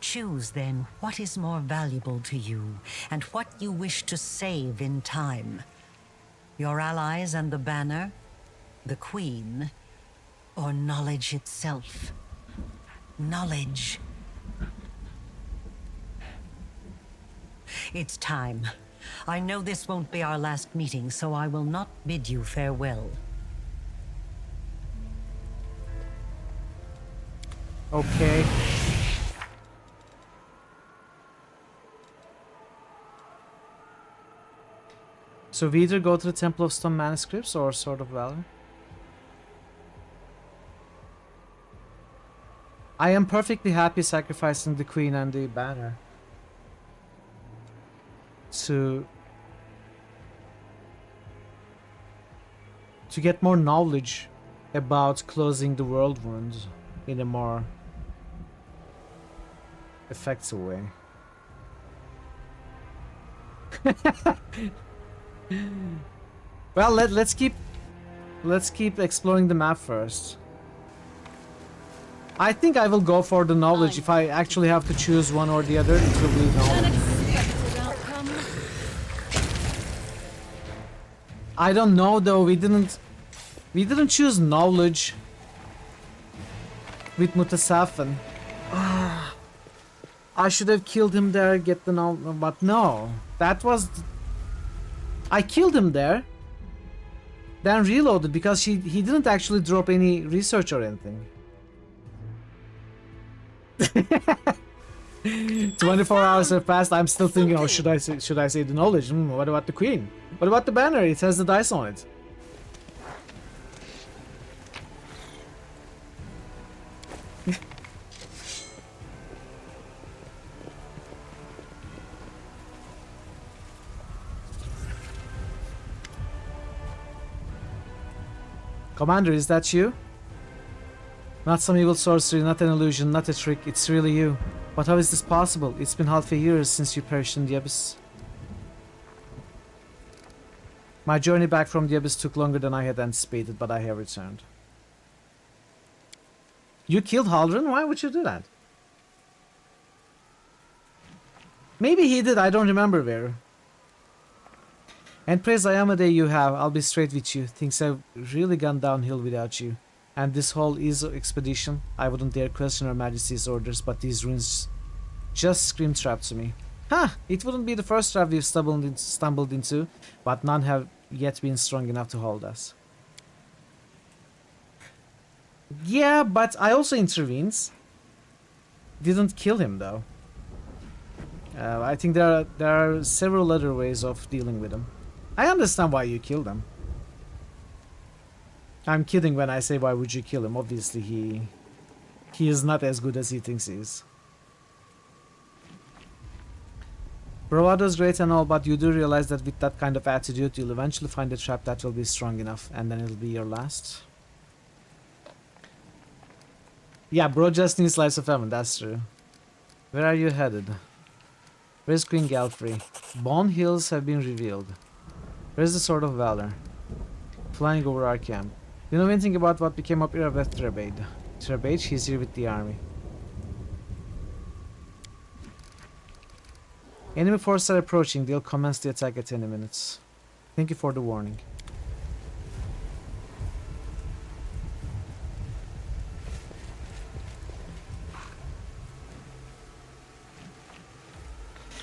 Speaker 23: Choose then what is more valuable to you, and what you wish to save in time. Your allies and the banner, the queen, or knowledge itself. Knowledge. It's time. I know this won't be our last meeting, so I will not bid you farewell.
Speaker 1: Okay. So we either go to the Temple of Stone Manuscripts or Sword of Valor. I am perfectly happy sacrificing the Queen and the banner to get more knowledge about closing the world wounds in a more effective way. Well, let's keep exploring the map first. I think I will go for the knowledge. If I actually have to choose one or the other, it will be knowledge. I don't know though. We didn't choose knowledge with Mutasafen. I should have killed him there, get the knowledge, but no. That was... I killed him there, then reloaded because he didn't actually drop any research or anything. 24 hours have passed. I'm still thinking, oh, should I say the knowledge? What about the queen? What about the banner? It has the dice on it. Commander, is that you? Not some evil sorcery, not an illusion, not a trick, it's really you. But how is this possible? It's been half a year since you perished in the Abyss. My journey back from the Abyss took longer than I had anticipated, but I have returned. You killed Haldren? Why would you do that? Maybe he did, I don't remember where. And praise Ayamade you have, I'll be straight with you. Things have really gone downhill without you. And this whole Izo expedition, I wouldn't dare question Her Majesty's orders, but these ruins just screamed trap to me. Huh, it wouldn't be the first trap we've stumbled into, but none have yet been strong enough to hold us. Yeah, but I also intervened. Didn't kill him though. I think there are several other ways of dealing with him. I understand why you killed him. I'm kidding when I say why would you kill him. Obviously he is not as good as he thinks he is. Bravado's great and all, but you do realize that with that kind of attitude you'll eventually find a trap that will be strong enough, and then it'll be your last. Yeah, bro just needs slice of heaven, that's true. Where are you headed? Where's Queen Galfrey? Bone Hills have been revealed. Where's the Sword of Valor? Flying over our camp. Do you know anything about what became of Irabeth Trebade? Trebade, he's here with the army. Enemy forces are approaching. They'll commence the attack at any minutes. Thank you for the warning.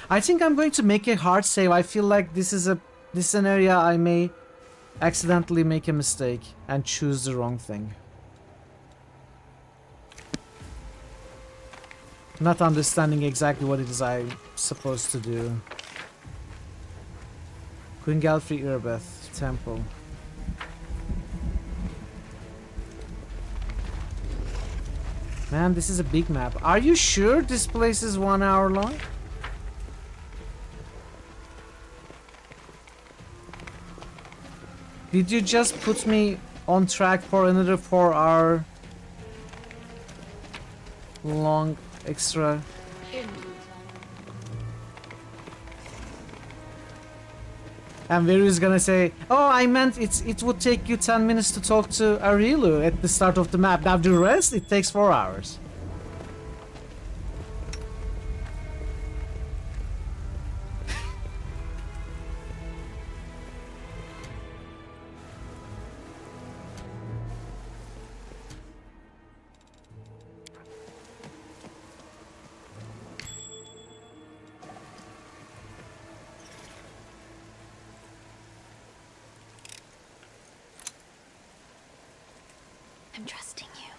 Speaker 1: I think I'm going to make a hard save. I feel like this is an area I may accidentally make a mistake and choose the wrong thing. Not understanding exactly what it is I'm supposed to do. Queen Galfrey Irabeth Temple. Man, this is a big map. Are you sure this place is 1 hour long? Did you just put me on track for another 4 hour long extra? And Veru is gonna say, oh, I meant it would take you 10 minutes to talk to Arilu at the start of the map. Now the rest, it takes 4 hours.
Speaker 10: I'm trusting you.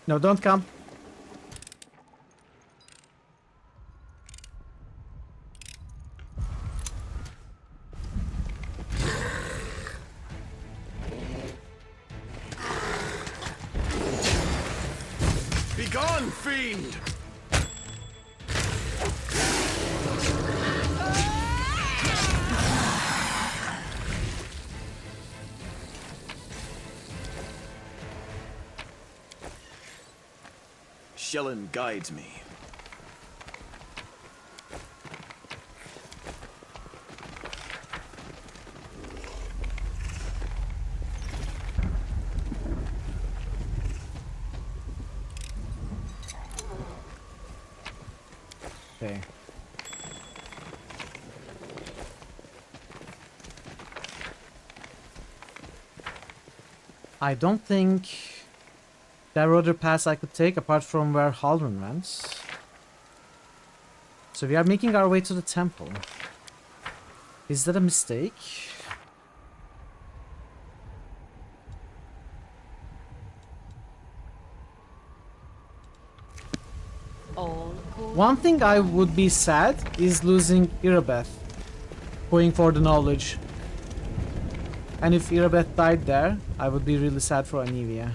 Speaker 1: No, don't come.
Speaker 16: Be gone, fiend!
Speaker 22: Shellen guides me.
Speaker 1: Okay. I don't think there are other paths I could take apart from where Halrun went. So we are making our way to the temple. Is that a mistake? One thing I would be sad is losing Irabeth, going for the knowledge. And if Irabeth died there, I would be really sad for Anivia.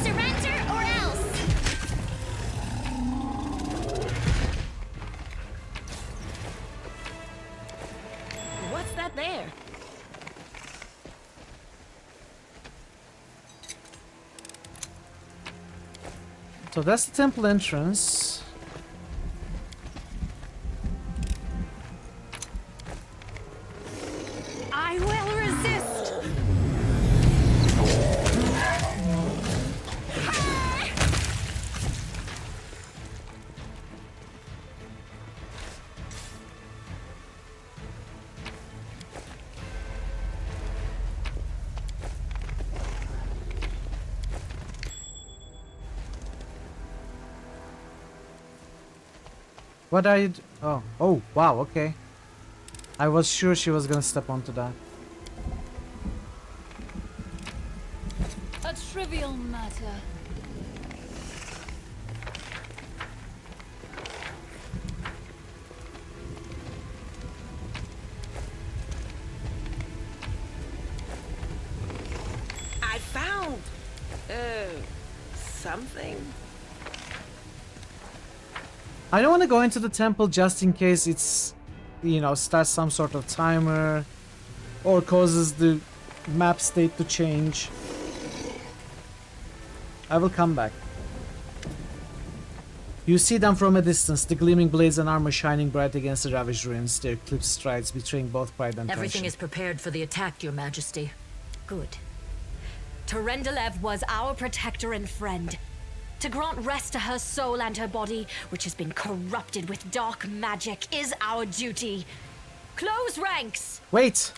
Speaker 10: Surrender or else!
Speaker 9: What's that there?
Speaker 1: So that's the temple entrance.
Speaker 9: I will resist!
Speaker 1: What are you? Oh, oh, wow. Okay. I was sure she was gonna step onto that.
Speaker 8: A trivial matter.
Speaker 9: I found, something.
Speaker 1: I don't want to go into the temple just in case it's, you know, starts some sort of timer or causes the map state to change. I will come back. You see them from a distance, the gleaming blades and armor shining bright against the ravaged ruins, their clipped strides betraying both pride and
Speaker 3: Everything
Speaker 1: tension.
Speaker 3: is prepared for the attack, Your Majesty. Good. Terendelev was our protector and friend. To grant rest to her soul and her body, which has been corrupted with dark magic, is our duty. Close ranks!
Speaker 1: Wait!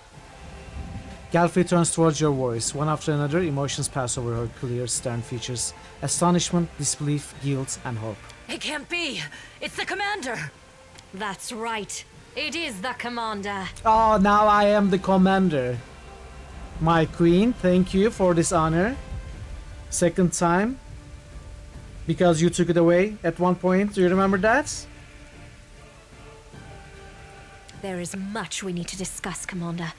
Speaker 1: Galfrey turns towards your voice. One after another, emotions pass over her clear, stern features. Astonishment, disbelief, guilt, and hope.
Speaker 3: It can't be! It's the commander! That's right. It is the commander.
Speaker 1: Oh, now I am the commander. My queen, thank you for this honor. Second time. Because you took it away at one point. Do you remember that?
Speaker 3: There is much we need to discuss, Commander.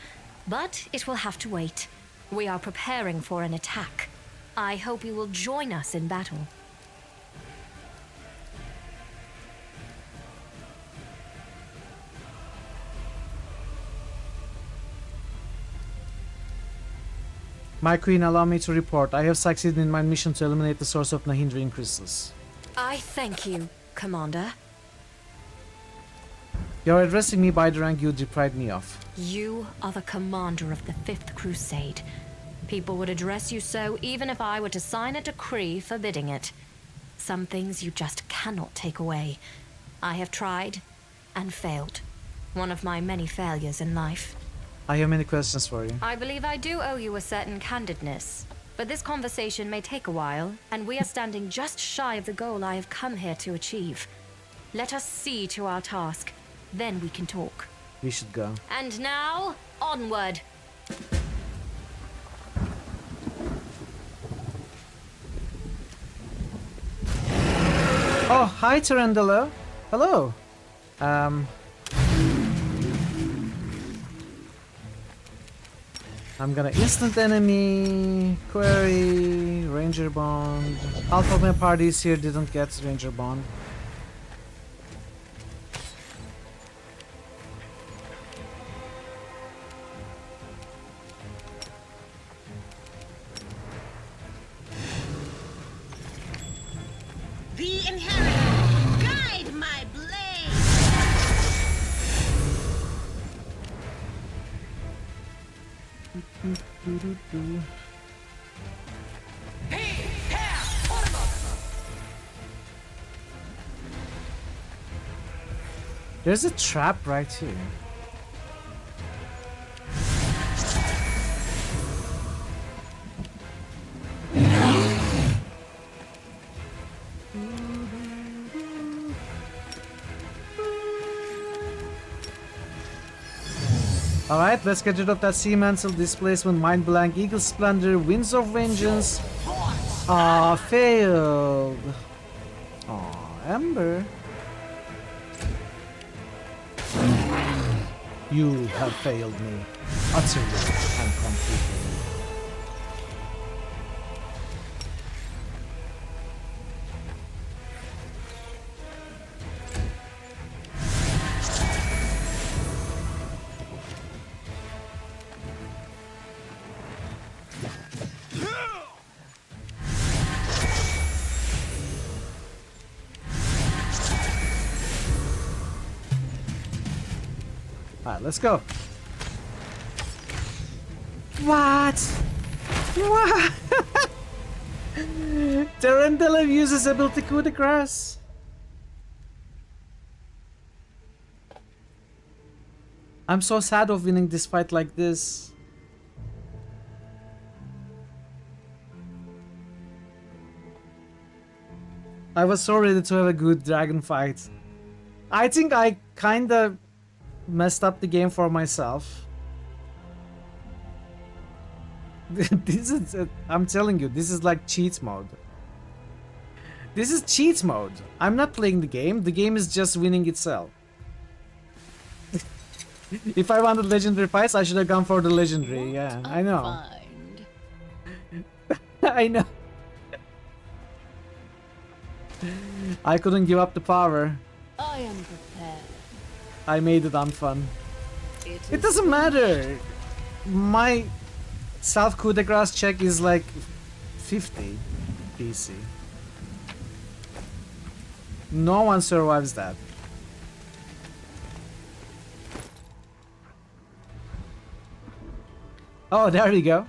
Speaker 3: But it will have to wait. We are preparing for an attack. I hope you will join us in battle.
Speaker 1: My queen, allow me to report. I have succeeded in my mission to eliminate the source of Nahindrian crystals.
Speaker 3: I thank you, Commander.
Speaker 1: You're addressing me by the rank you deprived me of.
Speaker 3: You are the commander of the Fifth Crusade. People would address you so even if I were to sign a decree forbidding it. Some things you just cannot take away. I have tried and failed. One of my many failures in life.
Speaker 1: I have many questions for you.
Speaker 3: I believe I do owe you a certain candidness. But this conversation may take a while, and we are standing just shy of the goal I have come here to achieve. Let us see to our task. Then we can talk.
Speaker 1: We should go.
Speaker 3: And now, onward!
Speaker 1: Oh, hi, Terendela. Hello. I'm gonna instant enemy, query, ranger bond. Half of my parties here didn't get ranger bond.
Speaker 9: The inheritor, guide my blade.
Speaker 1: There's a trap right here. Alright, let's get rid of that sea mantle, displacement, mind blank, eagle splendor, winds of vengeance. Ah, failed. Aw, Ember. You have failed me utterly and completely. Alright, let's go. What? What? Terendelev uses ability coup de grace. I'm so sad of winning this fight like this. I was so ready to have a good dragon fight. I think I kinda messed up the game for myself. This is, I'm telling you, this is like cheat mode. This is cheat mode. I'm not playing the game is just winning itself. If I wanted legendary fights, I should have gone for the legendary. Yeah, I know. I know. I couldn't give up the power.
Speaker 8: I am prepared.
Speaker 1: I made it unfun. It doesn't matter. My self coup de grace check is like 50 PC. No one survives that. Oh, there we go.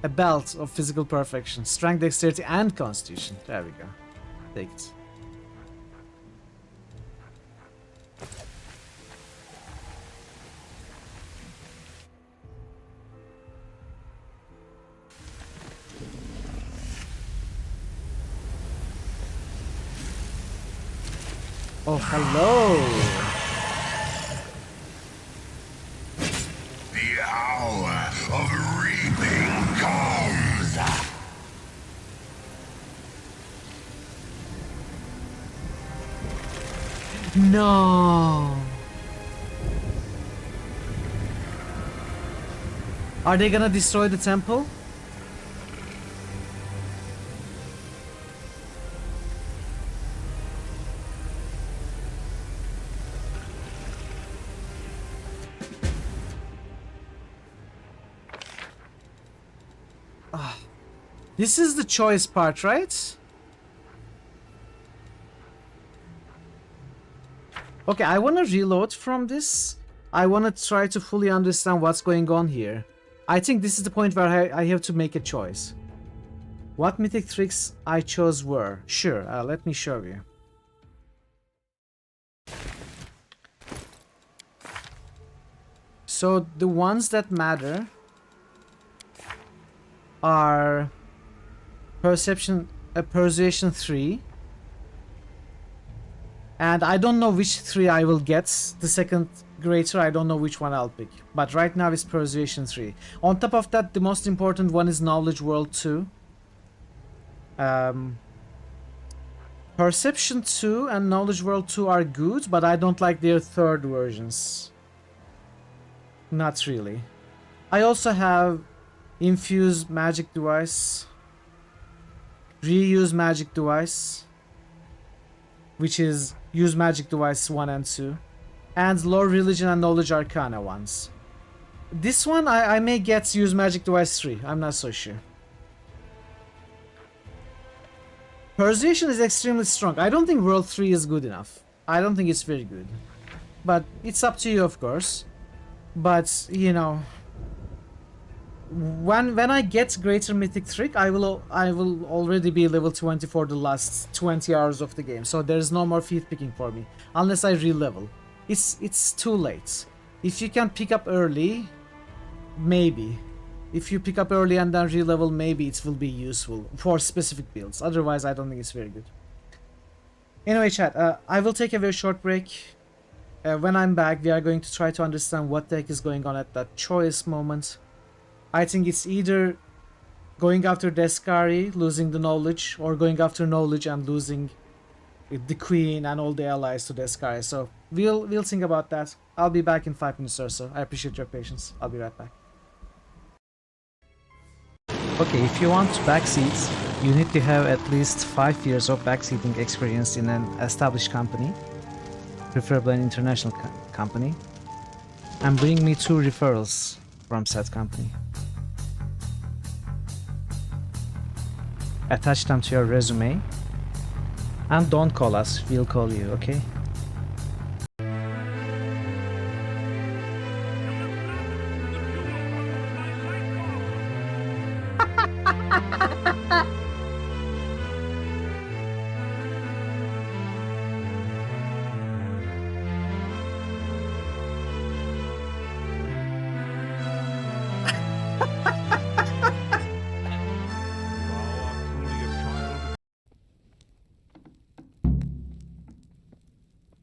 Speaker 1: A belt of physical perfection. Strength, dexterity, and constitution. There we go. Take it. Oh, hello.
Speaker 14: The hour of reaping comes.
Speaker 1: No. Are they gonna destroy the temple? This is the choice part, right? Okay, I want to reload from this. I want to try to fully understand what's going on here. I think this is the point where I have to make a choice. What mythic tricks I chose were? Sure, let me show you. So the ones that matter are persuasion 3, and I don't know which 3 I will get. The second greater, I don't know which one I'll pick, but right now it's persuasion 3. On top of that, the most important one is knowledge world 2. Perception 2 and knowledge world 2 are good, but I don't like their third versions. Not really. I also have infuse magic device, reuse magic device, which is use magic device 1 and 2, and lore religion and knowledge arcana ones. This one I may get use magic device 3, I'm not so sure. Persuasion is extremely strong. I don't think world 3 is good enough. I don't think it's very good, but it's up to you, of course. But you know, when I get greater mythic trick, I will already be level 20 for the last 20 hours of the game, so there's no more feat picking for me unless I re-level. It's too late. If you can pick up early, maybe. If you pick up early and then re-level, maybe it will be useful for specific builds. Otherwise, I don't think it's very good. Anyway, chat, I will take a very short break. When I'm back, we are going to try to understand what the heck is going on at that choice moment. I think it's either going after Deskari, losing the knowledge, or going after knowledge and losing the queen and all the allies to Deskari. So we'll think about that. I'll be back in 5 minutes or so. I appreciate your patience. I'll be right back. Okay, if you want backseats, you need to have at least 5 years of backseating experience in an established company, preferably an international company, and bring me 2 referrals from said company. Attach them to your resume, and don't call us, we'll call you, okay?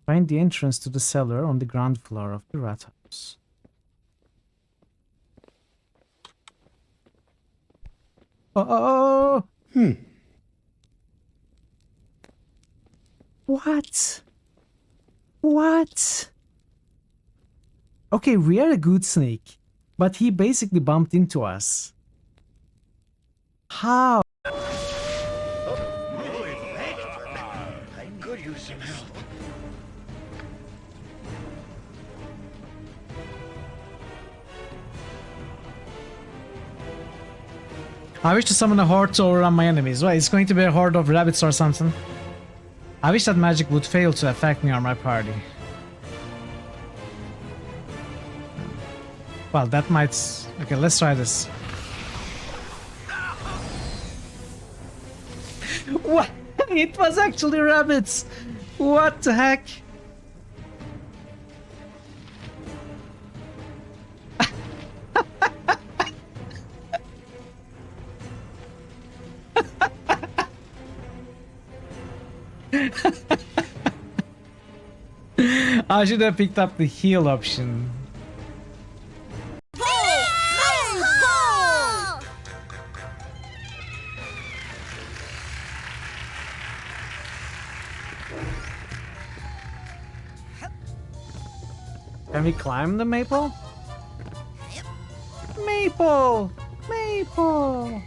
Speaker 1: Find the entrance to the cellar on the ground floor of the rat house. Oh! What? What? Okay, we are a good snake, but he basically bumped into us. How?
Speaker 20: I could use some help.
Speaker 1: I wish to summon a horde to overrun my enemies. What, it's going to be a horde of rabbits or something? I wish that magic would fail to affect me or my party. Well, that might... Okay, let's try this. What? It was actually rabbits! What the heck? I should have picked up the heal option. Can we climb the maple? Maple! Maple!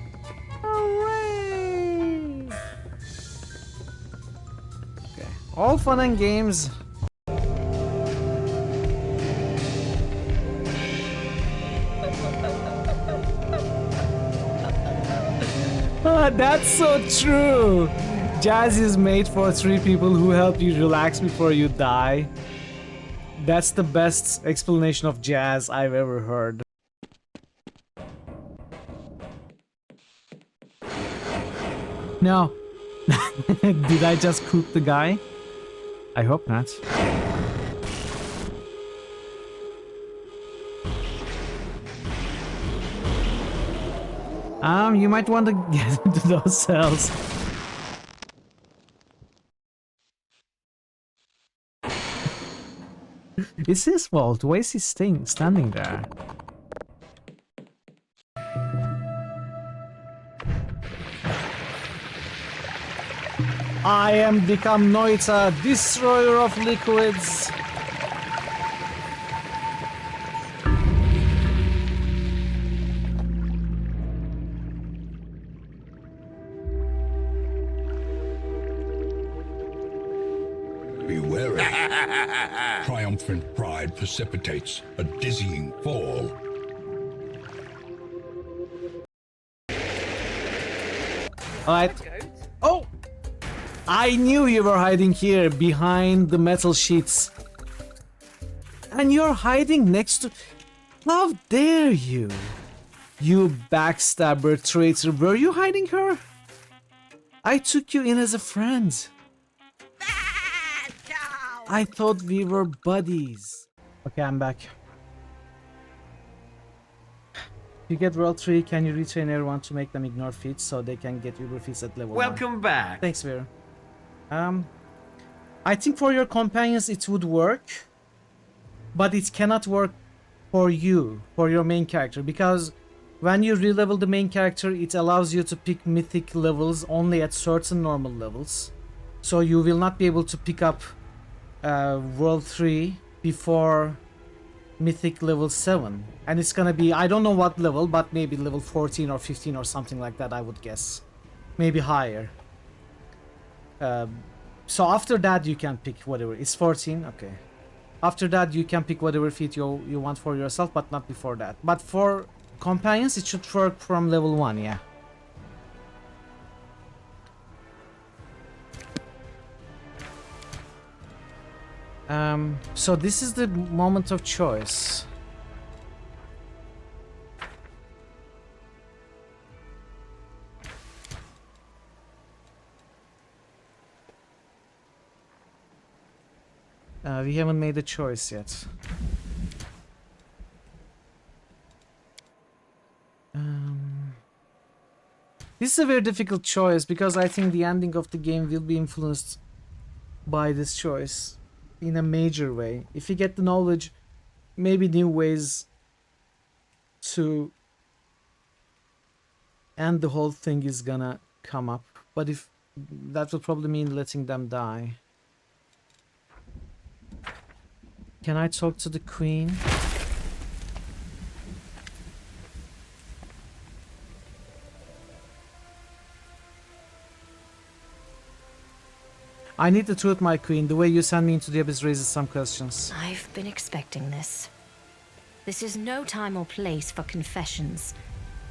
Speaker 1: Hooray! Okay, all fun and games. That's so true! Jazz is made for 3 people who help you relax before you die. That's the best explanation of jazz I've ever heard. No. Did I just cook the guy? I hope not. You might want to get into those cells. It's his fault. Why is he standing there? I am become Noita, destroyer of liquids.
Speaker 14: Be wary. Triumphant pride precipitates a dizzying fall.
Speaker 1: Alright. Oh! I knew you were hiding here, behind the metal sheets. And you're hiding next to... How dare you? You backstabber traitor, were you hiding her? I took you in as a friend. I thought we were buddies. Okay, I'm back. You get World 3, can you retrain everyone to make them ignore feats so they can get Uber feats at level 1?
Speaker 15: Welcome back.
Speaker 1: Thanks, Vera. I think for your companions it would work, but it cannot work for you, for your main character, because when you re-level the main character, it allows you to pick mythic levels only at certain normal levels. So you will not be able to pick up World 3 before mythic level 7. And it's gonna be, I don't know what level, but maybe level 14 or 15 or something like that, I would guess. Maybe higher. So after that you can pick whatever. It's 14, okay. After that you can pick whatever feat you want for yourself, but not before that. But for companions it should work from level 1, yeah. So this is the moment of choice. We haven't made a choice yet. This is a very difficult choice because I think the ending of the game will be influenced by this choice. in a major way. If you get the knowledge, maybe new ways to end the whole thing is gonna come up. But if that would probably mean letting them die. Can I talk to the queen? I need the truth, my queen. The way you send me into the abyss raises some questions.
Speaker 3: I've been expecting this. This is no time or place for confessions.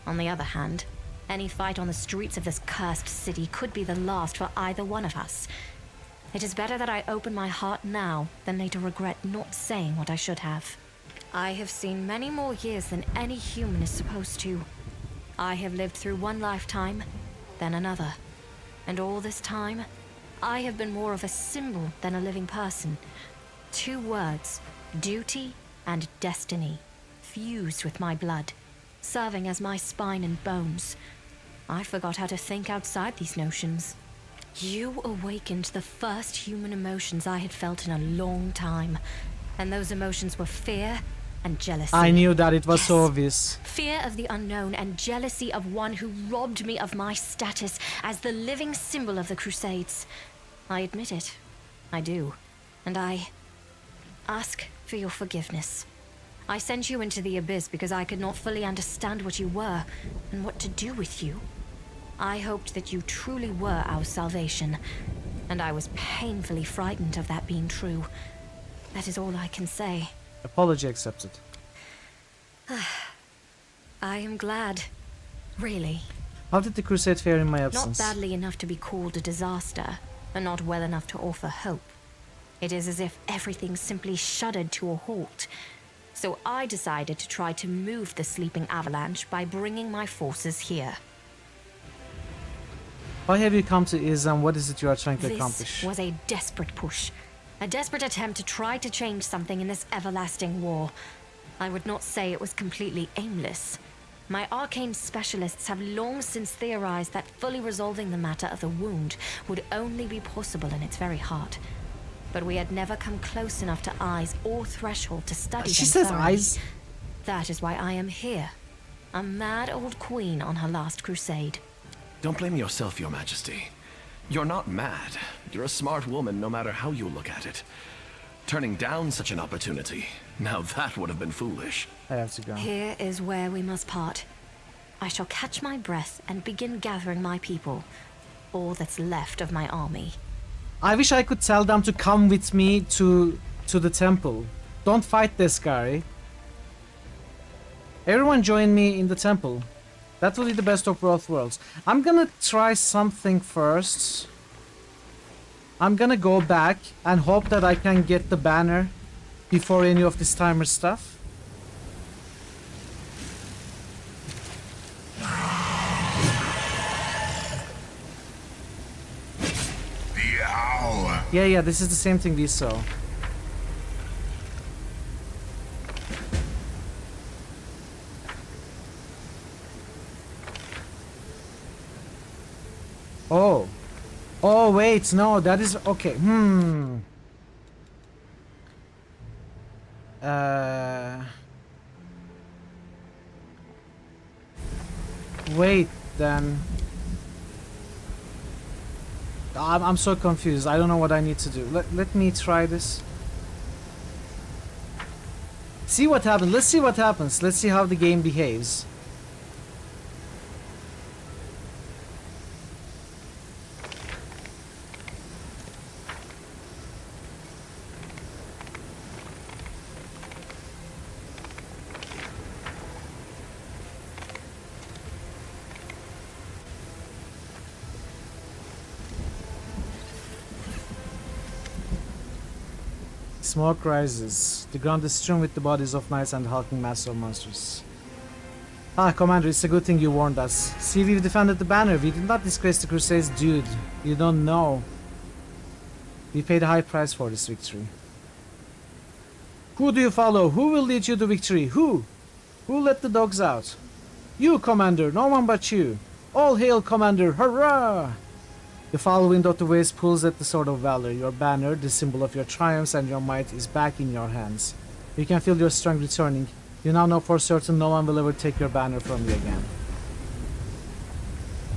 Speaker 3: On the other hand, any fight on the streets of this cursed city could be the last for either one of us. It is better that I open my heart now than later regret not saying what I should have. I have seen many more years than any human is supposed to. I have lived through one lifetime, then another. And all this time, I have been more of a symbol than a living person. 2 words, duty and destiny, fused with my blood, serving as my spine and bones. I forgot how to think outside these notions. You awakened the first human emotions I had felt in a long time, and those emotions were fear and jealousy.
Speaker 1: I knew that, it was
Speaker 3: Yes.
Speaker 1: so obvious.
Speaker 3: Fear of the unknown and jealousy of one who robbed me of my status as the living symbol of the Crusades. I admit it. I do. And I ask for your forgiveness. I sent you into the abyss because I could not fully understand what you were and what to do with you. I hoped that you truly were our salvation, and I was painfully frightened of that being true. That is all I can say.
Speaker 1: Apology accepted.
Speaker 3: I am glad. Really.
Speaker 1: How did the crusade fare in my
Speaker 3: Not
Speaker 1: absence?
Speaker 3: badly enough to be called a disaster, and not well enough to offer hope. It is as if everything simply shuddered to a halt. So I decided to try to move the sleeping avalanche by bringing my forces here.
Speaker 1: Why have you come to Izam? What is it you are trying to
Speaker 3: This
Speaker 1: accomplish?
Speaker 3: was a desperate push. A desperate attempt to try to change something in this everlasting war. I would not say it was completely aimless. My arcane specialists have long since theorized that fully resolving the matter of the wound would only be possible in its very heart. But we had never come close enough to eyes or threshold to study
Speaker 1: She
Speaker 3: them
Speaker 1: says
Speaker 3: thoroughly.
Speaker 1: eyes.
Speaker 3: That is why I am here. A mad old queen on her last crusade.
Speaker 5: Don't blame yourself, Your Majesty. You're not mad. You're a smart woman no matter how you look at it. Turning down such an opportunity, now that would have been foolish.
Speaker 1: I have to go.
Speaker 3: Here is where we must part. I shall catch my breath and begin gathering my people. All that's left of my army.
Speaker 1: I wish I could tell them to come with me to the temple. Don't fight this guy. Everyone join me in the temple. That will be the best of both worlds. I'm gonna try something first. I'm gonna go back and hope that I can get the banner before any of this timer stuff.
Speaker 14: The hour.
Speaker 1: Yeah, this is the same thing we saw. Oh. Oh, wait, no, that is... Okay, Wait, then... I'm so confused. I don't know what I need to do. Let me try this. See what happens. Let's see what happens. Let's see how the game behaves. Smoke rises. The ground is strewn with the bodies of knights and hulking masses of monsters. Ah, Commander, it's a good thing you warned us. See, we've defended the banner. We did not disgrace the Crusades, dude. You don't know. We paid a high price for this victory. Who do you follow? Who will lead you to victory? Who? Who let the dogs out? You, Commander. No one but you. All hail, Commander. Hurrah! The foul wind of the waste pulls at the sword of valor. Your banner, the symbol of your triumphs and your might, is back in your hands. You can feel your strength returning. You now know for certain no one will ever take your banner from you again.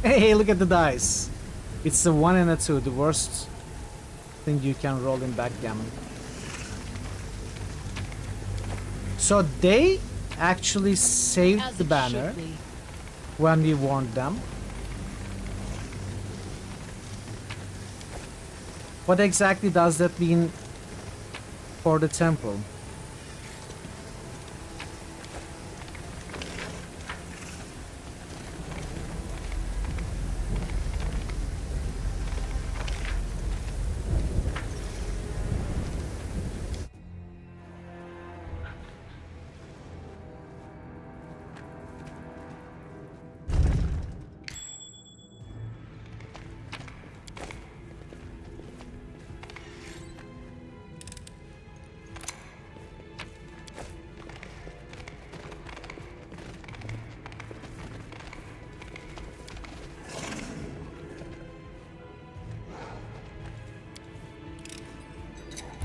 Speaker 1: Hey, look at the dice. It's a 1 and a 2, the worst thing you can roll in backgammon. So they actually saved the banner when we warned them. What exactly does that mean for the temple?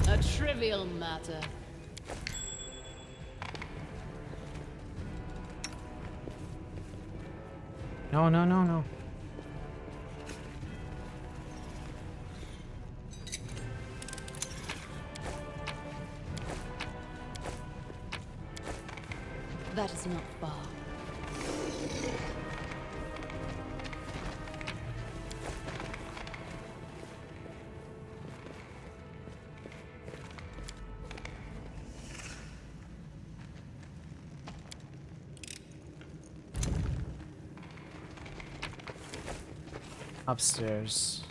Speaker 8: A trivial matter.
Speaker 1: No, no, no, no.
Speaker 8: That is not far.
Speaker 1: Upstairs.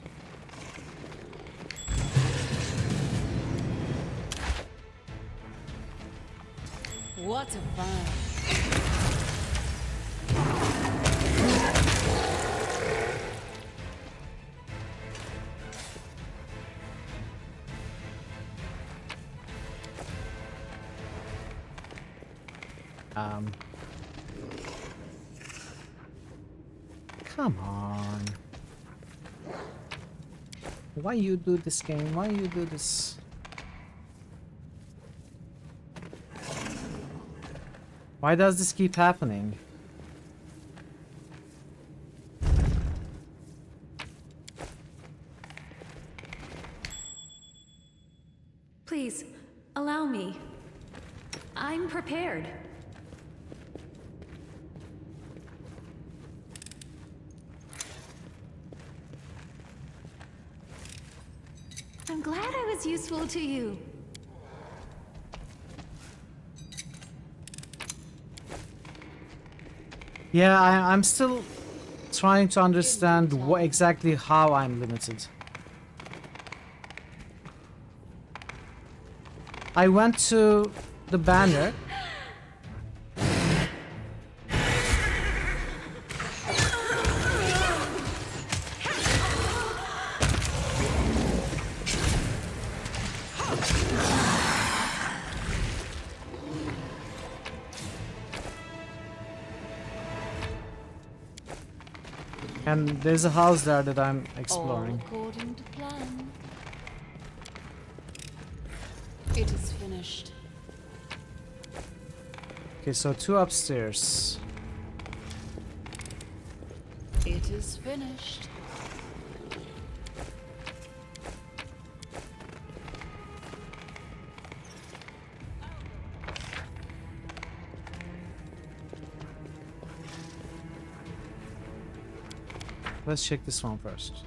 Speaker 8: What a find.
Speaker 1: Come on. Why you do this game? Why you do this? Why does this keep happening?
Speaker 15: Please, allow me. I'm prepared. I'm glad I was useful to you.
Speaker 1: Yeah, I'm still trying to understand what exactly how I'm limited. I went to the banner. And there's a house there that I'm exploring.
Speaker 8: All according to plan. It is finished.
Speaker 1: Okay, so 2 upstairs.
Speaker 8: It is finished.
Speaker 1: Let's check this one first.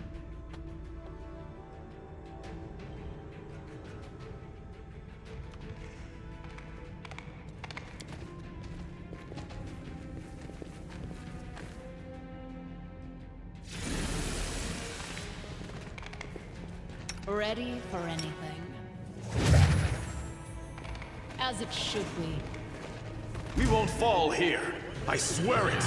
Speaker 8: Ready for anything. As it should be.
Speaker 16: We won't fall here. I swear it.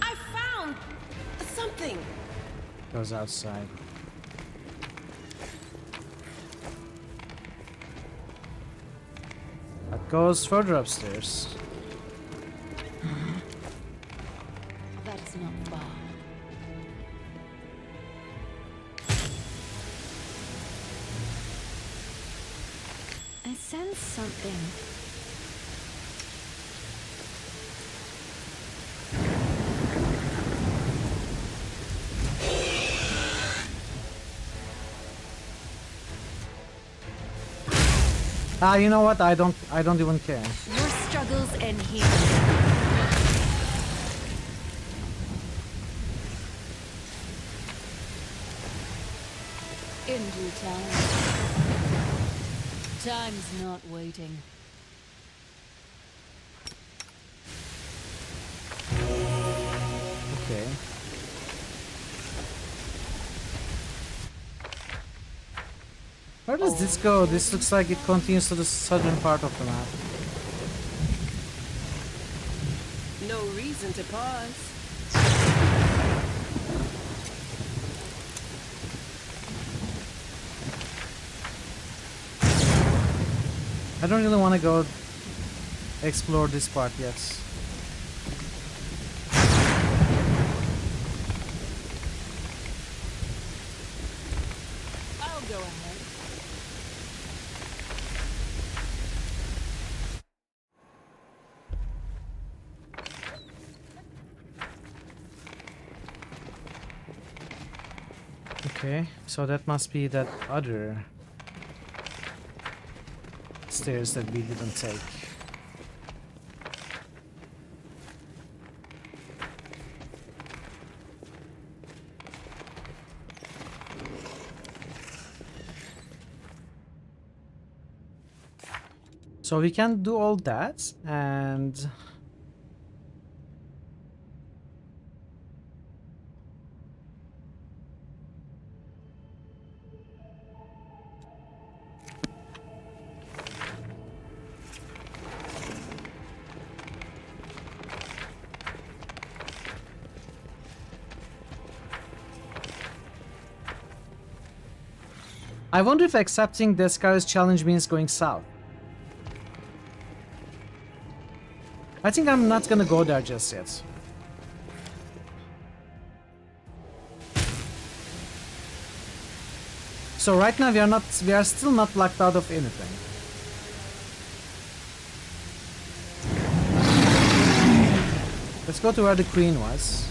Speaker 9: I found something.
Speaker 1: Goes outside. goes further upstairs.
Speaker 8: That is not far. I sense something.
Speaker 1: Ah, you know what? I don't even care.
Speaker 8: Your struggles end here. In due time. Time's not waiting.
Speaker 1: Okay. Where does this go? This looks like it continues to the southern part of the map.
Speaker 9: No reason to pause.
Speaker 1: I don't really want to go explore this part yet.
Speaker 8: I'll go ahead.
Speaker 1: Okay, so that must be that other stairs that we didn't take. So we can do all that and I wonder if accepting Descartes' challenge means going south. I think I'm not gonna go there just yet. So right now we are still not locked out of anything. Let's go to where the queen was.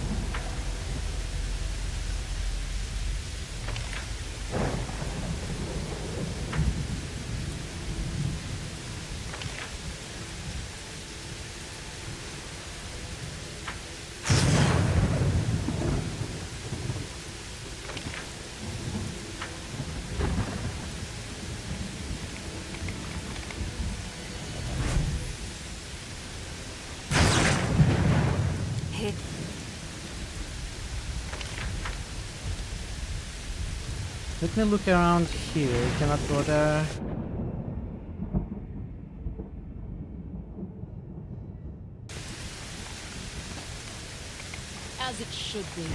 Speaker 1: Let me look around here. Cannot go there.
Speaker 8: As it should be.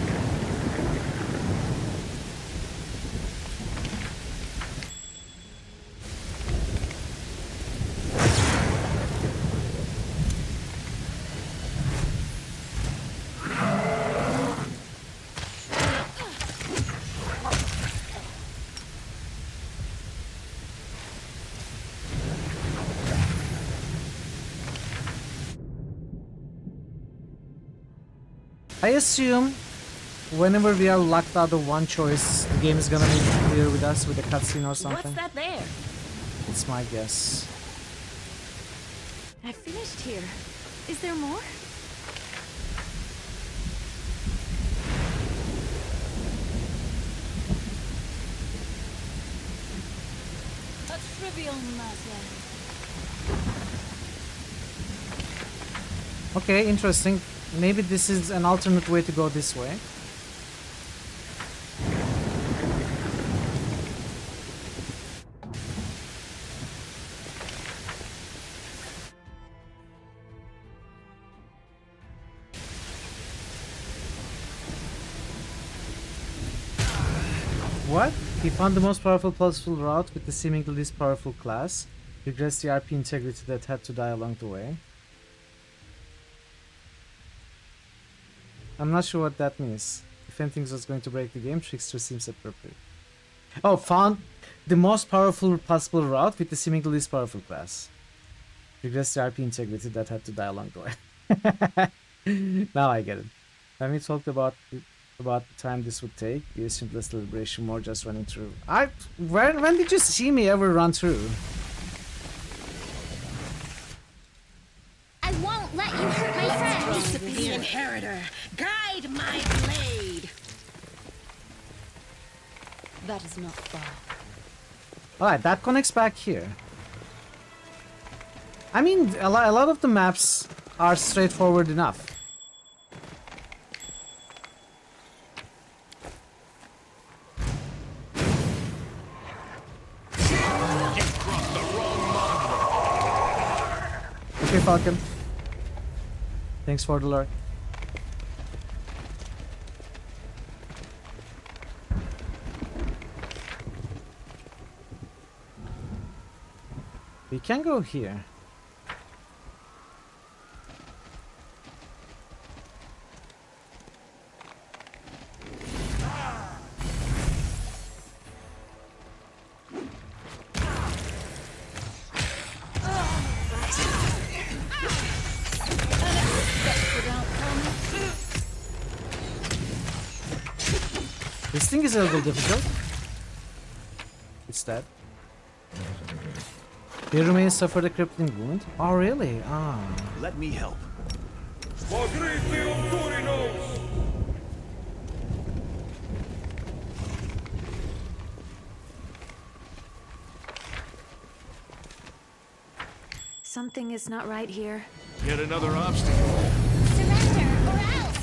Speaker 1: I assume whenever we are locked out of one choice, the game is gonna make it clear with us with a cutscene or something.
Speaker 8: What's that there?
Speaker 1: It's my guess.
Speaker 8: I finished here. Is there more? A trivial matter.
Speaker 1: Okay, interesting. Maybe this is an alternate way to go this way. What? He found the most powerful pulseful route with the seemingly least powerful class. Regress the RP integrity that had to die along the way. I'm not sure what that means. If anything was going to break the game, Trickster seems appropriate. Oh, found the most powerful possible route with the seemingly least powerful class. Regress the RP integrity that had to die along the way. Now I get it. When we talked about the time this would take, the simplest deliberation, more just running through. When did you see me ever run through?
Speaker 9: I won't let you hurt my friends. The inheritor, guide my blade.
Speaker 8: That is not far.
Speaker 1: Alright, that connects back here. I mean, a lot of the maps are straightforward enough. Okay, Falcon. Thanks for the lurk. We can go here. This thing is a little difficult. It's dead. The remains suffered a crippling wound. Oh, really? Ah.
Speaker 22: Let me help.
Speaker 3: Something is not right here.
Speaker 16: Yet another obstacle.
Speaker 9: Surrender or else.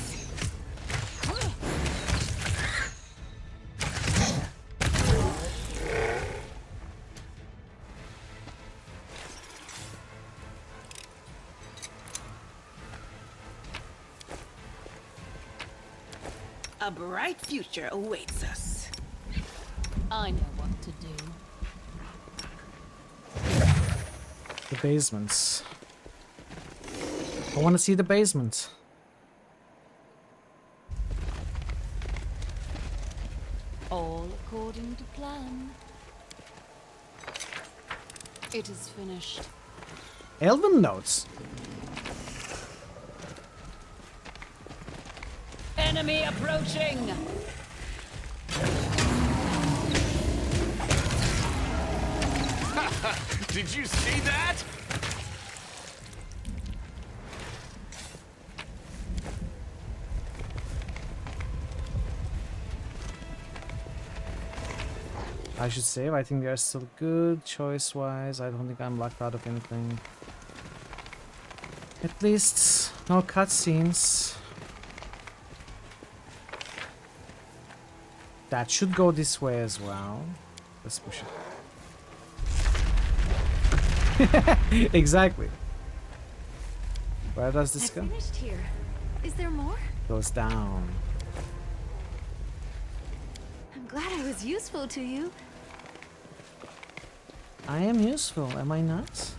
Speaker 9: A bright future awaits us.
Speaker 8: I know what to do.
Speaker 1: The basements. I want to see the basement.
Speaker 8: All according to plan. It is finished.
Speaker 1: Elven notes.
Speaker 6: Enemy approaching!
Speaker 16: Did you see that?
Speaker 1: I should save. I think we are still good choice-wise. I don't think I'm locked out of anything. At least no cutscenes. That should go this way as well. Let's push it. Exactly. Where does this go?
Speaker 15: Finished here. Is there more?
Speaker 1: Goes down.
Speaker 15: I'm glad I was useful to you.
Speaker 1: I am useful, am I not?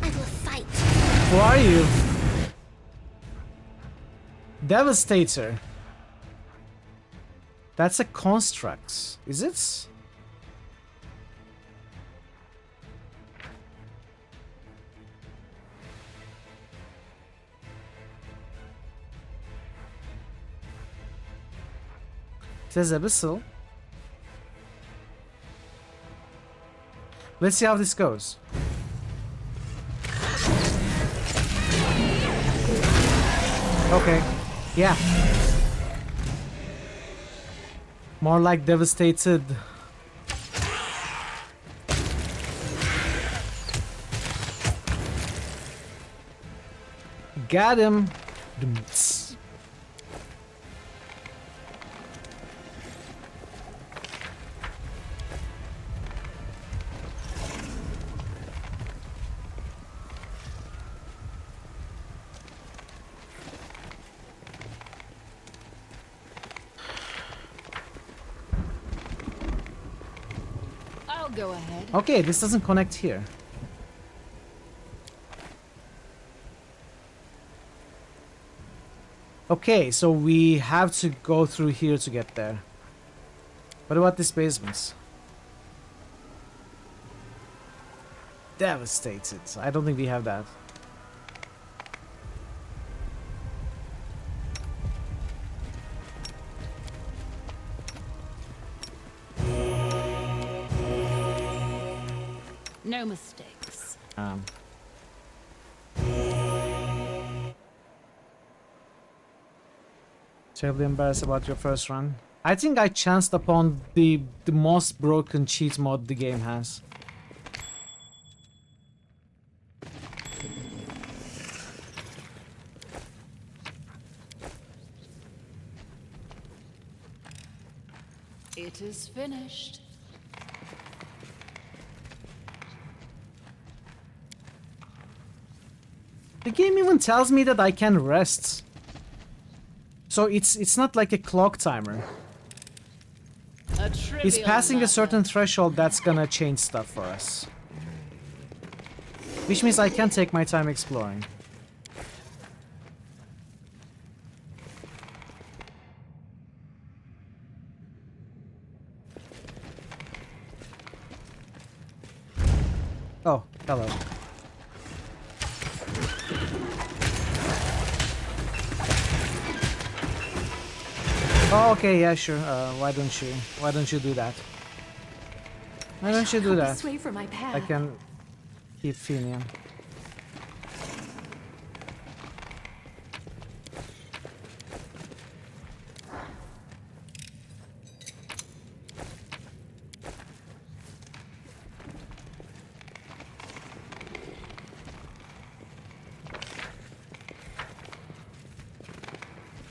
Speaker 9: I will fight.
Speaker 1: Who are you? Devastator. That's a construct, is it? It says Abyssal. Let's see how this goes. Okay. Yeah. More like devastated. Got him.
Speaker 8: go ahead.
Speaker 1: Okay, this doesn't connect here. Okay, so we have to go through here to get there. What about these basements? Devastated. I don't think we have that.
Speaker 8: No mistakes.
Speaker 1: Terribly embarrassed about your first run. I think I chanced upon the most broken cheat mod the game has.
Speaker 8: It is finished.
Speaker 1: The game even tells me that I can rest. So it's not like a clock timer. It's passing a certain threshold that's gonna change stuff for us. Which means I can take my time exploring. Oh, hello. Oh, okay, yeah, sure. Why don't you do that? Why don't you do that?
Speaker 15: Sway from my path.
Speaker 1: I can keep Fenian.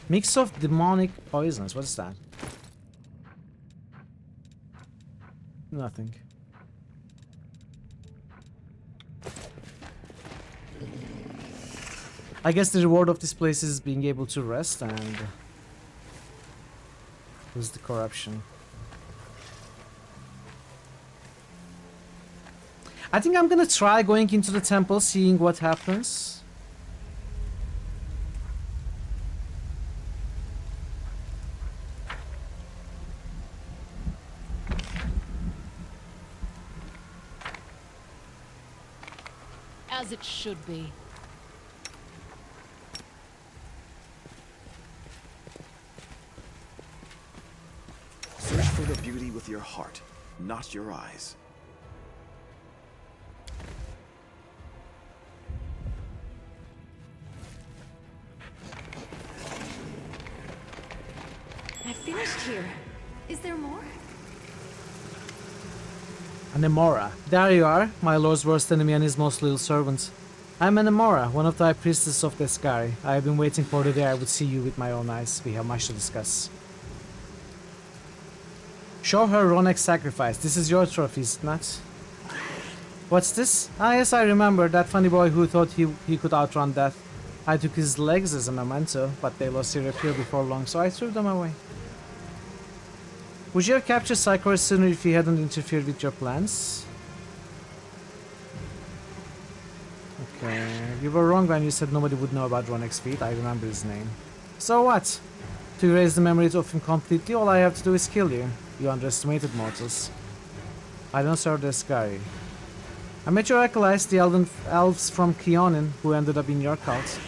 Speaker 1: Mix of demonic poisons. What's that? Nothing. I guess the reward of this place is being able to rest and lose the corruption. I think I'm gonna try going into the temple, seeing what happens.
Speaker 8: As it should be.
Speaker 22: Search for the beauty with your heart, not your eyes.
Speaker 15: I finished here. Is there more?
Speaker 1: Anemora. There you are, my lord's worst enemy and his most loyal servant. I am Anemora, one of the high priestesses of Descari. I have been waiting for the day I would see you with my own eyes. We have much to discuss. Show her Ronek's sacrifice. This is your trophy, is it not? What's this? Ah, yes, I remember. That funny boy who thought he could outrun death. I took his legs as a memento, but they lost their appeal before long, so I threw them away. Would you have captured Psychor sooner if he hadn't interfered with your plans? Okay, you were wrong when you said nobody would know about Ronek's feat. I remember his name. So what? To erase the memory of him completely, all I have to do is kill you. You underestimated mortals. I don't serve the Skari. I met your acolytes, the elves from Keonin, who ended up in your cult.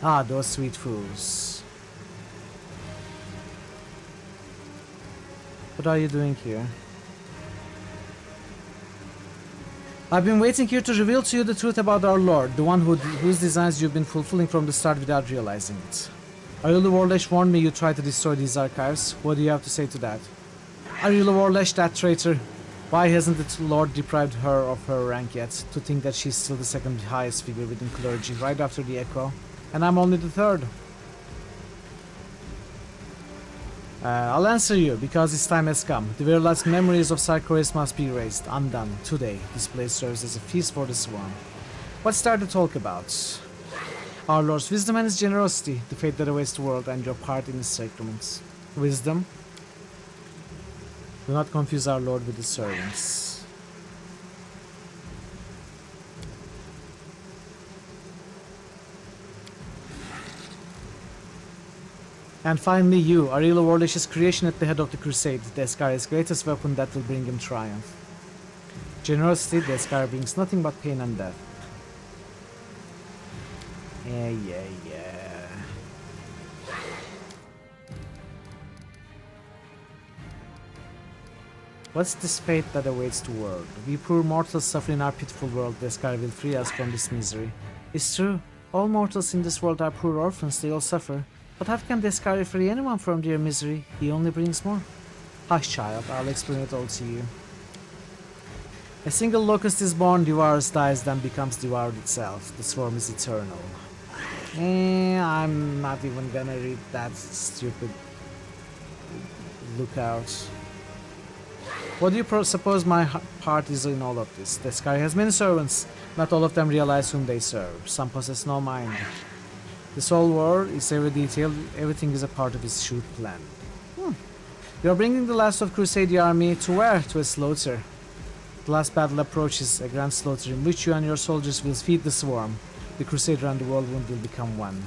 Speaker 1: Ah, those sweet fools. What are you doing here? I've been waiting here to reveal to you the truth about our Lord, the one whose designs you've been fulfilling from the start without realizing it. Ayula Warlesh warned me you tried to destroy these archives. What do you have to say to that? Ayula Warlesh, that traitor. Why hasn't the Lord deprived her of her rank yet? To think that she's still the second highest figure within clergy, right after the Echo. And I'm only the third. I'll answer you, because its time has come. The very last memories of Sarkoris must be erased, undone, today. This place serves as a feast for the swarm. What's there to talk about? Our Lord's wisdom and his generosity, the fate that awaits the world, and your part in his sacraments. Wisdom? Do not confuse our Lord with his servants. And finally you, Ariel Warlish's creation at the head of the crusade, the Eskari's greatest weapon that will bring him triumph. Generosity, the Eskari brings nothing but pain and death. Yeah. What's this fate that awaits the world? We poor mortals suffer in our pitiful world. The Eskari will free us from this misery. It's true. All mortals in this world are poor orphans. They all suffer. But how can the Eskari free anyone from their misery? He only brings more. Hush, child. I'll explain it all to you. A single locust is born, devours, dies, then becomes devoured itself. The swarm is eternal. I'm not even gonna read that stupid lookout. What do you suppose my part is in all of this? The Eskari has many servants. Not all of them realize whom they serve. Some possess no mind. This whole war is every detail. Everything is a part of his shrewd plan. You are bringing the last of Crusade army to where? To a slaughter. The last battle approaches, a grand slaughter in which you and your soldiers will feed the swarm. The Crusader and the Whirlwind will become one.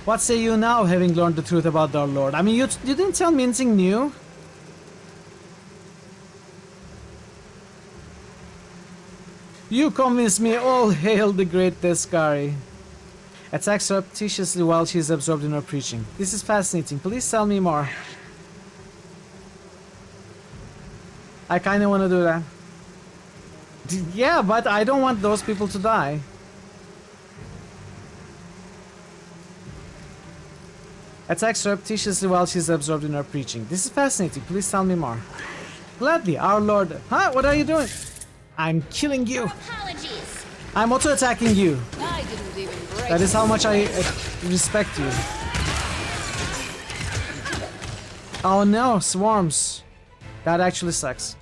Speaker 1: What say you now, having learned the truth about our Lord? I mean, you didn't tell me anything new. You convinced me. All hail the great Eskari. Attacks surreptitiously while she is absorbed in her preaching. This is fascinating. Please tell me more. I kinda wanna do that. Yeah, but I don't want those people to die. Attacks surreptitiously while she's absorbed in her preaching. This is fascinating. Please tell me more. Gladly, our Lord. Huh? What are you doing? I'm killing you.
Speaker 9: Apologies.
Speaker 1: I'm auto-attacking you.
Speaker 8: I didn't even break.
Speaker 1: That is how much I respect you. Oh no, swarms. That actually sucks.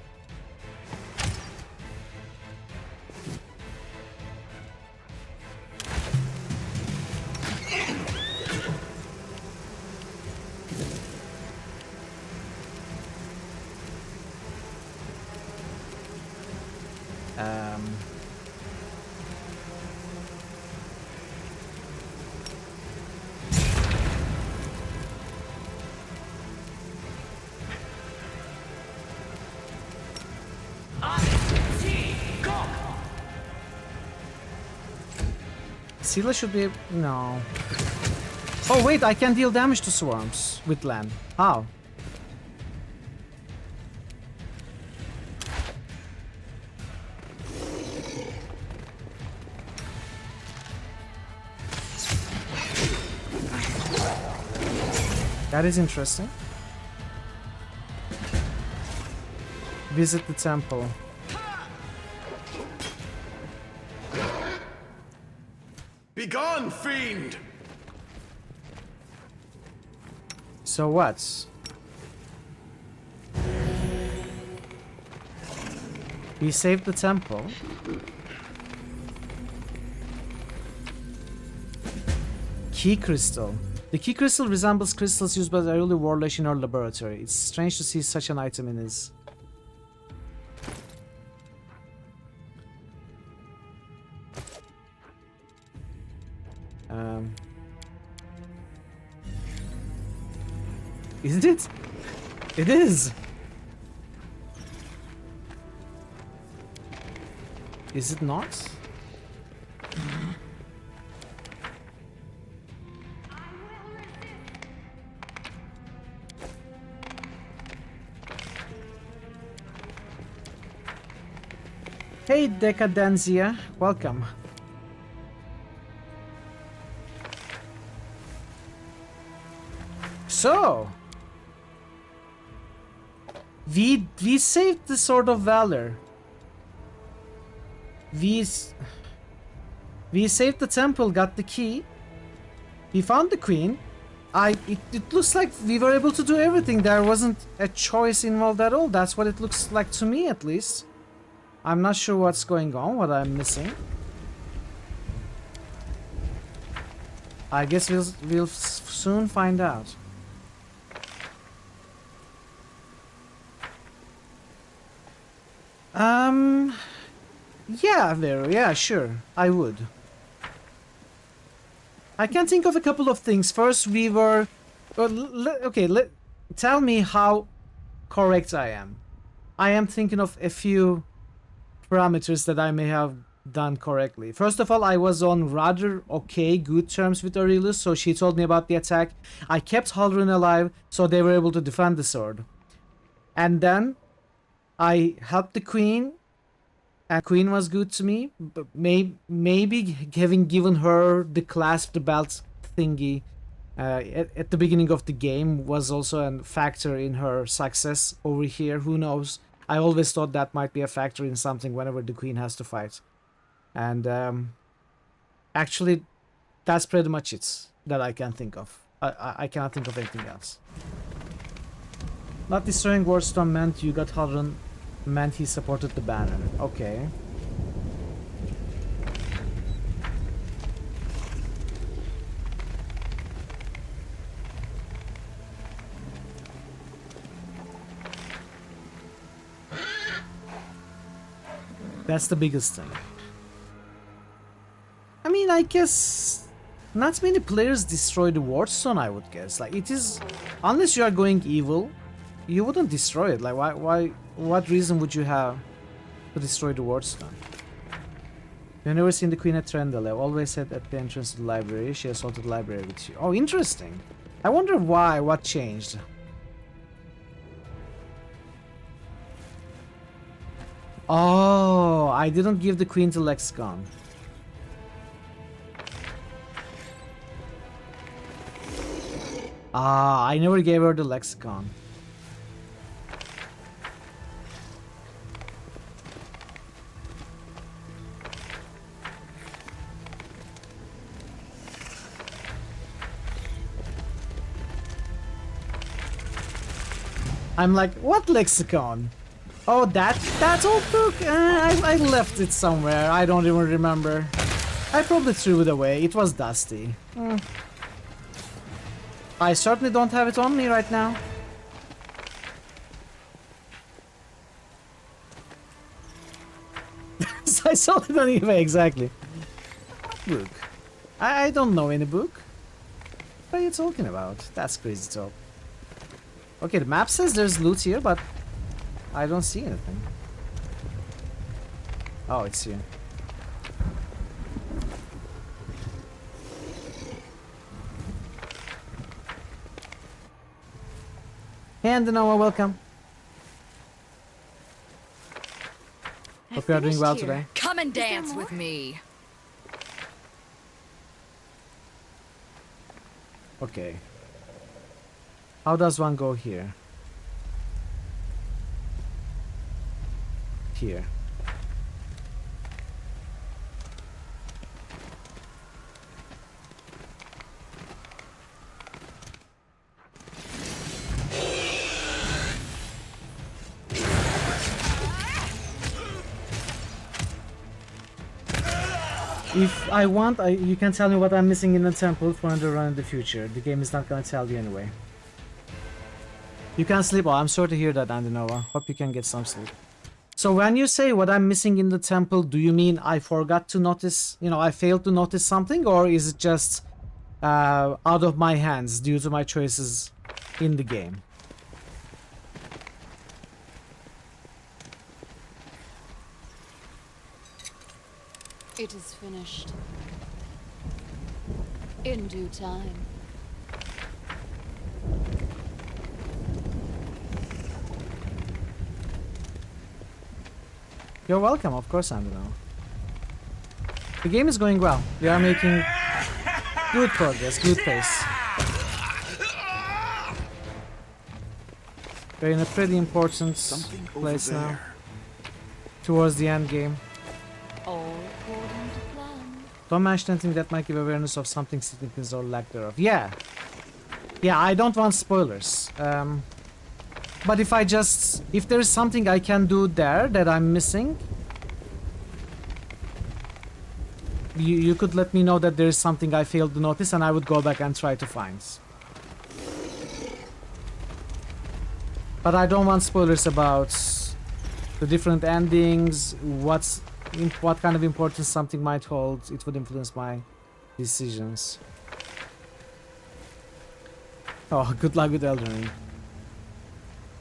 Speaker 1: Sila should be... no. Oh wait, I can deal damage to swarms with land. How? That is interesting. Visit the temple.
Speaker 5: Begone, fiend!
Speaker 1: So what? We saved the temple. Key crystal. The key crystal resembles crystals used by the early warlord in our laboratory. It's strange to see such an item in his. Isn't it? It is! Is it not? Hey Decadencia, welcome. So we saved the Sword of Valor. We saved the temple, got the key. We found the queen. It looks like we were able to do everything. There wasn't a choice involved at all. That's what it looks like to me, at least. I'm not sure what's going on, what I'm missing. I guess we'll soon find out. Yeah, Vero, yeah, sure, I would. I can think of a couple of things. First, we were... okay, tell me how correct I am. I am thinking of a few parameters that I may have done correctly. First of all, I was on rather good terms with Aurelius, so she told me about the attack. I kept Halrin alive, so they were able to defend the sword. And then I helped the queen, and queen was good to me. But maybe having given her the clasped belt thingy at the beginning of the game was also a factor in her success over here. Who knows? I always thought that might be a factor in something whenever the queen has to fight. And actually, that's pretty much it that I can think of. I cannot think of anything else. Not destroying Warstone meant you got Halron, meant he supported the banner. Okay. That's the biggest thing. I mean, I guess not many players destroy the Wardstone, I would guess. Like, it is... Unless you are going evil, you wouldn't destroy it. Like, what reason would you have to destroy the Wardstone? You've never seen the Queen at Trendle. I've always said at the entrance to the library. She assaulted the library with you. Oh, interesting. I wonder why, what changed. Oh, I didn't give the Queen to Lexicon. Ah, I never gave her the Lexicon. I'm like, what Lexicon? Oh, that old book? I left it somewhere. I don't even remember. I probably threw it away. It was dusty. I certainly don't have it on me right now. I saw it on eBay, exactly. What book? I don't know any book. What are you talking about? That's crazy talk. Okay, the map says there's loot here, but I don't see anything. Oh, it's here. And Noah, welcome. Hope you are doing well today.
Speaker 17: Come and dance with me.
Speaker 1: Okay. How does one go here? Here. If I want, you can tell me what I'm missing in the temple for another run in the future. The game is not gonna tell you anyway. You can sleep. Oh, I'm sorry to hear that, Andinova. Hope you can get some sleep. So when you say what I'm missing in the temple, do you mean I forgot to notice, you know, I failed to notice something, or is it just out of my hands due to my choices in the game?
Speaker 8: It is finished. In due time.
Speaker 1: You're welcome, of course, Andino. The game is going well. We are making good progress, good pace. We're in a pretty important place now. Towards the end game.
Speaker 8: All according to plan.
Speaker 1: Don't mention anything that might give awareness of something significant or lack thereof. Yeah, I don't want spoilers. But if there is something I can do there that I'm missing, you could let me know that there is something I failed to notice, and I would go back and try to find. But I don't want spoilers about the different endings, what kind of importance something might hold. It would influence my decisions. Oh, good luck with Elden Ring.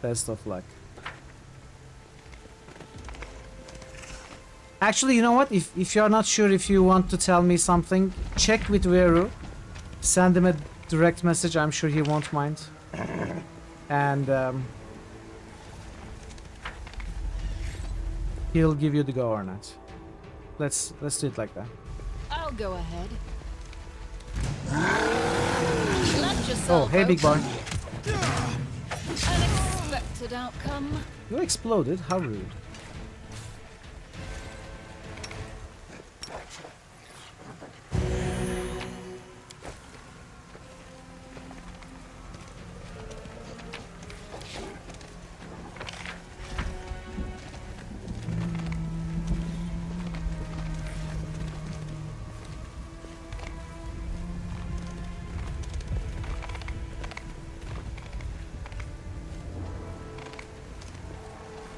Speaker 1: Best of luck. Actually, you know what? If you're not sure if you want to tell me something, check with Veru. Send him a direct message. I'm sure he won't mind. And he'll give you the go or not. Let's do it like that.
Speaker 8: I'll go ahead.
Speaker 1: Oh, hey, big boy.
Speaker 8: Unexpected outcome.
Speaker 1: You exploded? How rude.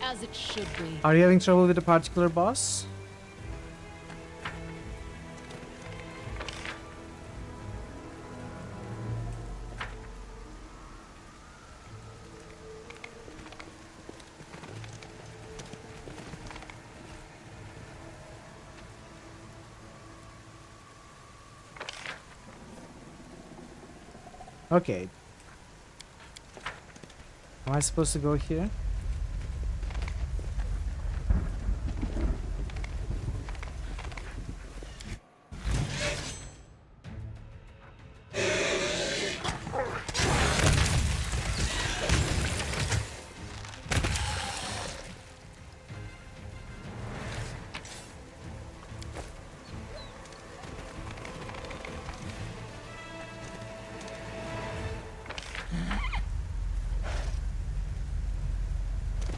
Speaker 8: As it should be.
Speaker 1: Are you having trouble with a particular boss? Okay. Am I supposed to go here?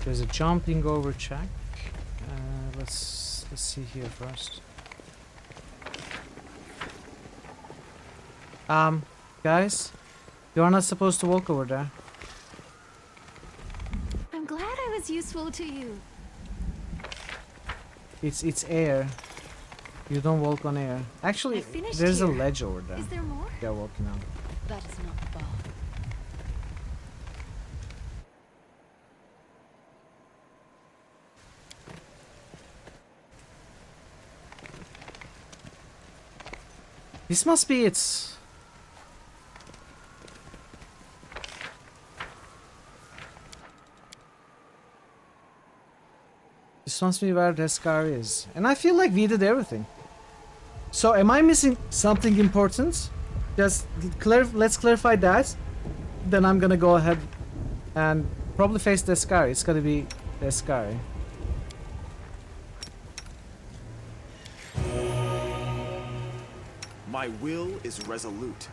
Speaker 1: There's a jumping over check. Let's see here first. Guys, you are not supposed to walk over there.
Speaker 15: I'm glad I was useful to you.
Speaker 1: It's air. You don't walk on air. Actually, there's a ledge over there.
Speaker 15: Is there more?
Speaker 1: You're walking on.
Speaker 8: That is not far.
Speaker 1: This must be it. This must be where Deskar is. And I feel like we did everything. So am I missing something important? Just let's clarify that. Then I'm gonna go ahead and probably face Deskar. It's gonna be Deskar.
Speaker 22: My will is resolute.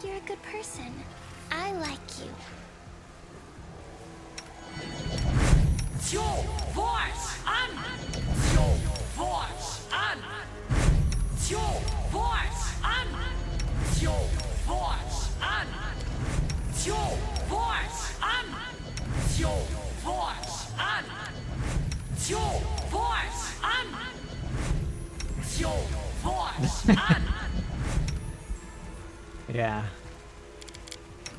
Speaker 10: You're a good person. I like you.
Speaker 1: Yeah.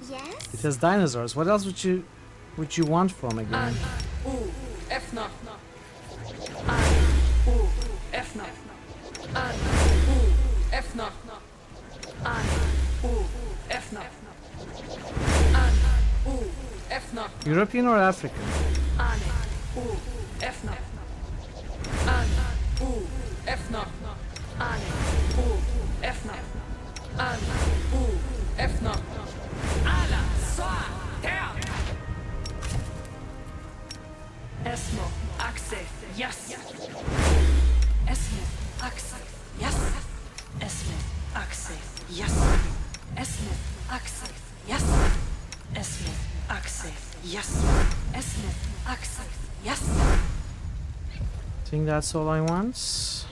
Speaker 10: Yes?
Speaker 1: It has dinosaurs. What else would you want from a game? European or African?
Speaker 6: Esmo, Axe, yes. Esmo, Axe, yes. Esmo, Axe, yes. Esmo, Axe, yes. Esmo, Axe, yes. Esmo, Axe, yes.
Speaker 1: I think that's all I want.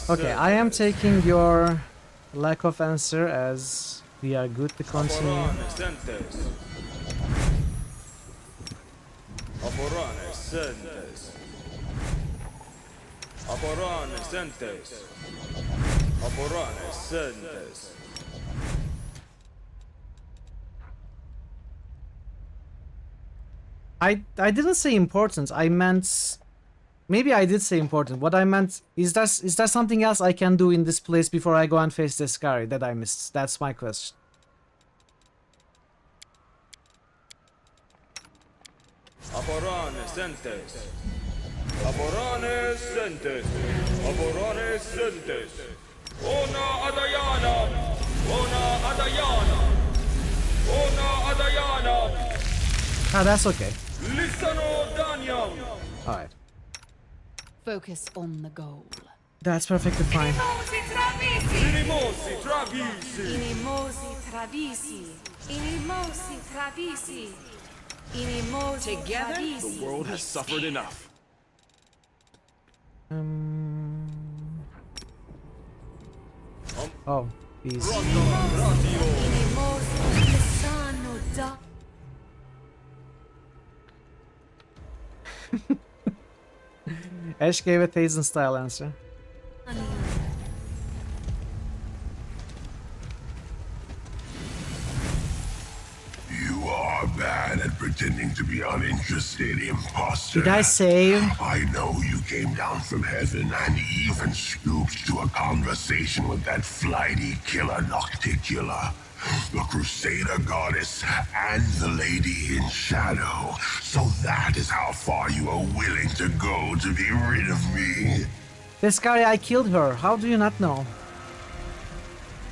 Speaker 1: Okay, I am taking your lack of answer as we are good to continue.
Speaker 11: Aborane sentes. Aborane sentes. Aborane sentes.
Speaker 1: I didn't say important. I meant maybe I did say important. What I meant is there something else I can do in this place before I go and face the Scary that I missed? That's my question.
Speaker 11: Aborane sentes. Aborane sentes. Aborane sentes. Ona Adayana. Ona Adayana. Ona Adayana.
Speaker 1: Ah, that's okay.
Speaker 11: Listano Danyam.
Speaker 1: Alright.
Speaker 8: Focus on the goal.
Speaker 1: That's perfectly fine.
Speaker 11: Inimosi travisi.
Speaker 6: Inimosi travisi. Inimosi travisi. Inimosi
Speaker 22: Together,
Speaker 6: travisi.
Speaker 22: the world has suffered enough.
Speaker 1: Oh, these.
Speaker 6: Inimosi lisano da.
Speaker 1: Ash gave a Tazen style answer.
Speaker 14: You are bad at pretending to be uninterested, imposter.
Speaker 1: Did I say?
Speaker 14: I know you came down from heaven and even scooped to a conversation with that flighty killer Nocticula, the Crusader goddess, and the Lady in Shadow. So that is how far you are willing to go to be rid of me.
Speaker 1: Descari, I killed her. How do you not know?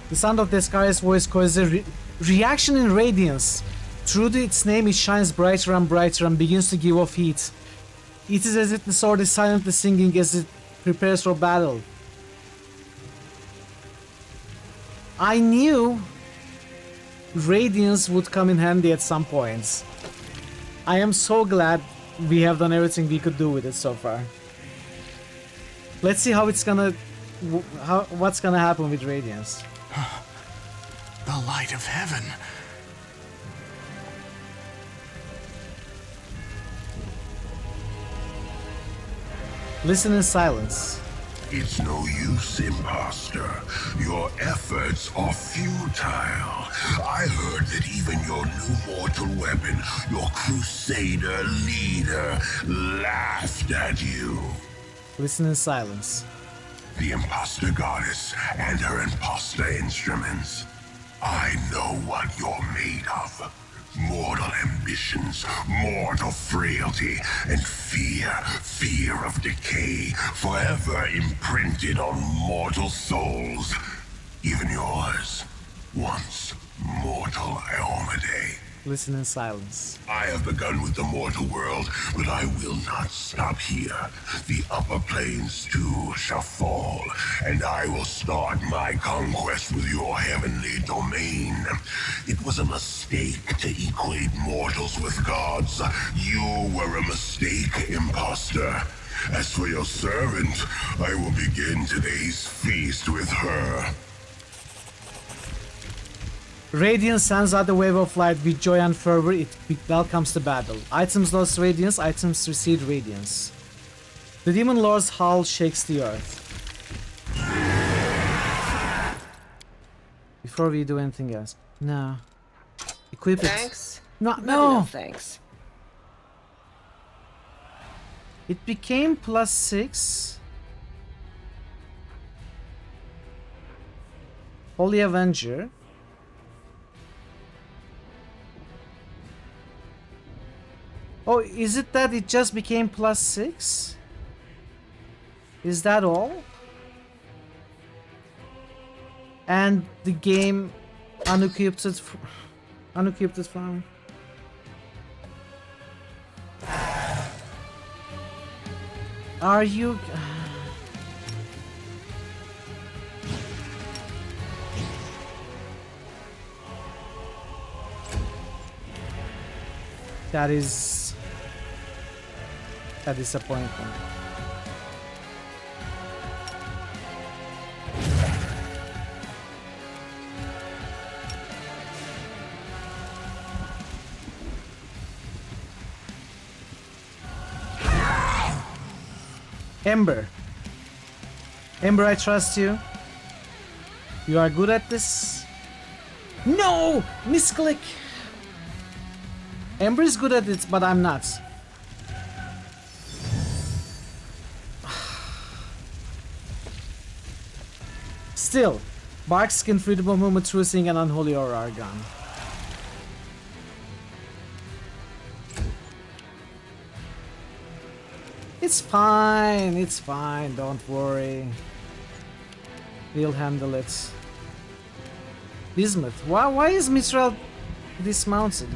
Speaker 1: The sound of Descari's voice causes a reaction in radiance. Through its name, it shines brighter and brighter and begins to give off heat. It is as if the sword is silently singing as it prepares for battle. I knew radiance would come in handy at some points. I am so glad we have done everything we could do with it so far. Let's see how it's gonna... what's gonna happen with radiance.
Speaker 14: The light of heaven.
Speaker 1: Listen in silence.
Speaker 14: It's no use, imposter. Your efforts are futile. I heard that even your new mortal weapon, your Crusader leader, laughed at you.
Speaker 1: Listen in silence.
Speaker 14: The imposter goddess and her imposter instruments. I know what you're made of. Mortal ambitions, mortal frailty, and fear of decay, forever imprinted on mortal souls. Even yours, once mortal Almaday.
Speaker 1: Listen in silence.
Speaker 14: I have begun with the mortal world, but I will not stop here. The upper planes too shall fall, and I will start my conquest with your heavenly domain. It was a mistake to equate mortals with gods. You were a mistake, imposter. As for your servant, I will begin today's feast with her.
Speaker 1: Radiance sends out a wave of light with joy and fervor. It welcomes the battle. Items lost radiance, items received radiance. The demon lord's howl shakes the earth. Before we do anything else. No. Equip it.
Speaker 2: Thanks.
Speaker 1: No,
Speaker 2: But
Speaker 1: no.
Speaker 2: no thanks.
Speaker 1: It became +6. Holy Avenger. Oh, is it that it just became +6? Is that all? And the game unequipped it from... Are you... That is a disappointment. Ember. Ember, I trust you. You are good at this. No! Misclick! Ember is good at it, but I'm not. Still, bark skin, freedom of movement, trucing, and unholy aura are gone. It's fine, don't worry. We'll handle it. Bismuth, why is Mithral dismounted?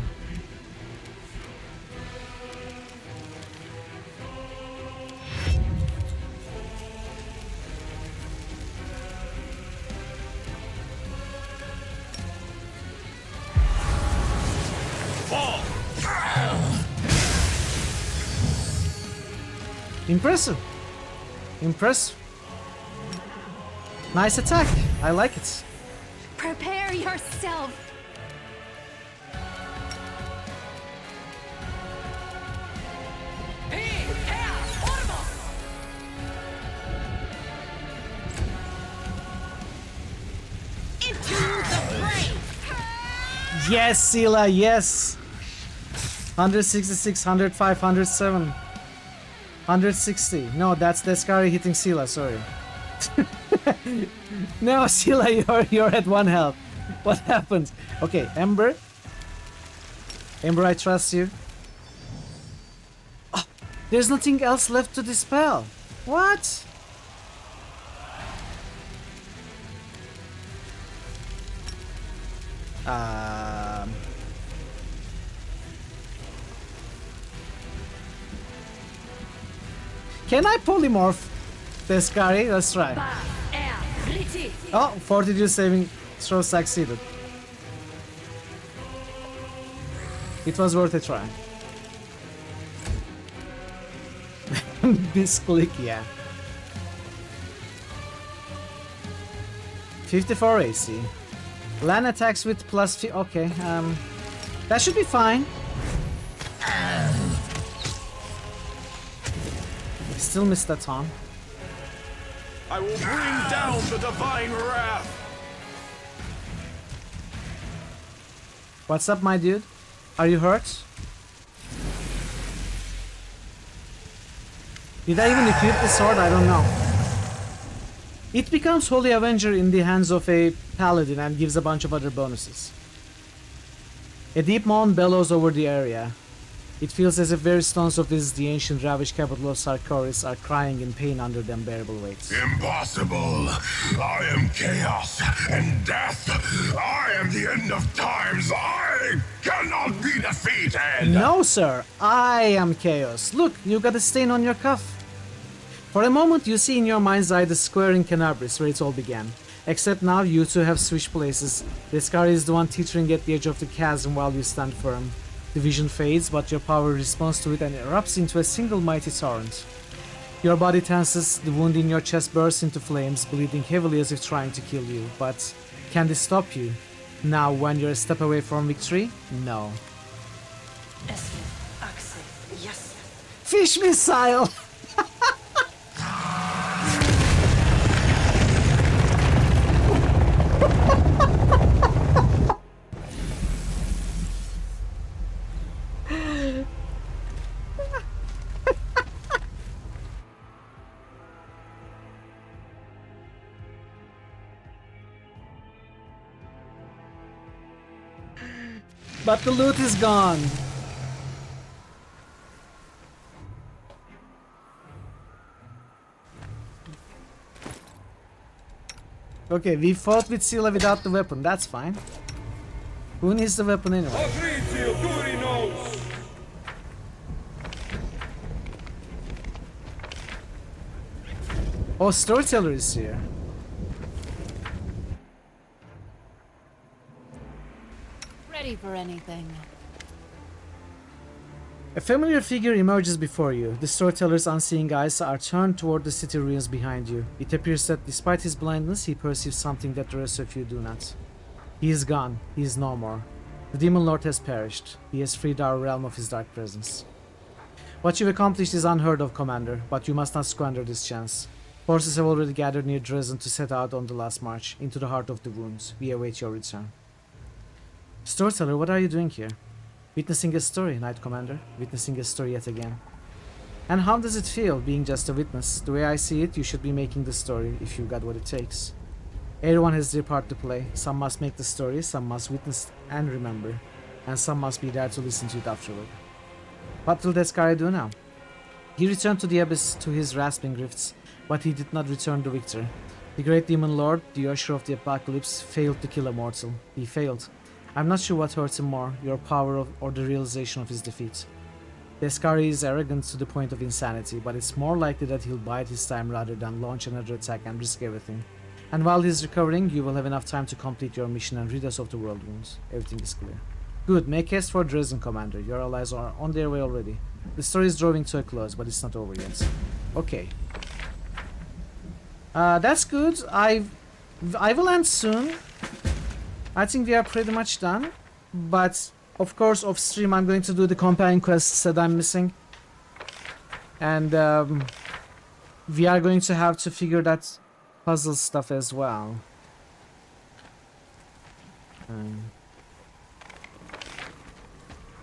Speaker 1: Impressive. Impressive. Nice attack. I like it.
Speaker 15: Prepare yourself.
Speaker 1: Yes, Sela, yes. 166, 105, 107. 160. No, that's Descari hitting Sela, sorry. No, Sela, you're at 1 health. What happened? Okay, Ember. Ember, I trust you. Oh, there's nothing else left to dispel. What? Can I polymorph Descari? Let's try. Oh, Fortitude saving throw succeeded. It was worth a try. This click, yeah. 54 AC. Land attacks with plus okay, that should be fine. Still missed that on.
Speaker 11: I will bring down the divine wrath.
Speaker 1: What's up, my dude? Are you hurt? Did I even equip the sword? I don't know. It becomes Holy Avenger in the hands of a paladin and gives a bunch of other bonuses. A deep moan bellows over the area. It feels as if very stones of this, the ancient ravaged capital of Sarkoris, are crying in pain under the unbearable weight.
Speaker 14: Impossible! I am chaos and death! I am the end of times! I cannot be defeated!
Speaker 1: No, sir! I am chaos. Look, you got a stain on your cuff. For a moment, you see in your mind's eye the square in Canabris where it all began. Except now you two have switched places. Descari is the one teetering at the edge of the chasm while you stand firm. The vision fades, but your power responds to it and erupts into a single mighty torrent. Your body tenses, the wound in your chest bursts into flames, bleeding heavily as if trying to kill you. But can this stop you? Now, when you're a step away from victory? No. Fish missile! But the loot is gone. Okay, we fought with Sela without the weapon. That's fine. Who needs the weapon anyway? Oh, Storyteller is here.
Speaker 8: Ready for anything.
Speaker 1: A familiar figure emerges before you. The Storyteller's unseeing eyes are turned toward the city ruins behind you. It appears that despite his blindness, he perceives something that the rest of you do not. He is gone. He is no more. The Demon Lord has perished. He has freed our realm of his dark presence. What you've accomplished is unheard of, Commander, but you must not squander this chance. Forces have already gathered near Dresden to set out on the last march, into the heart of the wounds. We await your return. Storyteller, what are you doing here? Witnessing a story, Knight Commander. Witnessing a story yet again. And how does it feel, being just a witness? The way I see it, you should be making the story, if you've got what it takes. Everyone has their part to play. Some must make the story, some must witness and remember, and some must be there to listen to it afterward. What will Descari do now? He returned to the abyss to his rasping rifts, but he did not return the victor. The great demon lord, the usher of the apocalypse, failed to kill a mortal. He failed. I'm not sure what hurts him more, your power or the realization of his defeat. Descari is arrogant to the point of insanity, but it's more likely that he'll bide his time rather than launch another attack and risk everything. And while he's recovering, you will have enough time to complete your mission and rid us of the world wounds. Everything is clear. Good, make haste for Dresden, Commander. Your allies are on their way already. The story is drawing to a close, but it's not over yet. Okay. That's good. I will end soon. I think we are pretty much done. But, of course, off stream I'm going to do the companion quests that I'm missing. And we are going to have to figure that puzzle stuff as well.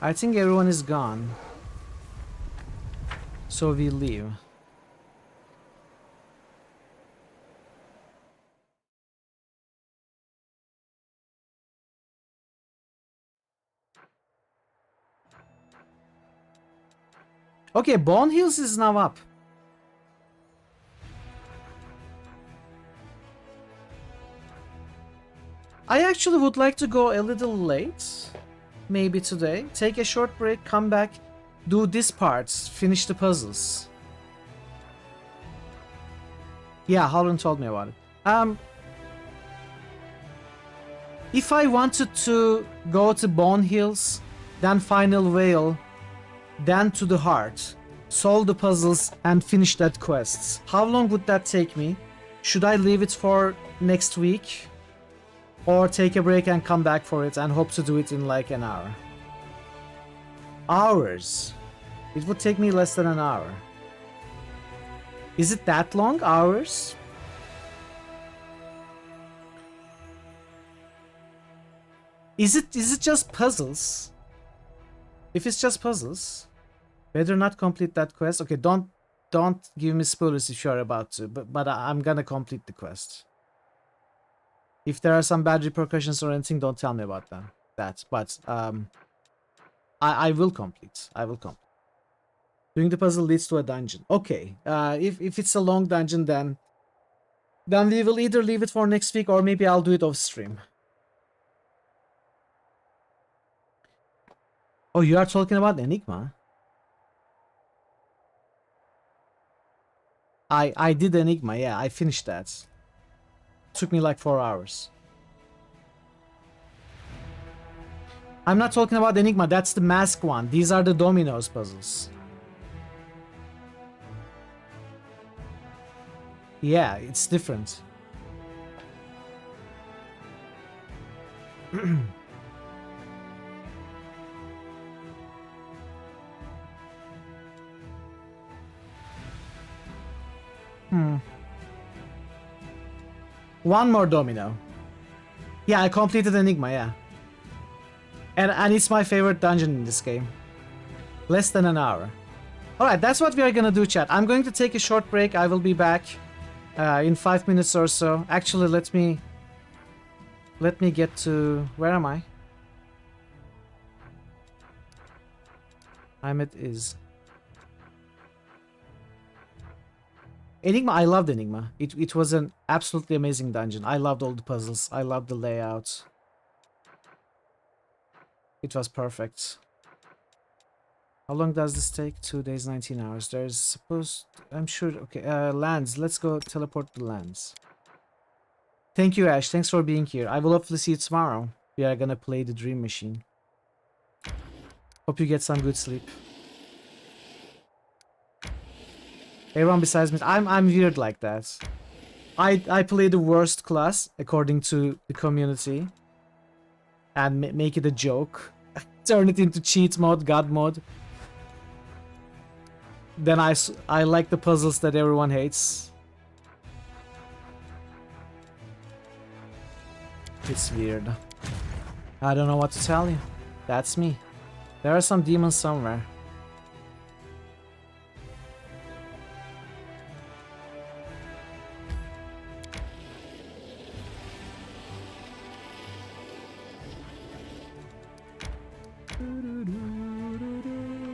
Speaker 1: I think everyone is gone. So we leave. Okay, Bone Hills is now up. I actually would like to go a little late. Maybe today. Take a short break, come back, do this part, finish the puzzles. Yeah, Halvin told me about it. If I wanted to go to Bone Hills, then Final Veil, then to the heart, solve the puzzles and finish that quest, how long would that take me? Should I leave it for next week? Or take a break and come back for it and hope to do it in like an hour? Hours. It would take me less than an hour. Is it that long? Hours? Is it just puzzles? If it's just puzzles, better not complete that quest. Okay, don't give me spoilers if you're about to, but I'm gonna complete the quest. If there are some bad repercussions or anything, don't tell me about that. But I will complete. I will complete. Doing the puzzle leads to a dungeon. Okay. If it's a long dungeon, then we will either leave it for next week or maybe I'll do it off stream. Oh, you are talking about Enigma? I did Enigma. Yeah, I finished that. Took me like 4 hours. I'm not talking about Enigma, that's the mask one. These are the dominoes puzzles. Yeah, it's different. One more domino. Yeah, I completed Enigma, yeah. And it's my favorite dungeon in this game. Less than an hour. Alright, that's what we are gonna do, chat. I'm going to take a short break. I will be back in 5 minutes or so. Actually, let me get to... Where am I? I'm at Is. Enigma, I loved Enigma. It was an absolutely amazing dungeon. I loved all the puzzles. I loved the layout. It was perfect. How long does this take? 2 days, 19 hours. There's supposed... I'm sure... Okay, lands. Let's go teleport to lands. Thank you, Ash. Thanks for being here. I will hopefully see you tomorrow. We are gonna play the Dream Machine. Hope you get some good sleep. Everyone besides me, I'm weird like that. I play the worst class according to the community and make it a joke. Turn it into cheat mode, god mode. then I like the puzzles that everyone hates. It's weird. I don't know what to tell you. That's me. There are some demons somewhere.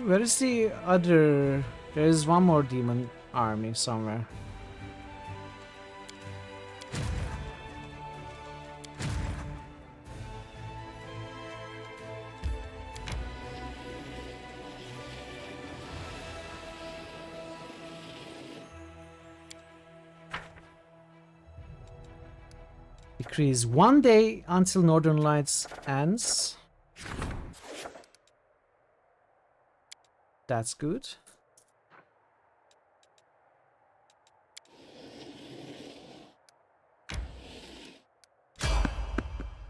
Speaker 1: Where is the other? There is one more demon army somewhere. Decrease 1 day until Northern Lights ends. That's good.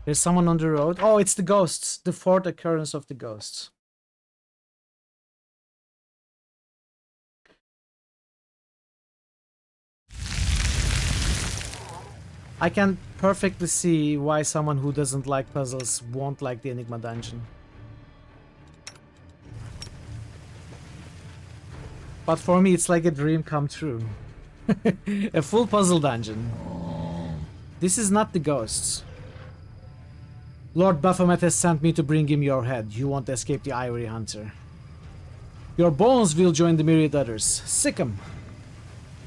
Speaker 1: There's someone on the road. Oh, it's the ghosts. The fourth occurrence of the ghosts. I can perfectly see why someone who doesn't like puzzles won't like the Enigma dungeon. But for me, it's like a dream come true. A full puzzle dungeon. This is not the ghosts. Lord Baphomet has sent me to bring him your head. You won't escape the Ivory Hunter. Your bones will join the myriad others. Sick 'em.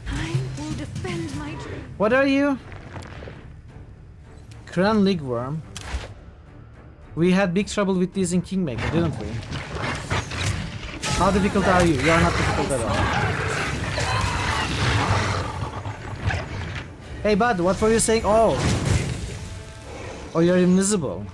Speaker 15: I will defend my dream.
Speaker 1: What are you? Kran Ligworm. We had big trouble with these in Kingmaker, didn't we? How difficult are you? You are not difficult at all. Hey bud, what were you saying? Oh! Oh, you're invisible.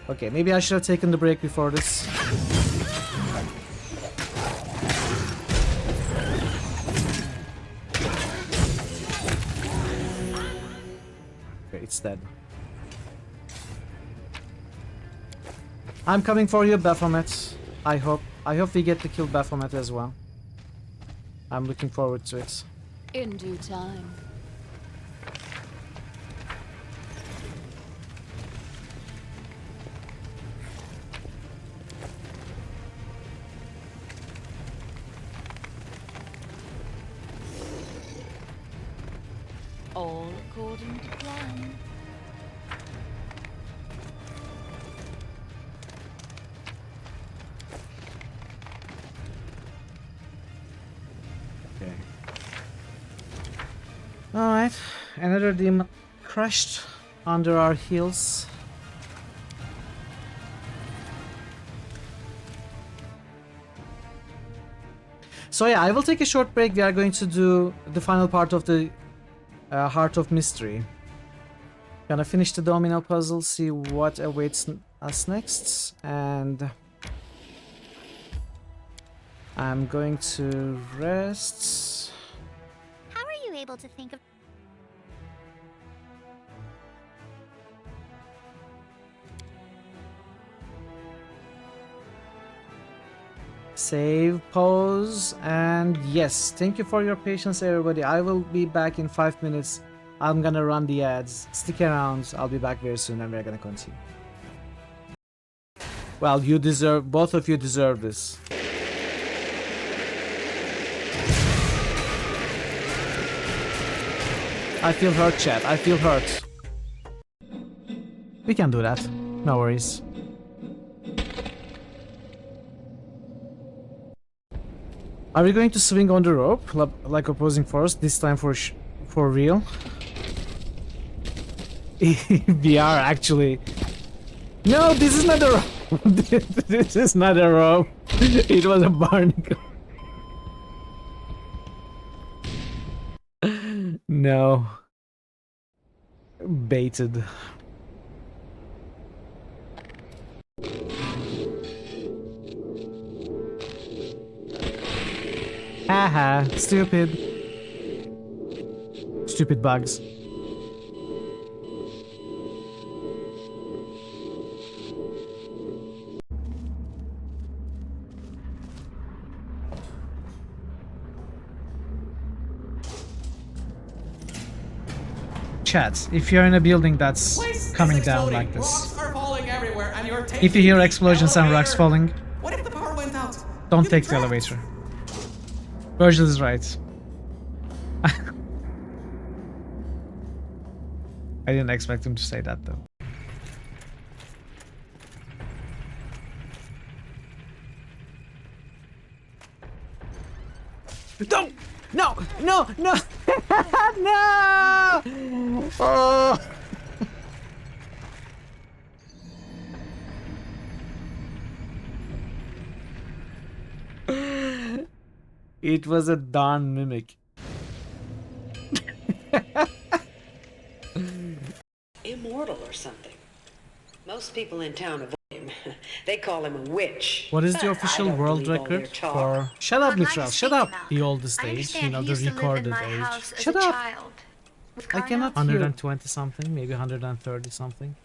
Speaker 1: Okay, maybe I should have taken the break before this. Okay, it's dead. I'm coming for you, Baphomet. I hope we get to kill Baphomet as well. I'm looking forward to it.
Speaker 8: In due time. All according to plan.
Speaker 1: Okay. Alright, another demon crushed under our heels. So yeah, I will take a short break. We are going to do the final part of the Heart of Mystery. Gonna finish the domino puzzle, see what awaits us next, and I'm going to rest.
Speaker 10: How are you able to think of...
Speaker 1: Save, pause, and yes, thank you for your patience everybody. I will be back in 5 minutes. I'm gonna run the ads. Stick around, I'll be back very soon and we're gonna continue. Well, you deserve, both of you deserve this. I feel hurt, chat. I feel hurt. We can do that. No worries. Are we going to swing on the rope like opposing force this time for real? We are actually. No, this is not a rope. This is not a rope. It was a barnacle. No. Baited. Haha, stupid. Stupid bugs. chat, if you're in a building that's coming down like this,
Speaker 2: Rocks are falling everywhere, and you're
Speaker 1: if you hear explosions and rocks
Speaker 2: elevator.
Speaker 1: falling,
Speaker 2: What if the power went out?
Speaker 1: don't take the elevator. Virgil is right. I didn't expect him to say that though.
Speaker 2: No! No! No! No!
Speaker 1: No! Oh. It was a darn mimic.
Speaker 18: Immortal or something. Most people in town avoid him. They call him a witch.
Speaker 1: What is the
Speaker 18: But I
Speaker 1: official
Speaker 18: don't
Speaker 1: world
Speaker 18: believe all their
Speaker 1: record
Speaker 18: talk.
Speaker 1: for... Shut up,
Speaker 10: I'd like
Speaker 1: Mitchell.
Speaker 10: to
Speaker 1: Shut
Speaker 10: speak
Speaker 1: up.
Speaker 10: now.
Speaker 1: The oldest
Speaker 10: I
Speaker 1: age,
Speaker 10: understand
Speaker 1: you know,
Speaker 10: he
Speaker 1: the
Speaker 10: used to live in
Speaker 1: recorded
Speaker 10: my
Speaker 1: age.
Speaker 10: house as
Speaker 1: Shut
Speaker 10: a
Speaker 1: up.
Speaker 10: child. With
Speaker 1: I cannot
Speaker 10: Carnell?
Speaker 1: hear. 120 something, maybe 130 something.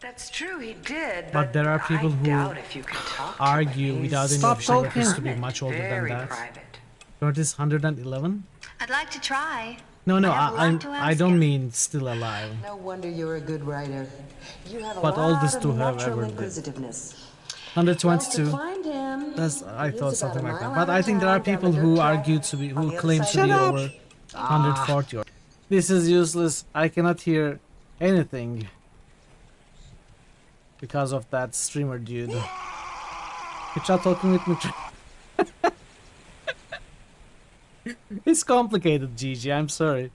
Speaker 18: That's true, he did.
Speaker 1: But there are people
Speaker 18: I
Speaker 1: who
Speaker 18: doubt if you can talk to
Speaker 1: argue
Speaker 18: him.
Speaker 1: without any
Speaker 18: Stop
Speaker 1: official records to
Speaker 18: talking.
Speaker 1: be much older than
Speaker 18: Very
Speaker 1: that.
Speaker 18: private.
Speaker 1: Notice 111?
Speaker 10: I'd like to try.
Speaker 1: No, no,
Speaker 10: I have a lot to
Speaker 1: I
Speaker 10: ask
Speaker 1: don't
Speaker 10: him.
Speaker 1: mean still alive.
Speaker 18: No wonder you're a good writer. You have a
Speaker 1: But
Speaker 18: lot
Speaker 1: oldest
Speaker 18: of
Speaker 1: to have
Speaker 18: natural
Speaker 1: ever did.
Speaker 18: inquisitiveness.
Speaker 1: 122.
Speaker 18: Well, to find him,
Speaker 1: That's I
Speaker 18: he
Speaker 1: thought
Speaker 18: lives about
Speaker 1: something
Speaker 18: a
Speaker 1: like that.
Speaker 18: mile
Speaker 1: But
Speaker 18: out
Speaker 1: I
Speaker 18: of
Speaker 1: think there are
Speaker 18: town, down
Speaker 1: people
Speaker 18: the
Speaker 1: who
Speaker 18: dirt
Speaker 1: argue
Speaker 18: track
Speaker 1: to be
Speaker 18: on
Speaker 1: who
Speaker 18: the
Speaker 1: claim
Speaker 18: other
Speaker 1: to
Speaker 18: side
Speaker 1: be
Speaker 18: of the
Speaker 1: over
Speaker 18: beach.
Speaker 1: 140 or this is useless. I cannot hear anything because of that streamer dude. You try talking with me. It's complicated, Gigi. I'm sorry.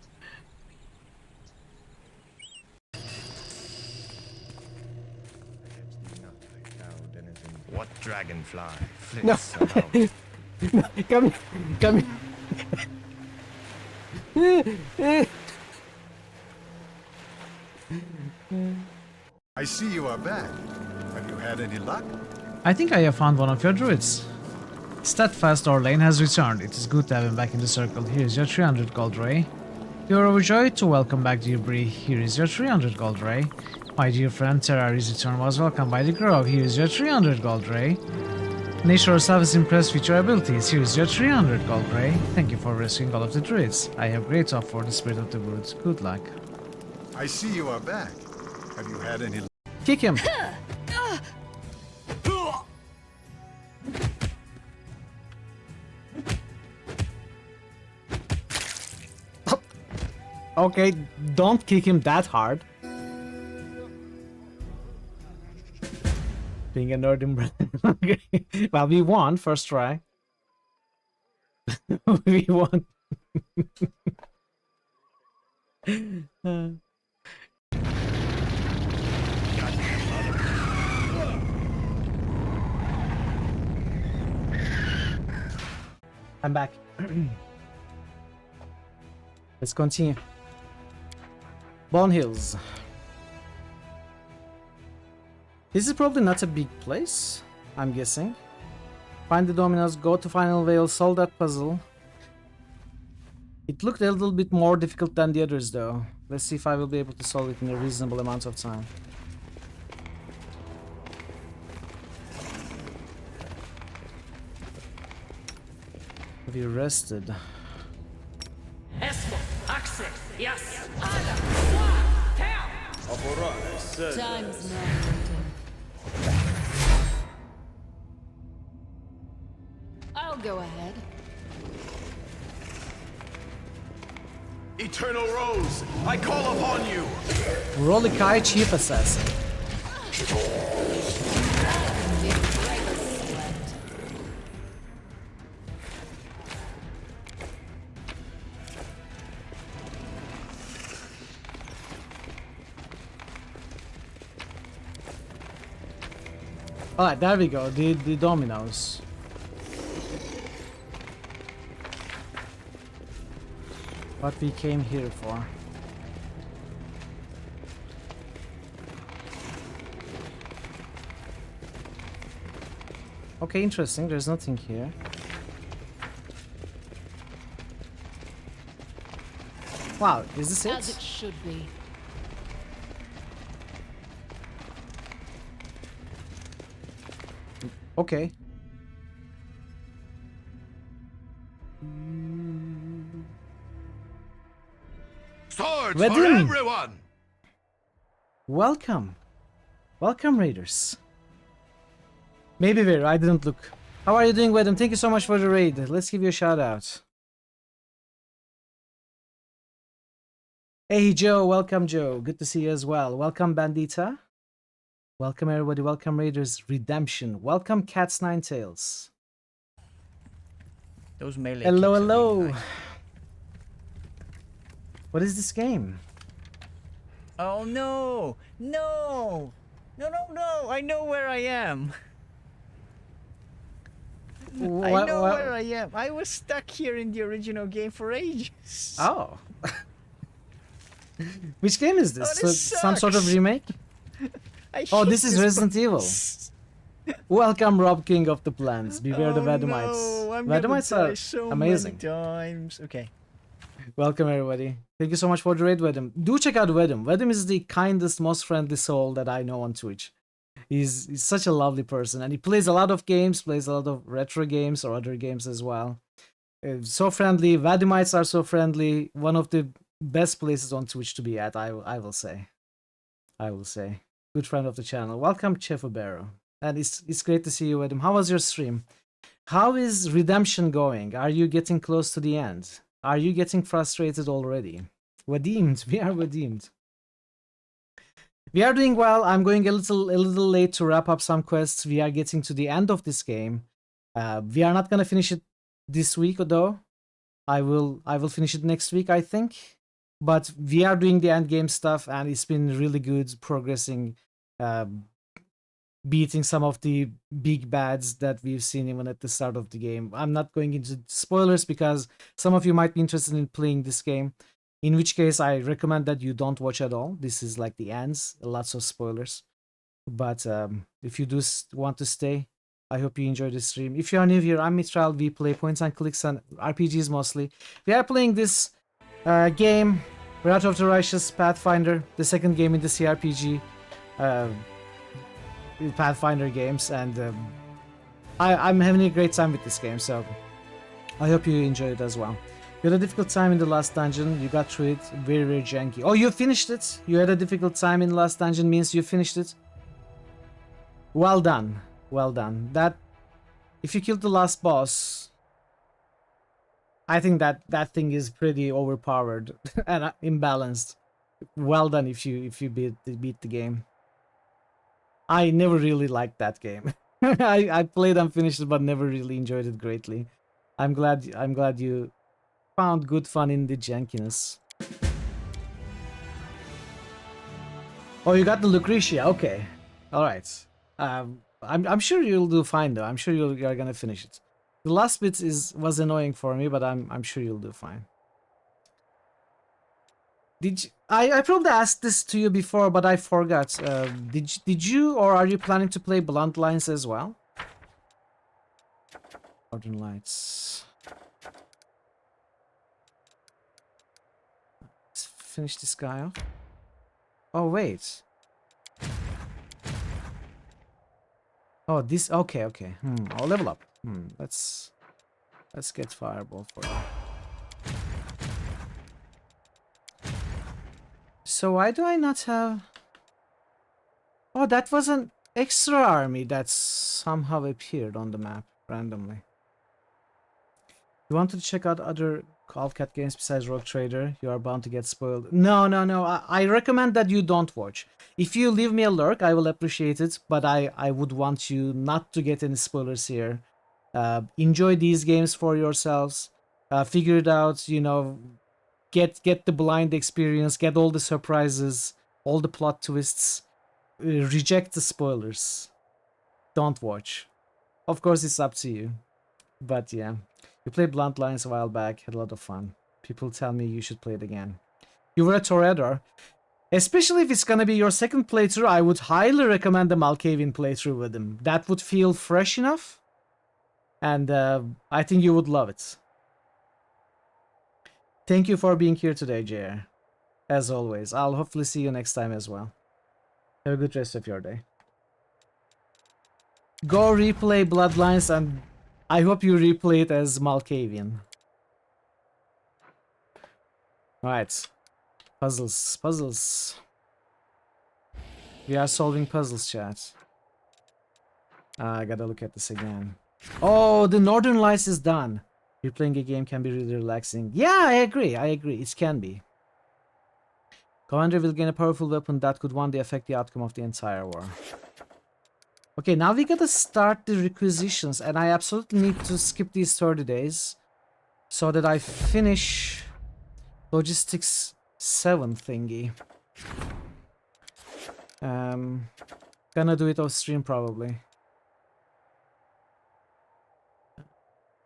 Speaker 19: What dragonfly
Speaker 1: No.
Speaker 19: flits about?
Speaker 1: No, come here.
Speaker 24: I see you are back. Have you had any luck?
Speaker 1: I think I have found one of your druids. Steadfast Orlane has returned. It is good to have him back in the circle. Here is your 300 gold ray. You are overjoyed to welcome back dear Bree. Here is your 300 gold ray. My dear friend Terrari's return was welcomed by the Grove. Here is your 300 gold ray. Nature herself is impressed with your abilities. Here is your 300 gold ray. Thank you for rescuing all of the druids. I have great hope for the spirit of the woods. Good luck.
Speaker 24: I see you are back. Have you had any luck?
Speaker 1: Kick him. Okay, don't kick him that hard. Being a nerd in okay. Well, we won first try. We won. I'm back. Let's continue. Bone Hills. This is probably not a big place, I'm guessing. Find the dominoes, go to Final Veil, solve that puzzle. It looked a little bit more difficult than the others though. Let's see if I will be able to solve it in a reasonable amount of time. Have you rested?
Speaker 8: Yes.
Speaker 6: Time's not I'll go ahead.
Speaker 11: Eternal Rose, I call upon you.
Speaker 1: Rolikai Chief Assassin. Alright, there we go, the dominoes. What we came here for. Okay, interesting, there's nothing here. Wow, is this
Speaker 6: As
Speaker 1: it?
Speaker 6: it should be.
Speaker 1: Okay.
Speaker 14: Sword
Speaker 11: Comfort for
Speaker 1: Vadim!
Speaker 11: everyone!
Speaker 1: Welcome. Welcome, Raiders. Maybe where I didn't look. How are you doing, Vadim? Thank you so much for the raid. Let's give you a shout out. Hey, Joe. Welcome, Joe. Good to see you as well. Welcome, Bandita. Welcome, everybody. Welcome, Raiders. Redemption. Welcome, Cat's Nine Tails.
Speaker 4: Those melee
Speaker 1: Hello,
Speaker 4: kicks are
Speaker 1: hello.
Speaker 4: really nice.
Speaker 1: What is this game?
Speaker 4: Oh no! No! No, no, no! I know where I am! I know where I am. I was stuck here in the original game for ages.
Speaker 1: Oh. Which game is this?
Speaker 4: Oh, this
Speaker 1: Some sort of
Speaker 4: sucks.
Speaker 1: remake? Oh,
Speaker 4: hate
Speaker 1: this is Resident Evil. Welcome, Rob King of the Plants. Beware the Vedomites.
Speaker 4: No, I'm
Speaker 1: Vedomites
Speaker 4: gonna
Speaker 1: are
Speaker 4: die so
Speaker 1: amazing.
Speaker 4: many times. Okay.
Speaker 1: Welcome, everybody. Thank you so much for the raid, Vedum. Do check out Vedum. Vedum is the kindest, most friendly soul that I know on Twitch. He's such a lovely person, and he plays a lot of games, plays a lot of retro games or other games as well. So friendly. Vedomites are so friendly. One of the best places on Twitch to be at, I will say. I will say. Good friend of the channel. Welcome, Chefobero. And it's great to see you, Vedum. How was your stream? How is Redemption going? Are you getting close to the end? Are you getting frustrated already? Redeemed. We are redeemed. We are doing well. I'm going a little late to wrap up some quests. We are getting to the end of this game. We are not gonna finish it this week, though. I will finish it next week, I think. But we are doing the end game stuff, and it's been really good progressing, beating some of the big bads that we've seen even at the start of the game. I'm not going into spoilers because some of you might be interested in playing this game, in which case I recommend that you don't watch at all. This is like the ends, lots of spoilers. But if you do want to stay, I hope you enjoy the stream. If you are new here, I'm Mitral. We play points and clicks and RPGs mostly. We are playing this game, Wrath of the Righteous Pathfinder, the second game in the CRPG Pathfinder games, and I'm having a great time with this game, so I hope you enjoy it as well. You had a difficult time in the last dungeon. You got through it. Very, very janky. Oh, you finished it? You had a difficult time in the last dungeon means you finished it? Well done. Well done. That, if you killed the last boss, I think that thing is pretty overpowered and imbalanced. Well done if you beat the game. I never really liked that game. I played and finished it, but never really enjoyed it greatly. I'm glad you found good fun in the jankiness. Oh, you got the Lucretia. Okay, all right. I'm sure you'll do fine though. I'm sure you're gonna finish it. The last bit was annoying for me, but I'm sure you'll do fine. I probably asked this to you before, but I forgot. Did you or are you planning to play Bloodlines as well? Northern Lights. Let's finish this guy off. Oh wait. Oh, this. Okay. I'll level up. Let's get Fireball for you. So why do I not have... Oh, that was an extra army that somehow appeared on the map randomly. You wanted to check out other Callcat games besides Rogue Trader? You are bound to get spoiled. No. I recommend that you don't watch. If you leave me a lurk, I will appreciate it, but I would want you not to get any spoilers here. Enjoy these games for yourselves. Figure it out, you know... Get the blind experience, get all the surprises, all the plot twists. Reject the spoilers. Don't watch. Of course, it's up to you. But yeah, we played Blunt Lines a while back, had a lot of fun. People tell me you should play it again. You were a Toreador. Especially if it's gonna be your second playthrough, I would highly recommend the Malkavian playthrough with him. That would feel fresh enough. And I think you would love it. Thank you for being here today, JR. As always, I'll hopefully see you next time as well. Have a good rest of your day. Go replay Bloodlines, and I hope you replay it as Malkavian. Alright. Puzzles, puzzles. We are solving puzzles, chat. I gotta look at this again. Oh, the Northern Lights is done. Replaying a game can be really relaxing. Yeah, I agree. It can be. Commander will gain a powerful weapon that could one day affect the outcome of the entire war. Okay, now we gotta start the requisitions, and I absolutely need to skip these 30 days so that I finish Logistics 7 thingy. Gonna do it off stream probably.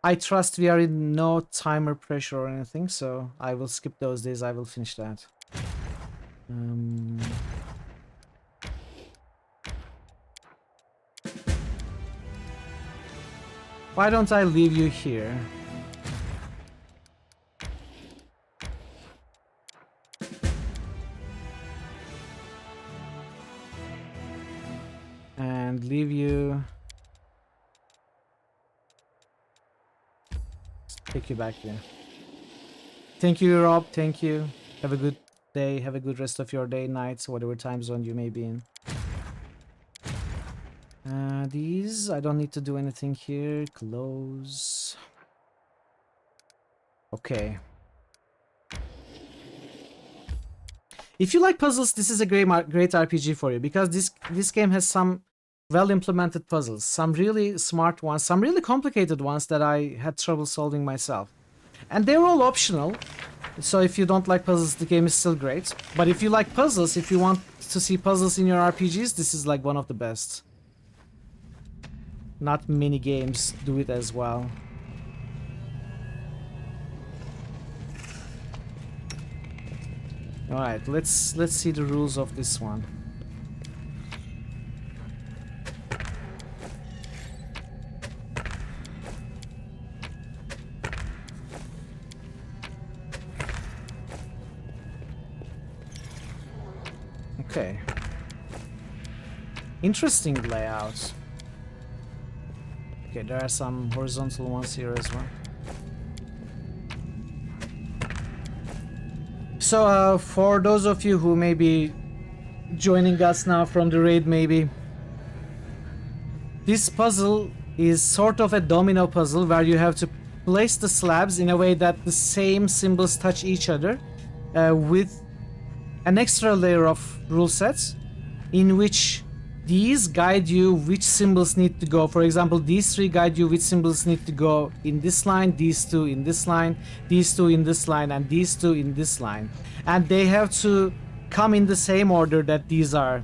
Speaker 1: I trust we are in no timer pressure or anything, so I will skip those days. I will finish that. Why don't I leave you here? And leave you... Take you back here. Thank you, Rob. Thank you. Have a good day. Have a good rest of your day, night, whatever time zone you may be in. These, I don't need to do anything here. Close. Okay. If you like puzzles, this is a great RPG for you, because this game has some well-implemented puzzles, some really smart ones, some really complicated ones that I had trouble solving myself. And they're all optional, so if you don't like puzzles, the game is still great. But if you like puzzles, if you want to see puzzles in your RPGs, this is like one of the best. Not many games do it as well. Alright, let's see the rules of this one. Okay. Interesting layout. Okay, there are some horizontal ones here as well. So, for those of you who may be joining us now from the raid, maybe, this puzzle is sort of a domino puzzle where you have to place the slabs in a way that the same symbols touch each other, with an extra layer of rule sets in which these guide you which symbols need to go. For example, these three guide you which symbols need to go in this line, these two in this line, these two in this line, and these two in this line. And they have to come in the same order that these are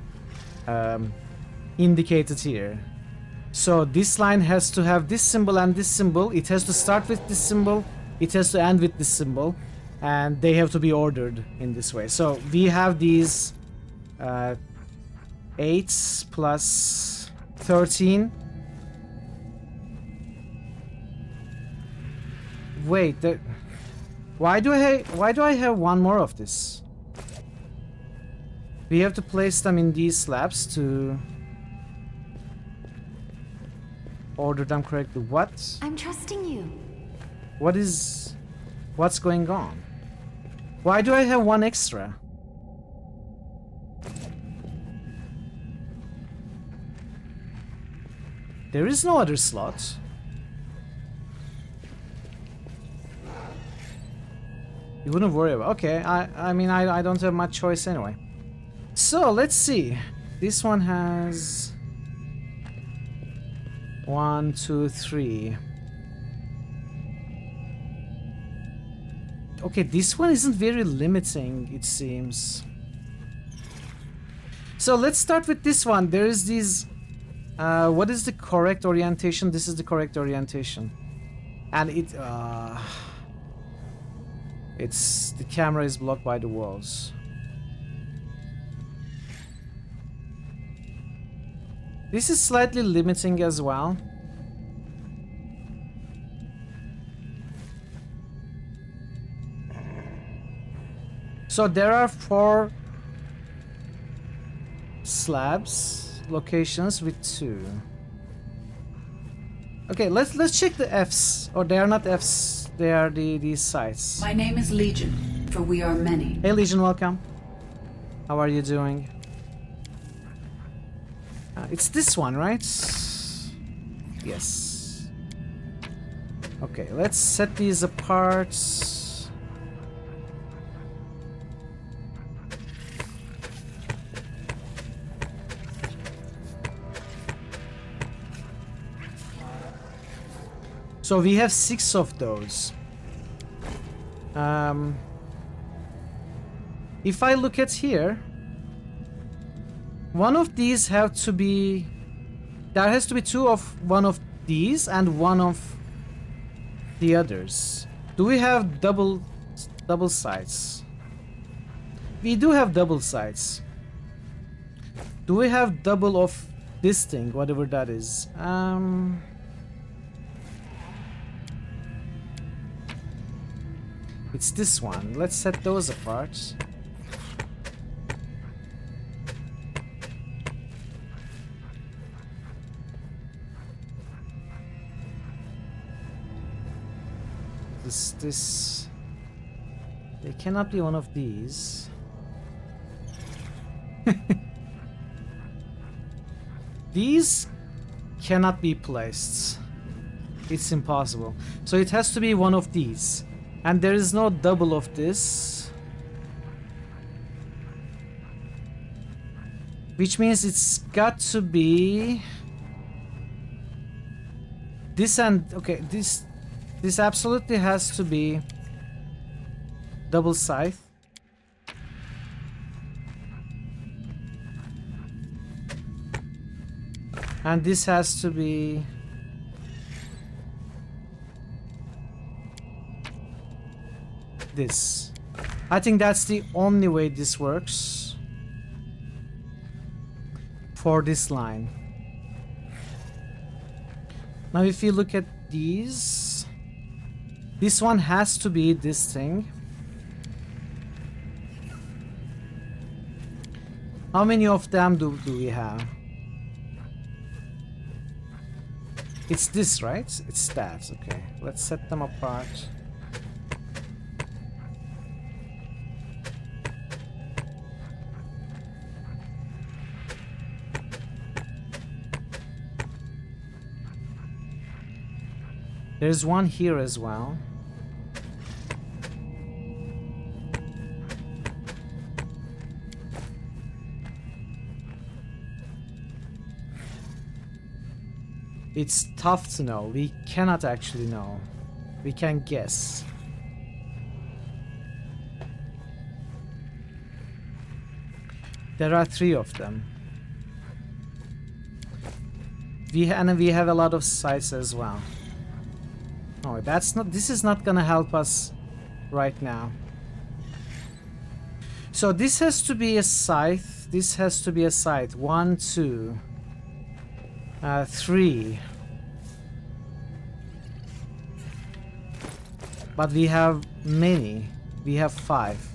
Speaker 1: indicated here. So this line has to have this symbol and this symbol. It has to start with this symbol. It has to end with this symbol. And they have to be ordered in this way. So we have these 8 plus 13. Wait, why do I have one more of this? We have to place them in these slabs to order them correctly. What?
Speaker 15: I'm trusting you.
Speaker 1: What's going on? Why do I have one extra? There is no other slot. You wouldn't worry about. Okay, I mean I don't have much choice anyway. So let's see. This one has 1, 2, 3. Okay, this one isn't very limiting, it seems. So let's start with this one. There is these. What is the correct orientation? This is the correct orientation, and the camera is blocked by the walls. This is slightly limiting as well. So there are 4 slabs locations with 2. Okay, let's check the Fs. Or they are not Fs. They are these sites.
Speaker 7: My name is Legion. for we are many.
Speaker 1: Hey Legion, welcome. How are you doing? It's this one, right? Yes. Okay, let's set these apart. So we have 6 of those. If I look at here, one of these have to be... There has to be 2 of one of these and 1 of the others. Do we have double sides? We do have double sides. Do we have double of this thing, whatever that is? It's this one. Let's set those apart. This... They cannot be one of these. These cannot be placed. It's impossible. So it has to be one of these. And there is no double of this. Which means it's got to be... This and... Okay, this absolutely has to be double scythe. And this has to be... this. I think that's the only way this works for this line. Now if you look at these, this one has to be this thing. How many of them do we have? It's this, right? It's that. Okay, let's set them apart. There's one here as well. It's tough to know. We cannot actually know. We can guess. There are 3 of them. We have a lot of sites as well. Oh, that's not. This is not gonna help us right now. So this has to be a scythe. This has to be a scythe. 1, 2, 3. But we have many. We have 5.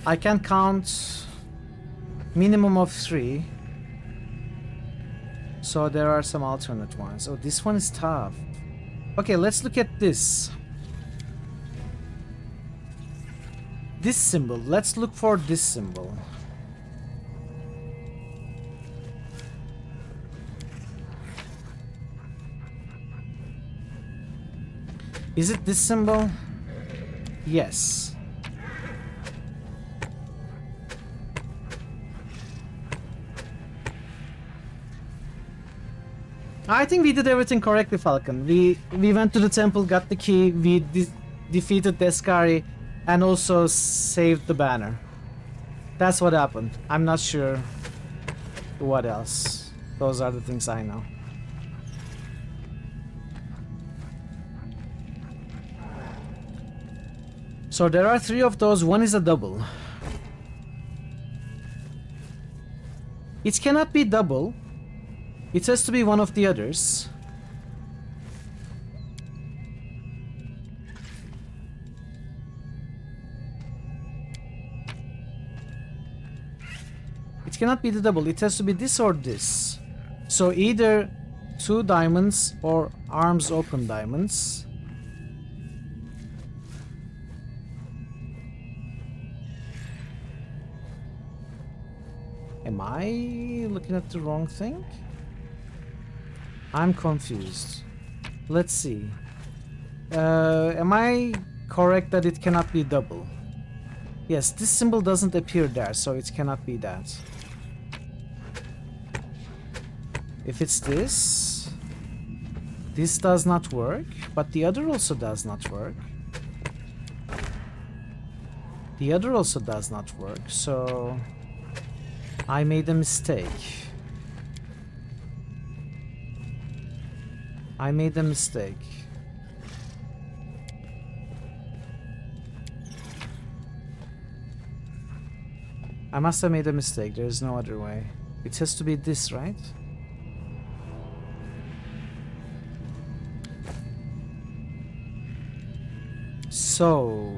Speaker 1: I can count minimum of 3. So there are some alternate ones. Oh, this one is tough. Okay, let's look at this. This symbol. Let's look for this symbol. Is it this symbol? Yes. I think we did everything correctly, Falcon. We went to the temple, got the key, we defeated Deskari, and also saved the banner. That's what happened. I'm not sure what else. Those are the things I know. So there are 3 of those. One is a double. It cannot be double. It has to be one of the others. It cannot be the double. It has to be this or this. So either 2 diamonds or arms open diamonds. Am I looking at the wrong thing? I'm confused. Let's see. Am I correct that it cannot be double? Yes, this symbol doesn't appear there, so it cannot be that. If it's this, this does not work, but the other also does not work. The other also does not work, so I made a mistake. I made a mistake. I must have made a mistake. There is no other way. It has to be this, right? So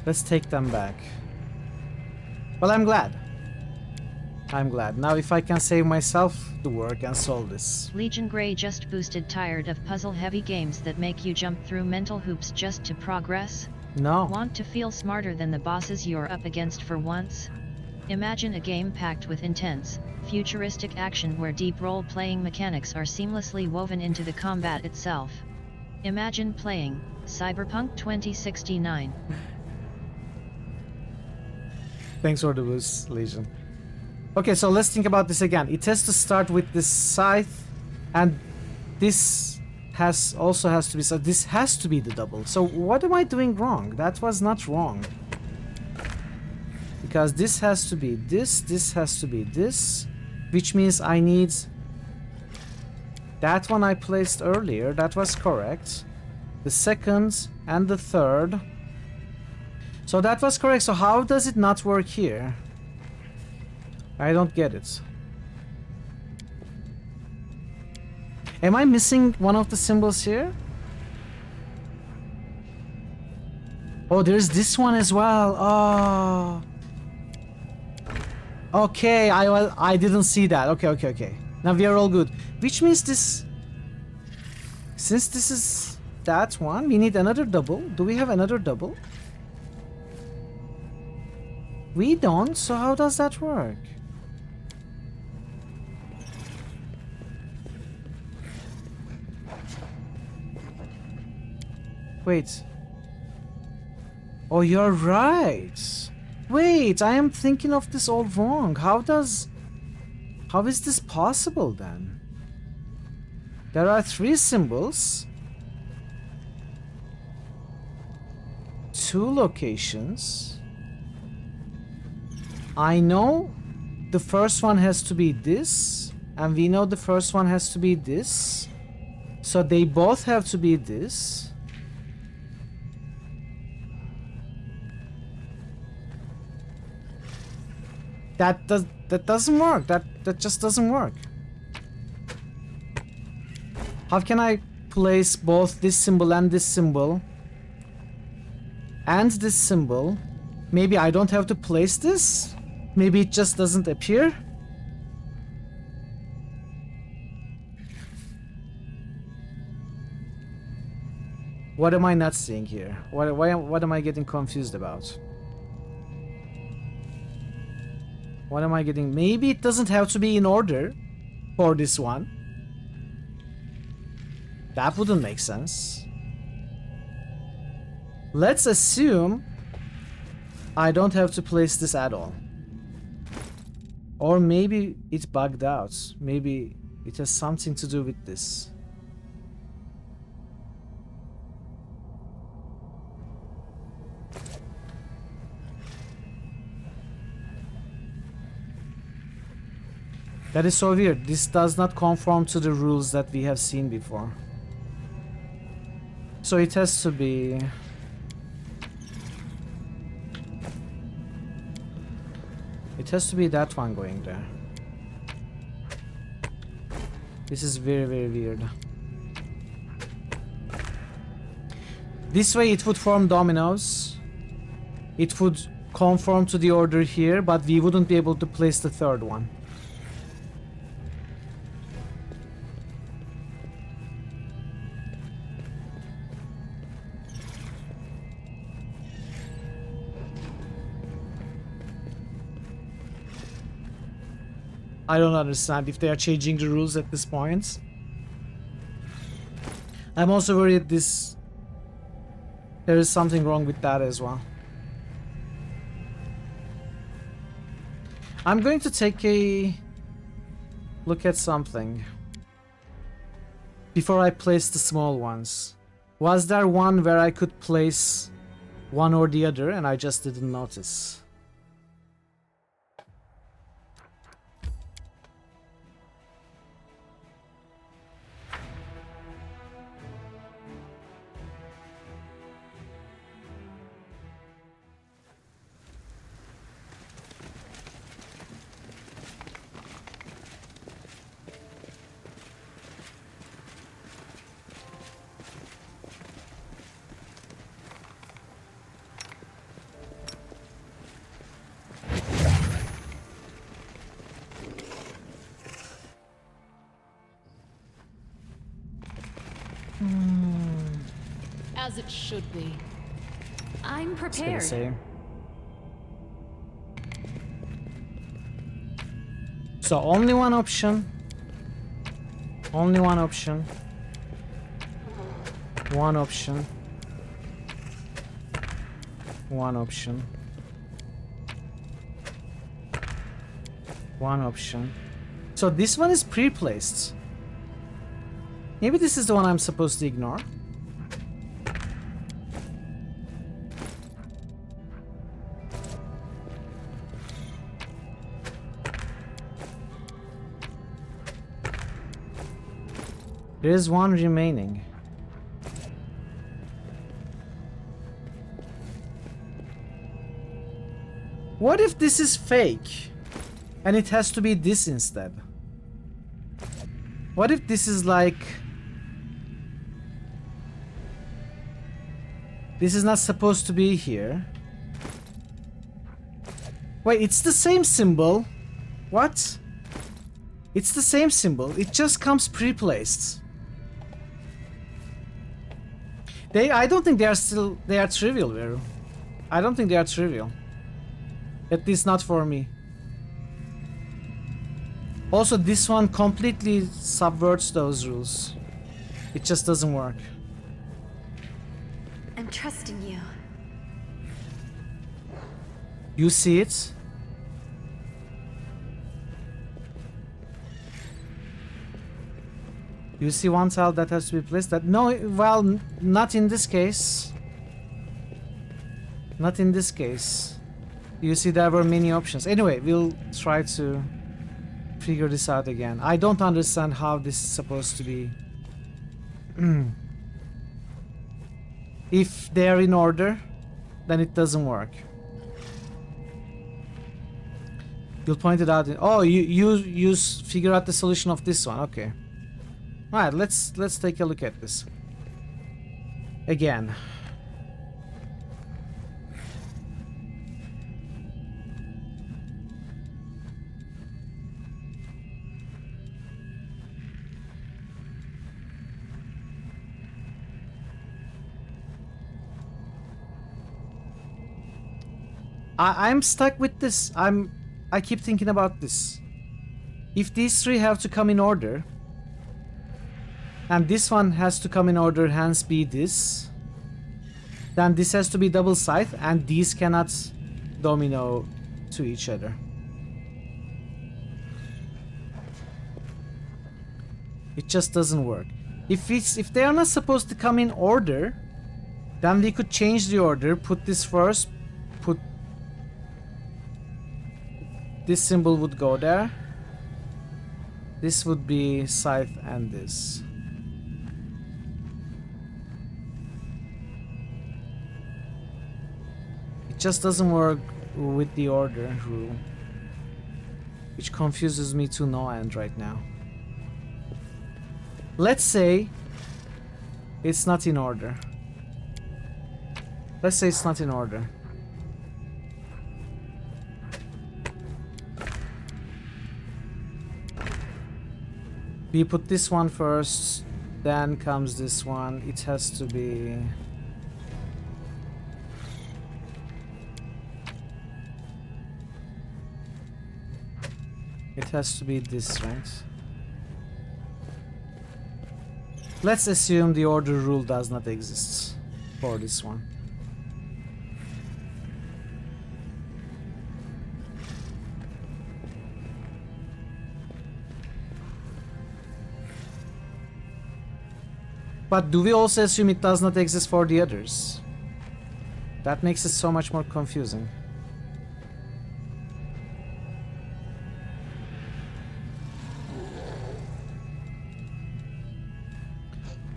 Speaker 1: let's take them back. Well, I'm glad. I'm glad. Now if I can save myself the work and solve this.
Speaker 7: Legion Grey just boosted. Tired of puzzle-heavy games that make you jump through mental hoops just to progress?
Speaker 1: No.
Speaker 7: Want to feel smarter than the bosses you're up against for once? Imagine a game packed with intense, futuristic action where deep role-playing mechanics are seamlessly woven into the combat itself. Imagine playing Cyberpunk 2069.
Speaker 1: Thanks for the boost, Legion. Okay, so let's think about this again. It has to start with this scythe, and this also has to be, so this has to be the double. So what am I doing wrong? That was not wrong. Because this has to be this has to be this, which means I need that one I placed earlier. That was correct. The second and the third. So that was correct. So how does it not work here? I don't get it. Am I missing one of the symbols here? Oh, there's this one as well. Oh. Okay, I didn't see that. Okay. Now we are all good. Which means this... Since this is that one, we need another double. Do we have another double? We don't, so how does that work? Wait. Oh, you're right. Wait, I am thinking of this all wrong. How is this possible then? There are 3 symbols. 2 locations. I know the first one has to be this, and we know the first one has to be this. So they both have to be this. That doesn't work. That just doesn't work. How can I place both this symbol and this symbol and this symbol? Maybe I don't have to place this? Maybe it just doesn't appear? What am I not seeing here? What am I getting confused about? What am I getting? Maybe it doesn't have to be in order for this one. That wouldn't make sense. Let's assume I don't have to place this at all. Or maybe it bugged out. Maybe it has something to do with this. That is so weird. This does not conform to the rules that we have seen before. So it has to be... It has to be that one going there. This is very, very weird. This way it would form dominoes. it would conform to the order here, but we wouldn't be able to place the third one. I don't understand if they are changing the rules at this point. I'm also worried there is something wrong with that as well. I'm going to take a look at something before I place the small ones. Was there one where I could place one or the other and I just didn't notice?
Speaker 8: As it should be.
Speaker 15: I'm prepared.
Speaker 1: So only one option. Only one option. One option. One option. One option. So this one is pre-placed. Maybe this is the one I'm supposed to ignore. There is one remaining. What if this is fake and it has to be this instead? What if this is like... This is not supposed to be here. Wait, it's the same symbol. What? It's the same symbol. It just comes pre-placed. I don't think they are trivial, Veru. I don't think they are trivial. At least not for me. Also, this one completely subverts those rules. It just doesn't work.
Speaker 15: I'm trusting you.
Speaker 1: You see it? You see one tile that has to be placed? That no, well, not in this case. Not in this case. You see, there were many options. Anyway, we'll try to figure this out again. I don't understand how this is supposed to be. If they are in order, then it doesn't work. You'll point it out. Oh, you figure out the solution of this one. Okay. All right. Let's take a look at this again. I'm stuck with this. I keep thinking about this. If these three have to come in order, and this one has to come in order, hence be this, then this has to be double scythe, and these cannot domino to each other. It just doesn't work. If they are not supposed to come in order, then we could change the order, put this first, put this symbol would go there. This would be scythe and this. It just doesn't work with the order rule, which confuses me to no end right now. Let's say it's not in order. Let's say it's not in order. We put this one first, then comes this one. It has to be... It has to be this, right? Let's assume the order rule does not exist for this one. But do we also assume it does not exist for the others? That makes it so much more confusing.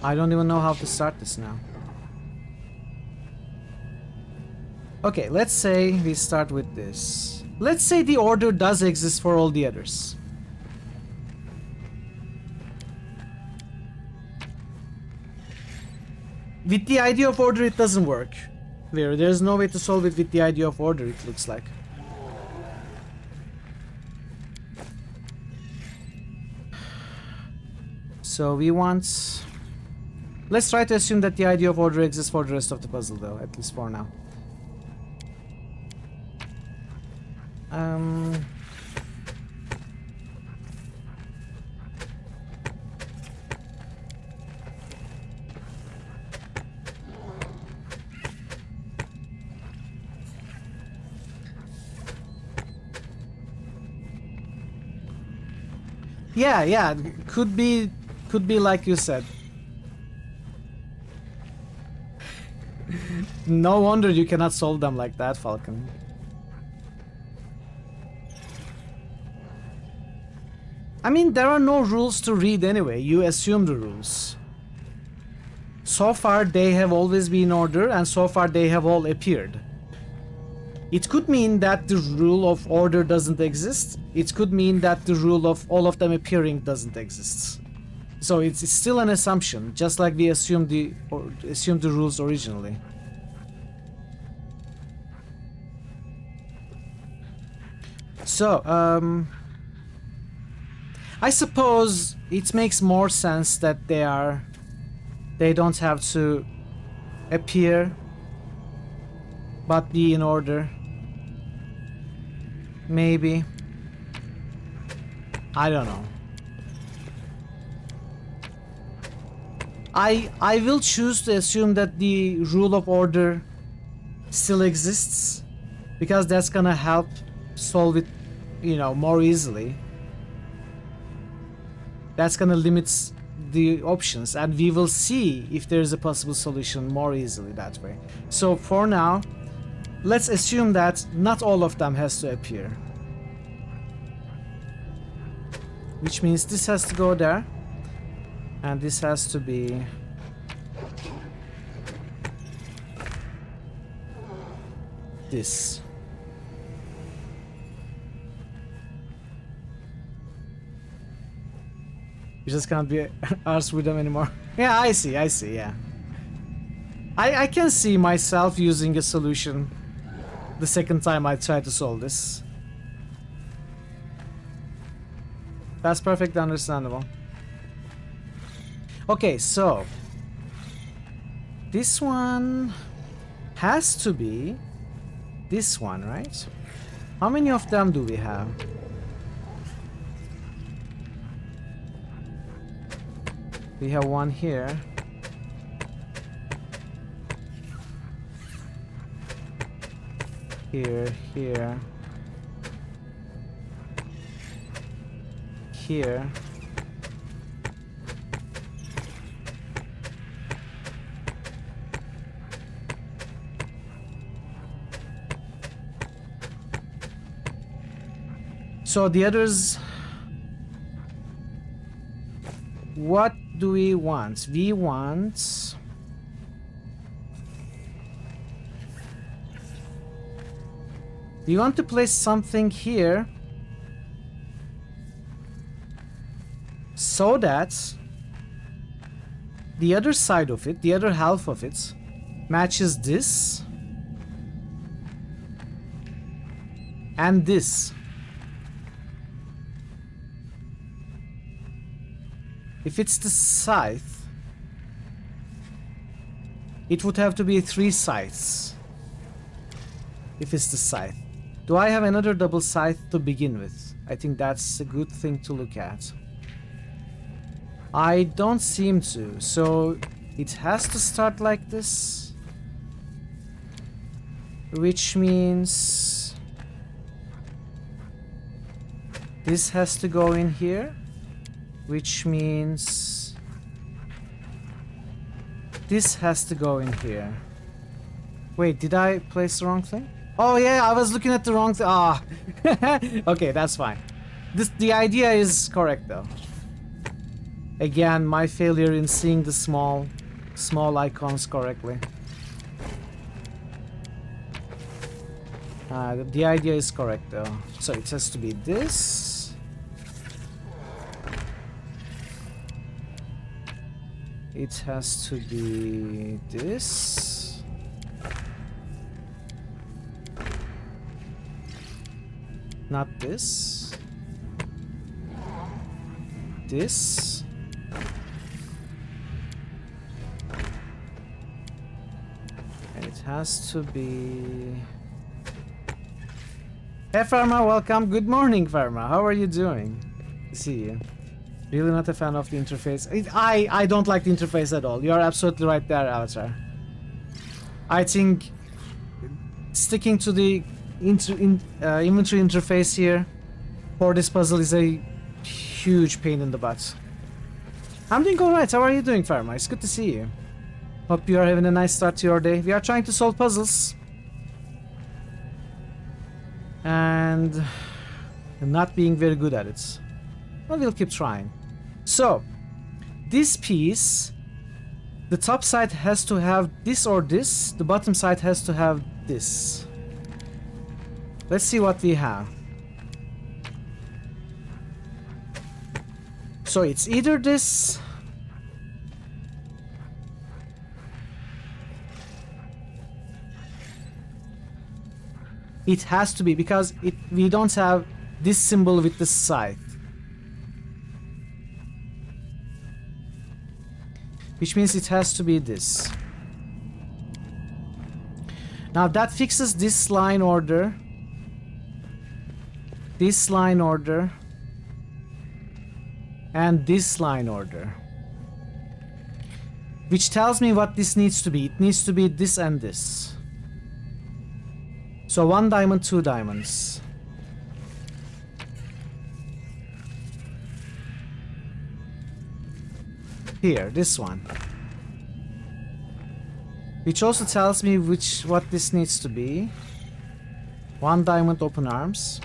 Speaker 1: I don't even know how to start this now. Okay, let's say we start with this. Let's say the order does exist for all the others. With the idea of order, it doesn't work. There's no way to solve it with the idea of order, it looks like. So we want... Let's try to assume that the idea of order exists for the rest of the puzzle, though, at least for now. Yeah, could be like you said. No wonder you cannot solve them like that, Falcon. I mean, there are no rules to read anyway. You assume the rules. So far, they have always been in order, and so far they have all appeared. It could mean that the rule of order doesn't exist. It could mean that the rule of all of them appearing doesn't exist. So it's still an assumption, just like we assumed the rules originally. So, I suppose it makes more sense that they don't have to appear, but be in order. Maybe. I don't know. I will choose to assume that the rule of order still exists, because that's gonna help solve it, you know, more easily. That's gonna limit the options, and we will see if there's a possible solution more easily that way. So for now, let's assume that not all of them has to appear. Which means this has to go there. And this has to be... this. You just can't be arsed with them anymore. Yeah, I see, yeah. I can see myself using a solution the second time I try to solve this. That's perfectly understandable. Okay, so this one has to be this one, right? How many of them do we have? We have one here. Here. Here. So the others, what do we want? We want... we want to place something here so that the other side of it, the other half of it, matches this and this. If it's the scythe, it would have to be 3 scythes. If it's the scythe. Do I have another double scythe to begin with? I think that's a good thing to look at. I don't seem to, so it has to start like this. Which means this has to go in here. Which means this has to go in here. Wait, did I place the wrong thing? Oh yeah, I was looking at the wrong thing. Ah, okay, that's fine. The idea is correct though. Again, my failure in seeing the small icons correctly. The idea is correct though. So it has to be this. It has to be this. Not this. This. And it has to be... Hey Pharma, welcome. Good morning, Pharma. How are you doing? See you. Really not a fan of the interface. I don't like the interface at all. You are absolutely right there, Avatar. I think sticking to the inventory interface here for this puzzle is a huge pain in the butt. I'm doing alright. How are you doing, Pharma? It's good to see you. Hope you are having a nice start to your day. We are trying to solve puzzles. And not being very good at it. But we'll keep trying. So, this piece, the top side has to have this or this, the bottom side has to have this. Let's see what we have. So it's either this, it has to be, because we don't have this symbol with the scythe. Which means it has to be this. Now that fixes this line order. This line order. And this line order. Which tells me what this needs to be. It needs to be this and this. So 1 diamond, 2 diamonds. Here, this one. Which also tells me what this needs to be. 1 diamond, open arms.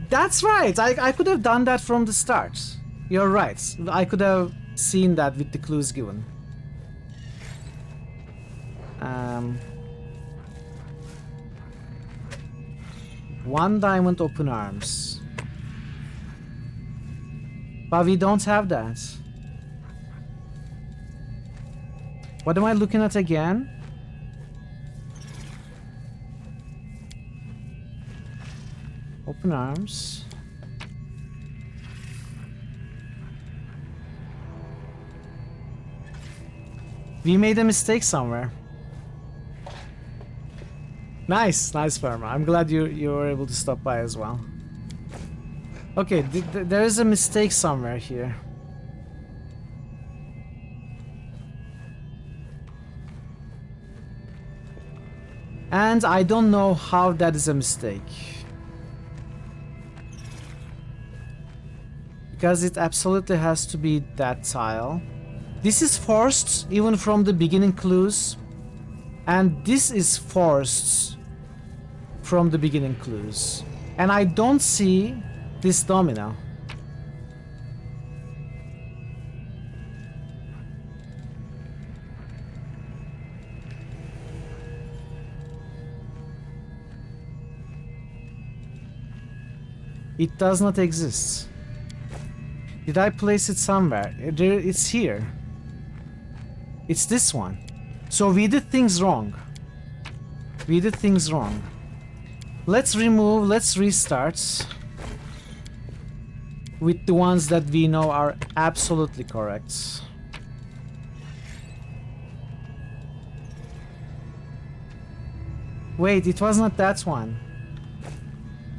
Speaker 1: That's right! I could have done that from the start. You're right. I could have seen that with the clues given. 1 diamond, open arms. But we don't have that. What am I looking at again? Open arms. We made a mistake somewhere. Nice, nice, Pharma. I'm glad you were able to stop by as well. Okay, there is a mistake somewhere here. And I don't know how that is a mistake. Because it absolutely has to be that tile. This is forced even from the beginning clues. And this is forced from the beginning clues. And I don't see this domino. It does not exist. Did I place it somewhere? It's here. It's this one. So we did things wrong. We did things wrong. Let's remove, let's restart. with the ones that we know are absolutely correct. Wait, it was not that one.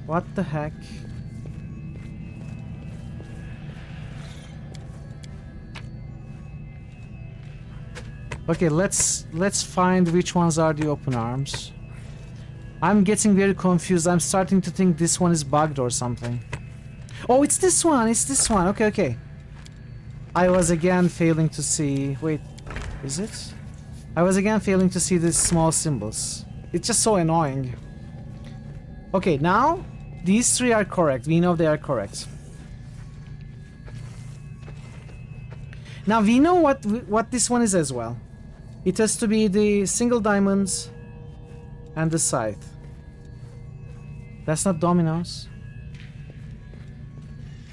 Speaker 1: What the heck? Okay, let's find which ones are the open arms. I'm getting very confused. I'm starting to think this one is bugged or something. Oh, it's this one. It's this one. Okay, okay. I was again failing to see... Wait, is it? I was again failing to see these small symbols. It's just so annoying. Okay, now these three are correct. We know they are correct. Now we know what this one is as well. It has to be the single diamonds and the scythe. That's not dominoes.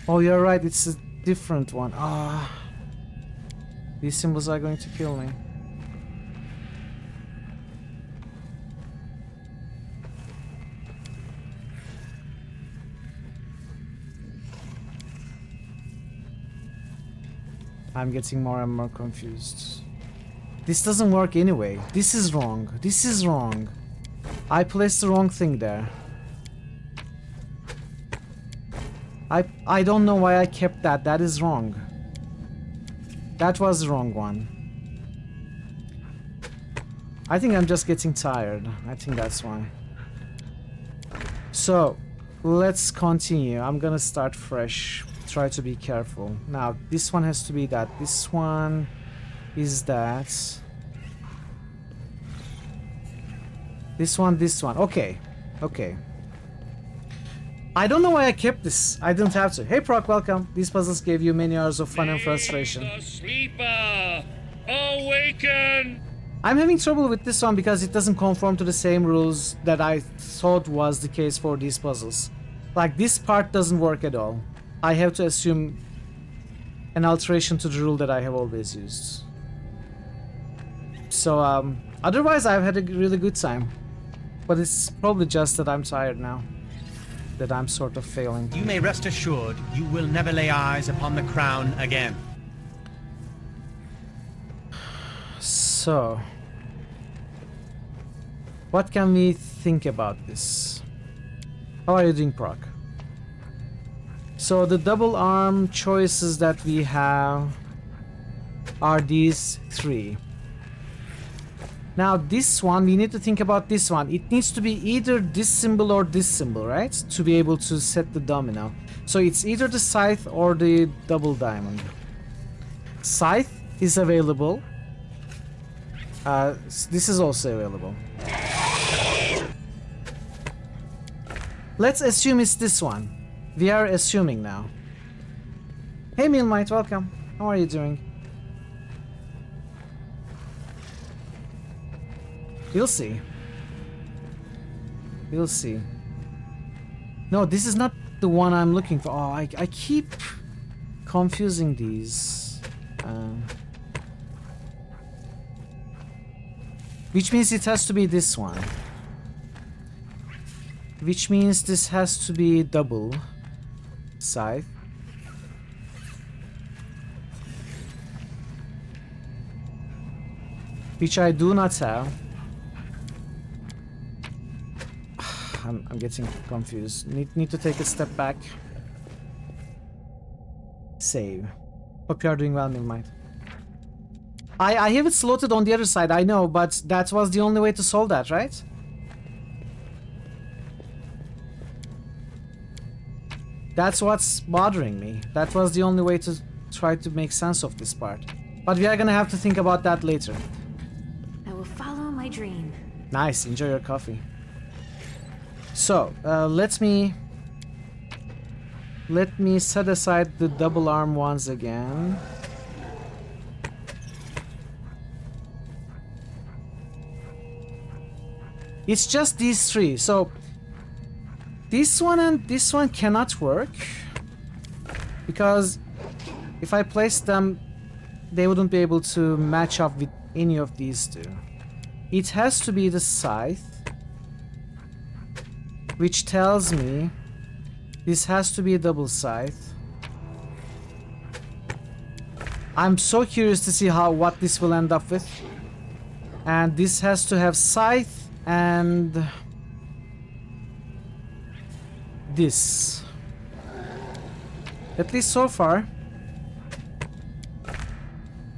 Speaker 1: Oh, you're right. It's a different one. Ah, these symbols are going to kill me. I'm getting more and more confused. This doesn't work anyway. This is wrong. This is wrong. I placed the wrong thing there. I don't know why I kept that. That is wrong. That was the wrong one. I think I'm just getting tired. I think that's why. So, let's continue. I'm gonna start fresh. Try to be careful. Now, this one has to be that. This one is that. This one, this one. Okay. Okay. I don't know why I kept this. I didn't have to. Hey, Proc, welcome. These puzzles gave you many hours of fun and frustration.
Speaker 11: Sleeper, awaken!
Speaker 1: I'm having trouble with this one because it doesn't conform to the same rules that I thought was the case for these puzzles. Like, this part doesn't work at all. I have to assume an alteration to the rule that I have always used. So, otherwise I've had a really good time. But it's probably just that I'm tired now. That I'm sort of failing.
Speaker 12: You may rest assured you will never lay eyes upon the crown again.
Speaker 1: So, what can we think about this? How are you doing, Proc? So the double arm choices that we have are these three. Now this one, we need to think about this one. It needs to be either this symbol or this symbol, right? To be able to set the domino. So it's either the scythe or the double diamond. Scythe is available. This is also available. Let's assume it's this one. We are assuming now. Hey Mealmite, welcome. How are you doing? We'll see. We'll see. No, this is not the one I'm looking for. Oh, I keep confusing these. Which means it has to be this one. Which means this has to be double scythe. Which I do not have. I'm getting confused. Need to take a step back. Save. Hope you are doing well, Milmite. I have it slotted on the other side, I know, but that was the only way to solve that, right? That's what's bothering me. That was the only way to try to make sense of this part. But we are gonna have to think about that later.
Speaker 15: I will follow my dream.
Speaker 1: Nice, enjoy your coffee. So, let me set aside the double arm ones again. It's just these three, so this one and this one cannot work because if I place them, they wouldn't be able to match up with any of these two. It has to be the scythe, which tells me this has to be a double scythe. I'm so curious to see what this will end up with. And this has to have scythe and this. At least so far.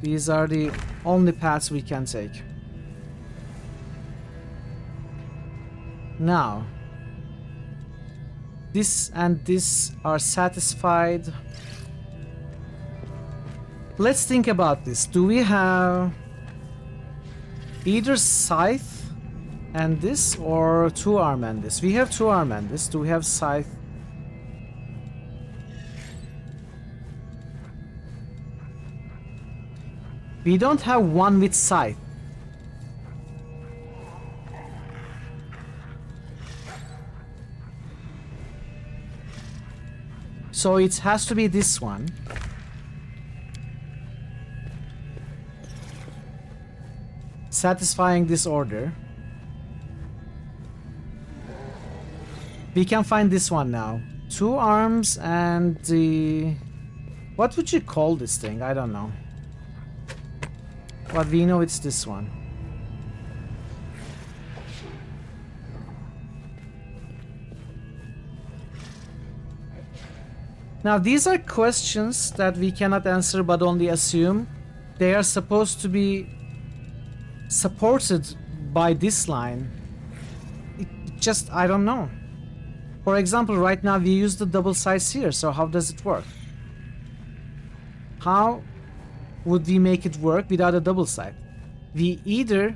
Speaker 1: These are the only paths we can take. Now, this and this are satisfied. Let's think about this. Do we have either scythe and this or 2-arm and this? We have 2-arm and this. Do we have scythe? We don't have one with scythe. So it has to be this one. Satisfying this order. We can find this one now. 2 arms and the... What would you call this thing? I don't know. But we know it's this one. Now these are questions that we cannot answer but only assume. They are supposed to be supported by this line. It just, I don't know. For example, right now we use the double size here, so how does it work? How would we make it work without a double side? We either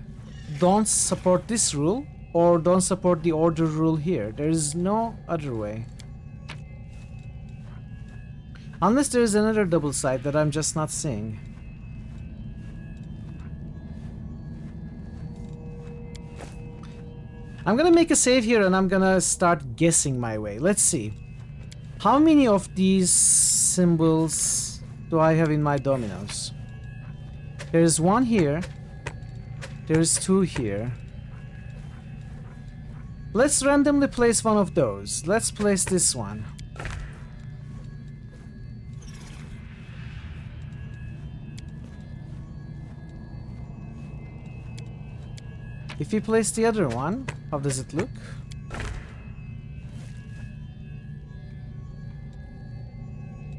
Speaker 1: don't support this rule or don't support the order rule here. There is no other way. Unless there is another double side that I'm just not seeing. I'm gonna make a save here and I'm gonna start guessing my way. Let's see. How many of these symbols do I have in my dominoes? There's 1 here. There's 2 here. Let's randomly place one of those. Let's place this one. If we place the other one, how does it look?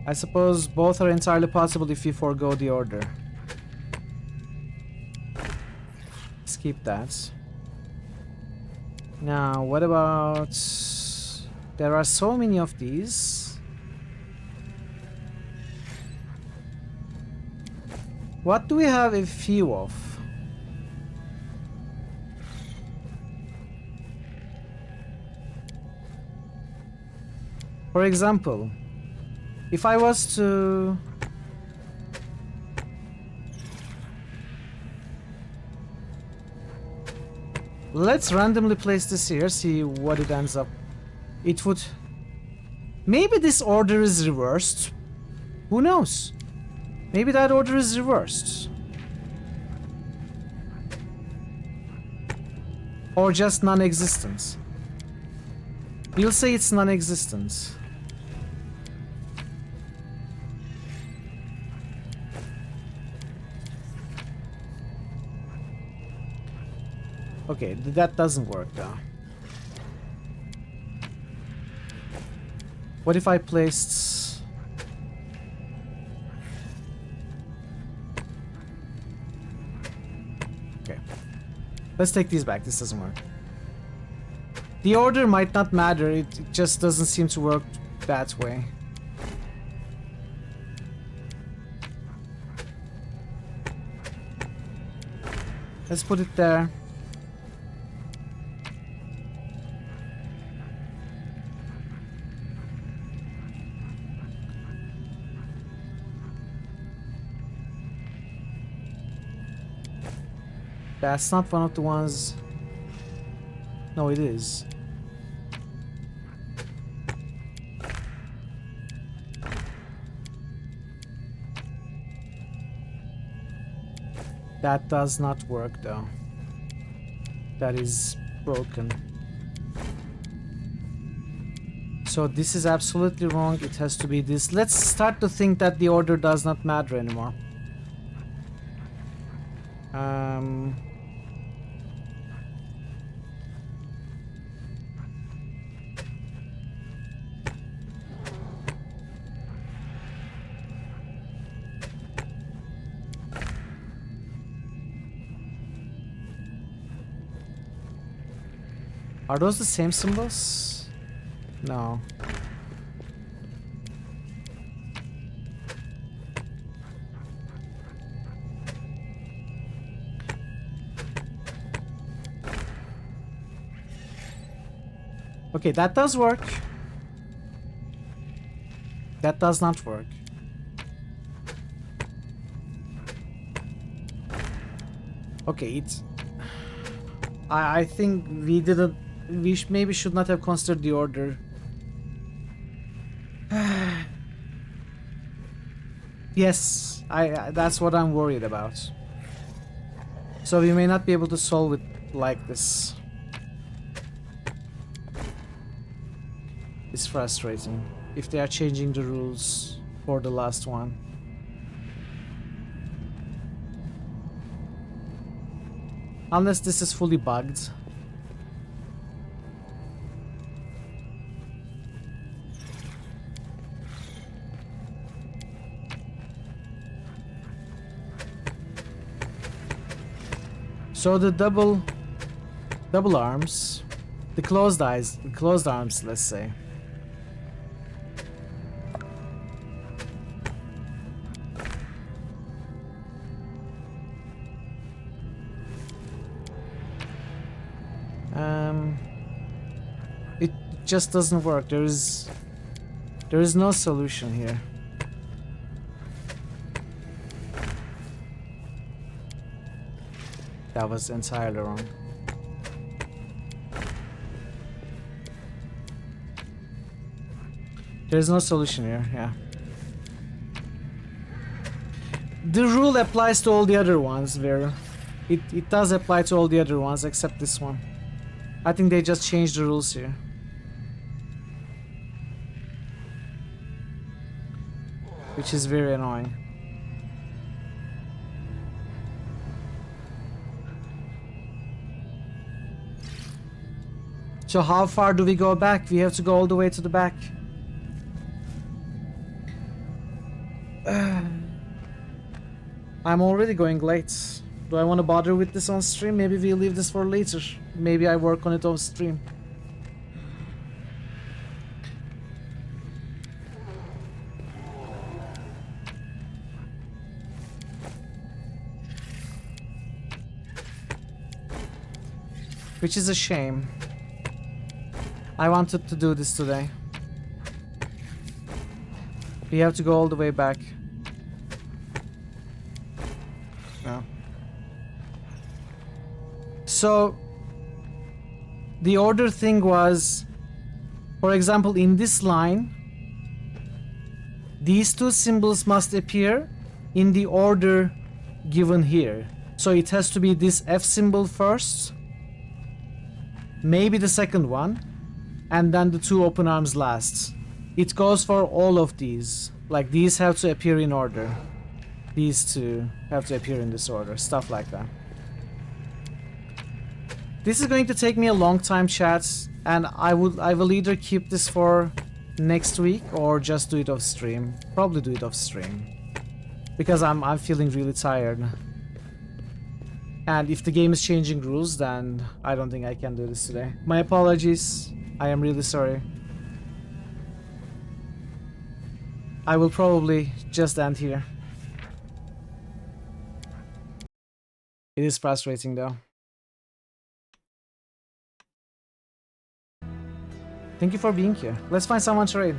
Speaker 1: I suppose both are entirely possible if we forego the order. Let's keep that. Now, what about... There are so many of these. What do we have a few of? For example, if I was to... Let's randomly place this here, see what it ends up. It would... Maybe this order is reversed. Who knows? Maybe that order is reversed. Or just non-existence. We'll say it's non-existence. Okay, that doesn't work though. What if I placed... Okay. Let's take these back, this doesn't work. The order might not matter, it just doesn't seem to work that way. Let's put it there. That's not one of the ones... No, it is. That does not work though. That is broken. So this is absolutely wrong. It has to be this. Let's start to think that the order does not matter anymore. Um... Are those the same symbols? No. Okay, that does work. That does not work. Okay, it's... I think we didn't... We maybe should not have considered the order. Yes, that's what I'm worried about. So we may not be able to solve it like this. It's frustrating if they are changing the rules for the last one. Unless this is fully bugged. So the double arms, the closed arms, let's say. It just doesn't work. There is no solution here. That was entirely wrong. There's no solution here, yeah. The rule applies to all the other ones, Vera. It does apply to all the other ones except this one. I think they just changed the rules here. Which is very annoying. So how far do we go back? We have to go all the way to the back. I'm already going late. Do I want to bother with this on stream? Maybe we'll leave this for later. Maybe I work on it off stream. Which is a shame. I wanted to do this today. We have to go all the way back. No. So the order thing was, for example, in this line, these two symbols must appear in the order given here. So it has to be this F symbol first, maybe the second one, and then the two open arms last. It goes for all of these. Like, these have to appear in order. These two have to appear in this order. Stuff like that. This is going to take me a long time, chat, and I will either keep this for next week or just do it off stream. Probably do it off stream. Because I'm feeling really tired. And if the game is changing rules, then I don't think I can do this today. My apologies. I am really sorry. I will probably just end here. It is frustrating though. Thank you for being here. Let's find someone to raid.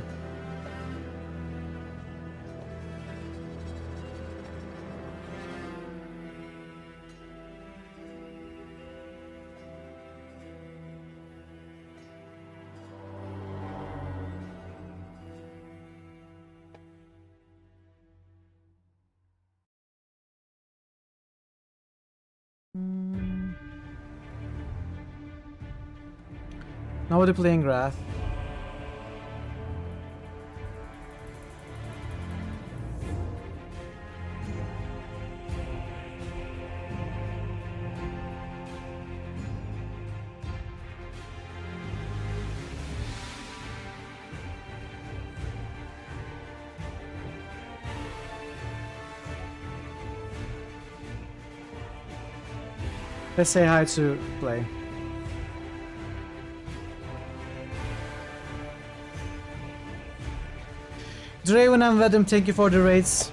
Speaker 1: Nobody playing Wrath. Let's say hi to Play. Draven and Vedum, thank you for the raids.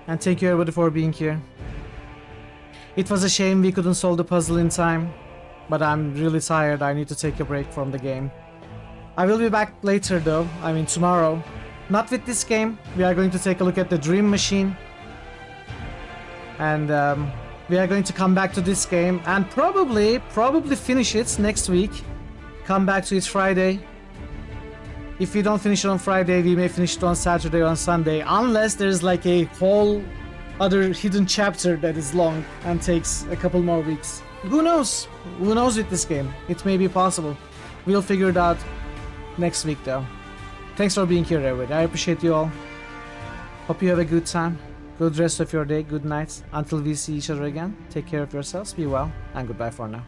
Speaker 1: And thank you everybody for being here. It was a shame we couldn't solve the puzzle in time. But I'm really tired, I need to take a break from the game. I will be back later though, I mean tomorrow. Not with this game, we are going to take a look at the Dream Machine. And we are going to come back to this game and probably finish it next week. Come back to it Friday. If we don't finish it on Friday, we may finish it on Saturday or on Sunday. Unless there's like a whole other hidden chapter that is long and takes a couple more weeks. Who knows? Who knows with this game? It may be possible. We'll figure it out next week though. Thanks for being here everybody. I appreciate you all. Hope you have a good time. Good rest of your day. Good night. Until we see each other again. Take care of yourselves. Be well. And goodbye for now.